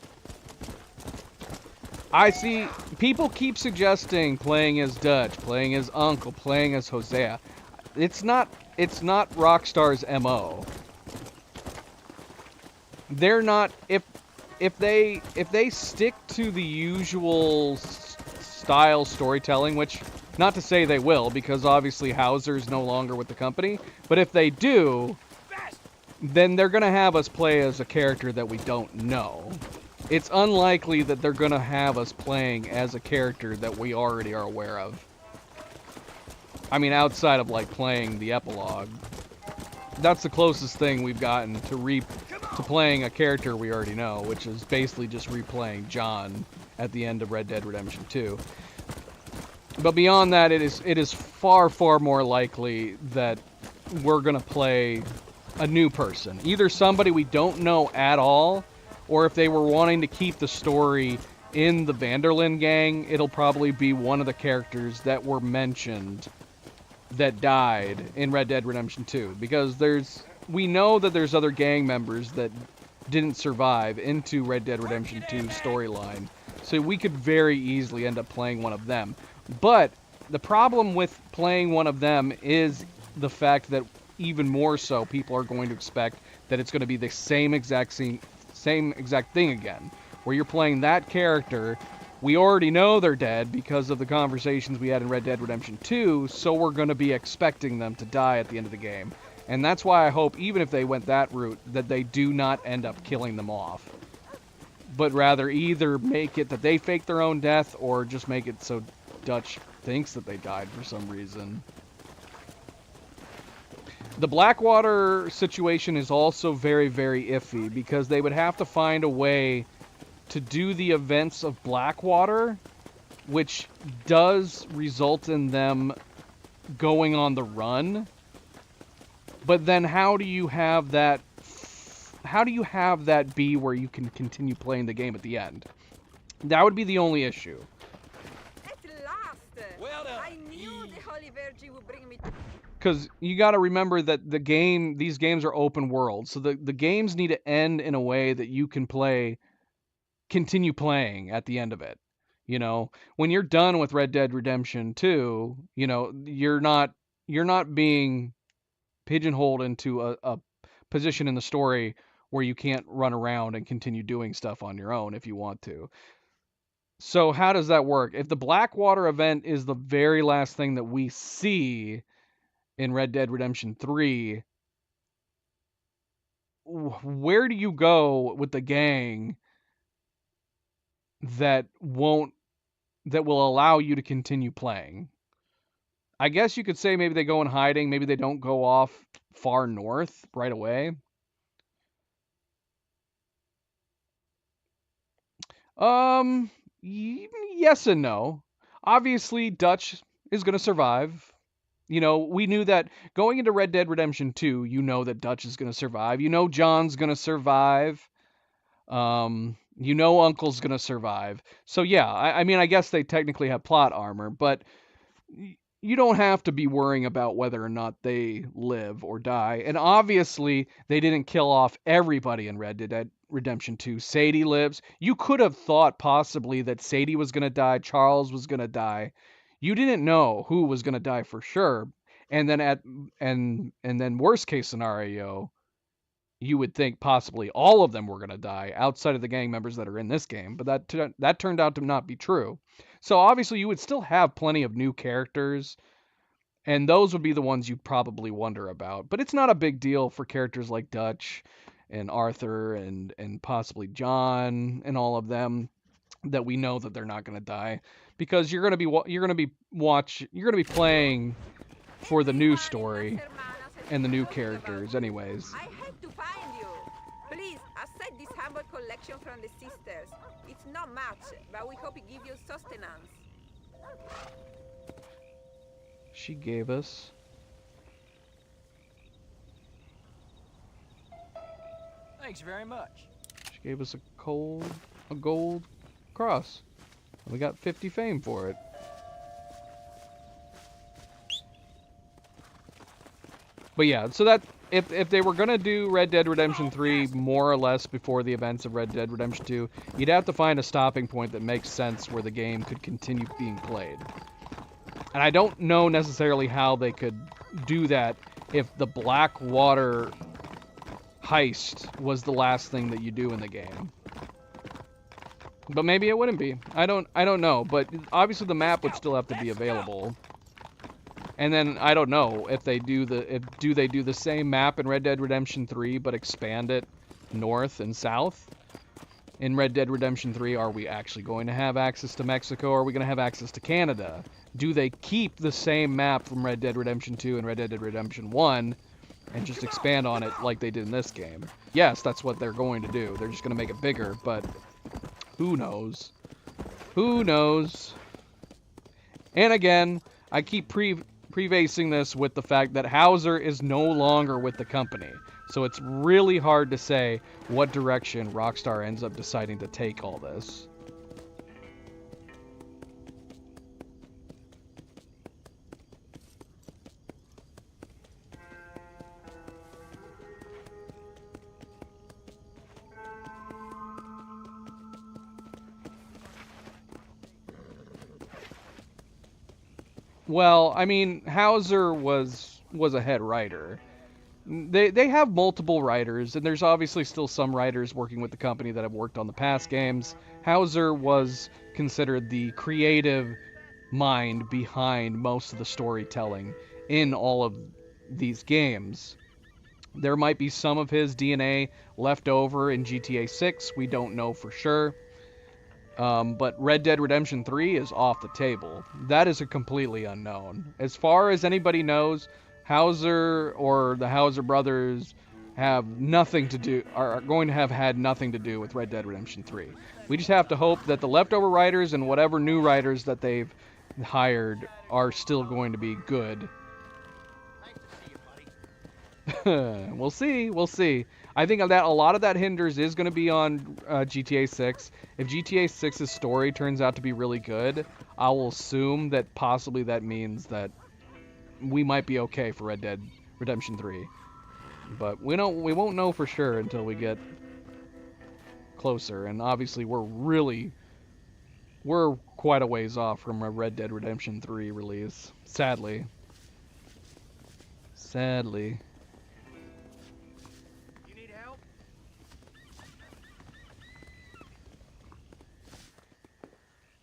I see people keep suggesting playing as Dutch, playing as Uncle, playing as Hosea. It's not Rockstar's MO. They're not, if they stick to the usual style storytelling, which, not to say they will, because obviously Hauser's no longer with the company, but if they do, then they're gonna have us play as a character that we don't know. it's unlikely that they're going to have us playing as a character that we already are aware of. I mean, outside of, like, playing the epilogue. That's the closest thing we've gotten to playing a character we already know, which is basically just replaying John at the end of Red Dead Redemption 2. But beyond that, it is far, far more likely that we're going to play a new person. Either somebody we don't know at all, or if they were wanting to keep the story in the Van der Linde gang, it'll probably be one of the characters that were mentioned that died in Red Dead Redemption 2. Because we know that there's other gang members that didn't survive into Red Dead Redemption 2 storyline. So we could very easily end up playing one of them. But the problem with playing one of them is the fact that even more so, people are going to expect that it's going to be the same exact thing again. Where you're playing that character, we already know they're dead because of the conversations we had in Red Dead Redemption 2, so we're going to be expecting them to die at the end of the game. And that's why I hope, even if they went that route, that they do not end up killing them off. But rather either make it that they fake their own death, or just make it so Dutch thinks that they died for some reason. The Blackwater situation is also very, very iffy, because they would have to find a way to do the events of Blackwater, which does result in them going on the run. But then how do you have that be where you can continue playing the game at the end? That would be the only issue. I knew the Holy Virgin would bring me. Because you got to remember that these games are open world, so the games need to end in a way that you can continue playing at the end of it. You know, when you're done with Red Dead Redemption 2, you know, you're not being pigeonholed into a position in the story where you can't run around and continue doing stuff on your own if you want to. So how does that work? If the Blackwater event is the very last thing that we see in Red Dead Redemption 3, where do you go with the gang that will allow you to continue playing? I guess you could say maybe they go in hiding, maybe they don't go off far north right away. Yes and no. Obviously, Dutch is going to survive. You know, we knew that going into Red Dead Redemption 2, you know that Dutch is going to survive. You know John's going to survive. You know Uncle's going to survive. So yeah, I mean, I guess they technically have plot armor, but you don't have to be worrying about whether or not they live or die. And obviously, they didn't kill off everybody in Red Dead Redemption 2. Sadie lives. You could have thought possibly that Sadie was going to die, Charles was going to die. You didn't know who was going to die for sure. And then and then worst case scenario, you would think possibly all of them were going to die outside of the gang members that are in this game, but that turned out to not be true. So obviously you would still have plenty of new characters, and those would be the ones you probably wonder about. But it's not a big deal for characters like Dutch and Arthur and possibly John and all of them, that we know that they're not going to die, because you're going to be playing for the new story and the new characters anyways. I had to find you. Please, accept this humble collection from the sisters. It's not much, but we hope it gives you sustenance. She gave us... Thanks very much. She gave us a gold cross. We got 50 fame for it. But yeah, so that if they were gonna do Red Dead Redemption 3 more or less before the events of Red Dead Redemption 2, you'd have to find a stopping point that makes sense where the game could continue being played. And I don't know necessarily how they could do that if the Blackwater heist was the last thing that you do in the game. But maybe it wouldn't be. I don't know, but obviously the map would still have to be available. And then I don't know if they do the same map in Red Dead Redemption 3 but expand it north and south. in Red Dead Redemption 3, are we actually going to have access to Mexico, or are we going to have access to Canada? Do they keep the same map from Red Dead Redemption 2 and Red Dead Redemption 1 and just expand on it like they did in this game? Yes, that's what they're going to do. They're just going to make it bigger, but who knows? Who knows? And again, I keep prefacing this with the fact that Hauser is no longer with the company. So it's really hard to say what direction Rockstar ends up deciding to take all this. Well, I mean, Hauser was a head writer. They have multiple writers, and there's obviously still some writers working with the company that have worked on the past games. Hauser was considered the creative mind behind most of the storytelling in all of these games. There might be some of his DNA left over in GTA 6, we don't know for sure. But Red Dead Redemption 3 is off the table. That is a completely unknown. As far as anybody knows, Hauser or the Hauser brothers have nothing to do, are going to have had nothing to do with Red Dead Redemption 3. We just have to hope that the leftover writers and whatever new writers that they've hired are still going to be good. We'll see, we'll see. I think that a lot of that hinders is going to be on GTA 6. If GTA 6's story turns out to be really good, I will assume that possibly that means that we might be okay for Red Dead Redemption 3. But we won't know for sure until we get closer, and obviously we're quite a ways off from a Red Dead Redemption 3 release. Sadly. Sadly. You need help?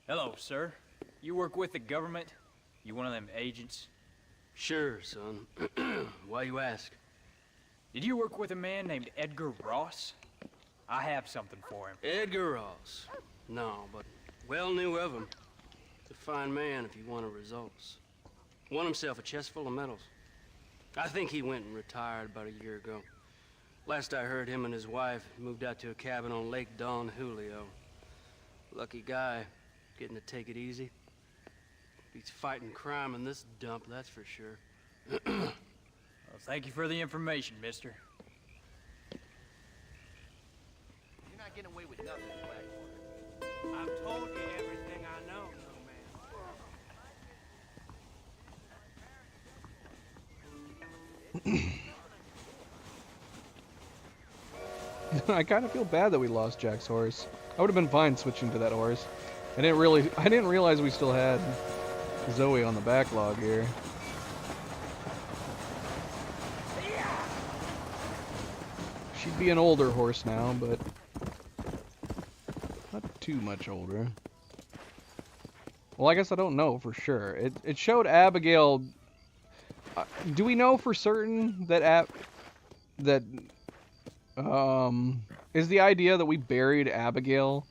Hello, sir. You work with the government? You one of them agents? Sure, son. Why you ask? Did you work with a man named Edgar Ross? I have something for him. Edgar Ross? No, but well knew of him. He's a fine man if he wanted results. Won himself a chest full of medals. I think he went and retired about a year ago. Last I heard, him and his wife moved out to a cabin on Lake Don Julio. Lucky guy, getting to take it easy. He's fighting crime in this dump, that's for sure. Well, thank you for the information, mister. You're not getting away with nothing, Blackwater. I've told you everything I know, young man. I kind of feel bad that we lost Jack's horse. I would have been fine switching to that horse. I didn't realize we still had Zoe on the backlog here. She'd be an older horse now, but not too much older. Well, I guess I don't know for sure. It showed Abigail. Do we know for certain that is the idea that we buried Abigail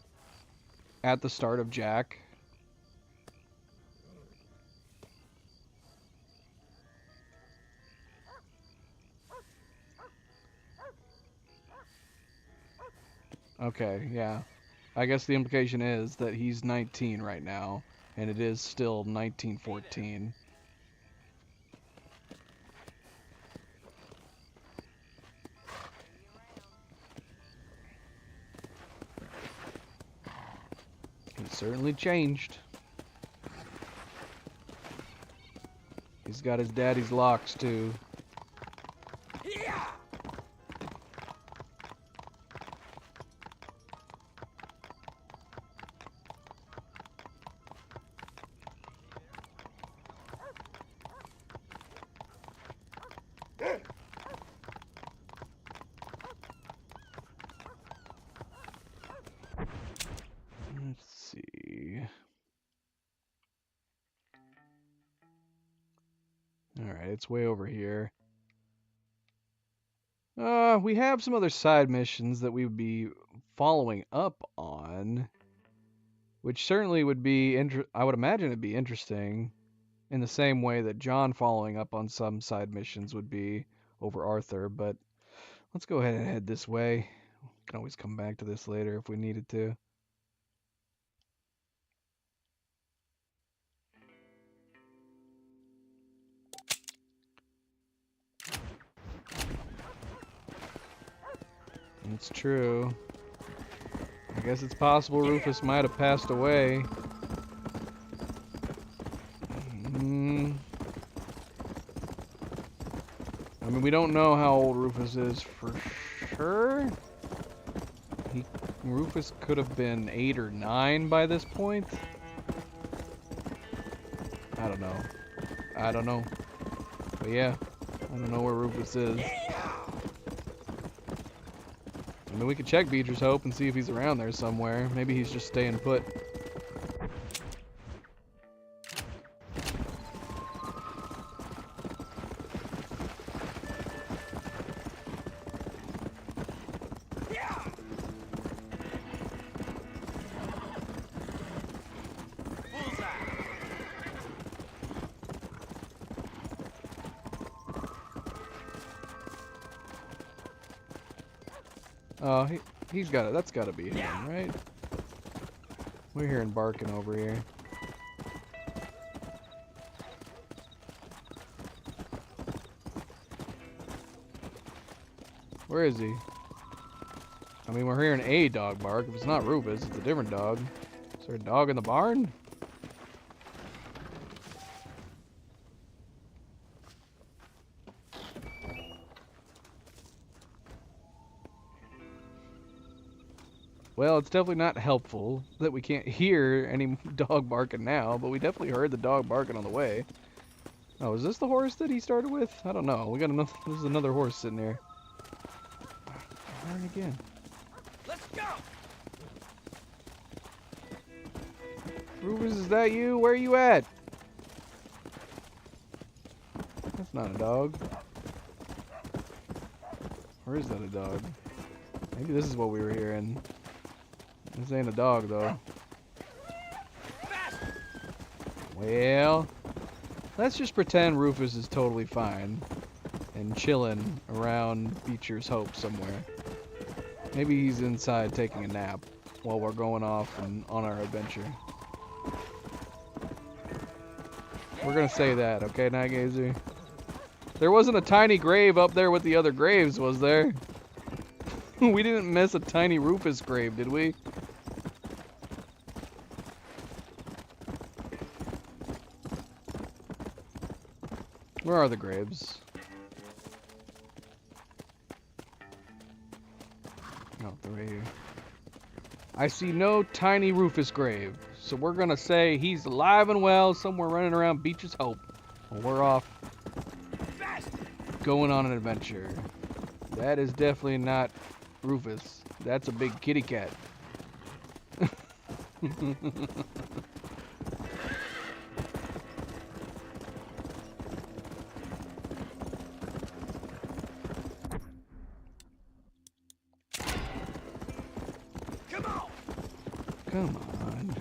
at the start of Jack? Okay, yeah. I guess the implication is that he's 19 right now, and it is still 1914. He's certainly changed. He's got his daddy's locks, too. Let's see. Alright, it's way over here. We have some other side missions that we would be following up on, which certainly would be I would imagine it'd be interesting in the same way that John following up on some side missions would be over Arthur, but let's go ahead and head this way. We can always come back to this later if we needed to. It's true. I guess it's possible Rufus might have passed away. I mean, we don't know how old Rufus is for sure. Rufus could have been 8 or 9 by this point. I don't know. I don't know. But yeah, I don't know where Rufus is. I mean, we could check Beecher's Hope and see if he's around there somewhere. Maybe he's just staying put. Oh, he's got it. That's got to be him, right? We're hearing barking over here. Where is he? I mean, we're hearing a dog bark. If it's not Rufus, it's a different dog. Is there a dog in the barn? Well, it's definitely not helpful that we can't hear any dog barking now, but we definitely heard the dog barking on the way. Oh, is this the horse that he started with? I don't know. We got another. This is another horse sitting there. Darn again. Let's go. Rufus, is that you? Where are you at? That's not a dog. Or is that a dog? Maybe this is what we were hearing. This ain't a dog, though. Well, let's just pretend Rufus is totally fine and chilling around Beecher's Hope somewhere. Maybe he's inside taking a nap while we're going off and on our adventure. We're gonna say that, okay, Night Gazer? There wasn't a tiny grave up there with the other graves, was there? We didn't miss a tiny Rufus grave, did we? Where are the graves? Oh, they're right here. I see no tiny Rufus grave, so we're gonna say he's alive and well somewhere running around Beecher's Hope. Well, we're off going on an adventure. That is definitely not Rufus. That's a big kitty cat. Come on.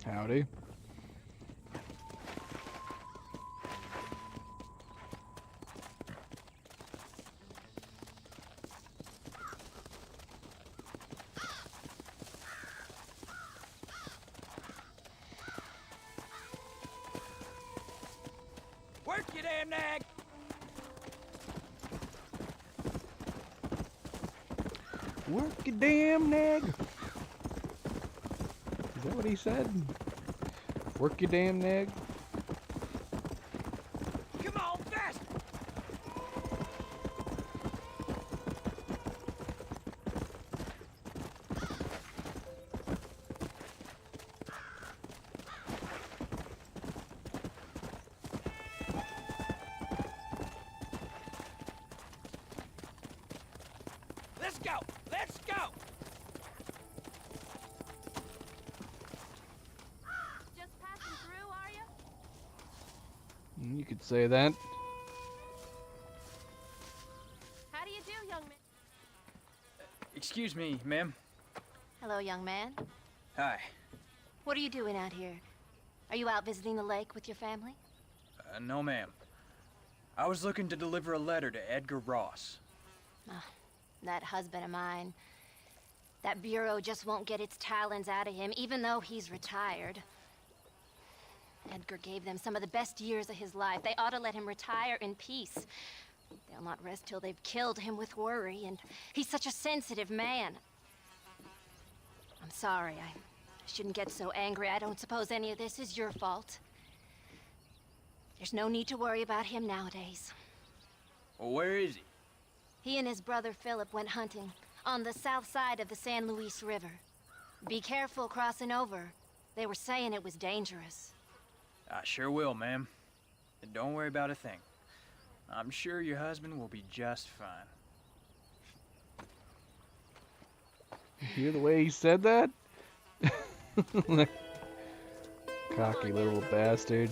Howdy. Work, you damn nag! Work your damn nag. Is that what he said? Work your damn nag. Come on, fast! go! Let's go! Just passing through, are you? You could say that. How do you do, young man? Excuse me, ma'am. Hello, young man. Hi. What are you doing out here? Are you out visiting the lake with your family? No, ma'am. I was looking to deliver a letter to Edgar Ross. That husband of mine. That bureau just won't get its talons out of him, even though he's retired. Edgar gave them some of the best years of his life. They ought to let him retire in peace. They'll not rest till they've killed him with worry, and he's such a sensitive man. I'm sorry, I shouldn't get so angry. I don't suppose any of this is your fault. There's no need to worry about him nowadays. Well, where is he? He and his brother Philip went hunting on the south side of the San Luis River. Be careful crossing over. They were saying it was dangerous. I sure will, ma'am. And don't worry about a thing. I'm sure your husband will be just fine. You hear the way he said that? Cocky little bastard.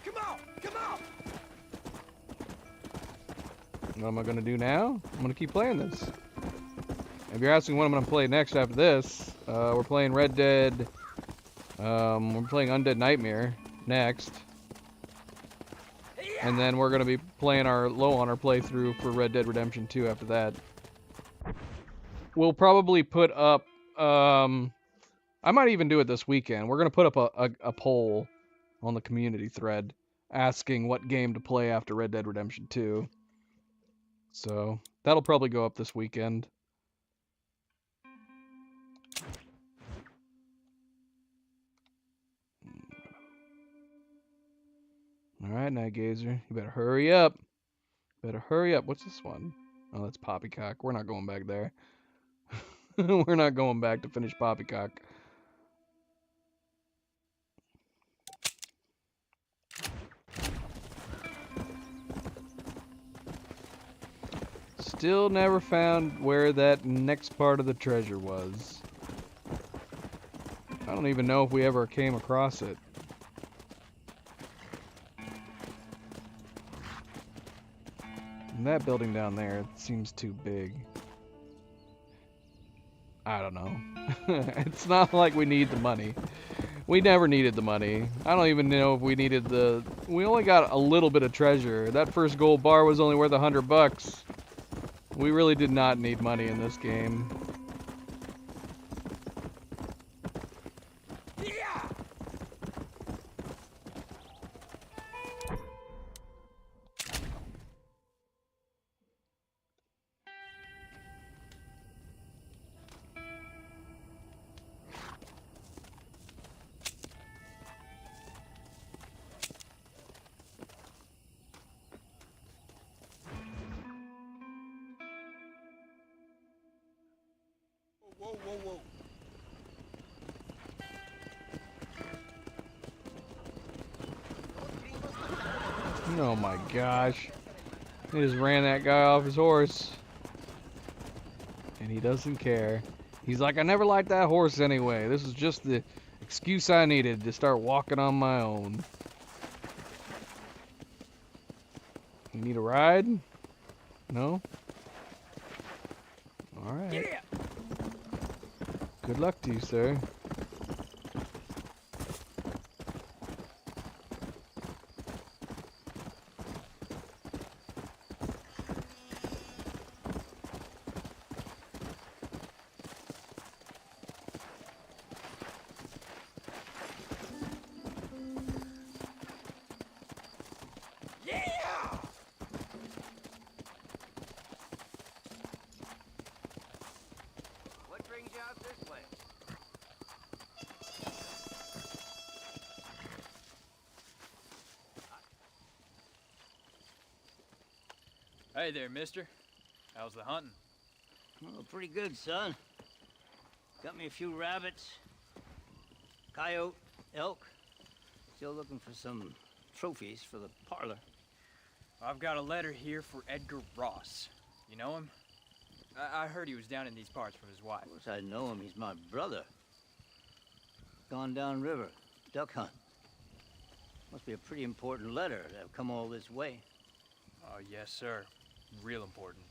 Come on! Come on! What am I gonna do now? I'm gonna keep playing this. If you're asking what I'm gonna play next after this, we're playing Red Dead. We're playing Undead Nightmare next. And then we're gonna be playing our low on our playthrough for Red Dead Redemption 2 after that. We'll probably put up, I might even do it this weekend. We're gonna put up a poll on the community thread asking what game to play after Red Dead Redemption 2. So that'll probably go up this weekend. Alright, Night Gazer. You better hurry up. Better hurry up. What's this one? Oh, that's Poppycock. We're not going back there. We're not going back to finish Poppycock. Still never found where that next part of the treasure was. I don't even know if we ever came across it. And that building down there seems too big. I don't know. It's not like we need the money. We never needed the money. I don't even know if we needed the... We only got a little bit of treasure. That first gold bar was only worth $100. We really did not need money in this game. Whoa, whoa, whoa. Oh my gosh. He just ran that guy off his horse. And he doesn't care. He's like, I never liked that horse anyway. This is just the excuse I needed to start walking on my own. You need a ride? No? Alright. Good luck to you, sir. What brings you out this way? Hey there, mister. How's the hunting? Oh, pretty good, son. Got me a few rabbits, coyote, elk. Still looking for some trophies for the parlor. I've got a letter here for Edgar Ross. You know him? I heard he was down in these parts from his wife. Of course I know him. He's my brother. Gone down river. Duck hunt. Must be a pretty important letter to have come all this way. Oh, yes, sir. Real important.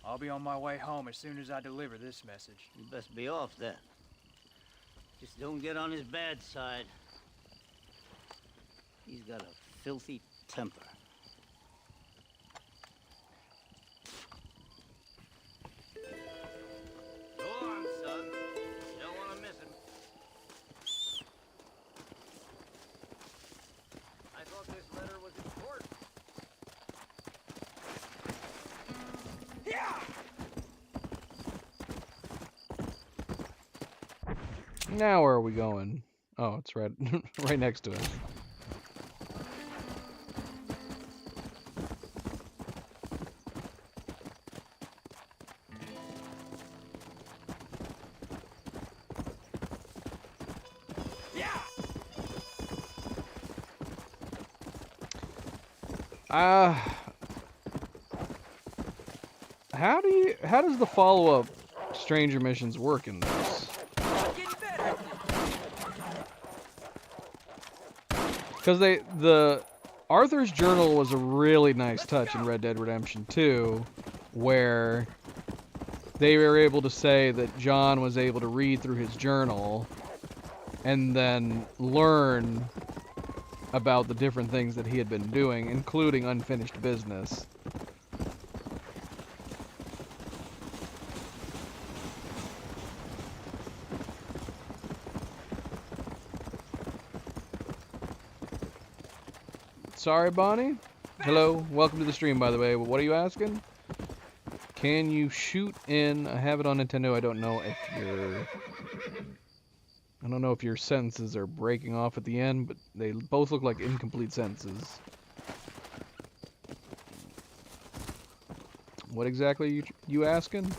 I'll be on my way home as soon as I deliver this message. You best be off then. Just don't get on his bad side. He's got a filthy temper. Go on, son. You don't want to miss him. I thought this letter was important. Yeah! Now where are we going? Oh, it's right, right next to us. How does the follow-up stranger missions work in this? Because the Arthur's Journal was a really nice touch in Red Dead Redemption 2, where they were able to say that John was able to read through his journal and then learn about the different things that he had been doing, including unfinished business. Sorry, Bonnie. Hello, welcome to the stream, by the way. What are you asking? Can you shoot in? I have it on Nintendo. I don't know if your sentences are breaking off at the end, but they both look like incomplete sentences. What exactly you asking?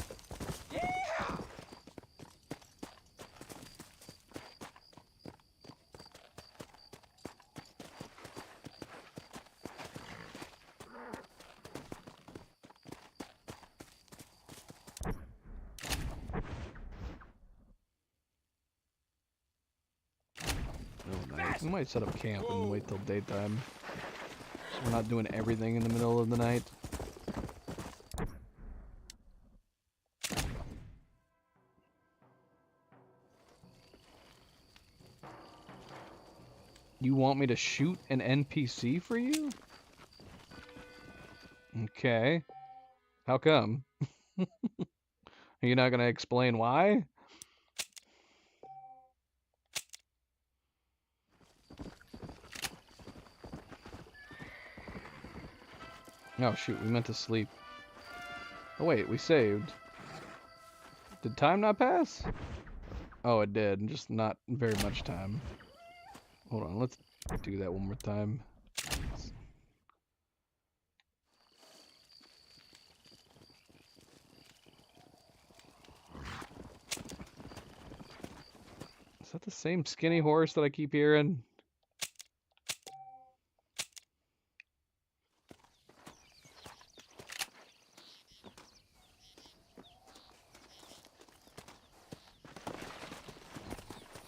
We might set up camp and wait till daytime, so we're not doing everything in the middle of the night. You want me to shoot an NPC for you? Okay. How come? Are you not gonna explain why? Oh shoot, we meant to sleep. Oh wait, we saved. Did time not pass? Oh, it did, just not very much time. Hold on, let's do that one more time. Is that the same skinny horse that I keep hearing?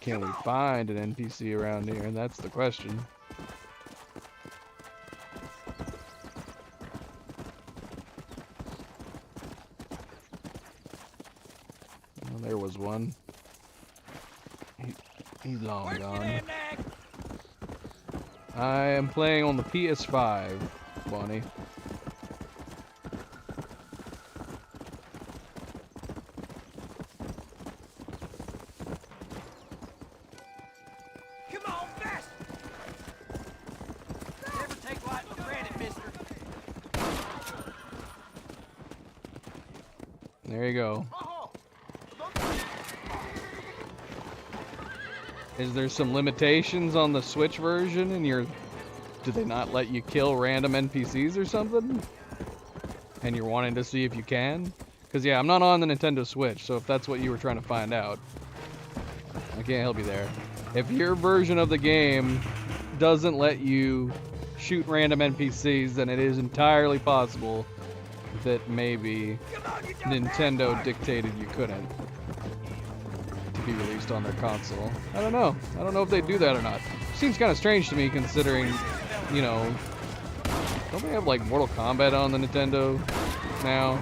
Can we find an NPC around here? And that's the question. Well, there was one. He's long gone. I am playing on the PS5, Bonnie. There you go. Is there some limitations on the Switch version and do they not let you kill random NPCs or something? And you're wanting to see if you can? Because yeah, I'm not on the Nintendo Switch, so if that's what you were trying to find out, I can't help you there. If your version of the game doesn't let you shoot random NPCs, then it is entirely possible that maybe Nintendo dictated you couldn't to be released on their console. I don't know. I don't know if they do that or not. Seems kind of strange to me considering, you know, don't they have like Mortal Kombat on the Nintendo now?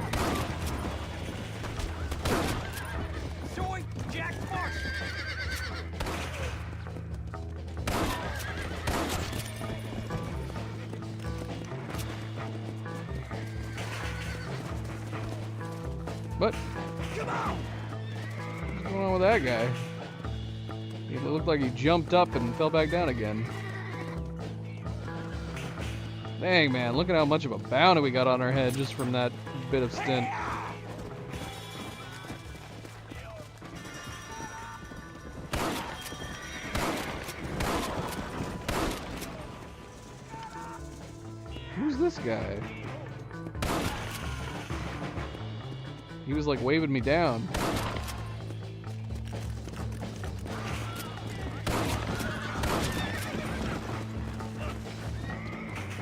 Soy Jack Marshall. But what's going on with that guy? It looked like he jumped up and fell back down again. Dang, man, look at how much of a bounty we got on our head just from that bit of stint. Who's this guy? He was like waving me down.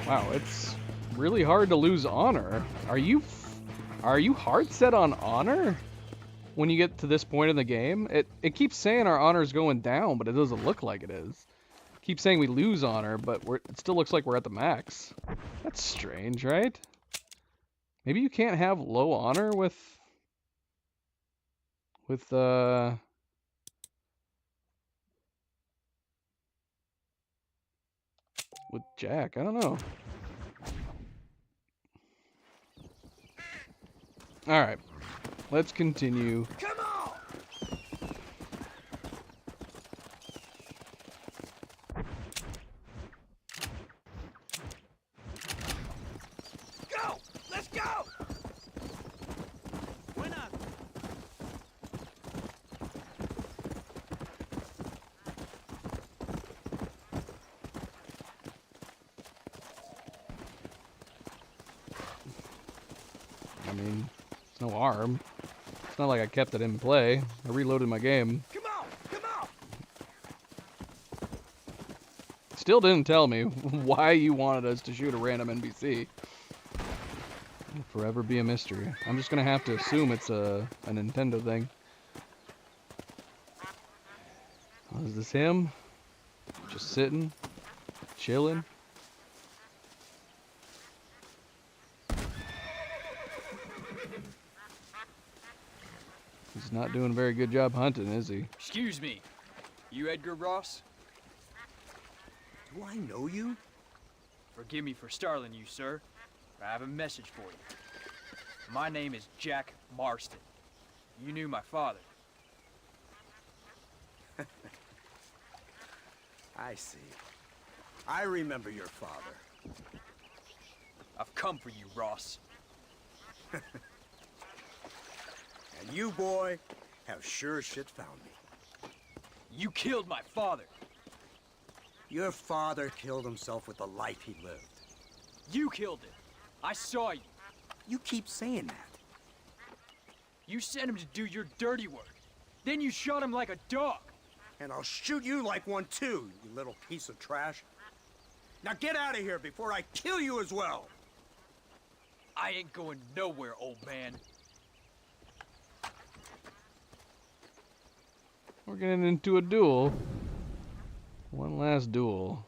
Wow, it's really hard to lose honor. Are you hard set on honor when you get to this point in the game? It keeps saying our honor is going down, but it doesn't look like it is. It keeps saying we lose honor, but it still looks like we're at the max. That's strange, right? Maybe you can't have low honor with Jack. I don't know. All right, let's continue. Come on! Go! Let's go! Why not? I mean, it's no harm. It's not like I kept it in play. I reloaded my game. Come on! Come on! Still didn't tell me why you wanted us to shoot a random NPC. It'll forever be a mystery. I'm just gonna have to assume it's a Nintendo thing. Oh, is this him? Just sitting? Chilling? He's not doing a very good job hunting, is he? Excuse me. You Edgar Ross? Do I know you? Forgive me for startling you, sir. I have a message for you. My name is Jack Marston. You knew my father. I see. I remember your father. I've come for you, Ross. And you, boy, have sure shit found me. You killed my father. Your father killed himself with the life he lived. You killed him. I saw you. You keep saying that. You sent him to do your dirty work. Then you shot him like a dog. And I'll shoot you like one too, you little piece of trash. Now get out of here before I kill you as well. I ain't going nowhere, old man. We're getting into a duel. One last duel.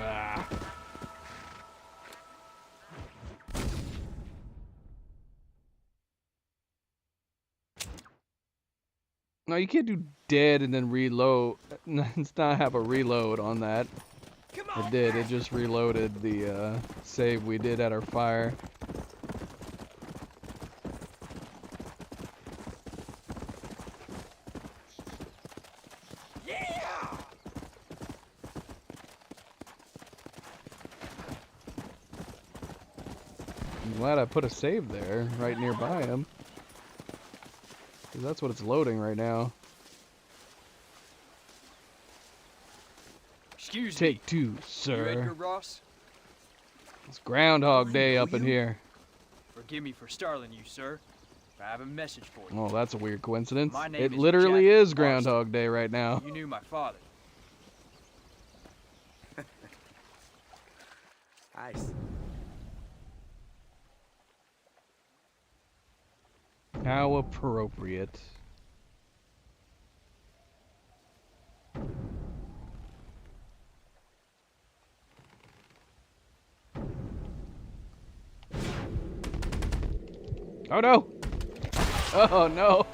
Ah. No, you can't do dead and then reload. It's not have a reload on that. It did. It just reloaded the save we did at our fire. Yeah! I'm glad I put a save there, right nearby him. Because that's what it's loading right now. Excuse Take me. two, You Edgar sir. Ross? It's Groundhog Day up in here. Forgive me for startling you, sir. I have a message for you. Oh, that's a weird coincidence. My name It is literally Jack is Marston. Groundhog Day right now. You knew my father. Nice. How appropriate. Oh no! Oh no!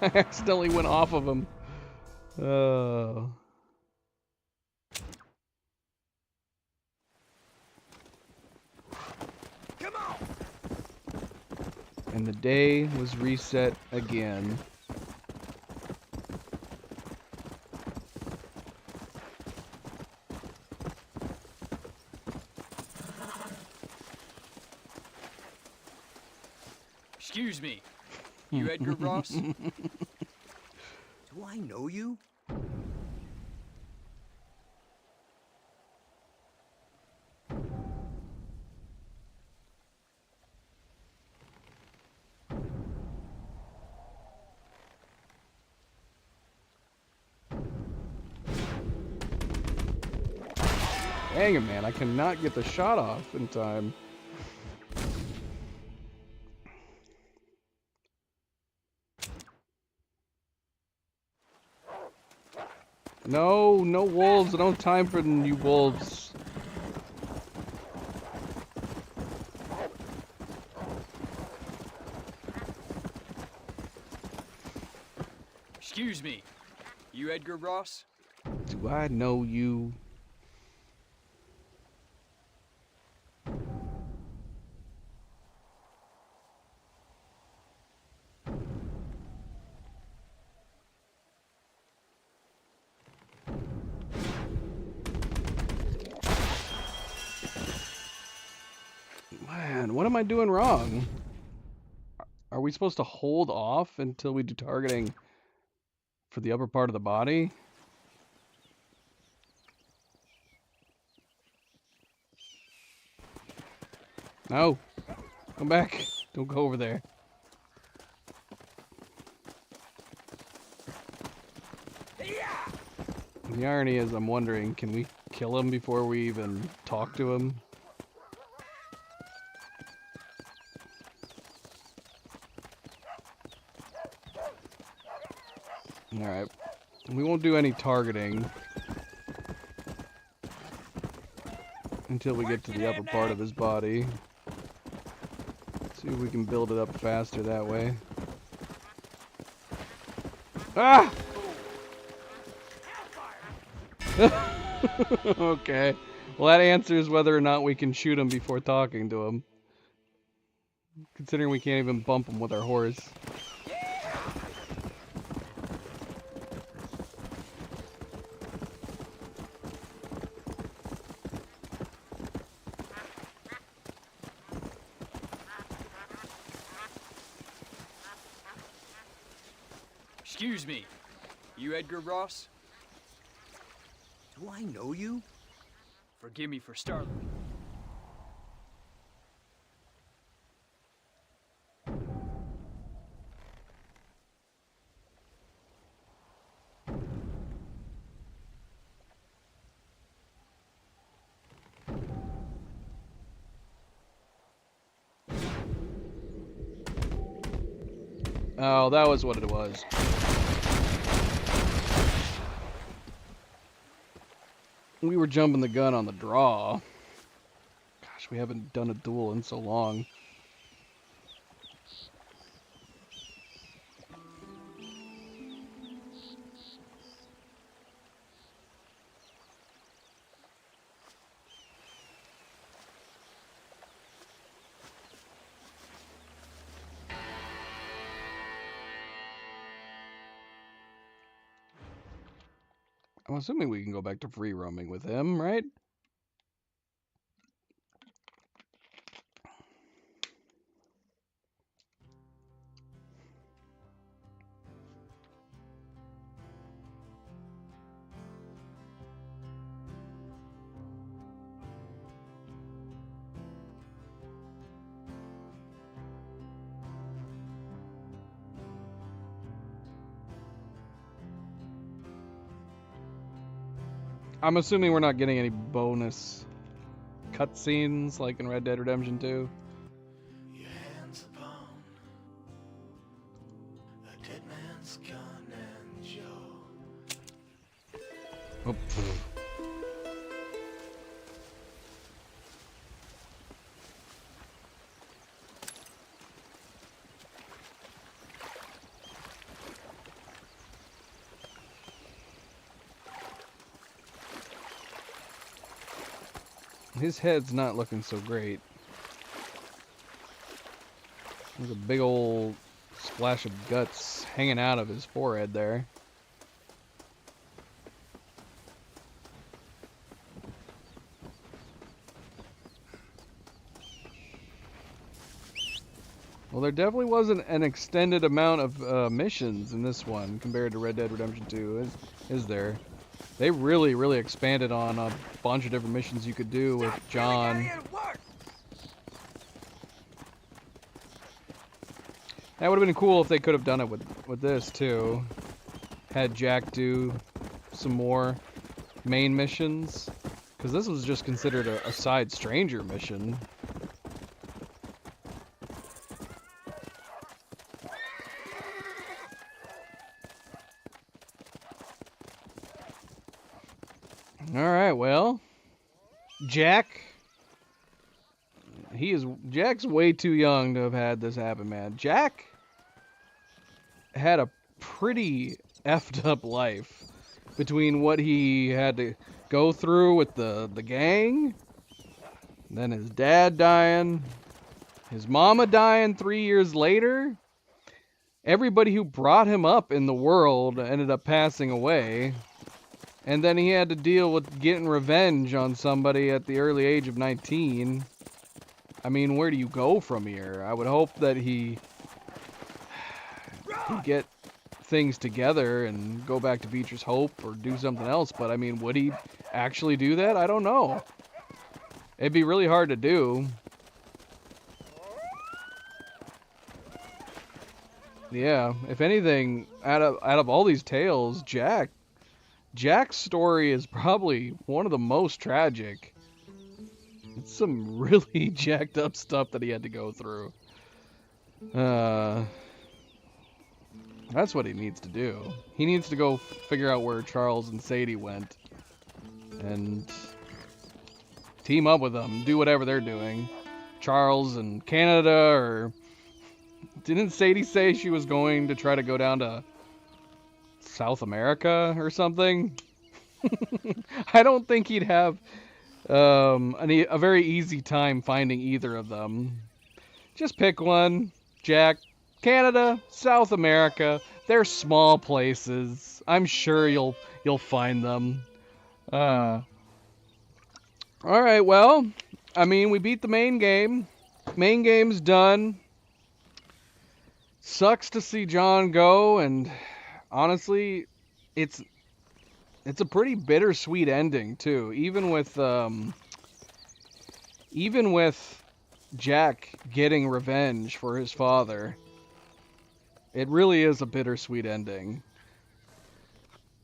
I accidentally went off of him. Oh. Come on! And the day was reset again. Excuse me. You Edgar Ross? Do I know you? Dang it, man. I cannot get the shot off in time. No, no wolves. I don't have time for you wolves. Excuse me. You Edgar Ross? Do I know you? Man, what am I doing wrong? Are we supposed to hold off until we do targeting for the upper part of the body? No. Come back. Don't go over there. The irony is, I'm wondering, can we kill him before we even talk to him? Alright. We won't do any targeting until we get to the upper part of his body. See if we can build it up faster that way. Ah! Okay. Well, that answers whether or not we can shoot him before talking to him. Considering we can't even bump him with our horse. Excuse me. You Edgar Ross? Do I know you? Forgive me for startling. Oh, that was what it was. We were jumping the gun on the draw. Gosh, we haven't done a duel in so long. I'm assuming we can go back to free roaming with him, right? I'm assuming we're not getting any bonus cutscenes like in Red Dead Redemption 2. Your hands upon a dead man's gun and Joe. Oh, pfft. His head's not looking so great. There's a big old splash of guts hanging out of his forehead there. Well, there definitely wasn't an extended amount of missions in this one compared to Red Dead Redemption 2, is there? They really expanded on a bunch of different missions you could do with John. That would have been cool if they could have done it with this too. Had Jack do some more main missions, because this was just considered a side stranger mission. Alright, well, Jack's way too young to have had this happen, man. Jack had a pretty effed up life between what he had to go through with the gang, then his dad dying, his mama dying 3 years later. Everybody who brought him up in the world ended up passing away. And then he had to deal with getting revenge on somebody at the early age of 19. I mean, where do you go from here? I would hope that he could get things together and go back to Beecher's Hope or do something else. But, I mean, would he actually do that? I don't know. It'd be really hard to do. Yeah, if anything, out of all these tales, Jack's story is probably one of the most tragic. It's some really jacked up stuff that he had to go through. That's what he needs to do. He needs to go figure out where Charles and Sadie went and team up with them, do whatever they're doing. Charles in Canada, or didn't Sadie say she was going to try to go down to South America or something? I don't think he'd have a very easy time finding either of them. Just pick one, Jack. Canada, South America, they're small places. I'm sure you'll find them. All right, well, I mean, we beat the main game. Main game's done. Sucks to see John go, and honestly, it's a pretty bittersweet ending too. Even with Jack getting revenge for his father, it really is a bittersweet ending.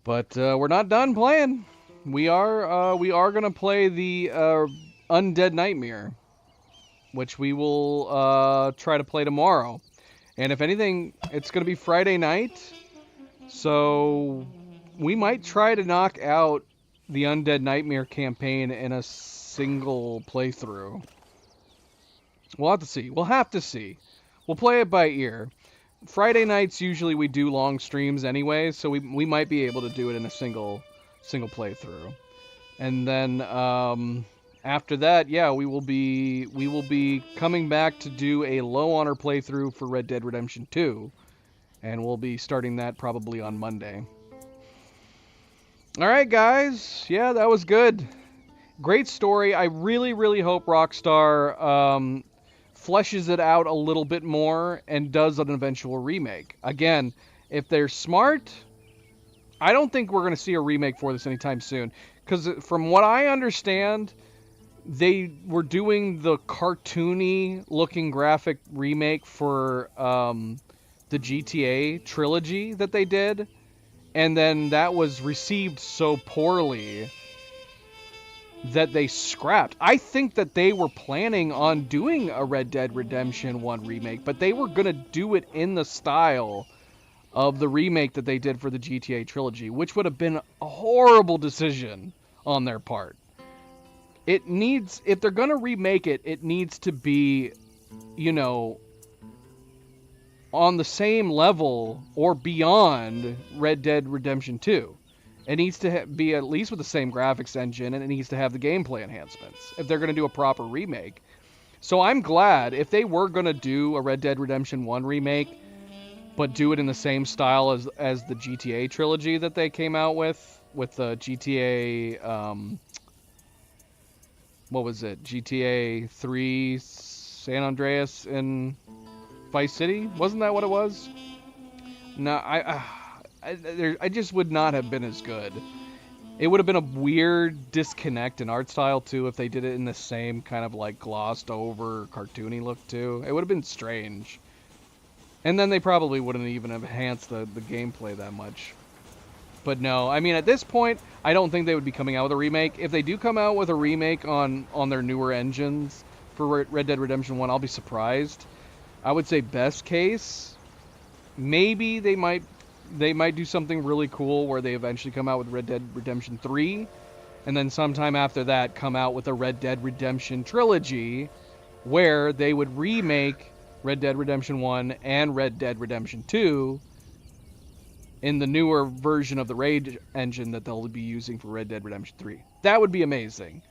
But we're not done playing. We are gonna play the Undead Nightmare, which we will try to play tomorrow. And if anything, it's gonna be Friday night, so we might try to knock out the Undead Nightmare campaign in a single playthrough. We'll have to see. We'll play it by ear. Friday nights usually we do long streams anyway, so we might be able to do it in a single playthrough. And then after that, yeah, we will be coming back to do a low honor playthrough for Red Dead Redemption 2, and we'll be starting that probably on Monday. All right, guys. Yeah, that was good. Great story. I really hope Rockstar fleshes it out a little bit more and does an eventual remake. Again, if they're smart, I don't think we're going to see a remake for this anytime soon. Because from what I understand, they were doing the cartoony-looking graphic remake for the GTA trilogy that they did. And then that was received so poorly that they scrapped. I think that they were planning on doing a Red Dead Redemption 1 remake, but they were going to do it in the style of the remake that they did for the GTA trilogy, which would have been a horrible decision on their part. It needs, if they're going to remake it, it needs to be, you know, on the same level or beyond Red Dead Redemption 2. It needs to be at least with the same graphics engine, and it needs to have the gameplay enhancements if they're going to do a proper remake. So I'm glad if they were going to do a Red Dead Redemption 1 remake, but do it in the same style as the GTA trilogy that they came out with the GTA, what was it? GTA 3, San Andreas, and Vice City? Wasn't that what it was? No, I just would not have been as good. It would have been a weird disconnect in art style, too, if they did it in the same kind of, like, glossed over, cartoony look, too. It would have been strange. And then they probably wouldn't even have enhanced the gameplay that much. But no, I mean, at this point, I don't think they would be coming out with a remake. If they do come out with a remake on their newer engines for Red Dead Redemption 1, I'll be surprised. I would say best case, maybe they might do something really cool where they eventually come out with Red Dead Redemption 3, and then sometime after that come out with a Red Dead Redemption trilogy where they would remake Red Dead Redemption 1 and Red Dead Redemption 2 in the newer version of the Rage engine that they'll be using for Red Dead Redemption 3. That would be amazing.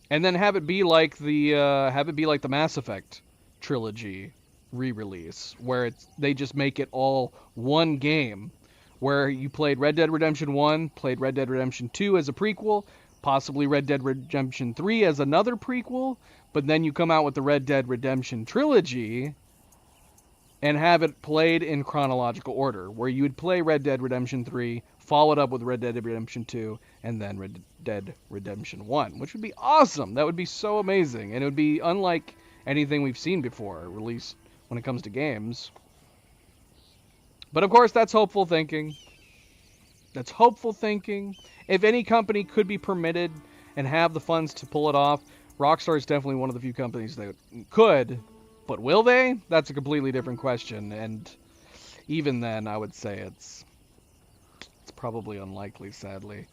And then have it be like the Mass Effect trilogy re-release, where they just make it all one game, where you played Red Dead Redemption 1, played Red Dead Redemption 2 as a prequel, possibly Red Dead Redemption 3 as another prequel, but then you come out with the Red Dead Redemption trilogy and have it played in chronological order, where you would play Red Dead Redemption 3, followed up with Red Dead Redemption 2, and then Red Dead Redemption 1, which would be awesome. That would be so amazing, and it would be unlike anything we've seen before, released when it comes to games. But of course, that's hopeful thinking. That's hopeful thinking. If any company could be permitted and have the funds to pull it off, Rockstar is definitely one of the few companies that could, but will they? That's a completely different question, and even then, I would say it's probably unlikely, sadly.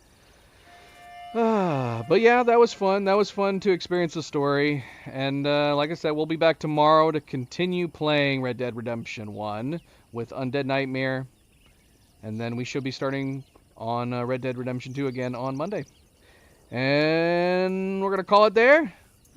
But yeah, that was fun. That was fun to experience the story, and like I said, we'll be back tomorrow to continue playing Red Dead Redemption 1 with Undead Nightmare, and then we should be starting on Red Dead Redemption 2 again on Monday. And we're going to call it there.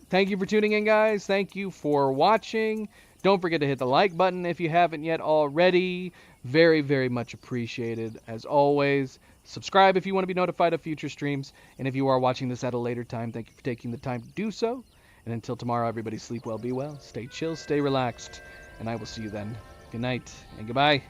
Thank you for tuning in, guys. Thank you for watching. Don't forget to hit the like button if you haven't yet already. Very, very much appreciated, as always. Subscribe if you want to be notified of future streams. And if you are watching this at a later time, thank you for taking the time to do so. And until tomorrow, everybody sleep well, be well, stay chill, stay relaxed. And I will see you then. Good night and goodbye.